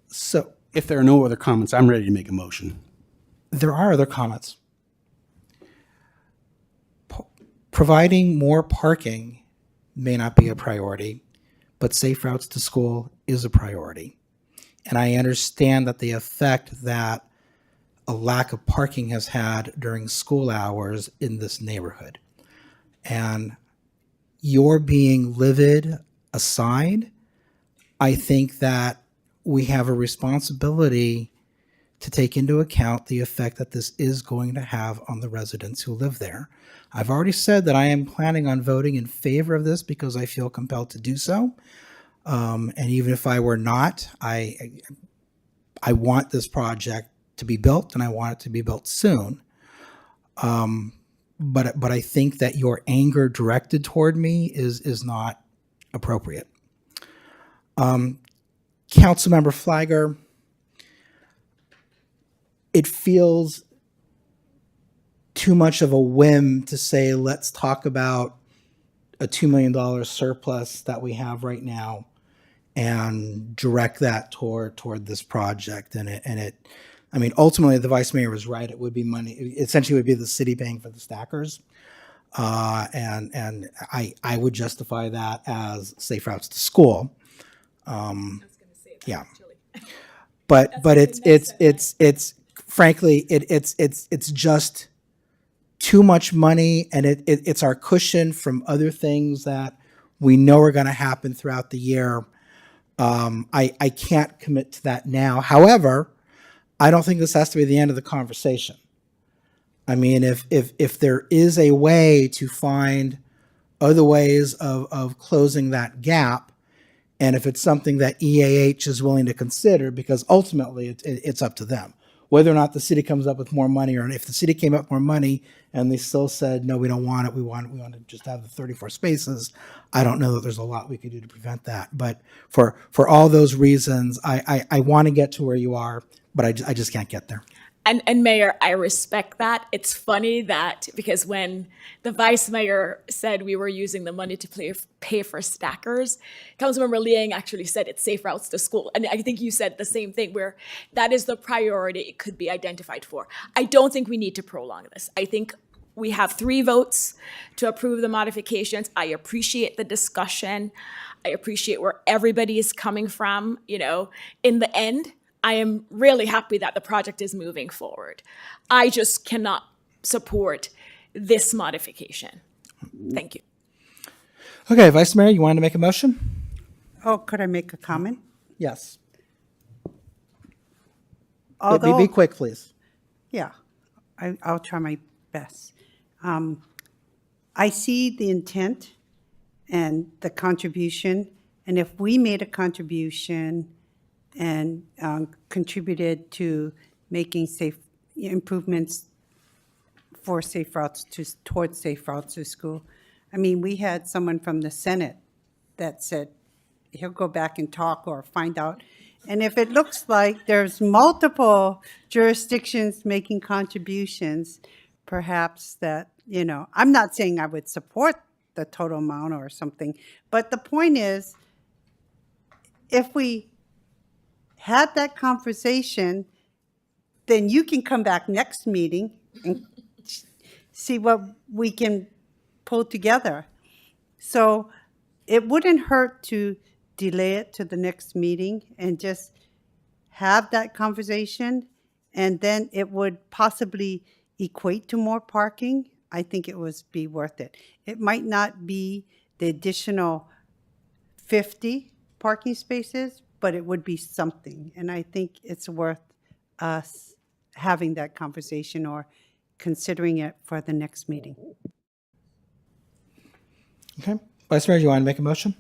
So if there are no other comments, I'm ready to make a motion. There are other comments. Providing more parking may not be a priority, but safe routes to school is a priority. And I understand that the effect that a lack of parking has had during school hours in this neighborhood. And your being livid aside, I think that we have a responsibility to take into account the effect that this is going to have on the residents who live there. I've already said that I am planning on voting in favor of this because I feel compelled to do so. And even if I were not, I want this project to be built, and I want it to be built soon. But I think that your anger directed toward me is not appropriate. Councilmember Flagger, it feels too much of a whim to say, let's talk about a $2 million surplus that we have right now and direct that toward this project. I mean, ultimately, the vice mayor was right. It would be money. Essentially, it would be the city paying for the stackers. And I would justify that as safe routes to school. Yeah. But it's frankly, it's just too much money, and it's our cushion from other things that we know are going to happen throughout the year. I can't commit to that now. However, I don't think this has to be the end of the conversation. I mean, if there is a way to find other ways of closing that gap, and if it's something that EAH is willing to consider, because ultimately it's up to them. Whether or not the city comes up with more money, or if the city came up with more money and they still said, no, we don't want it, we want to just have the 34 spaces, I don't know that there's a lot we could do to prevent that. But for all those reasons, I want to get to where you are, but I just can't get there. And Mayor, I respect that. It's funny that because when the vice mayor said we were using the money to pay for stackers, Councilmember Liang actually said it's safe routes to school. And I think you said the same thing, where that is the priority it could be identified for. I don't think we need to prolong this. I think we have 3 votes to approve the modifications. I appreciate the discussion. I appreciate where everybody is coming from. You know, in the end, I am really happy that the project is moving forward. I just cannot support this modification. Thank you. Okay, Vice Mayor, you wanted to make a motion? Oh, could I make a comment? Yes. Although, be quick, please. Yeah, I'll try my best. I see the intent and the contribution, and if we made a contribution and contributed to making safe improvements for safe routes towards safe routes to school. I mean, we had someone from the Senate that said he'll go back and talk or find out. And if it looks like there's multiple jurisdictions making contributions, perhaps that, you know, I'm not saying I would support the total amount or something, but the point is, if we had that conversation, then you can come back next meeting and see what we can pull together. So it wouldn't hurt to delay it to the next meeting and just have that conversation, and then it would possibly equate to more parking. I think it would be worth it. It might not be the additional 50 parking spaces, but it would be something. And I think it's worth us having that conversation or considering it for the next meeting. Okay. Vice Mayor, do you want to make a motion?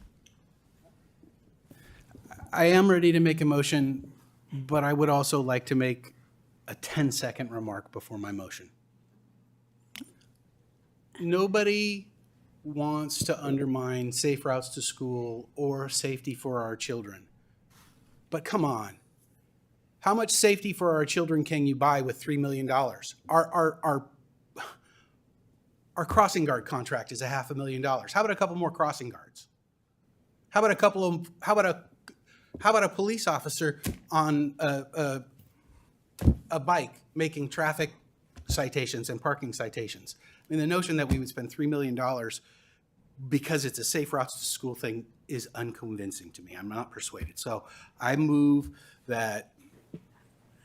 I am ready to make a motion, but I would also like to make a 10-second remark before my motion. Nobody wants to undermine safe routes to school or safety for our children. But come on, how much safety for our children can you buy with $3 million? Our crossing guard contract is $500,000. How about a couple more crossing guards? How about a police officer on a bike making traffic citations and parking citations? I mean, the notion that we would spend $3 million because it's a safe routes to school thing is unconvincing to me. I'm not persuaded. So I move that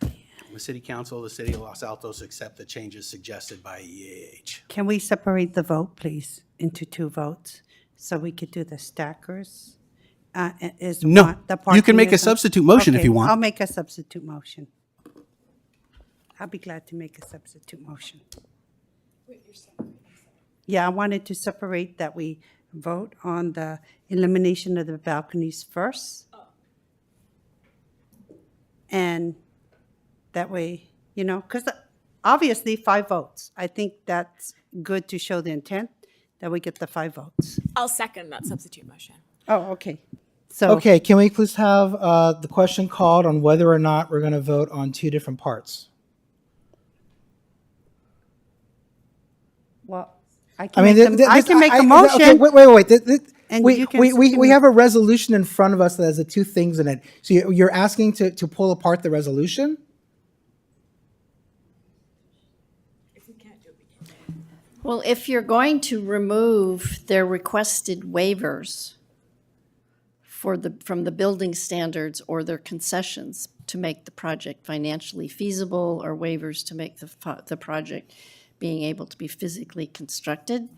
the City Council of the City of Los Altos accept the changes suggested by EAH. Can we separate the vote, please, into 2 votes so we could do the stackers? No, the you can parking make a is one? substitute motion if Okay, you want. I'll make a substitute motion. I'll be glad to make a substitute motion. Yeah, I wanted to separate that we vote on the elimination of the balconies first. And that way, you know, because obviously 5 votes. I think that's good to show the intent that we get the 5 votes. I'll second that substitute motion. Oh, okay. So, Okay, can we please have the question called on whether or not we're going to vote on 2 different parts? Well, I I can mean, make, I can make a Okay, motion. wait. And We, you can we have a resolution in front of us that has the two things in it. So you're asking to pull apart the resolution? Well, if you're going to remove their requested waivers from the building standards or their concessions to make the project financially feasible or waivers to make the project being able to be physically constructed,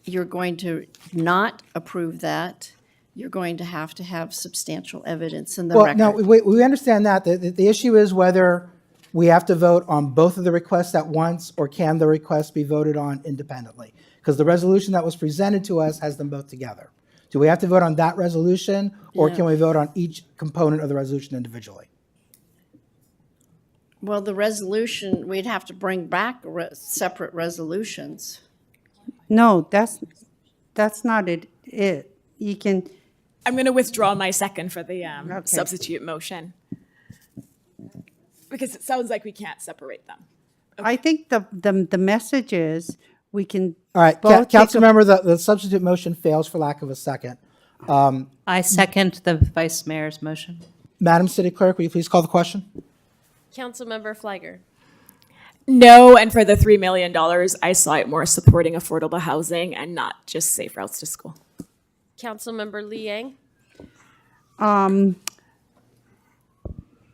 you're going to not approve that. You're going to have substantial evidence in the Well, record. no, we understand that. The issue is whether we have to vote on both of the requests at once, or can the requests be voted on independently? Because the resolution that was presented to us has them both together. Do we have to vote on that resolution, or can we vote on each component of the resolution individually? Well, the resolution, we'd have to bring back separate resolutions. No, that's not it. You can, I'm going to withdraw my second for the substitute motion. Because it sounds like we can't separate them. I think the message is we can. All right, both take a- Councilmember, the substitute motion fails for lack of a second. I second the vice mayor's motion. Madam City Clerk, will you please call the question? Councilmember Fliger. No, and for the $3 million, I saw it more supporting affordable housing and not just safe routes to school. Councilmember Liang.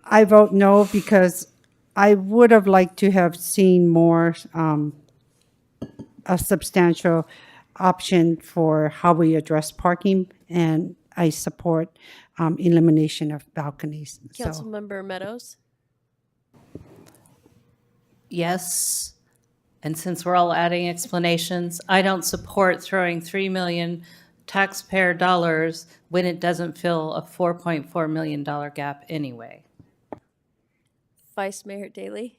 I vote no because I would have liked to have seen more, a substantial option for how we address parking, and I support elimination of balconies. So, Councilmember Meadows. Yes. And since we're all adding explanations, I don't support throwing 3 million taxpayer dollars when it doesn't fill a $4.4 million gap anyway. Vice Mayor Daley.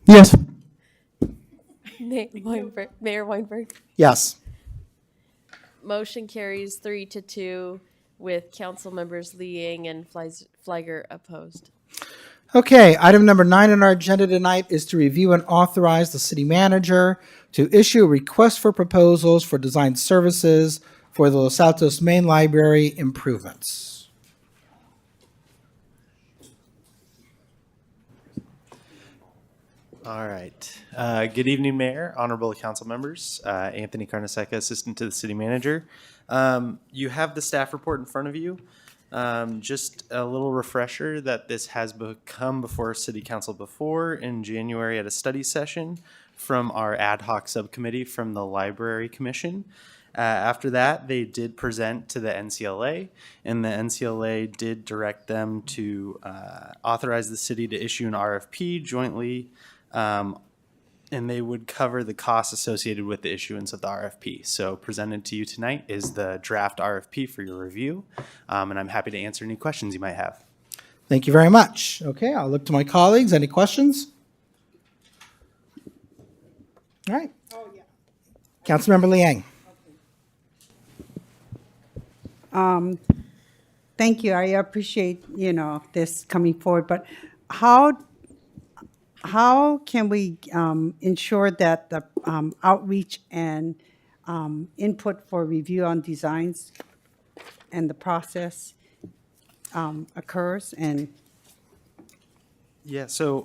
Yes. Mayor Weinberg. Yes. Motion carries 3-2 with council members Liang and Fliger opposed. Okay, item number 9 on our agenda tonight is to review and authorize the city manager to issue a request for proposals for design services for the Los Altos Main Library improvements. All right. Good evening, Mayor, honorable council members. Anthony Carnesecca, Assistant to the City Manager. You have the staff report in front of you. Just a little refresher that this has come before City Council before in January at a study session from our ad hoc subcommittee from the Library Commission. After that, they did present to the NCLA, and the NCLA did direct them to authorize the city to issue an RFP jointly, and they would cover the costs associated with the issuance of the RFP. So presented to you tonight is the draft RFP for your review, and I'm happy to answer any questions you might have. Thank you very much. Okay, I'll look to my colleagues. Any questions? All right. Councilmember Liang. thank you. I appreciate, this coming forward, but how can we ensure that the outreach and input for review on designs and the process occurs? And Yeah, so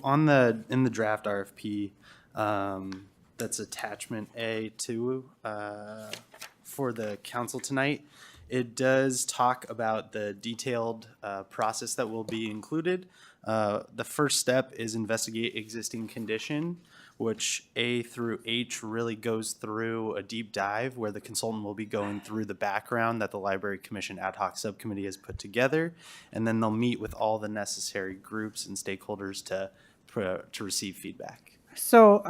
in the draft RFP, that's attachment A2 for the council tonight. It does talk about the detailed process that will be included. The first step is investigate existing condition, which A through H really goes through a deep dive where the consultant will be going through the background that the Library Commission ad hoc subcommittee has put together, and then they'll meet with all the necessary groups and stakeholders to receive feedback. so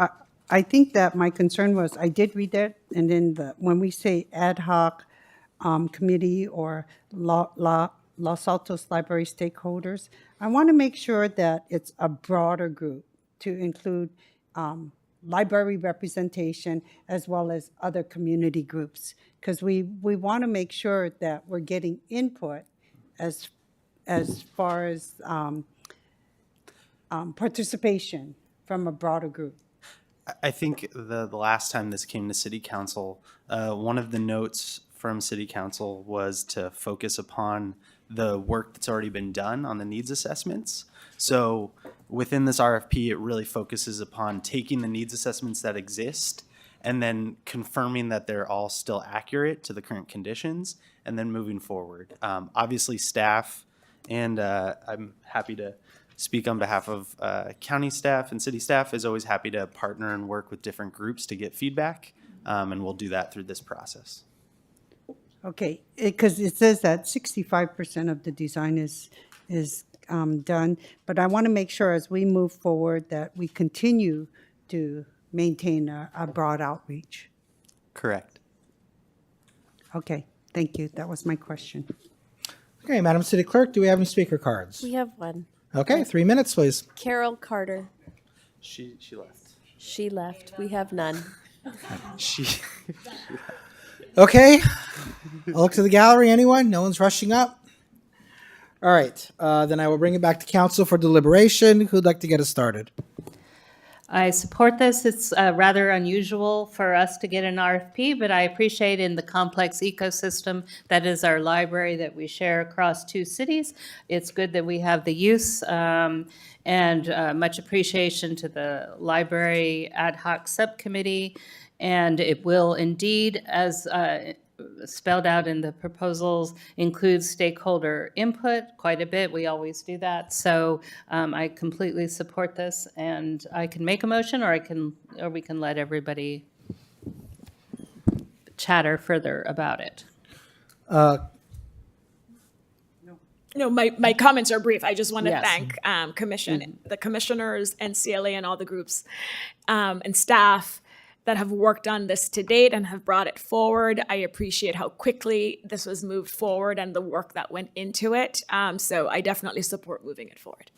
I think that my concern was, I did read that, and then when we say ad hoc committee or Los Altos Library stakeholders, I want to make sure that it's a broader group to include library representation as well as other community groups, because we want to make sure that we're getting input as far as participation from a broader group. I think the last time this came to city council, one of the notes from city council was to focus upon the work that's already been done on the needs assessments. So within this RFP, it really focuses upon taking the needs assessments that exist and then confirming that they're all still accurate to the current conditions and then moving forward. Obviously staff, and I'm happy to speak on behalf of county staff and city staff, is always happy to partner and work with different groups to get feedback, and we'll do that through this process. Okay, because it says that 65% of the design is done, but I want to make sure as we move forward that we continue to maintain a broad outreach. Correct. Okay, thank you. That was my question. Okay, Madam City Clerk, do we have any speaker cards? We have one. Okay, 3 minutes, please. Carol Carter. She left. She left. We have none. She. Okay, I'll look to the gallery. Anyone? No one's rushing up? All right, then I will bring it back to council for deliberation. Who'd like to get us started? I support this. It's rather unusual for us to get an RFP, but I appreciate in the complex ecosystem that is our library that we share across 2 cities. It's good that we have the use, and much appreciation to the library ad hoc subcommittee. And it will indeed, as spelled out in the proposals, include stakeholder input quite a bit. We always do that. So I completely support this, and I can make a motion, or we can let everybody chatter further about it. No, my comments are brief. I just want to Yes. thank the commissioners and CLA and all the groups and staff that have worked on this to date and have brought it forward. I appreciate how quickly this was moved forward and the work that went into it. So I definitely support moving it forward.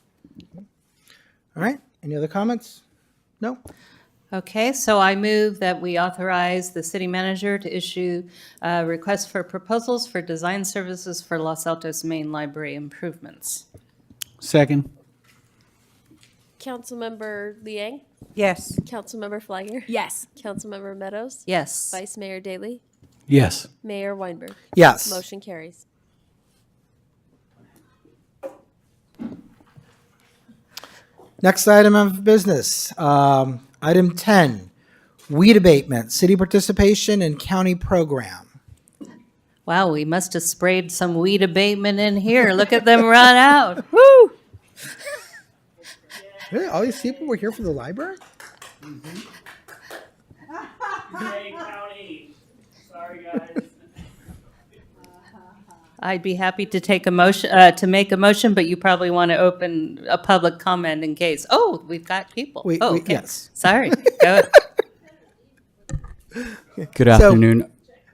All right, any other comments? No? Okay, so I move that we authorize the city manager to issue requests for proposals for design services for Los Altos main library improvements. Second. Councilmember Liang? Yes. Councilmember Flagger? Yes. Councilmember Meadows? Yes. Vice Mayor Daley? Yes. Mayor Weinberg? Yes. Motion carries. Next item of business, item 10, weed abatement, city participation in county program. Wow, we must have sprayed some weed abatement in here. Look at them run out. Woo! Really? All these people were here for the library? Hey, county. Sorry, guys. I'd be happy to take a motion, to make a motion, but you probably want to open a public comment in case. Oh, we've got people. Okay. Yes. Sorry. Go ahead. Good afternoon.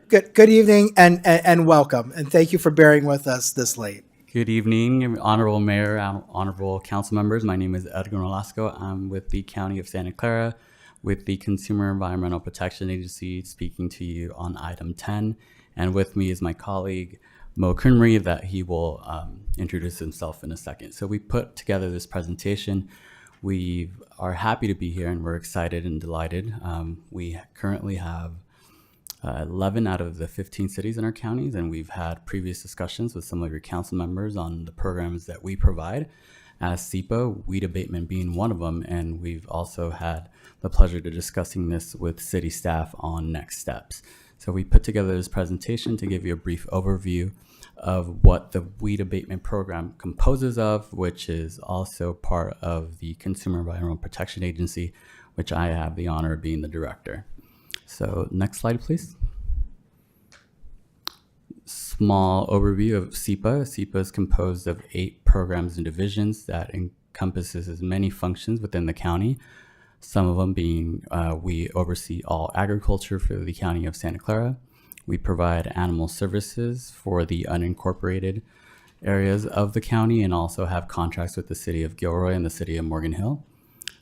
Good evening and welcome. And thank you for bearing with us this late. Good evening, Honorable Mayor, Honorable Council members. My name is Edgar Nolasco. I'm with the County of Santa Clara with the Consumer Environmental Protection Agency, speaking to you on item 10. And with me is my colleague, Mo Kunri, that he will introduce himself in a second. So we put together this presentation. We are happy to be here and we're excited and delighted. We currently have 11 out of the 15 cities in our counties, and we've had previous discussions with some of your council members on the programs that we provide as SEPA, weed abatement being one of them, and we've also had the pleasure to discussing this with city staff on next steps. So we put together this presentation to give you a brief overview of what the weed abatement program composes of, which is also part of the Consumer Environmental Protection Agency, which I have the honor of being the director. So next slide, please. Small overview of SEPA. SEPA is composed of 8 programs and divisions that encompasses as many functions within the county. Some of them being we oversee all agriculture for the County of Santa Clara. We provide animal services for the unincorporated areas of the county and also have contracts with the City of Gilroy and the City of Morgan Hill.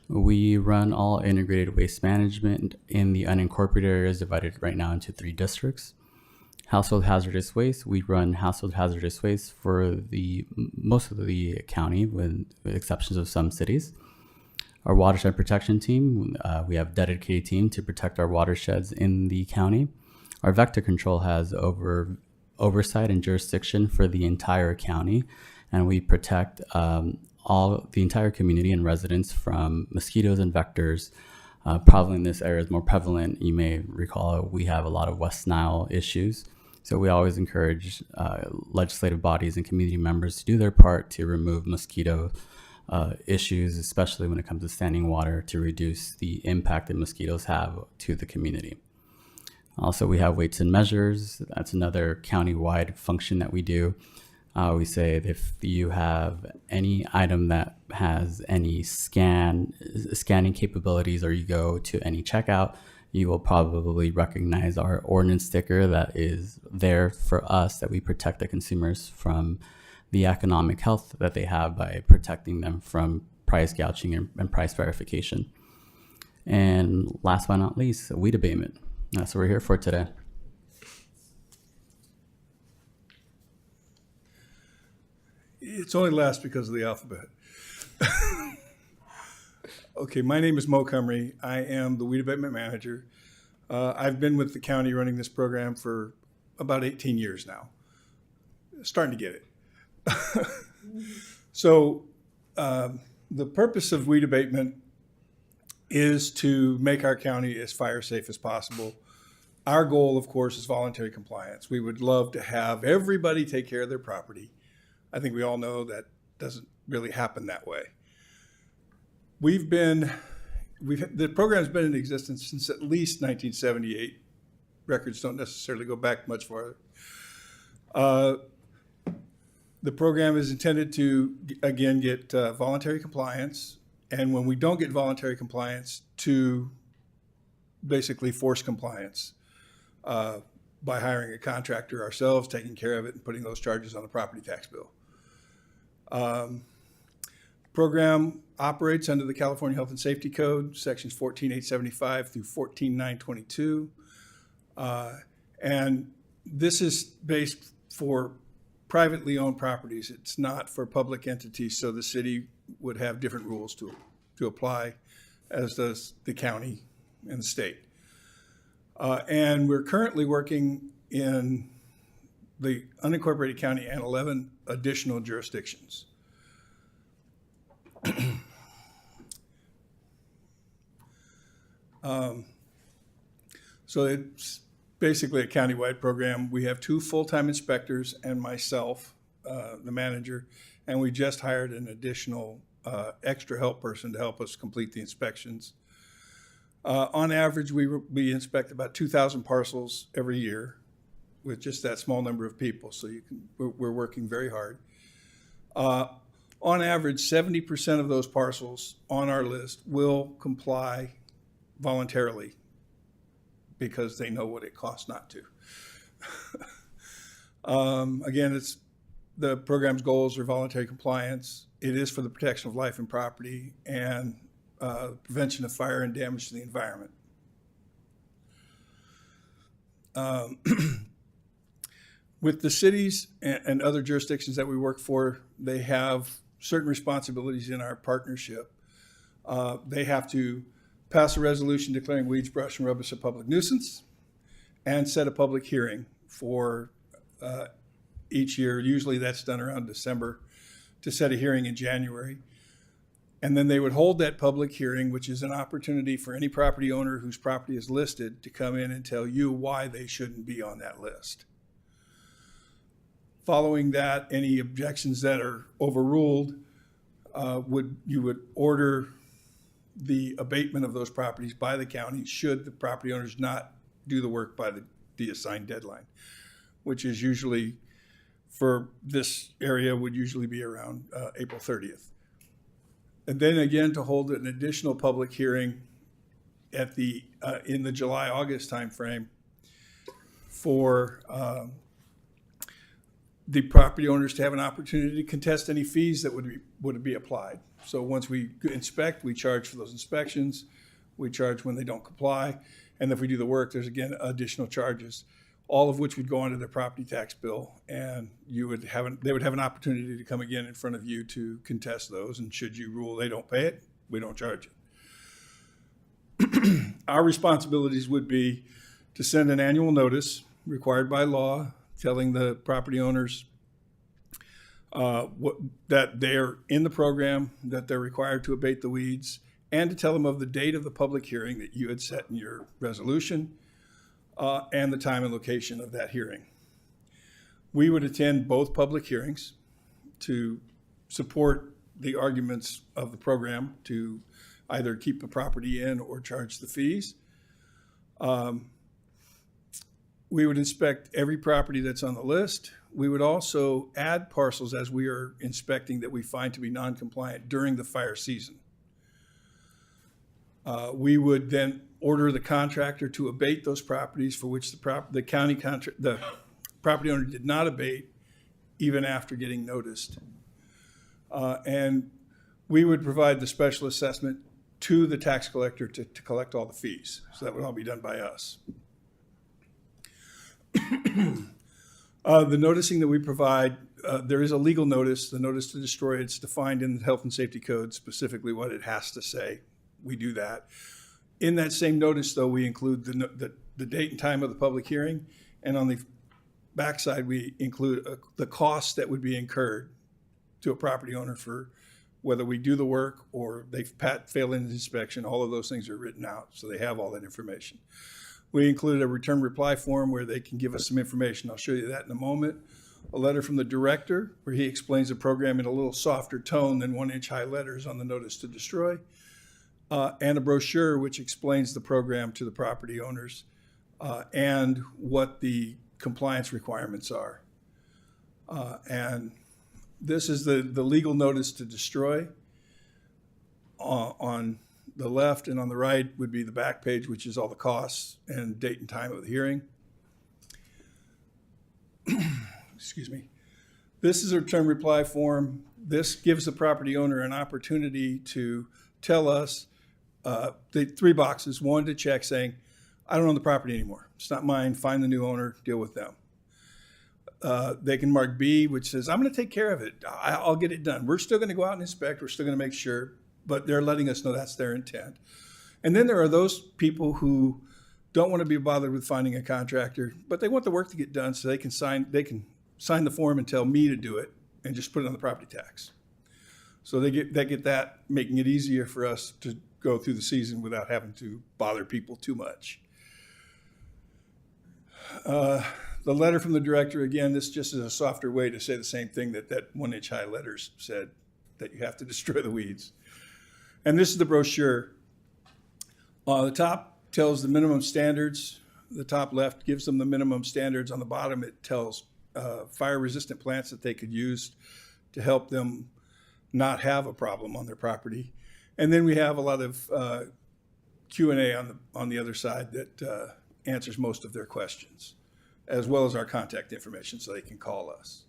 We run all integrated waste management in the unincorporated areas, divided right now into 3 districts. Household hazardous waste, we run household hazardous waste for the most of the county, with exceptions of some cities. our watershed protection team. We have a dedicated team to protect our watersheds in the county. Our vector control has oversight and jurisdiction for the entire county, and we protect all the entire community and residents from mosquitoes and vectors. Probably in this area is more prevalent. You may recall we have a lot of West Nile issues. So we always encourage legislative bodies and community members to do their part to remove mosquito issues, especially when it comes to standing water, to reduce the impact that mosquitoes have to the community. Also, we have weights and measures. That's another county-wide function that we do. We say that if you have any item that has any scanning capabilities, or you go to any checkout, you will probably recognize our ordinance sticker that is there for us, that we protect the consumers from the economic health that they have by protecting them from price gouging and price verification. And last but not least, weed abatement. That's what we're here for today. It's only last because of the alphabet. Okay, my name is Mo Cumry. I am the weed abatement manager. I've been with the county running this program for about 18 years now. Starting to get it. So the purpose of weed abatement is to make our county as fire safe as possible. Our goal, of course, is voluntary compliance. We would love to have everybody take care of their property. I think we all know that doesn't really happen that way. The program's been in existence since at least 1978. Records don't necessarily go back much farther. The program is intended to, again, get voluntary compliance, and when we don't get voluntary compliance, to basically force compliance by hiring a contractor ourselves, taking care of it, and putting those charges on the property tax bill. Program operates under the California Health and Safety Code, sections 14875 through 14922. And this is based for privately owned properties. It's not for public entities, so the city would have different rules to apply, as does the county and the state. And we're currently working in the unincorporated county and 11 additional jurisdictions. So it's basically a countywide program. We have 2 full-time inspectors and myself, the manager, and we just hired an additional extra help person to help us complete the inspections. On average, we inspect about 2,000 parcels every year with just that small number of people. So we're working very hard. On average, 70% of those parcels on our list will comply voluntarily because they know what it costs not to. Again, the program's goals are voluntary compliance. It is for the protection of life and property and prevention of fire and damage to the environment. With the cities and other jurisdictions that we work for, they have certain responsibilities in our partnership. They have to pass a resolution declaring weeds, brush, and rubbish a public nuisance, and set a public hearing for each year. Usually that's done around December, to set a hearing in January. And then they would hold that public hearing, which is an opportunity for any property owner whose property is listed to come in and tell you why they shouldn't be on that list. Following that, any objections that are overruled, you would order the abatement of those properties by the county should the property owners not do the work by the assigned deadline, which is usually, for this area, would usually be around April 30th. And then again, to hold an additional public hearing at in the July-August timeframe for the property owners to have an opportunity to contest any fees that would be applied. So once we inspect, we charge for those inspections, we charge when they don't comply, and if we do the work, there's again additional charges, all of which would go onto their property tax bill, and they would have an opportunity to come again in front of you to contest those, and should you rule they don't pay it, we don't charge it. Our responsibilities would be to send an annual notice required by law telling the property owners that they're in the program, that they're required to abate the weeds, and to tell them of the date of the public hearing that you had set in your resolution, and the time and location of that hearing. We would attend both public hearings to support the arguments of the program to either keep the property in or charge the fees. We would inspect every property that's on the list. We would also add parcels as we are inspecting that we find to be non-compliant during the fire season. We would then order the contractor to abate those properties for which the property owner did not abate even after getting noticed. And we would provide the special assessment to the tax collector to collect all the fees. So that would all be done by us. The noticing that we provide, there is a legal notice, the notice to destroy. It's defined in the Health and Safety Code, specifically what it has to say. We do that. In that same notice, though, we include the date and time of the public hearing, and on the backside, we include the costs that would be incurred to a property owner for whether we do the work or they fail in the inspection. All of those things are written out, so they have all that information. We included a return reply form where they can give us some information. I'll show you that in a moment. A letter from the director where he explains the program in a little softer tone than 1-inch high letters on the notice to destroy. And a brochure which explains the program to the property owners and what the compliance requirements are. And this is the legal notice to destroy. On the left and on the right would be the back page, which is all the costs and date and time of the hearing. Excuse me. This is a return reply form. This gives the property owner an opportunity to tell us the 3 boxes. One, to check saying, I don't own the property anymore. It's not mine. Find the new owner, deal with them. They can mark B, which says, I'm going to take care of it. I'll get it done. We're still going to go out and inspect. We're still going to make sure, but they're letting us know that's their intent. And then there are those people who don't want to be bothered with finding a contractor, but they want the work to get done, so they can sign the form and tell me to do it and just put it on the property tax. So they get that, making it easier for us to go through the season without having to bother people too much. The letter from the director, again, this just is a softer way to say the same thing that 1-inch high letters said, that you have to destroy the weeds. And this is the brochure. The top tells the minimum standards. The top left gives them the minimum standards. On the bottom, it tells fire-resistant plants that they could use to help them not have a problem on their property. And then we have a lot of Q&A on the other side that answers most of their questions, as well as our contact information so they can call us.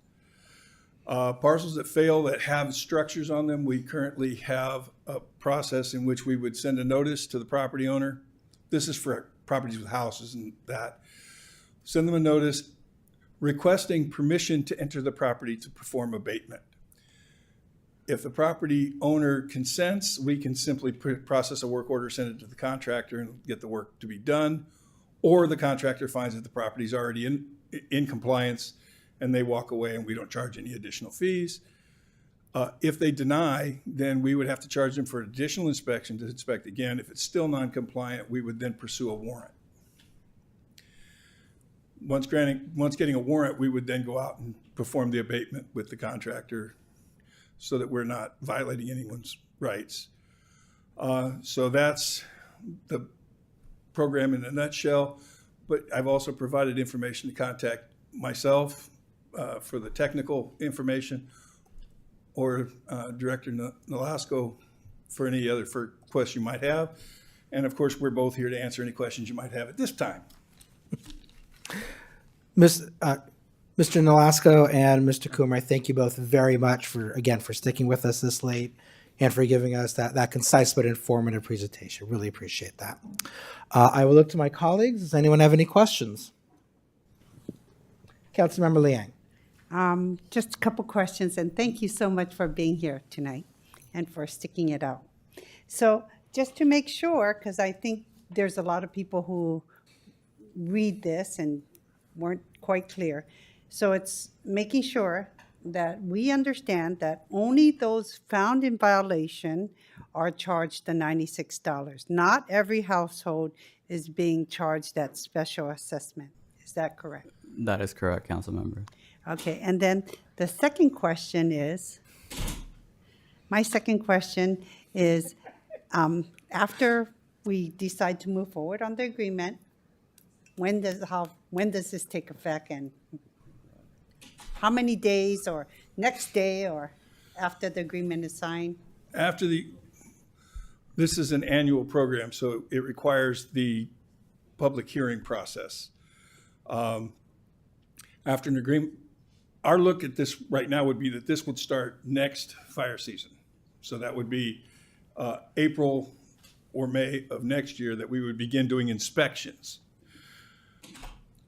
Parcels that fail that have structures on them, we currently have a process in which we would send a notice to the property owner. This is for properties with houses and that. Send them a notice requesting permission to enter the property to perform abatement. If the property owner consents, we can simply process a work order, send it to the contractor, and get the work to be done. Or the contractor finds that the property is already in compliance and they walk away and we don't charge any additional fees. If they deny, then we would have to charge them for an additional inspection to inspect again. If it's still non-compliant, we would then pursue a warrant. Once getting a warrant, we would then go out and perform the abatement with the contractor so that we're not violating anyone's rights. So that's the program in a nutshell, but I've also provided information to contact myself for the technical information, or Director Nolasco for any other question you might have. And of course, we're both here to answer any questions you might have at this time. Mr. Nolasco and Mr. Coomer, I thank you both very much for sticking with us this late and for giving us that concise but informative presentation. Really appreciate that. I will look to my colleagues. Does anyone have any questions? Councilmember Liang. Just a couple questions, and thank you so much for being here tonight and for sticking it out. So just to make sure, because I think there's a lot of people who read this and weren't quite clear. So it's making sure that we understand that only those found in violation are charged the $96. Not every household is being charged that special assessment. Is that correct? That is correct, council member. Okay, and then the second question is, my second question is, after we decide to move forward on the agreement, when does this take effect, and how many days, or next day, or after the agreement is signed? This is an annual program, so it requires the public hearing process. After an agreement, our look at this right now would be that this would start next fire season. So that would be April or May of next year that we would begin doing inspections.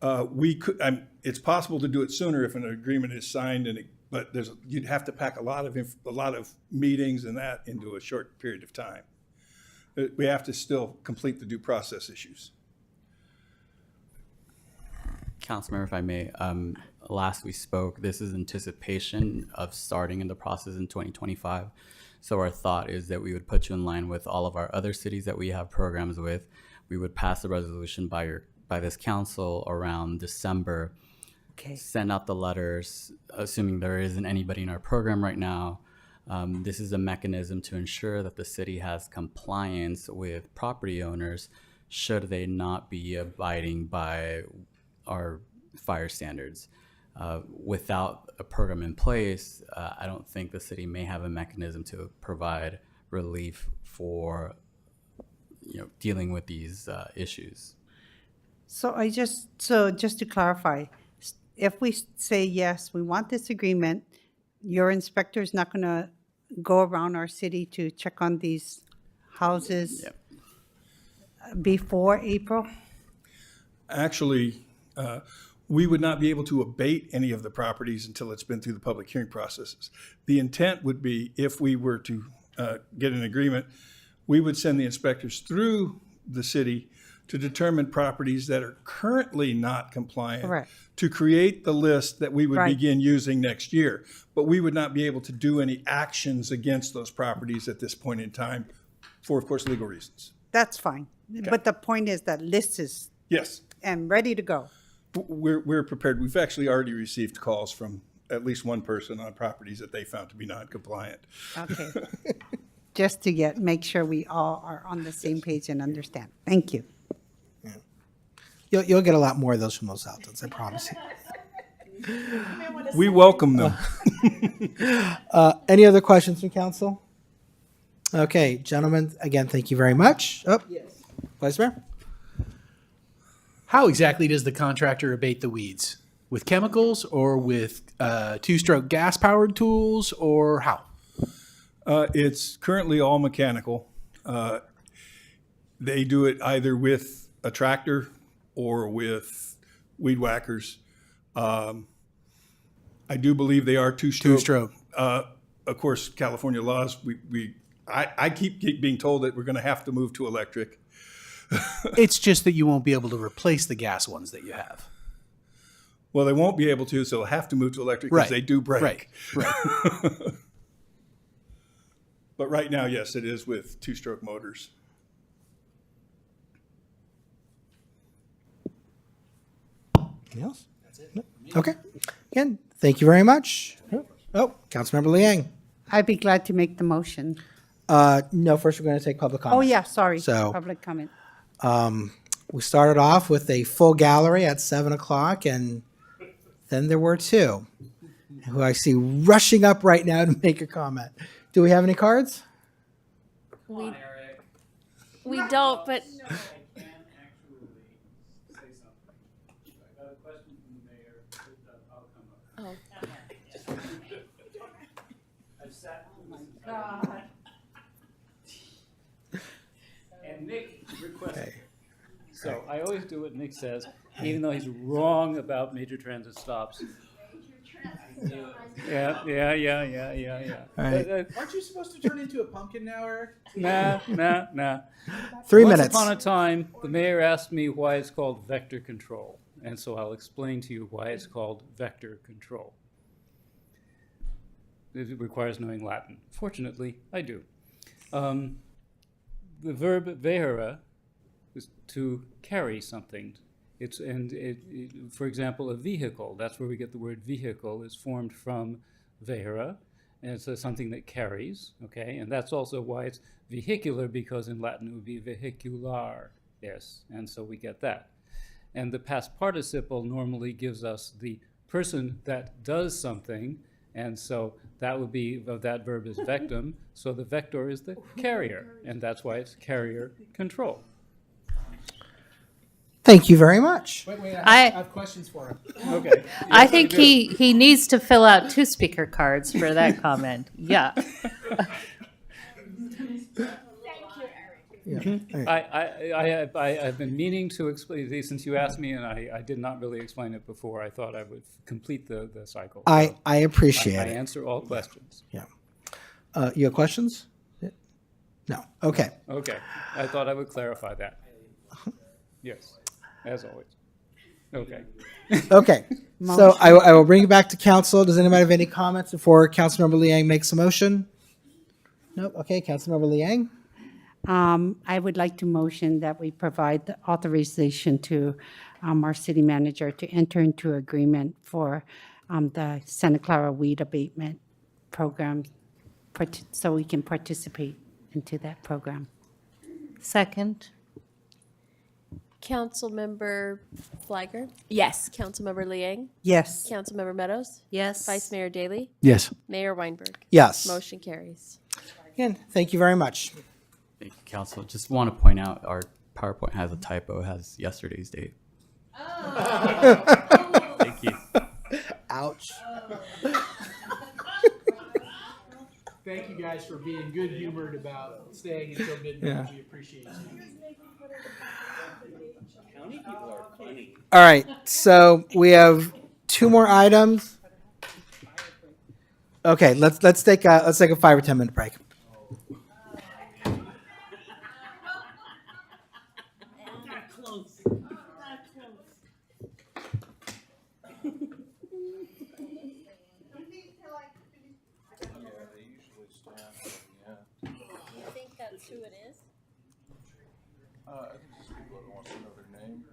It's possible to do it sooner if an agreement is signed, but you'd have to pack a lot of meetings and that into a short period of time. We have to still complete the due process issues. Councilmember, if I may, last we spoke, this is anticipation of starting in the process in 2025. So our thought is that we would put you in line with all of our other cities that we have programs with. We would pass a resolution by this council around December. Okay. Send out the letters, assuming there isn't anybody in our program right now. This is a mechanism to ensure that the city has compliance with property owners should they not be abiding by our fire standards. Without a program in place, I don't think the city may have a mechanism to provide relief for dealing with these issues. So just to clarify, if we say yes, we want this agreement, your inspector is not going to go around our city to check on these houses before April? Actually, we would not be able to abate any of the properties until it's been through the public hearing processes. The intent would be, if we were to get an agreement, we would send the inspectors through the city to determine properties that are currently not compliant, Correct. to create the list that we would Right. begin using next year. But we would not be able to do any actions against those properties at this point in time for, of course, legal reasons. That's fine. But the point is that list is Yes, and ready to go. we're prepared. We've actually already received calls from at least one person on properties that they found to be non-compliant. Okay. Just to make sure we all are on the same page and understand. Thank you. You'll get a lot more of those from those Altos, I promise you. We welcome them. Any other questions from council? Okay, gentlemen, again, thank you very much. Oh, yes. Vice Mayor? How exactly does the contractor abate the weeds? With chemicals or with two-stroke gas-powered tools, or how? It's currently all mechanical. They do it either with a tractor or with weed whackers. I do believe they are two-stroke. Two-stroke. Of course, California laws, I keep being told that we're going to have to move to electric. It's just that you won't be able to replace the gas ones that you have. Well, they won't be able to, so they'll have to move to electric because they do break. Right. But right now, yes, it is with two-stroke motors. Anything else? That's it. Okay. Again, thank you very much. Oh, Councilmember Liang. I'd be glad to make the motion. No, first we're going to take public comment. Oh, yeah, sorry. So, Public comment. we started off with a full gallery at 7 o'clock, and then there were two who I see rushing up right now to make a comment. Do we have any cards? We don't, but oh. And Nick requested. So I always do what Nick says, even though he's wrong about major transit stops. Yeah. All right. Aren't you supposed to turn into a pumpkin now, Eric? Nah. 3 Once minutes. upon a time, the mayor asked me why it's called vector control, and so I'll explain to you why it's called vector control. It requires knowing Latin. Fortunately, I do. The verb vehera is to carry something. For example, a vehicle. That's where we get the word vehicle. Is formed from vehera, and it's something that carries. Okay, and that's also why it's vehicular, because in Latin it would be vehicular. Yes, and so we get that. And the past participle normally gives us the person that does something, and so that would be, that verb is vectum, so the vector is the carrier, and that's why it's carrier control. Thank you very much. Wait, I- I have questions for him. Okay. I Yes, think you do. he needs to fill out 2 speaker cards for that comment. Yeah. I've been meaning to explain these since you asked me, and I did not really explain it before. I thought I would complete the cycle. So I appreciate I it. answer all questions. Yeah. You have questions? No. Okay. Okay. I thought I would clarify that. Yes, as always. Okay. Okay. So I will bring it back to council. Does anybody have any comments before Councilmember Liang makes a motion? Nope. Okay, Councilmember Liang. I would like to motion that we provide the authorization to our city manager to enter into agreement for the Santa Clara weed abatement program, so we can participate into that program. Second. Councilmember Flagger? Yes. Councilmember Liang? Yes. Councilmember Meadows? Yes. Vice Mayor Daley? Yes. Mayor Weinberg? Yes. Motion carries. Again, thank you very much. Thank you, Council. Just want to point out our PowerPoint has a typo. It has yesterday's date. Thank you. Ouch. Thank you guys for being good humored about staying until midnight. Yeah. We appreciate you. County people are funny. All right. So we have 2 more items. Okay, let's take a 5 or 10 minute break. You think that's who it is? I think it's people that want to know their name.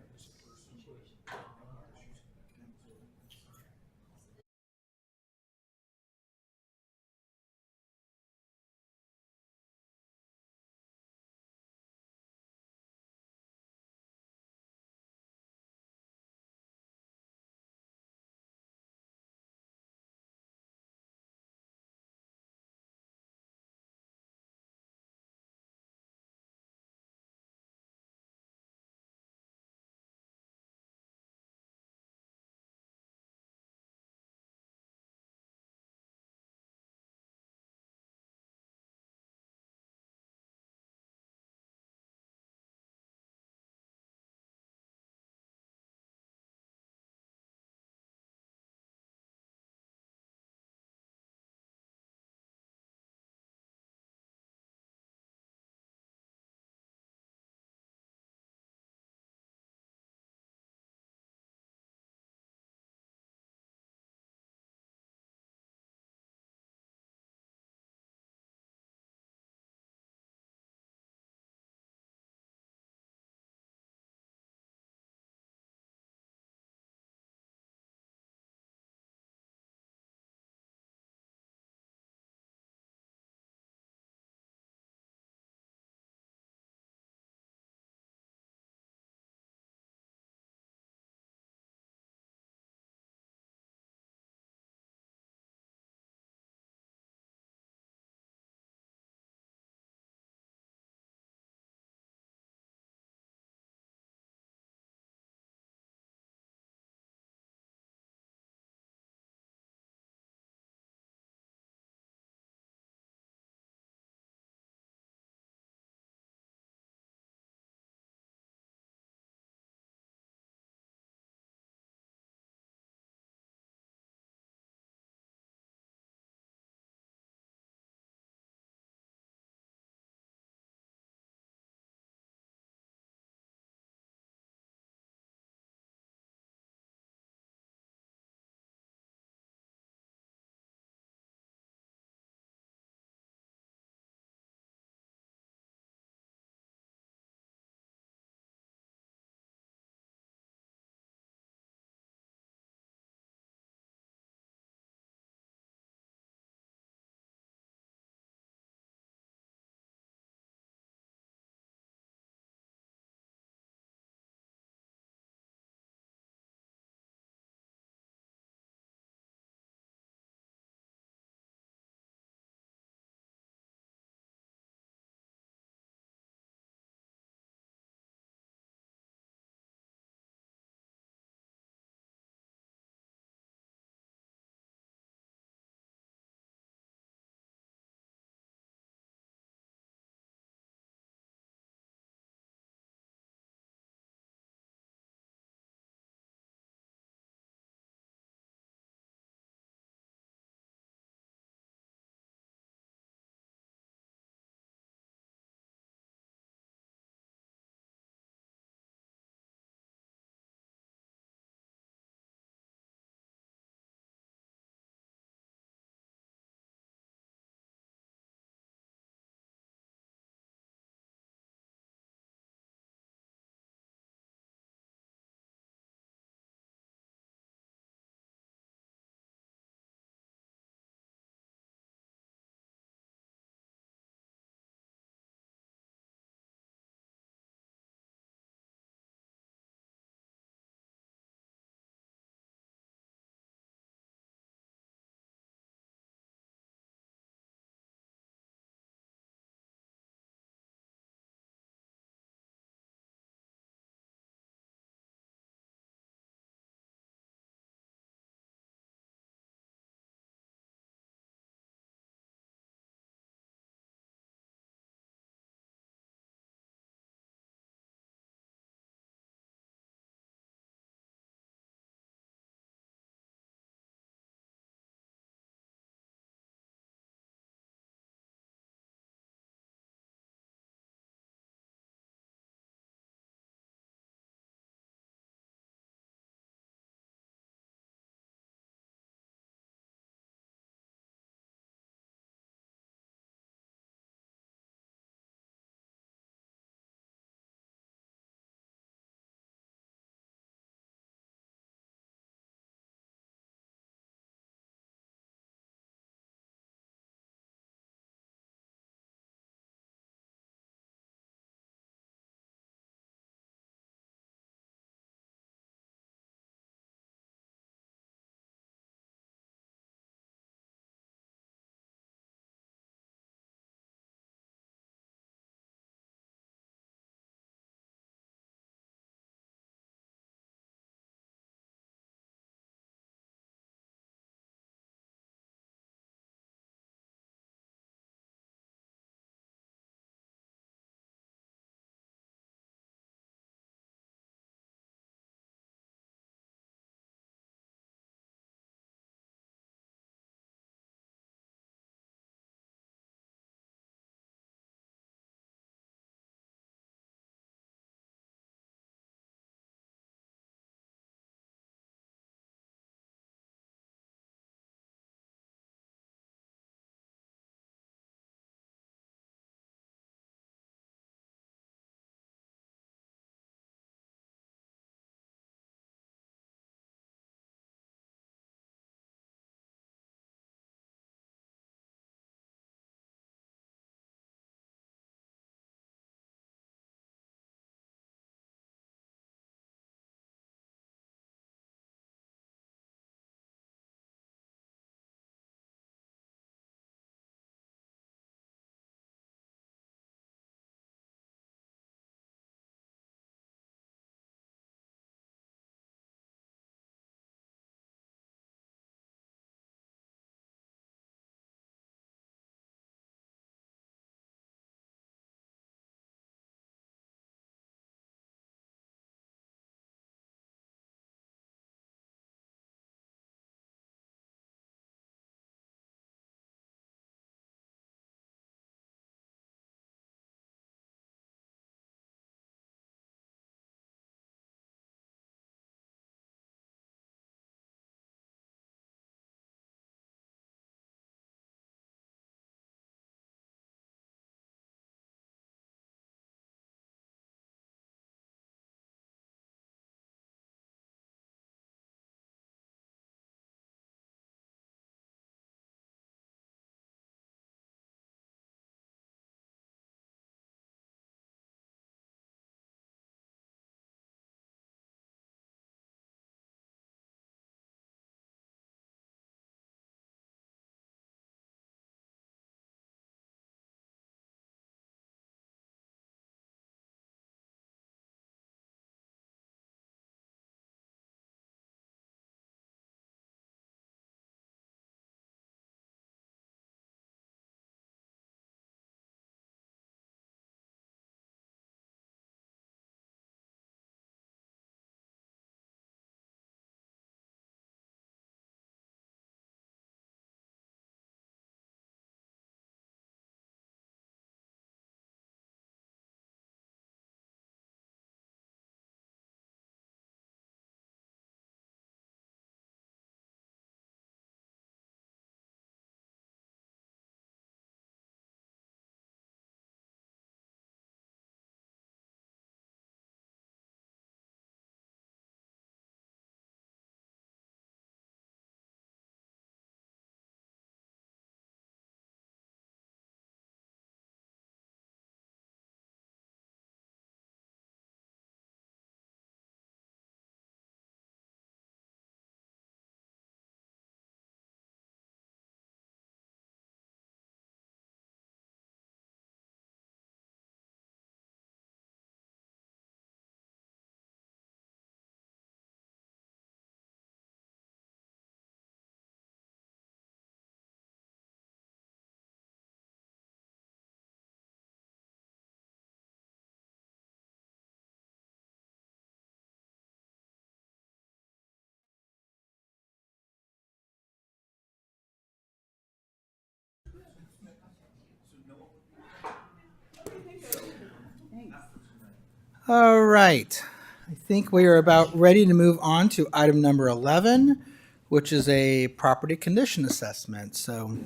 All right. I think we are about ready to move on to item number 11, which is a property condition assessment. So,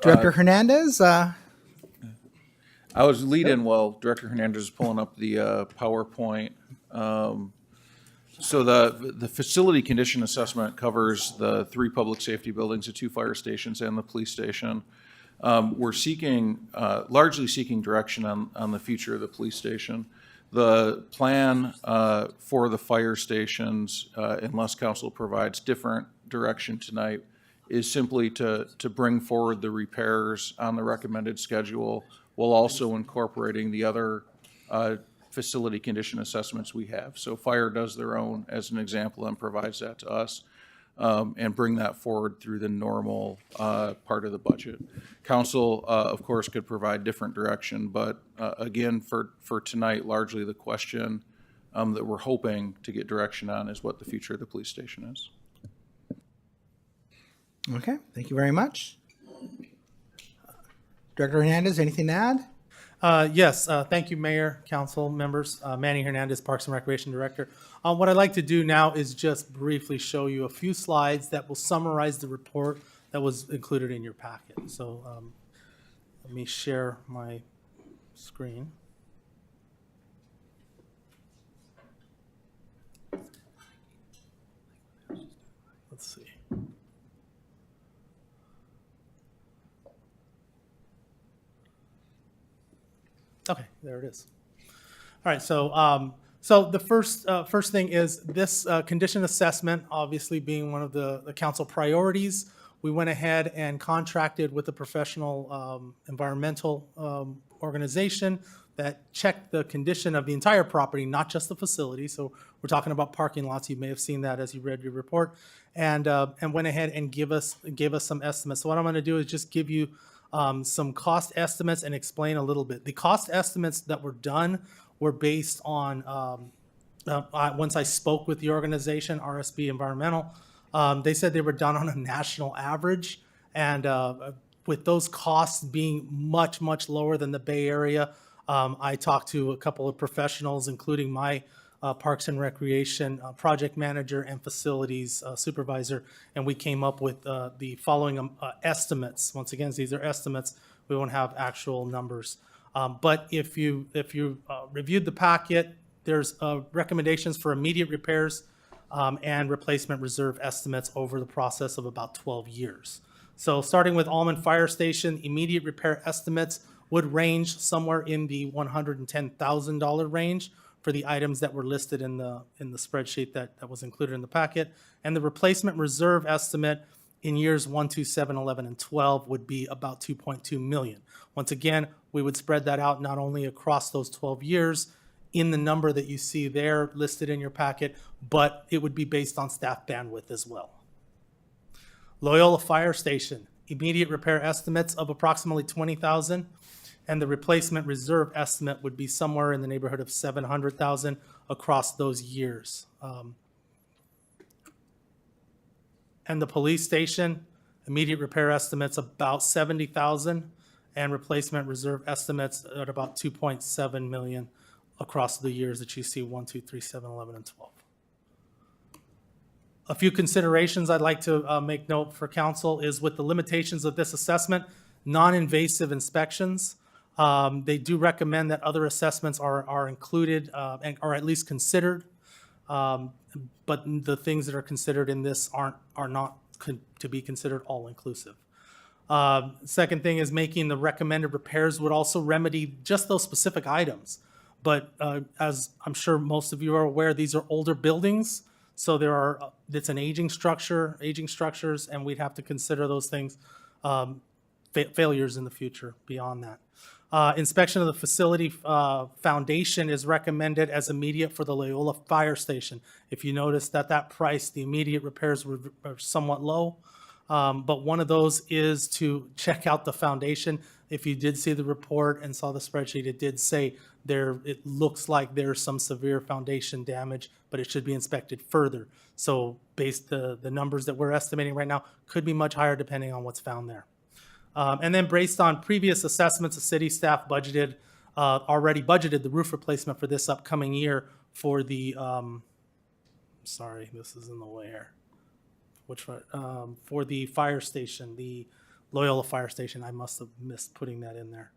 Director Hernandez, I was lead-in while Director Hernandez is pulling up the PowerPoint. So the facility condition assessment covers the 3 public safety buildings, the 2 fire stations, and the police station. We're largely seeking direction on the future of the police station. The plan for the fire stations, unless council provides different direction tonight, is simply to bring forward the repairs on the recommended schedule while also incorporating the other facility condition assessments we have. So fire does their own, as an example, and provides that to us, and bring that forward through the normal part of the budget. Council, of course, could provide different direction, but again, for tonight, largely the question that we're hoping to get direction on is what the future of the police station is. okay, thank you very much. Director Hernandez, anything to add? Yes, thank you, Mayor, Council members. Manny Hernandez, Parks and Recreation Director. What I'd like to do now is just briefly show you a few slides that will summarize the report that was included in your packet. So let me share my screen. Let's see. Okay, there it is. All right, so so the first thing is this condition assessment, obviously being one of the council priorities. We went ahead and contracted with a professional environmental organization that checked the condition of the entire property, not just the facility. So we're talking about parking lots. You may have seen that as you read your report, and went ahead and gave us some estimates. So what I'm going to do is just give you some cost estimates and explain a little bit. The cost estimates that were done were based on, once I spoke with the organization, RSB Environmental, they said they were done on a national average. And with those costs being much, much lower than the Bay Area, I talked to a couple of professionals, including my Parks and Recreation project manager and facilities supervisor, and we came up with the following estimates. Once again, these are estimates. We won't have actual numbers. But if you reviewed the packet, there's recommendations for immediate repairs and replacement reserve estimates over the process of about 12 years. So starting with Almond Fire Station, immediate repair estimates would range somewhere in the $110,000 range for the items that were listed in the spreadsheet that was included in the packet. And the replacement reserve estimate in years 1, 2, 7, 11, and 12 would be about $2.2 million. Once again, we would spread that out not only across those 12 years in the number that you see there listed in your packet, but it would be based on staff bandwidth as well. Loyola Fire Station, immediate repair estimates of approximately $20,000. And the replacement reserve estimate would be somewhere in the neighborhood of $700,000 across those years. And the police station, immediate repair estimates about $70,000, and replacement reserve estimates at about $2.7 million across the years that you see 1, 2, 3, 7, 11, and 12. A few considerations I'd like to make note for council is with the limitations of this assessment, non-invasive inspections. They do recommend that other assessments are included and are at least considered, but the things that are considered in this are not to be considered all-inclusive. Second thing is making the recommended repairs would also remedy just those specific items. But as I'm sure most of you are aware, these are older buildings, so it's an aging structures, and we'd have to consider those things failures in the future beyond that. Inspection of the facility foundation is recommended as immediate for the Loyola Fire Station. If you notice that price, the immediate repairs were somewhat low, but one of those is to check out the foundation. If you did see the report and saw the spreadsheet, it did say it looks like there's some severe foundation damage, but it should be inspected further. So the numbers that we're estimating right now could be much higher depending on what's found there. And then based on previous assessments, the city staff budgeted already budgeted the roof replacement for this upcoming year for the, sorry, this is in the way here. Which one? For the fire station, the Loyola Fire Station. I must have missed putting that in there.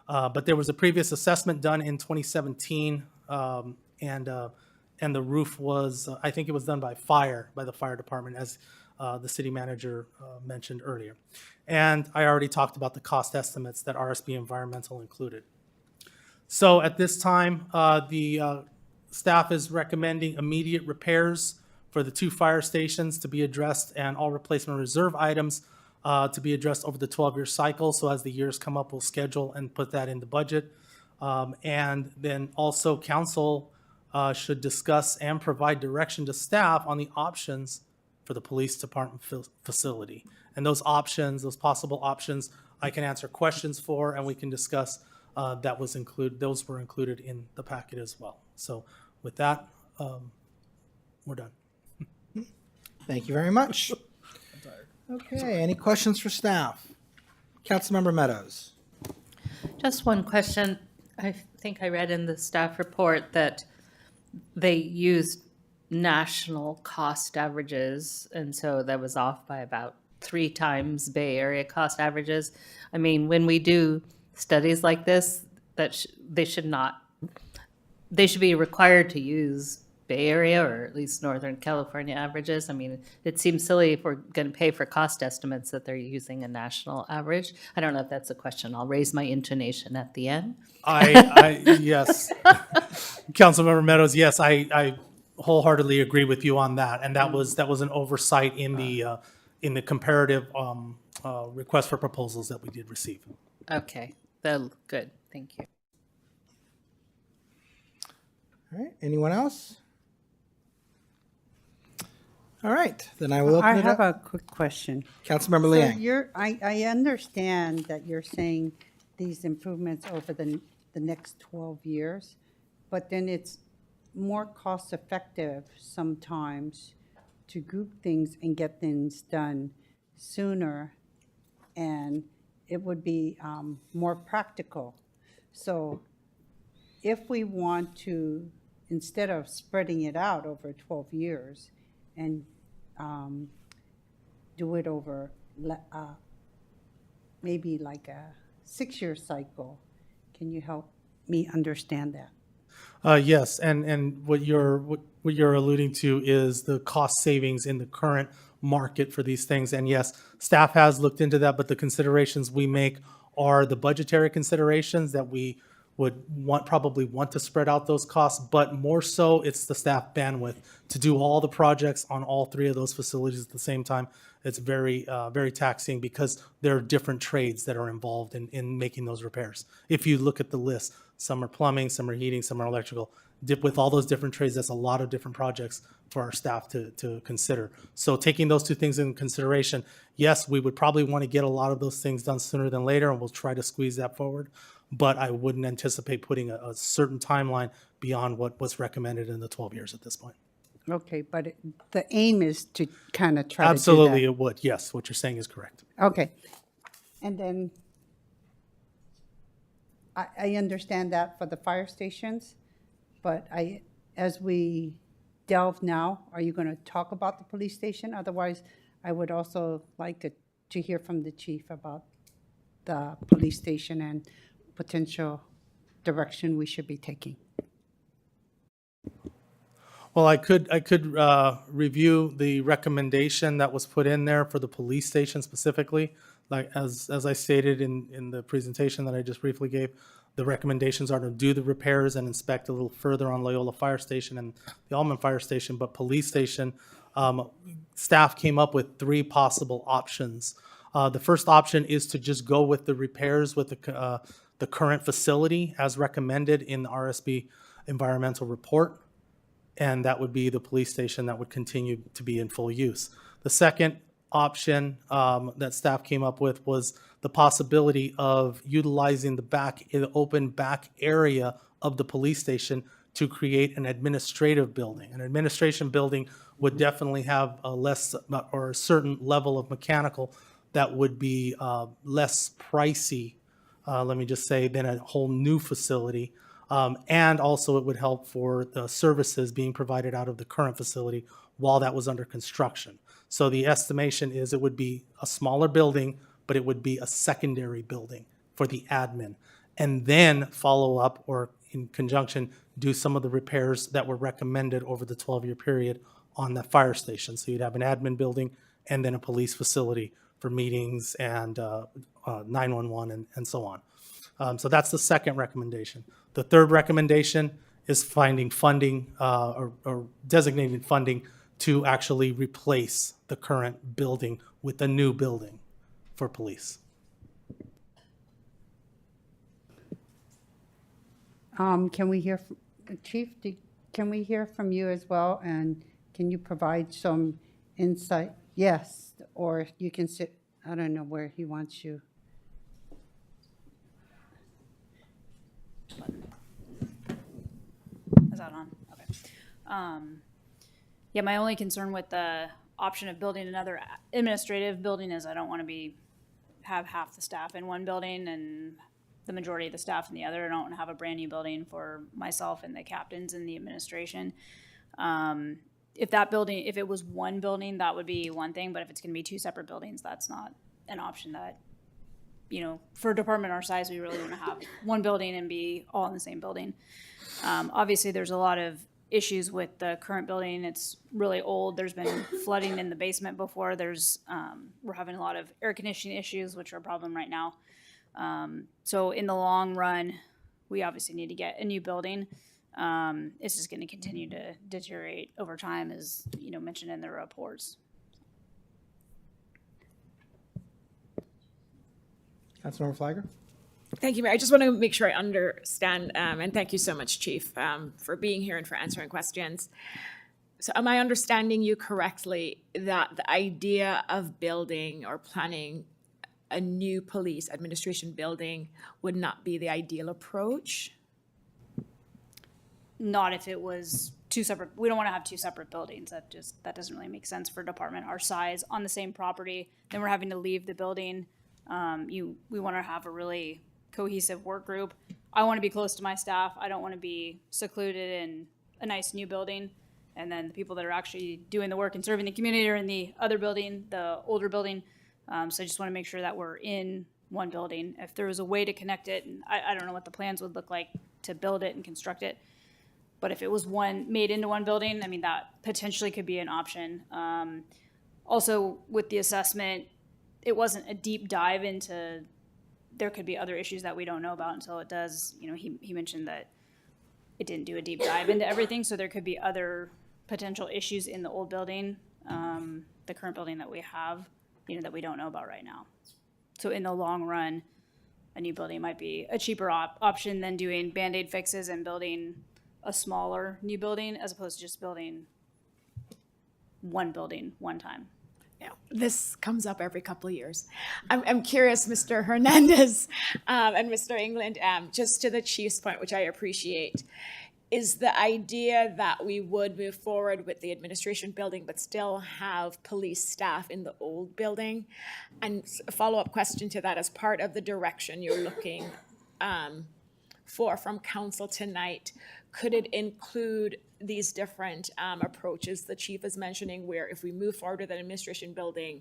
But there was a previous assessment done in 2017, and the roof was, I think it was done by the fire department, as the city manager mentioned earlier. And I already talked about the cost estimates that RSB Environmental included. So at this time, the staff is recommending immediate repairs for the 2 fire stations to be addressed, and all replacement reserve items to be addressed over the 12-year cycle. So as the years come up, we'll schedule and put that in the budget. And then also council should discuss and provide direction to staff on the options for the police department facility. And those options, those possible options, I can answer questions for, and we can discuss. Those were included in the packet as well. So with that, we're done. Thank you very much. Okay, any questions for staff? Councilmember Meadows. Just one question. I think I read in the staff report that they used national cost averages, and so that was off by about 3 times Bay Area cost averages. I mean, when we do studies like this, they should be required to use Bay Area or at least Northern California averages. I mean, it seems silly if we're going to pay for cost estimates that they're using a national average. I don't know if that's a question. I'll raise my intonation at the end. Yes. Councilmember Meadows, yes, I wholeheartedly agree with you on that. And that was an oversight in the comparative request for proposals that we did receive. Okay, good. Thank you. All right, anyone else? All right, then I will open it up. I have a quick question. Councilmember So Liang. I understand that you're saying these improvements over the next 12 years, but then it's more cost effective sometimes to group things and get things done sooner, and it would be more practical. So if we want to, instead of spreading it out over 12 years and do it over maybe like a 6-year cycle, can you help me understand that? Yes, and what you're alluding to is the cost savings in the current market for these things. And yes, staff has looked into that, but the considerations we make are the budgetary considerations that we would probably want to spread out those costs, but more so it's the staff bandwidth to do all the projects on all 3 of those facilities at the same time. It's very, very taxing because there are different trades that are involved in making those repairs. If you look at the list, some are plumbing, some are heating, some are electrical. With all those different trades, that's a lot of different projects for our staff to consider. So taking those 2 things into consideration, yes, we would probably want to get a lot of those things done sooner than later, and we'll try to squeeze that forward. But I wouldn't anticipate putting a certain timeline beyond what was recommended in the 12 years at this point. Okay, but the aim is to kind of try Absolutely, to do it would. Yes, what you're saying is correct. that. Okay. And then I understand that for the fire stations, but as we delve now, are you going to talk about the police station? Otherwise, I would also like to hear from the chief about the police station and potential direction we should be taking. Well, I could review the recommendation that was put in there for the police station specifically. Like as I stated in the presentation that I just briefly gave, the recommendations are to do the repairs and inspect a little further on Loyola Fire Station and the Almond Fire Station, but police station, staff came up with 3 possible options. The first option is to just go with the repairs with the current facility as recommended in the RSB environmental report, and that would be the police station that would continue to be in full use. The second option that staff came up with was the possibility of utilizing the open back area of the police station to create an administrative building. An administration building would definitely have a certain level of mechanical that would be less pricey let me just say, than a whole new facility. And also it would help for the services being provided out of the current facility while that was under construction. So the estimation is it would be a smaller building, but it would be a secondary building for the admin. And then follow up or in conjunction, do some of the repairs that were recommended over the 12-year period on the fire station. So you'd have an admin building and then a police facility for meetings and 911 and so on. So that's the second recommendation. The third recommendation is finding funding or designating funding to actually replace the current building with a new building for police. Can we hear, Chief, can we hear from you as well? And can you provide some insight? Yes, or you can sit, I don't know where he wants you. Is that on? Okay. Yeah, my only concern with the option of building another administrative building is I don't want to have half the staff in one building and the majority of the staff in the other. I don't want to have a brand new building for myself and the captains and the administration. If it was one building, that would be one thing, but if it's going to be two separate buildings, that's not an option that, for a department our size, we really want to have one building and be all in the same building. Obviously, there's a lot of issues with the current building. It's really old. There's been flooding in the basement before. We're having a lot of air conditioning issues, which are a problem right now. So in the long run, we obviously need to get a new building. It's just going to continue to deteriorate over time, as mentioned in the reports. Councilmember Flagger? Thank you, Mayor. I just want to make sure I understand, and thank you so much, Chief, for being here and for answering questions. So am I understanding you correctly that the idea of building or planning a new police administration building would not be the ideal approach? Not if it was two separate. We don't want to have two separate buildings. That doesn't really make sense for a department our size on the same property. Then we're having to leave the building. We want to have a really cohesive work group. I want to be close to my staff. I don't want to be secluded in a nice new building. And then the people that are actually doing the work and serving the community are in the other building, the older building. So I just want to make sure that we're in one building. If there was a way to connect it, and I don't know what the plans would look like to build it and construct it, but if it was made into one building, I mean, that potentially could be an option. Also, with the assessment, it wasn't a deep dive into, there could be other issues that we don't know about until it does. He mentioned that it didn't do a deep dive into everything, so there could be other potential issues in the old building, the current building that we have, that we don't know about right now. So in the long run, a new building might be a cheaper option than doing Band-Aid fixes and building a smaller new building, as opposed to just building one building one time. Yeah, this comes up every couple of years. I'm curious, Mr. Hernandez and Mr. England, just to the Chief's point, which I appreciate, is the idea that we would move forward with the administration building but still have police staff in the old building? And a follow-up question to that, as part of the direction you're looking for from council tonight, could it include these different approaches the chief is mentioning, where if we move forward with an administration building,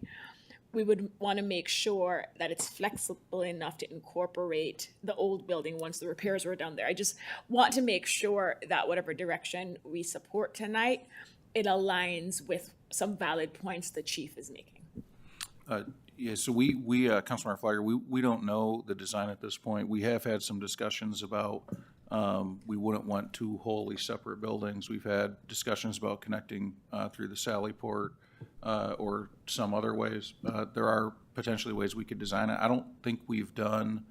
we would want to make sure that it's flexible enough to incorporate the old building once the repairs were done there? I just want to make sure that whatever direction we support tonight, it aligns with some valid points the chief is making. Yeah, so we Councilmember Flagger, we don't know the design at this point. We have had some discussions about we wouldn't want two wholly separate buildings. We've had discussions about connecting through the Sallyport or some other ways. There are potentially ways we could design it. I don't think we've done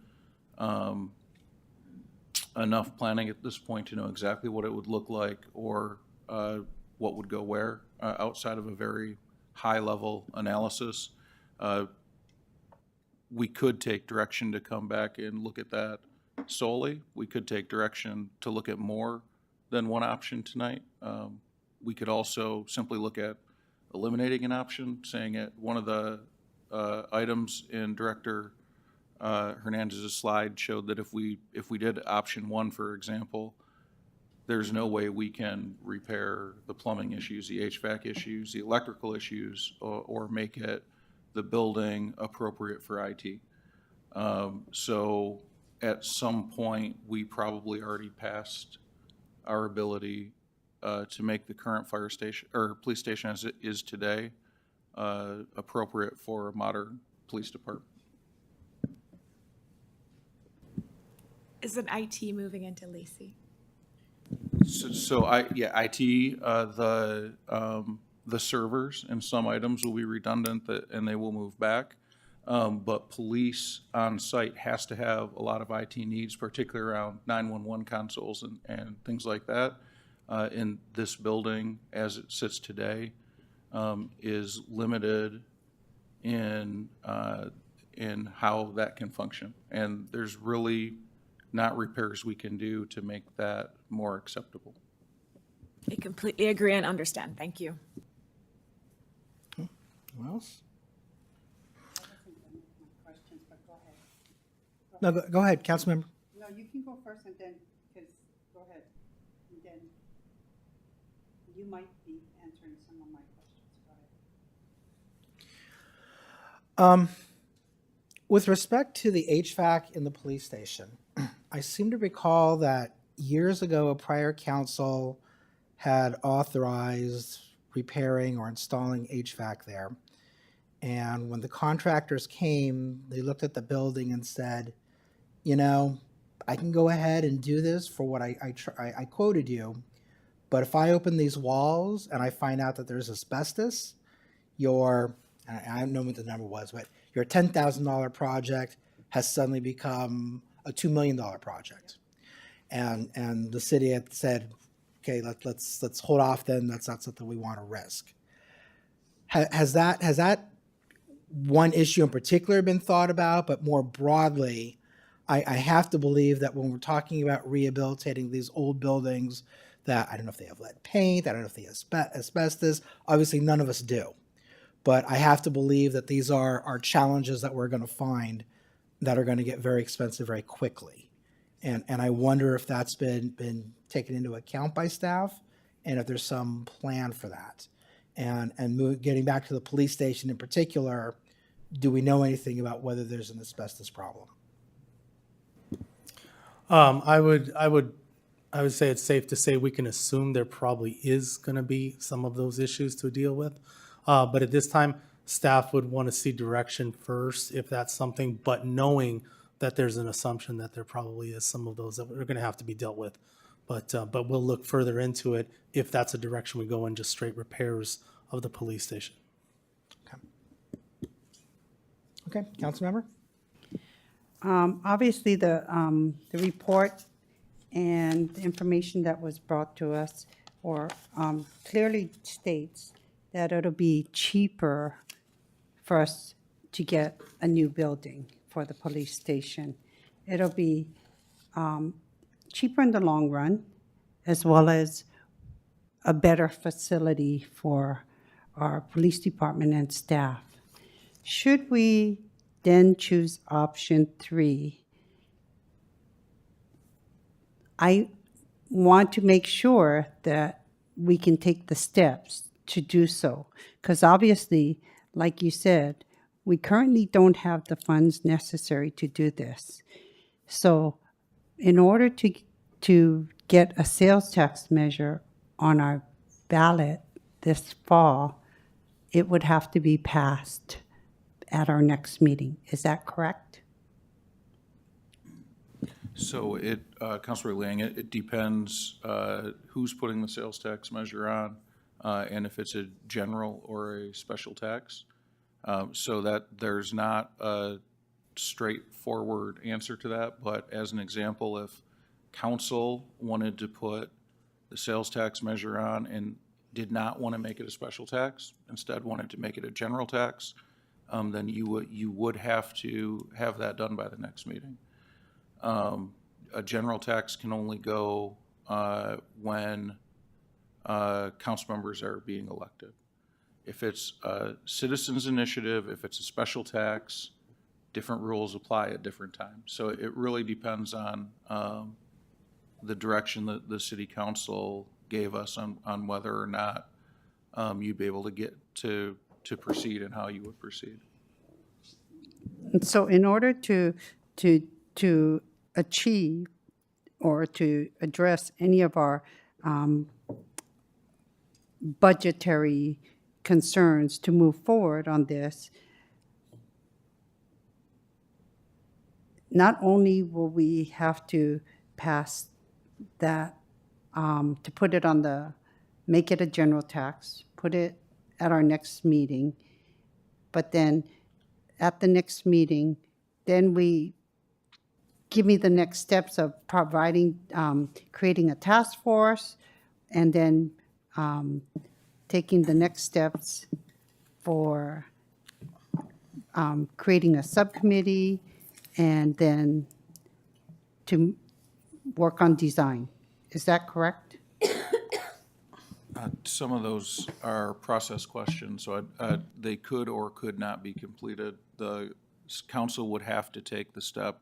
enough planning at this point to know exactly what it would look like or what would go where outside of a very high-level analysis. We could take direction to come back and look at that solely. We could take direction to look at more than one option tonight. We could also simply look at eliminating an option, saying it one of the items in Director Hernandez's slide showed that if we did option one, for example, there's no way we can repair the plumbing issues, the HVAC issues, the electrical issues, or make it the building appropriate for IT. So at some point, we probably already passed our ability to make the current fire station or police station as it is today appropriate for a modern police department. Is it IT moving into Lacey? IT, the servers and some items will be redundant and they will move back. But police on site has to have a lot of IT needs, particularly around 911 consoles and things like that. In this building, as it sits today, is limited in how that can function. And there's really not repairs we can do to make that more acceptable. I completely agree and understand. Thank you. Who else? No, go ahead, Councilmember. No, you can go first and then, because, go ahead. And then you might be answering some of my questions. Go ahead. With respect to the HVAC in the police station, I seem to recall that years ago, a prior council had authorized repairing or installing HVAC there. And when the contractors came, they looked at the building and said, you know, I can go ahead and do this for what I quoted you, but if I open these walls and I find out that there's asbestos, I don't know what the number was, but your $10,000 project has suddenly become a $2 million project. And the city had said, okay, let's hold off then. That's not something we want to risk. Has that one issue in particular been thought about? But more broadly, I have to believe that when we're talking about rehabilitating these old buildings, that I don't know if they have lead paint, I don't know if they have asbestos. Obviously, none of us do. But I have to believe that these are challenges that we're going to find that are going to get very expensive very quickly. And I wonder if that's been taken into account by staff and if there's some plan for that. And getting back to the police station in particular, do we know anything about whether there's an asbestos problem? I would say it's safe to say we can assume there probably is going to be some of those issues to deal with. But at this time, staff would want to see direction first if that's something, but knowing that there's an assumption that there probably is some of those that are going to have to be dealt with. But we'll look further into it if that's a direction we go in, just straight repairs of the police station. Okay, Councilmember? Obviously, the report and the information that was brought to us clearly states that it'll be cheaper for us to get a new building for the police station. It'll be cheaper in the long run, as well as a better facility for our police department and staff. Should we then choose option 3, I want to make sure that we can take the steps to do so. Because obviously, like you said, we currently don't have the funds necessary to do this. So in order to get a sales tax measure on our ballot this fall, it would have to be passed at our next meeting. Is that correct? So Councilor Liang, it depends who's putting the sales tax measure on and if it's a general or a special tax. So that there's not a straightforward answer to that. But as an example, if council wanted to put the sales tax measure on and did not want to make it a special tax, instead wanted to make it a general tax, then you would have to have that done by the next meeting. A general tax can only go when council members are being elected. If it's a citizens initiative, if it's a special tax, different rules apply at different times. So it really depends on the direction that the city council gave us on whether or not you'd be able to get to proceed and how you would proceed. And so in order to achieve or to address any of our budgetary concerns to move forward on this, not only will we have to pass that, to put it on make it a general tax, put it at our next meeting, but then at the next meeting, then give me the next steps of providing, creating a task force, and then taking the next steps for creating a subcommittee, and then to work on design. Is that correct? Some of those are process questions, so they could or could not be completed. The council would have to take the step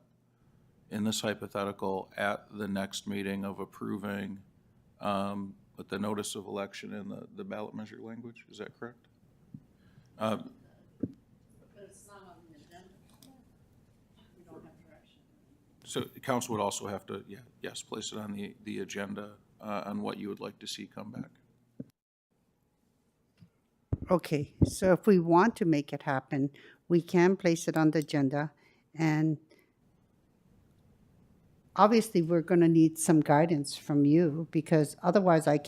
in this hypothetical at the next meeting of approving with the notice of election and the ballot measure language. Is that correct? So the council would also have to, yes, place it on the agenda on what you would like to see come back. Okay, so if we want to make it happen, we can place it on the agenda, and obviously we're going to need some guidance from you, because otherwise I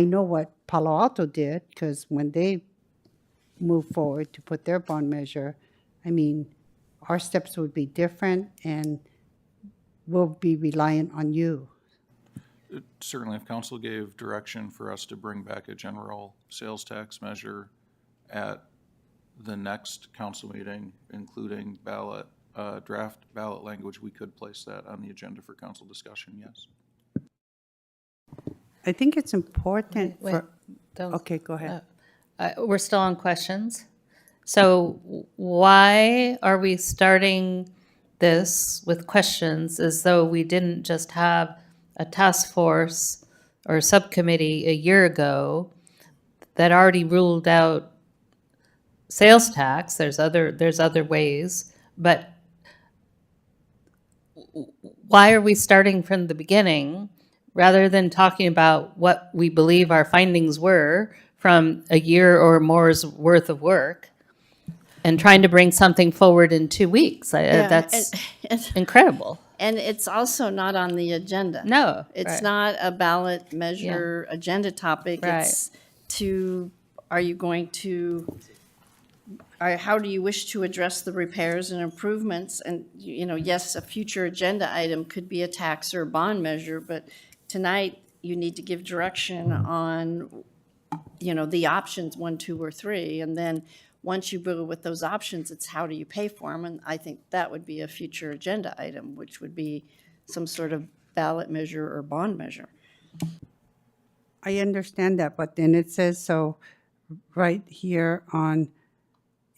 know what Palo Alto did, because when they moved forward to put their bond measure, I mean, our steps would be different, and we'll be reliant on you. Certainly, if council gave direction for us to bring back a general sales tax measure at the next council meeting, including draft ballot language, we could place that on the agenda for council discussion, yes. I think it's important Wait, for, don't- okay, go ahead. We're still on questions. So why are we starting this with questions as though we didn't just have a task force or subcommittee a year ago that already ruled out sales tax? There's other ways, but why are we starting from the beginning rather than talking about what we believe our findings were from a year or more's worth of work and trying to bring something forward in 2 weeks? That's incredible. And it's also not on the agenda. No, It's right. not a ballot measure agenda topic. Right. It's are you going to, how do you wish to address the repairs and improvements? And, yes, a future agenda item could be a tax or a bond measure, but tonight you need to give direction on, the options 1, 2, or 3. And then once you go with those options, it's how do you pay for them? And I think that would be a future agenda item, which would be some sort of ballot measure or bond measure. I understand that, but then it says so right here on,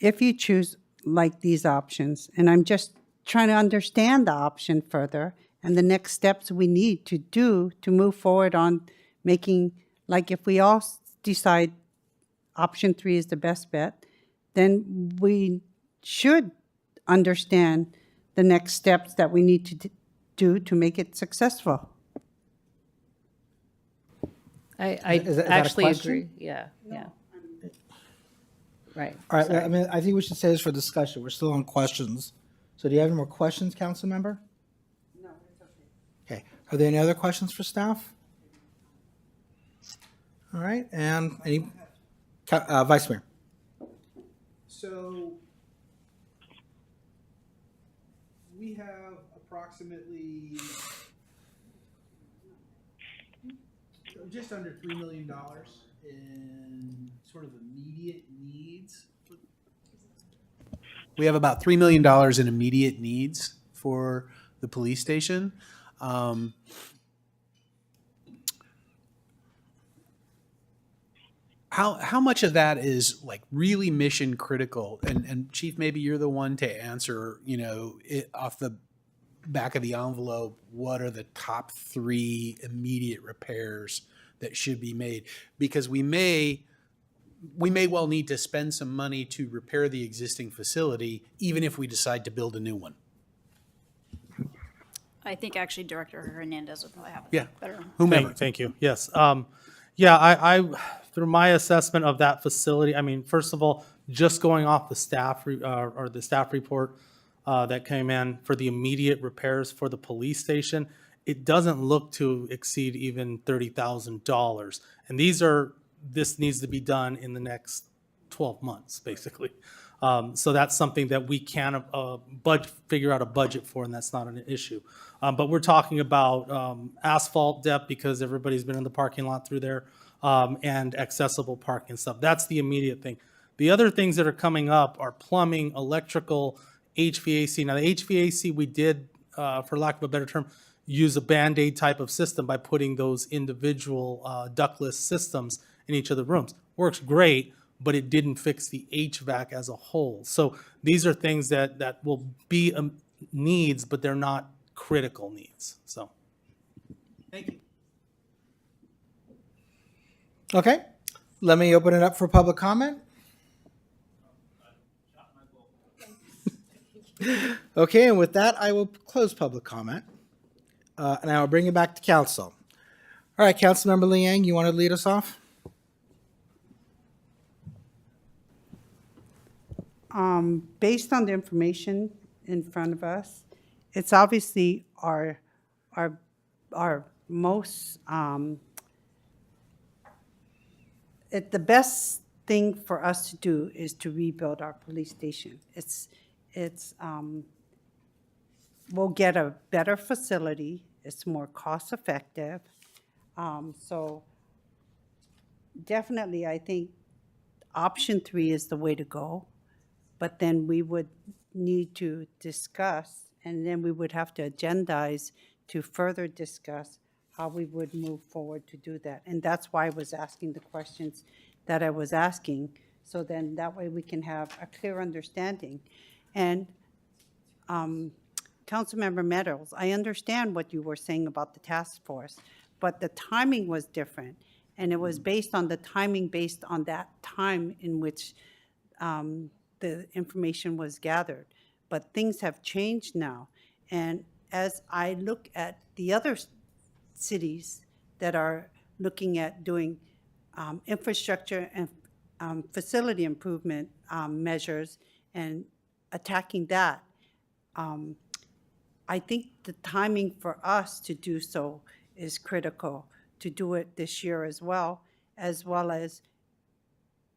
if you choose like these options, and I'm just trying to understand the option further and the next steps we need to do to move forward on making, like if we all decide option 3 is the best bet, then we should understand the next steps that we need to do to make it successful. I Is that a actually question? agree. Yeah. Right. All right, Sorry. I mean, I think we should say this for discussion. We're still on questions. So do you have any more questions, council member? No, it's okay. Okay, are there any other questions for staff? All right, and any, Vice Mayor? So we have approximately just under $3 million in sort of immediate needs. We have about $3 million in immediate needs for the police station. how much of that is like really mission critical? And Chief, maybe you're the one to answer, off the back of the envelope, what are the top 3 immediate repairs that should be made? Because we may well need to spend some money to repair the existing facility, even if we decide to build a new one. I think actually Director Hernandez would probably have Yeah. better. Whomever. Thank you. Yes. Yeah, I through my assessment of that facility, I mean, first of all, just going off the staff or the staff report that came in for the immediate repairs for the police station, it doesn't look to exceed even $30,000. And this needs to be done in the next 12 months, basically. So that's something that we can figure out a budget for, and that's not an issue. But we're talking about asphalt depth, because everybody's been in the parking lot through there, and accessible parking stuff. That's the immediate thing. The other things that are coming up are plumbing, electrical, HVAC. Now, the HVAC, we did, for lack of a better term, use a Band-Aid type of system by putting those individual ductless systems in each of the rooms. Works great, but it didn't fix the HVAC as a whole. So these are things that will be needs, but they're not critical needs. So. Thank you. Okay, let me open it up for public comment. Okay, and with that, I will close public comment, and I will bring it back to council. All right, Councilmember Liang, you want to lead us off? Based on the information in front of us, it's obviously our most, the best thing for us to do is to rebuild our police station. We'll get a better facility. It's more cost effective. So definitely, I think option 3 is the way to go. But then we would need to discuss, and then we would have to agendize to further discuss how we would move forward to do that. And that's why I was asking the questions that I was asking, so then that way we can have a clear understanding. And Councilmember Meadows, I understand what you were saying about the task force, but the timing was different. And it was based on the timing, based on that time in which the information was gathered. But things have changed now. And as I look at the other cities that are looking at doing infrastructure and facility improvement measures and attacking that, I think the timing for us to do so is critical, to do it this year as well as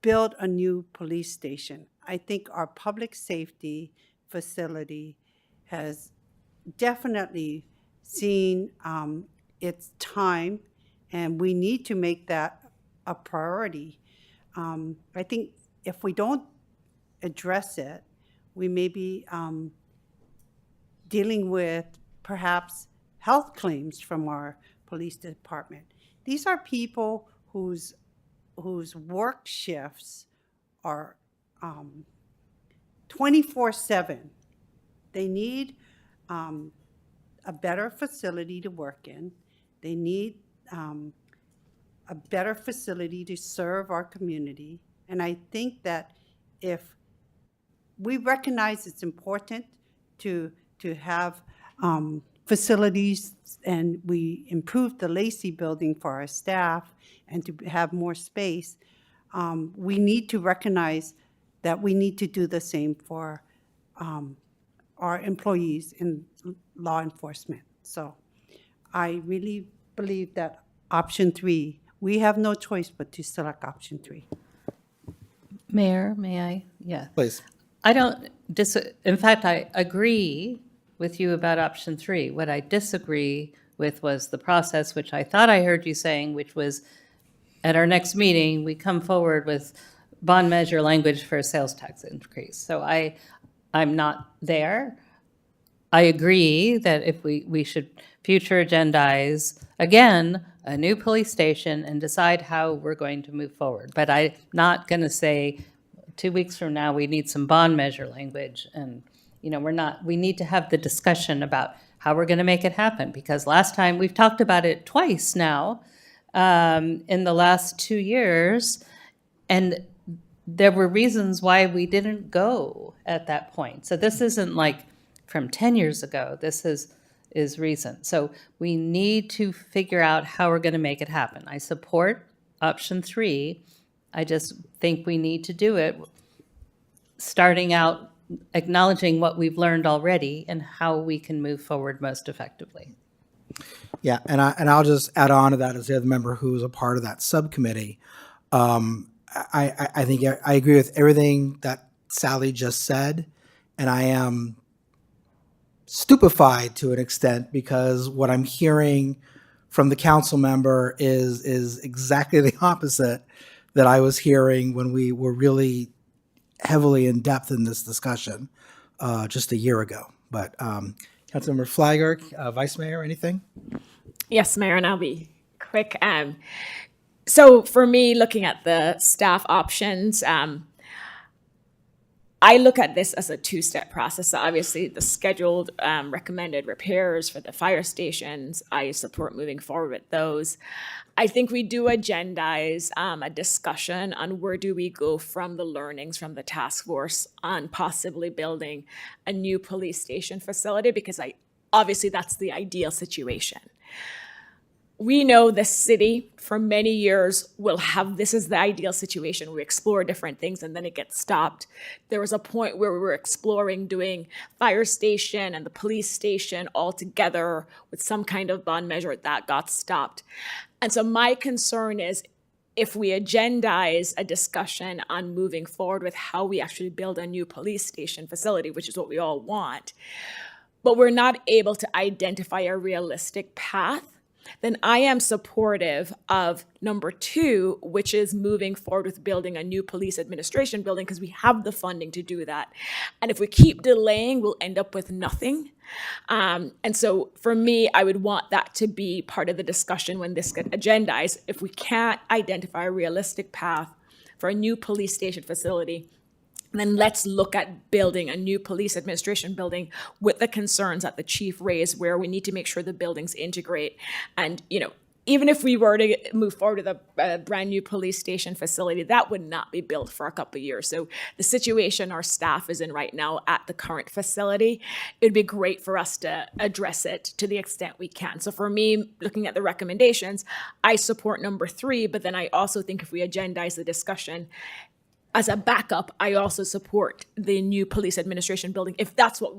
build a new police station. I think our public safety facility has definitely seen its time, and we need to make that a priority. I think if we don't address it, we may be dealing with perhaps health claims from our police department. These are people whose work shifts are 24/7. They need a better facility to work in. They need a better facility to serve our community. And I think that if we recognize it's important to have facilities, and we improved the Lacey building for our staff and to have more space, we need to recognize that we need to do the same for our employees in law enforcement. So I really believe that option 3, we have no choice but to select option 3. Mayor, may I? Yeah. Please. I don't in fact, I agree with you about option 3. What I disagree with was the process, which I thought I heard you saying, which was at our next meeting, we come forward with bond measure language for a sales tax increase. So I'm not there. I agree that if we should future agendize, again, a new police station and decide how we're going to move forward. But I'm not going to say 2 weeks from now, we need some bond measure language. And, we need to have the discussion about how we're going to make it happen. Because last time, we've talked about it twice now in the last 2 years. And there were reasons why we didn't go at that point. So this isn't like from 10 years ago. This is recent. So we need to figure out how we're going to make it happen. I support option 3. I just think we need to do it starting out acknowledging what we've learned already and how we can move forward most effectively. Yeah, and I'll just add on to that as the other member who was a part of that subcommittee. I think I agree with everything that Sally just said, and I am stupefied to an extent because what I'm hearing from the council member is exactly the opposite that I was hearing when we were really heavily in depth in this discussion just a year ago. But Councilmember Flagler, Vice Mayor, anything? Yes, Mayor, and I'll be quick. So for me, looking at the staff options, I look at this as a two-step process. So obviously, the scheduled recommended repairs for the fire stations, I support moving forward with those. I think we do agendize a discussion on where do we go from the learnings from the task force on possibly building a new police station facility, because obviously that's the ideal situation. We know the city for many years will have this is the ideal situation. We explore different things and then it gets stopped. There was a point where we were exploring doing fire station and the police station all together with some kind of bond measure that got stopped. And so my concern is if we agendize a discussion on moving forward with how we actually build a new police station facility, which is what we all want, but we're not able to identify a realistic path, then I am supportive of number 2, which is moving forward with building a new police administration building because we have the funding to do that. And if we keep delaying, we'll end up with nothing. And so for me, I would want that to be part of the discussion when this gets agendized. If we can't identify a realistic path for a new police station facility, then let's look at building a new police administration building with the concerns that the chief raised, where we need to make sure the buildings integrate. And, even if we were to move forward with a brand new police station facility, that would not be built for a couple of years. So the situation our staff is in right now at the current facility, it'd be great for us to address it to the extent we can. So for me, looking at the recommendations, I support number 3, but then I also think if we agendize the discussion, as a backup, I also support the new police administration building. If that's what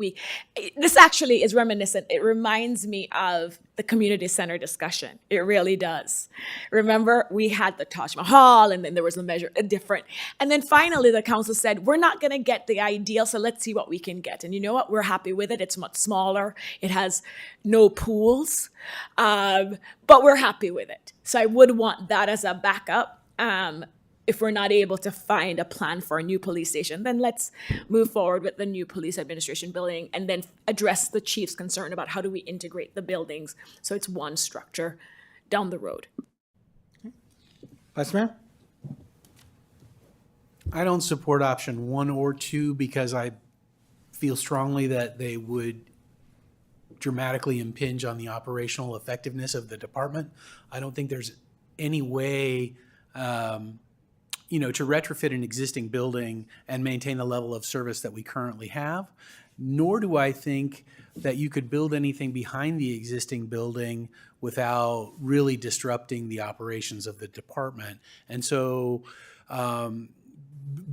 this actually is reminiscent. It reminds me of the community center discussion. It really does. Remember, we had the Taj Mahal, and then there was a different. And then finally, the council said, we're not going to get the ideal, so let's see what we can get. And you know what? We're happy with it. It's much smaller. It has no pools, but we're happy with it. So I would want that as a backup. If we're not able to find a plan for a new police station, then let's move forward with the new police administration building and then address the chief's concern about how do we integrate the buildings so it's one structure down the road. Vice Mayor? I don't support option 1 or 2 because I feel strongly that they would dramatically impinge on the operational effectiveness of the department. I don't think there's any way to retrofit an existing building and maintain the level of service that we currently have, nor do I think that you could build anything behind the existing building without really disrupting the operations of the department. And so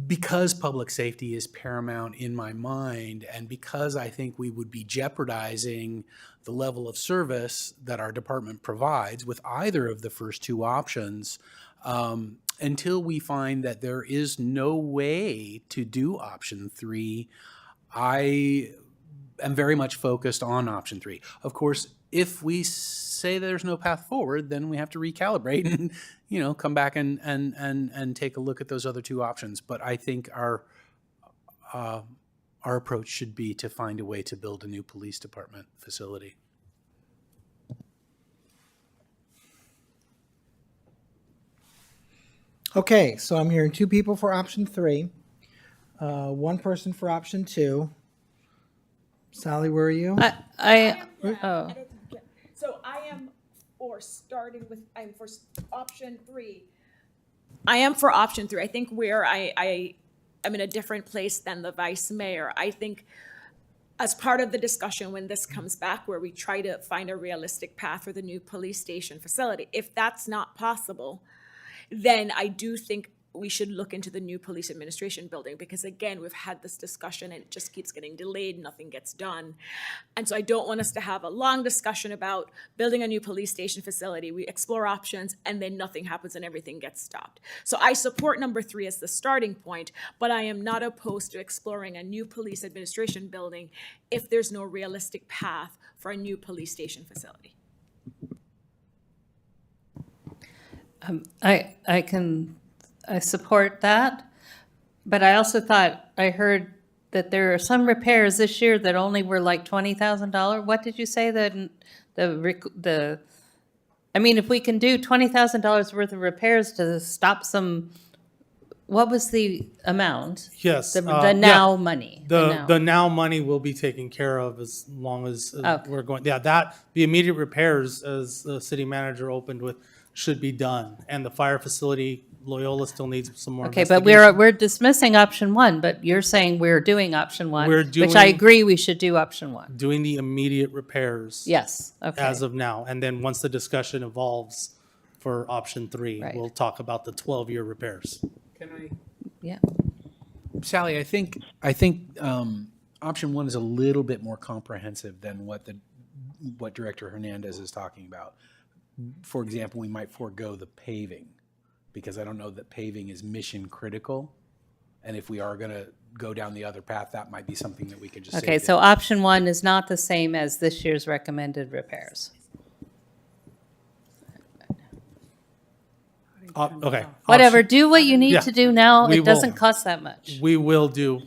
because public safety is paramount in my mind, and because I think we would be jeopardizing the level of service that our department provides with either of the first 2 options, until we find that there is no way to do option 3, I am very much focused on option 3. Of course, if we say there's no path forward, then we have to recalibrate and come back and take a look at those other 2 options. But I think our our approach should be to find a way to build a new police department facility. Okay, so I'm hearing two people for option 3, one person for option 2. Sally, where are you? Oh. So I am I'm for option 3. I am for option 3. I think where I am in a different place than the vice mayor. I think as part of the discussion when this comes back, where we try to find a realistic path for the new police station facility, if that's not possible, then I do think we should look into the new police administration building, because again, we've had this discussion and it just keeps getting delayed, nothing gets done. And so I don't want us to have a long discussion about building a new police station facility. We explore options and then nothing happens and everything gets stopped. So I support number 3 as the starting point, but I am not opposed to exploring a new police administration building if there's no realistic path for a new police station facility. I support that, but I also thought I heard that there are some repairs this year that only were like $20,000. What did you say that I mean, if we can do $20,000 worth of repairs to stop some, what was the amount? Yes. The yeah, now money. The now money will be taken care of as long as Okay. we're going. Yeah, the immediate repairs, as the city manager opened with, should be done. And the fire facility, Loyola, still needs some more Okay, but investigation. we're dismissing option 1, but you're saying we're doing option 1, We're which I doing- agree we should do option 1. Doing the immediate repairs. Yes, okay. As of now. And then once the discussion evolves for option 3, Right. we'll talk about the 12-year repairs. Can I? Yeah. Sally, I think option 1 is a little bit more comprehensive than what Director Hernandez is talking about. For example, we might forego the paving, because I don't know that paving is mission critical. And if we are going to go down the other path, that might be something that we could just Okay, say. so option 1 is not the same as this year's recommended repairs. Okay. Whatever, do what you need Yeah, to do now. we It doesn't will. cost that much. We will do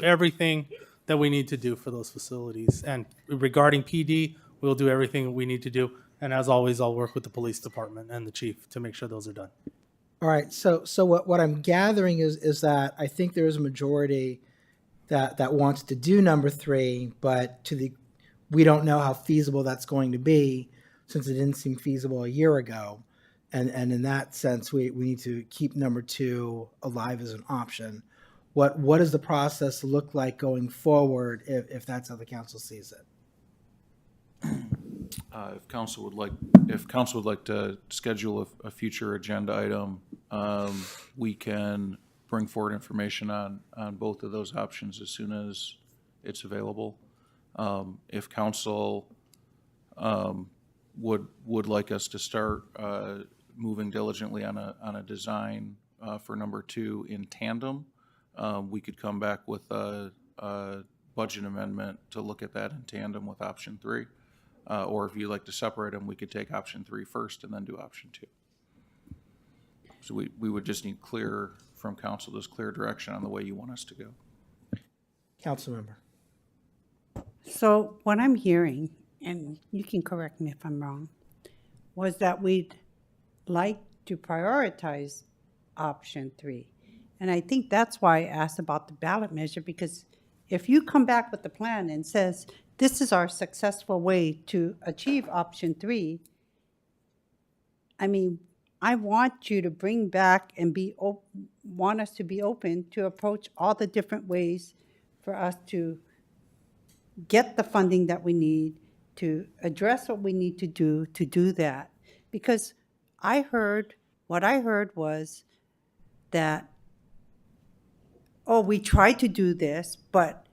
everything that we need to do for those facilities. And regarding PD, we'll do everything we need to do. And as always, I'll work with the police department and the chief to make sure those are done. All right, so what I'm gathering is that I think there is a majority that wants to do number 3, but we don't know how feasible that's going to be, since it didn't seem feasible a year ago. And in that sense, we need to keep number 2 alive as an option. What does the process look like going forward if that's how the council sees it? If council would like to schedule a future agenda item, we can bring forward information on both of those options as soon as it's available. If council would like us to start moving diligently on a design for number 2 in tandem, we could come back with a budget amendment to look at that in tandem with option 3. Or if you'd like to separate them, we could take option 3 first and then do option 2. So we would just need clear from council, this clear direction on the way you want us to go. Council member. So what I'm hearing, and you can correct me if I'm wrong, was that we'd like to prioritize option 3. And I think that's why I asked about the ballot measure, because if you come back with the plan and says, this is our successful way to achieve option 3, I mean, I want you to bring back and want us to be open to approach all the different ways for us to get the funding that we need, to address what we need to do that. Because what I heard was that, oh, we tried to do this, but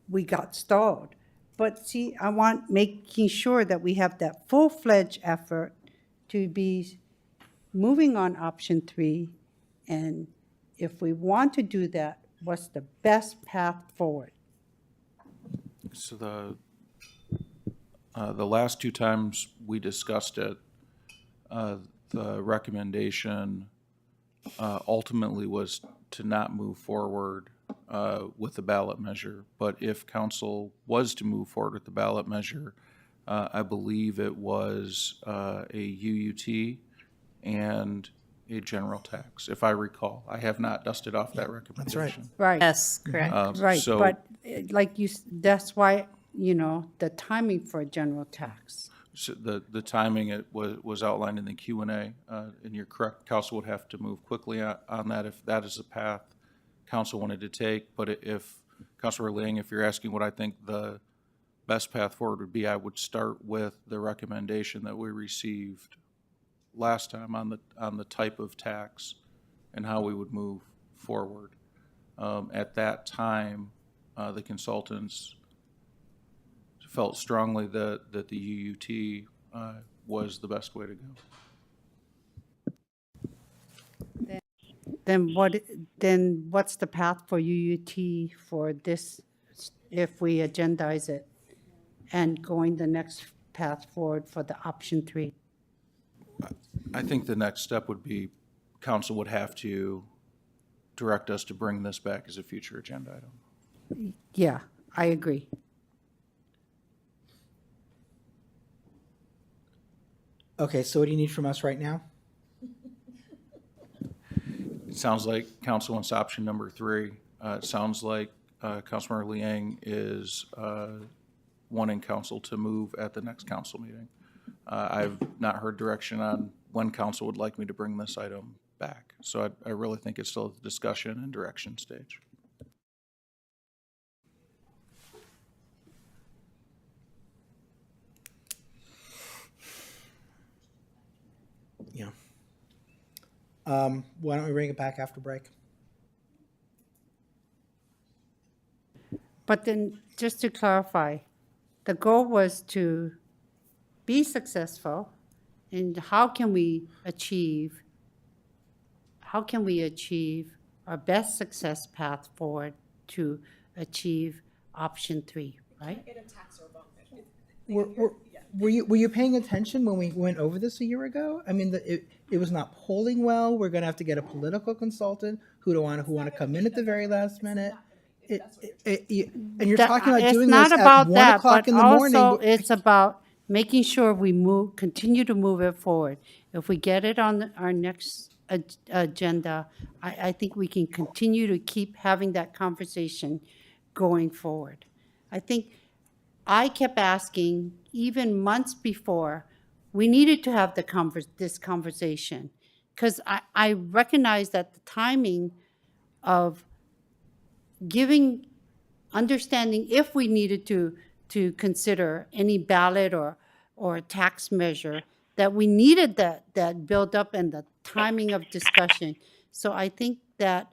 we got stalled. But see, I want making sure that we have that full-fledged effort to be moving on option 3. And if we want to do that, what's the best path forward? So the last 2 times we discussed it, the recommendation ultimately was to not move forward with the ballot measure. But if council was to move forward with the ballot measure, I believe it was a UUT and a general tax, if I recall. I have not dusted off that recommendation. Right. Yes, correct. Right, So- but like you, that's why, the timing for a general tax. So the timing, it was outlined in the Q&A, and you're correct, council would have to move quickly on that if that is the path council wanted to take. But if, Councilor Liang, if you're asking what I think the best path forward would be, I would start with the recommendation that we received last time on the type of tax and how we would move forward. At that time, the consultants felt strongly that the UUT was the best way to go. Then what's the path for UUT for this, if we agendize it? And going the next path forward for the option 3? I think the next step would be council would have to direct us to bring this back as a future agenda item. Yeah, I agree. Okay, so what do you need from us right now? It sounds like council wants option number 3. It sounds like Councilmember Liang is wanting council to move at the next council meeting. I've not heard direction on when council would like me to bring this item back. So I really think it's still at the discussion and direction stage. Yeah. Why don't we bring it back after break? But then, just to clarify, the goal was to be successful, and how can we achieve our best success path forward to achieve option 3, right? Were you paying attention when we went over this a year ago? I mean, it was not polling well. We're going to have to get a political consultant who want to come in at the very last minute. And you're talking about doing this at 1 o'clock in the morning. Also, it's about making sure we continue to move it forward. If we get it on our next agenda, I think we can continue to keep having that conversation going forward. I think I kept asking, even months before, we needed to have this conversation, because I recognize that the timing of understanding if we needed to consider any ballot or tax measure, that we needed that build up and the timing of discussion. So I think that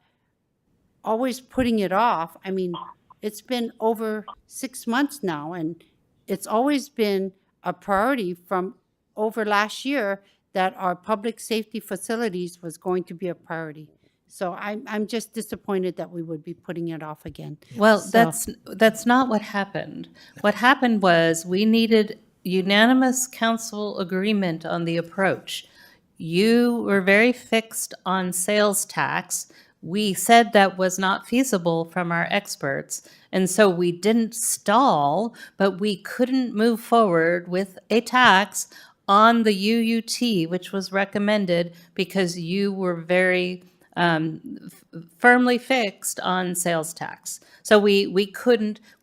always putting it off, I mean, it's been over 6 months now, and it's always been a priority from over last year that our public safety facilities was going to be a priority. So I'm just disappointed that we would be putting it off again. Well, So- that's not what happened. What happened was we needed unanimous council agreement on the approach. You were very fixed on sales tax. We said that was not feasible from our experts, and so we didn't stall, but we couldn't move forward with a tax on the UUT, which was recommended because you were very firmly fixed on sales tax. So we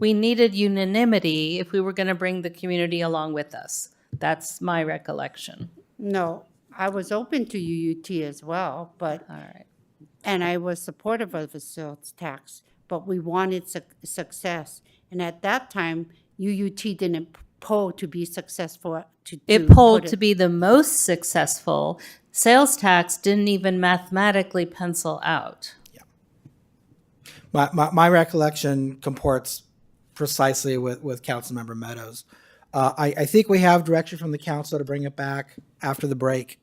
needed unanimity if we were going to bring the community along with us. That's my recollection. No, I was open to UUT as well, but. All right. And I was supportive of the sales tax, but we wanted success. And at that time, UUT didn't poll to be successful. It polled to be the most successful. Sales tax didn't even mathematically pencil out. My recollection comports precisely with Councilmember Meadows. I think we have direction from the council to bring it back after the break.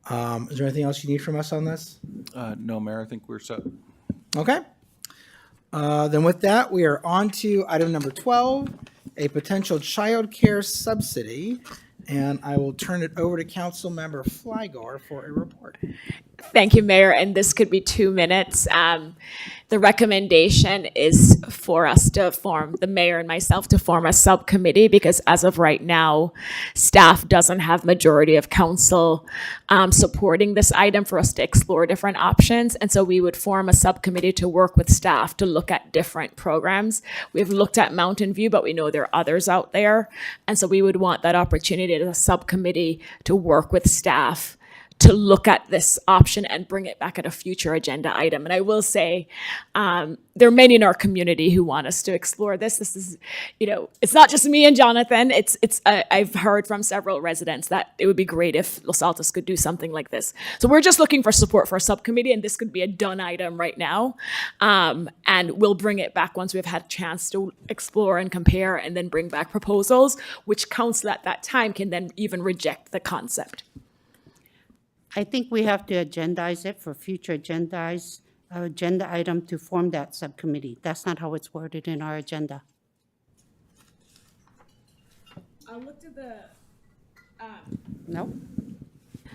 Is there anything else you need from us on this? No, Mayor, I think we're set. Okay. Then with that, we are on to item number 12, a potential child care subsidy. And I will turn it over to Councilmember Flygore for a report. Thank you, Mayor. And this could be 2 minutes. The recommendation is for us to form, the mayor and myself, to form a subcommittee because as of right now, staff doesn't have majority of council supporting this item for us to explore different options. And so we would form a subcommittee to work with staff to look at different programs. We've looked at Mountain View, but we know there are others out there. And so we would want that opportunity as a subcommittee to work with staff to look at this option and bring it back at a future agenda item. And I will say, there are many in our community who want us to explore this. This is, it's not just me and Jonathan. I've heard from several residents that it would be great if Los Altos could do something like this. So we're just looking for support for a subcommittee, and this could be a done item right now. And we'll bring it back once we've had a chance to explore and compare, and then bring back proposals, which council at that time can then even reject the concept. I think we have to agendize it for future agenda item to form that subcommittee. That's not how it's worded in our agenda. I looked at the. No?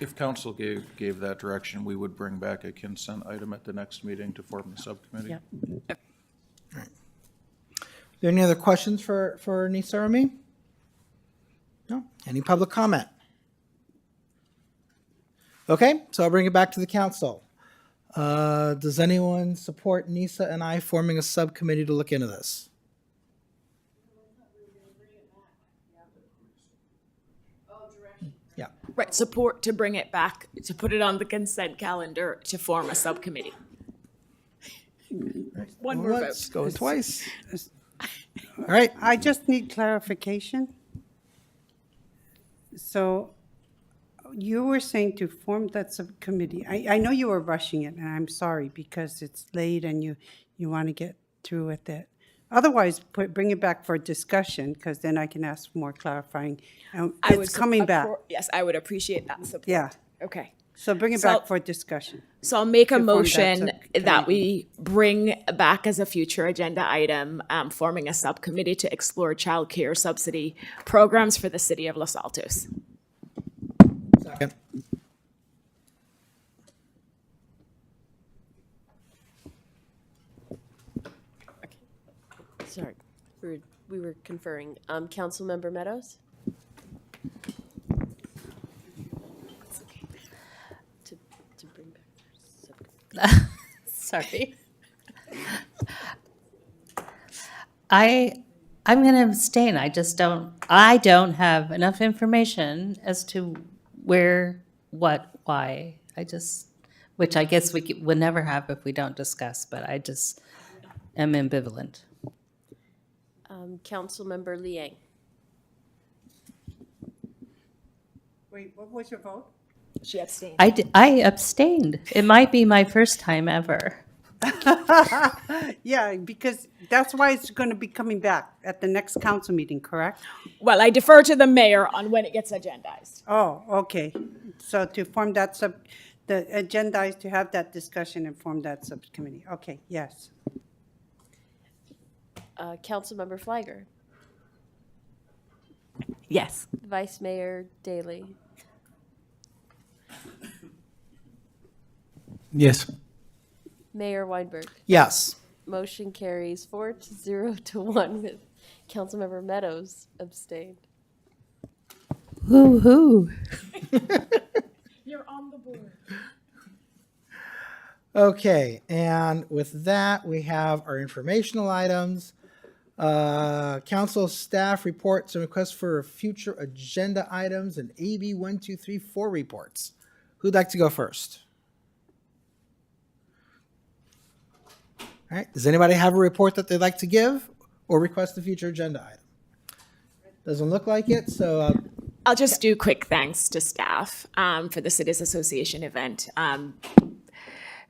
If council gave that direction, we would bring back a consent item at the next meeting to form the subcommittee. Yep. Are there any other questions for Nisa or me? No? Any public comment? Okay, so I'll bring it back to the council. Does anyone support Nisa and I forming a subcommittee to look into this? Yeah. Right, support to bring it back, to put it on the consent calendar to form a subcommittee. One more Let's vote. go twice. All right. I just need clarification. So you were saying to form that subcommittee. I know you were rushing it, and I'm sorry because it's late and you want to get through with it. Otherwise, bring it back for discussion because then I can ask more clarifying. It's coming back. Yes, I would appreciate that support. Yeah. Okay. So bring it back for discussion. So I'll make a To form that motion that subcommittee. we bring back as a future agenda item, forming a subcommittee to explore child care subsidy programs for the city of Los Altos. Second. Sorry, we were conferring. Councilmember Meadows? To bring back. Sorry. I'm going to abstain. I don't have enough information as to where, what, why. Which I guess we would never have if we don't discuss, but I just am ambivalent. Councilmember Liang? Wait, what was your vote? She abstained. I abstained. It might be my first time ever. Yeah, because that's why it's going to be coming back at the next council meeting, correct? Well, I defer to the mayor on when it gets agendized. Oh, okay. So to form that the agenda is to have that discussion and form that subcommittee. Okay, yes. Councilmember Flagger? Yes. Vice Mayor Daley? Yes. Mayor Weinberg? Yes. Motion carries 4-0 to 1 with Councilmember Meadows abstained. Woo-hoo. You're on the board. Okay, and with that, we have our informational items. Council staff reports and requests for future agenda items and AB 1, 2, 3, 4 reports. Who'd like to go first? All right, does anybody have a report that they'd like to give or request a future agenda item? Doesn't look like it, so. I'll just do quick thanks to staff for the Cities Association event.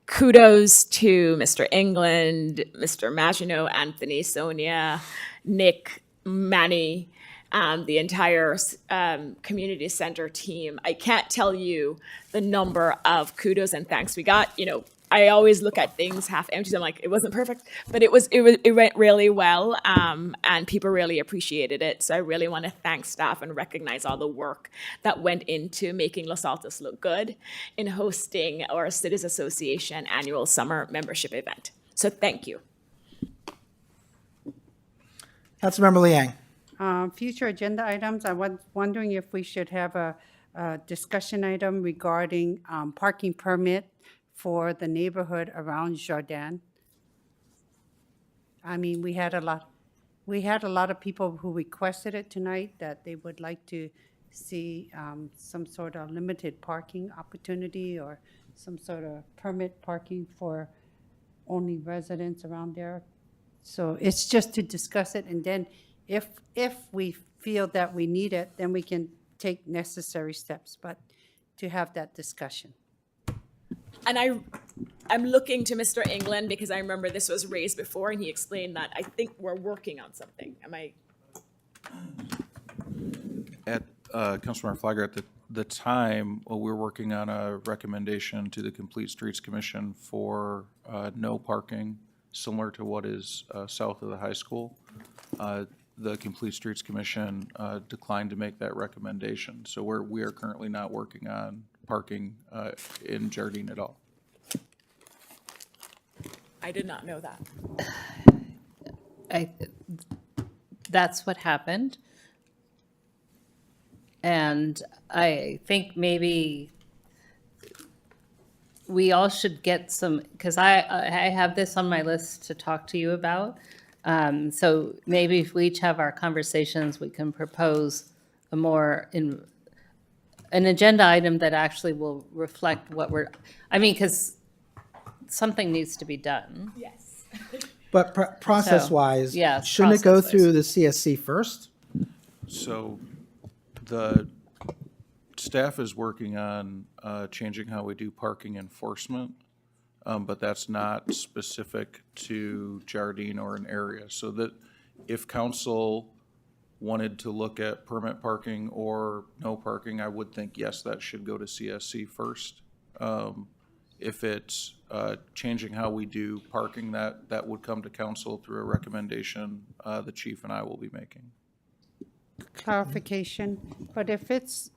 Kudos to Mr. England, Mr. Maginot, Anthony, Sonia, Nick, Manny, the entire community center team. I can't tell you the number of kudos and thanks we got. I always look at things half empty. So I'm like, it wasn't perfect, but it went really well, and people really appreciated it. So I really want to thank staff and recognize all the work that went into making Los Altos look good in hosting our Cities Association annual summer membership event. So thank you. Councilmember Liang. Future agenda items, I was wondering if we should have a discussion item regarding parking permit for the neighborhood around Jardin. I mean, we had a lot of people who requested it tonight, that they would like to see some sort of limited parking opportunity or some sort of permit parking for only residents around there. So it's just to discuss it, and then if we feel that we need it, then we can take necessary steps, but to have that discussion. And I'm looking to Mr. England because I remember this was raised before and he explained that I think we're working on something. Am I? At Councilmember Flagger, at the time, we were working on a recommendation to the Complete Streets Commission for no parking, similar to what is south of the high school. The Complete Streets Commission declined to make that recommendation. So we are currently not working on parking in Jardine at all. I did not know that. That's what happened. And I think maybe we all should get some, because I have this on my list to talk to you about. So maybe if we each have our conversations, we can propose a more an agenda item that actually will reflect what because something needs to be done. Yes. But process-wise, So, yeah, shouldn't it go process-wise. through the CSC first? So the staff is working on changing how we do parking enforcement, but that's not specific to Jardine or an area. So that if council wanted to look at permit parking or no parking, I would think, yes, that should go to CSC first. If it's changing how we do parking, that would come to council through a recommendation the chief and I will be making. Clarification, but if it's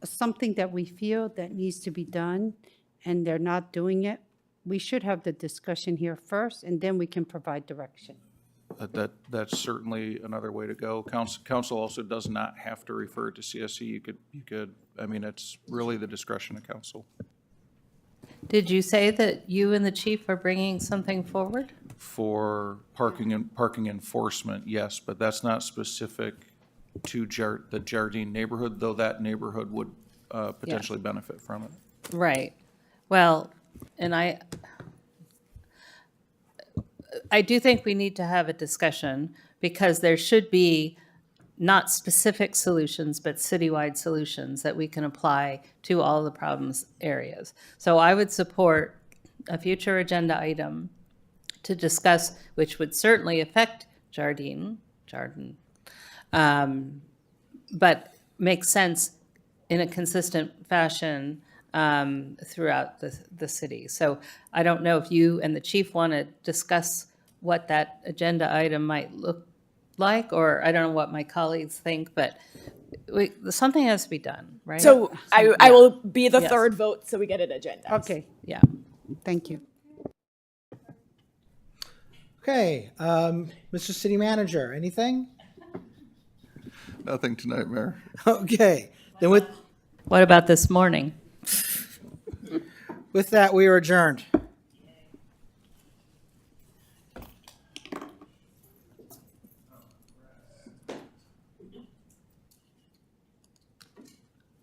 something that we feel that needs to be done and they're not doing it, we should have the discussion here first, and then we can provide direction. That's certainly another way to go. Council also does not have to refer it to CSC. You could, I mean, it's really the discretion of council. Did you say that you and the chief are bringing something forward? For parking enforcement, yes, but that's not specific to the Jardine neighborhood, though that neighborhood would potentially benefit from it. Right. Well, and I do think we need to have a discussion, because there should be not specific solutions, but citywide solutions that we can apply to all the problems areas. So I would support a future agenda item to discuss, which would certainly affect Jardine, but makes sense in a consistent fashion throughout the city. So I don't know if you and the chief want to discuss what that agenda item might look like, or I don't know what my colleagues think, but something has to be done, right? So I will be the third vote so we get an agenda. Okay, Yeah. thank you. Okay, Mr. City Manager, anything? Nothing tonight, Mayor. Okay, then What about this morning? with that, we are adjourned.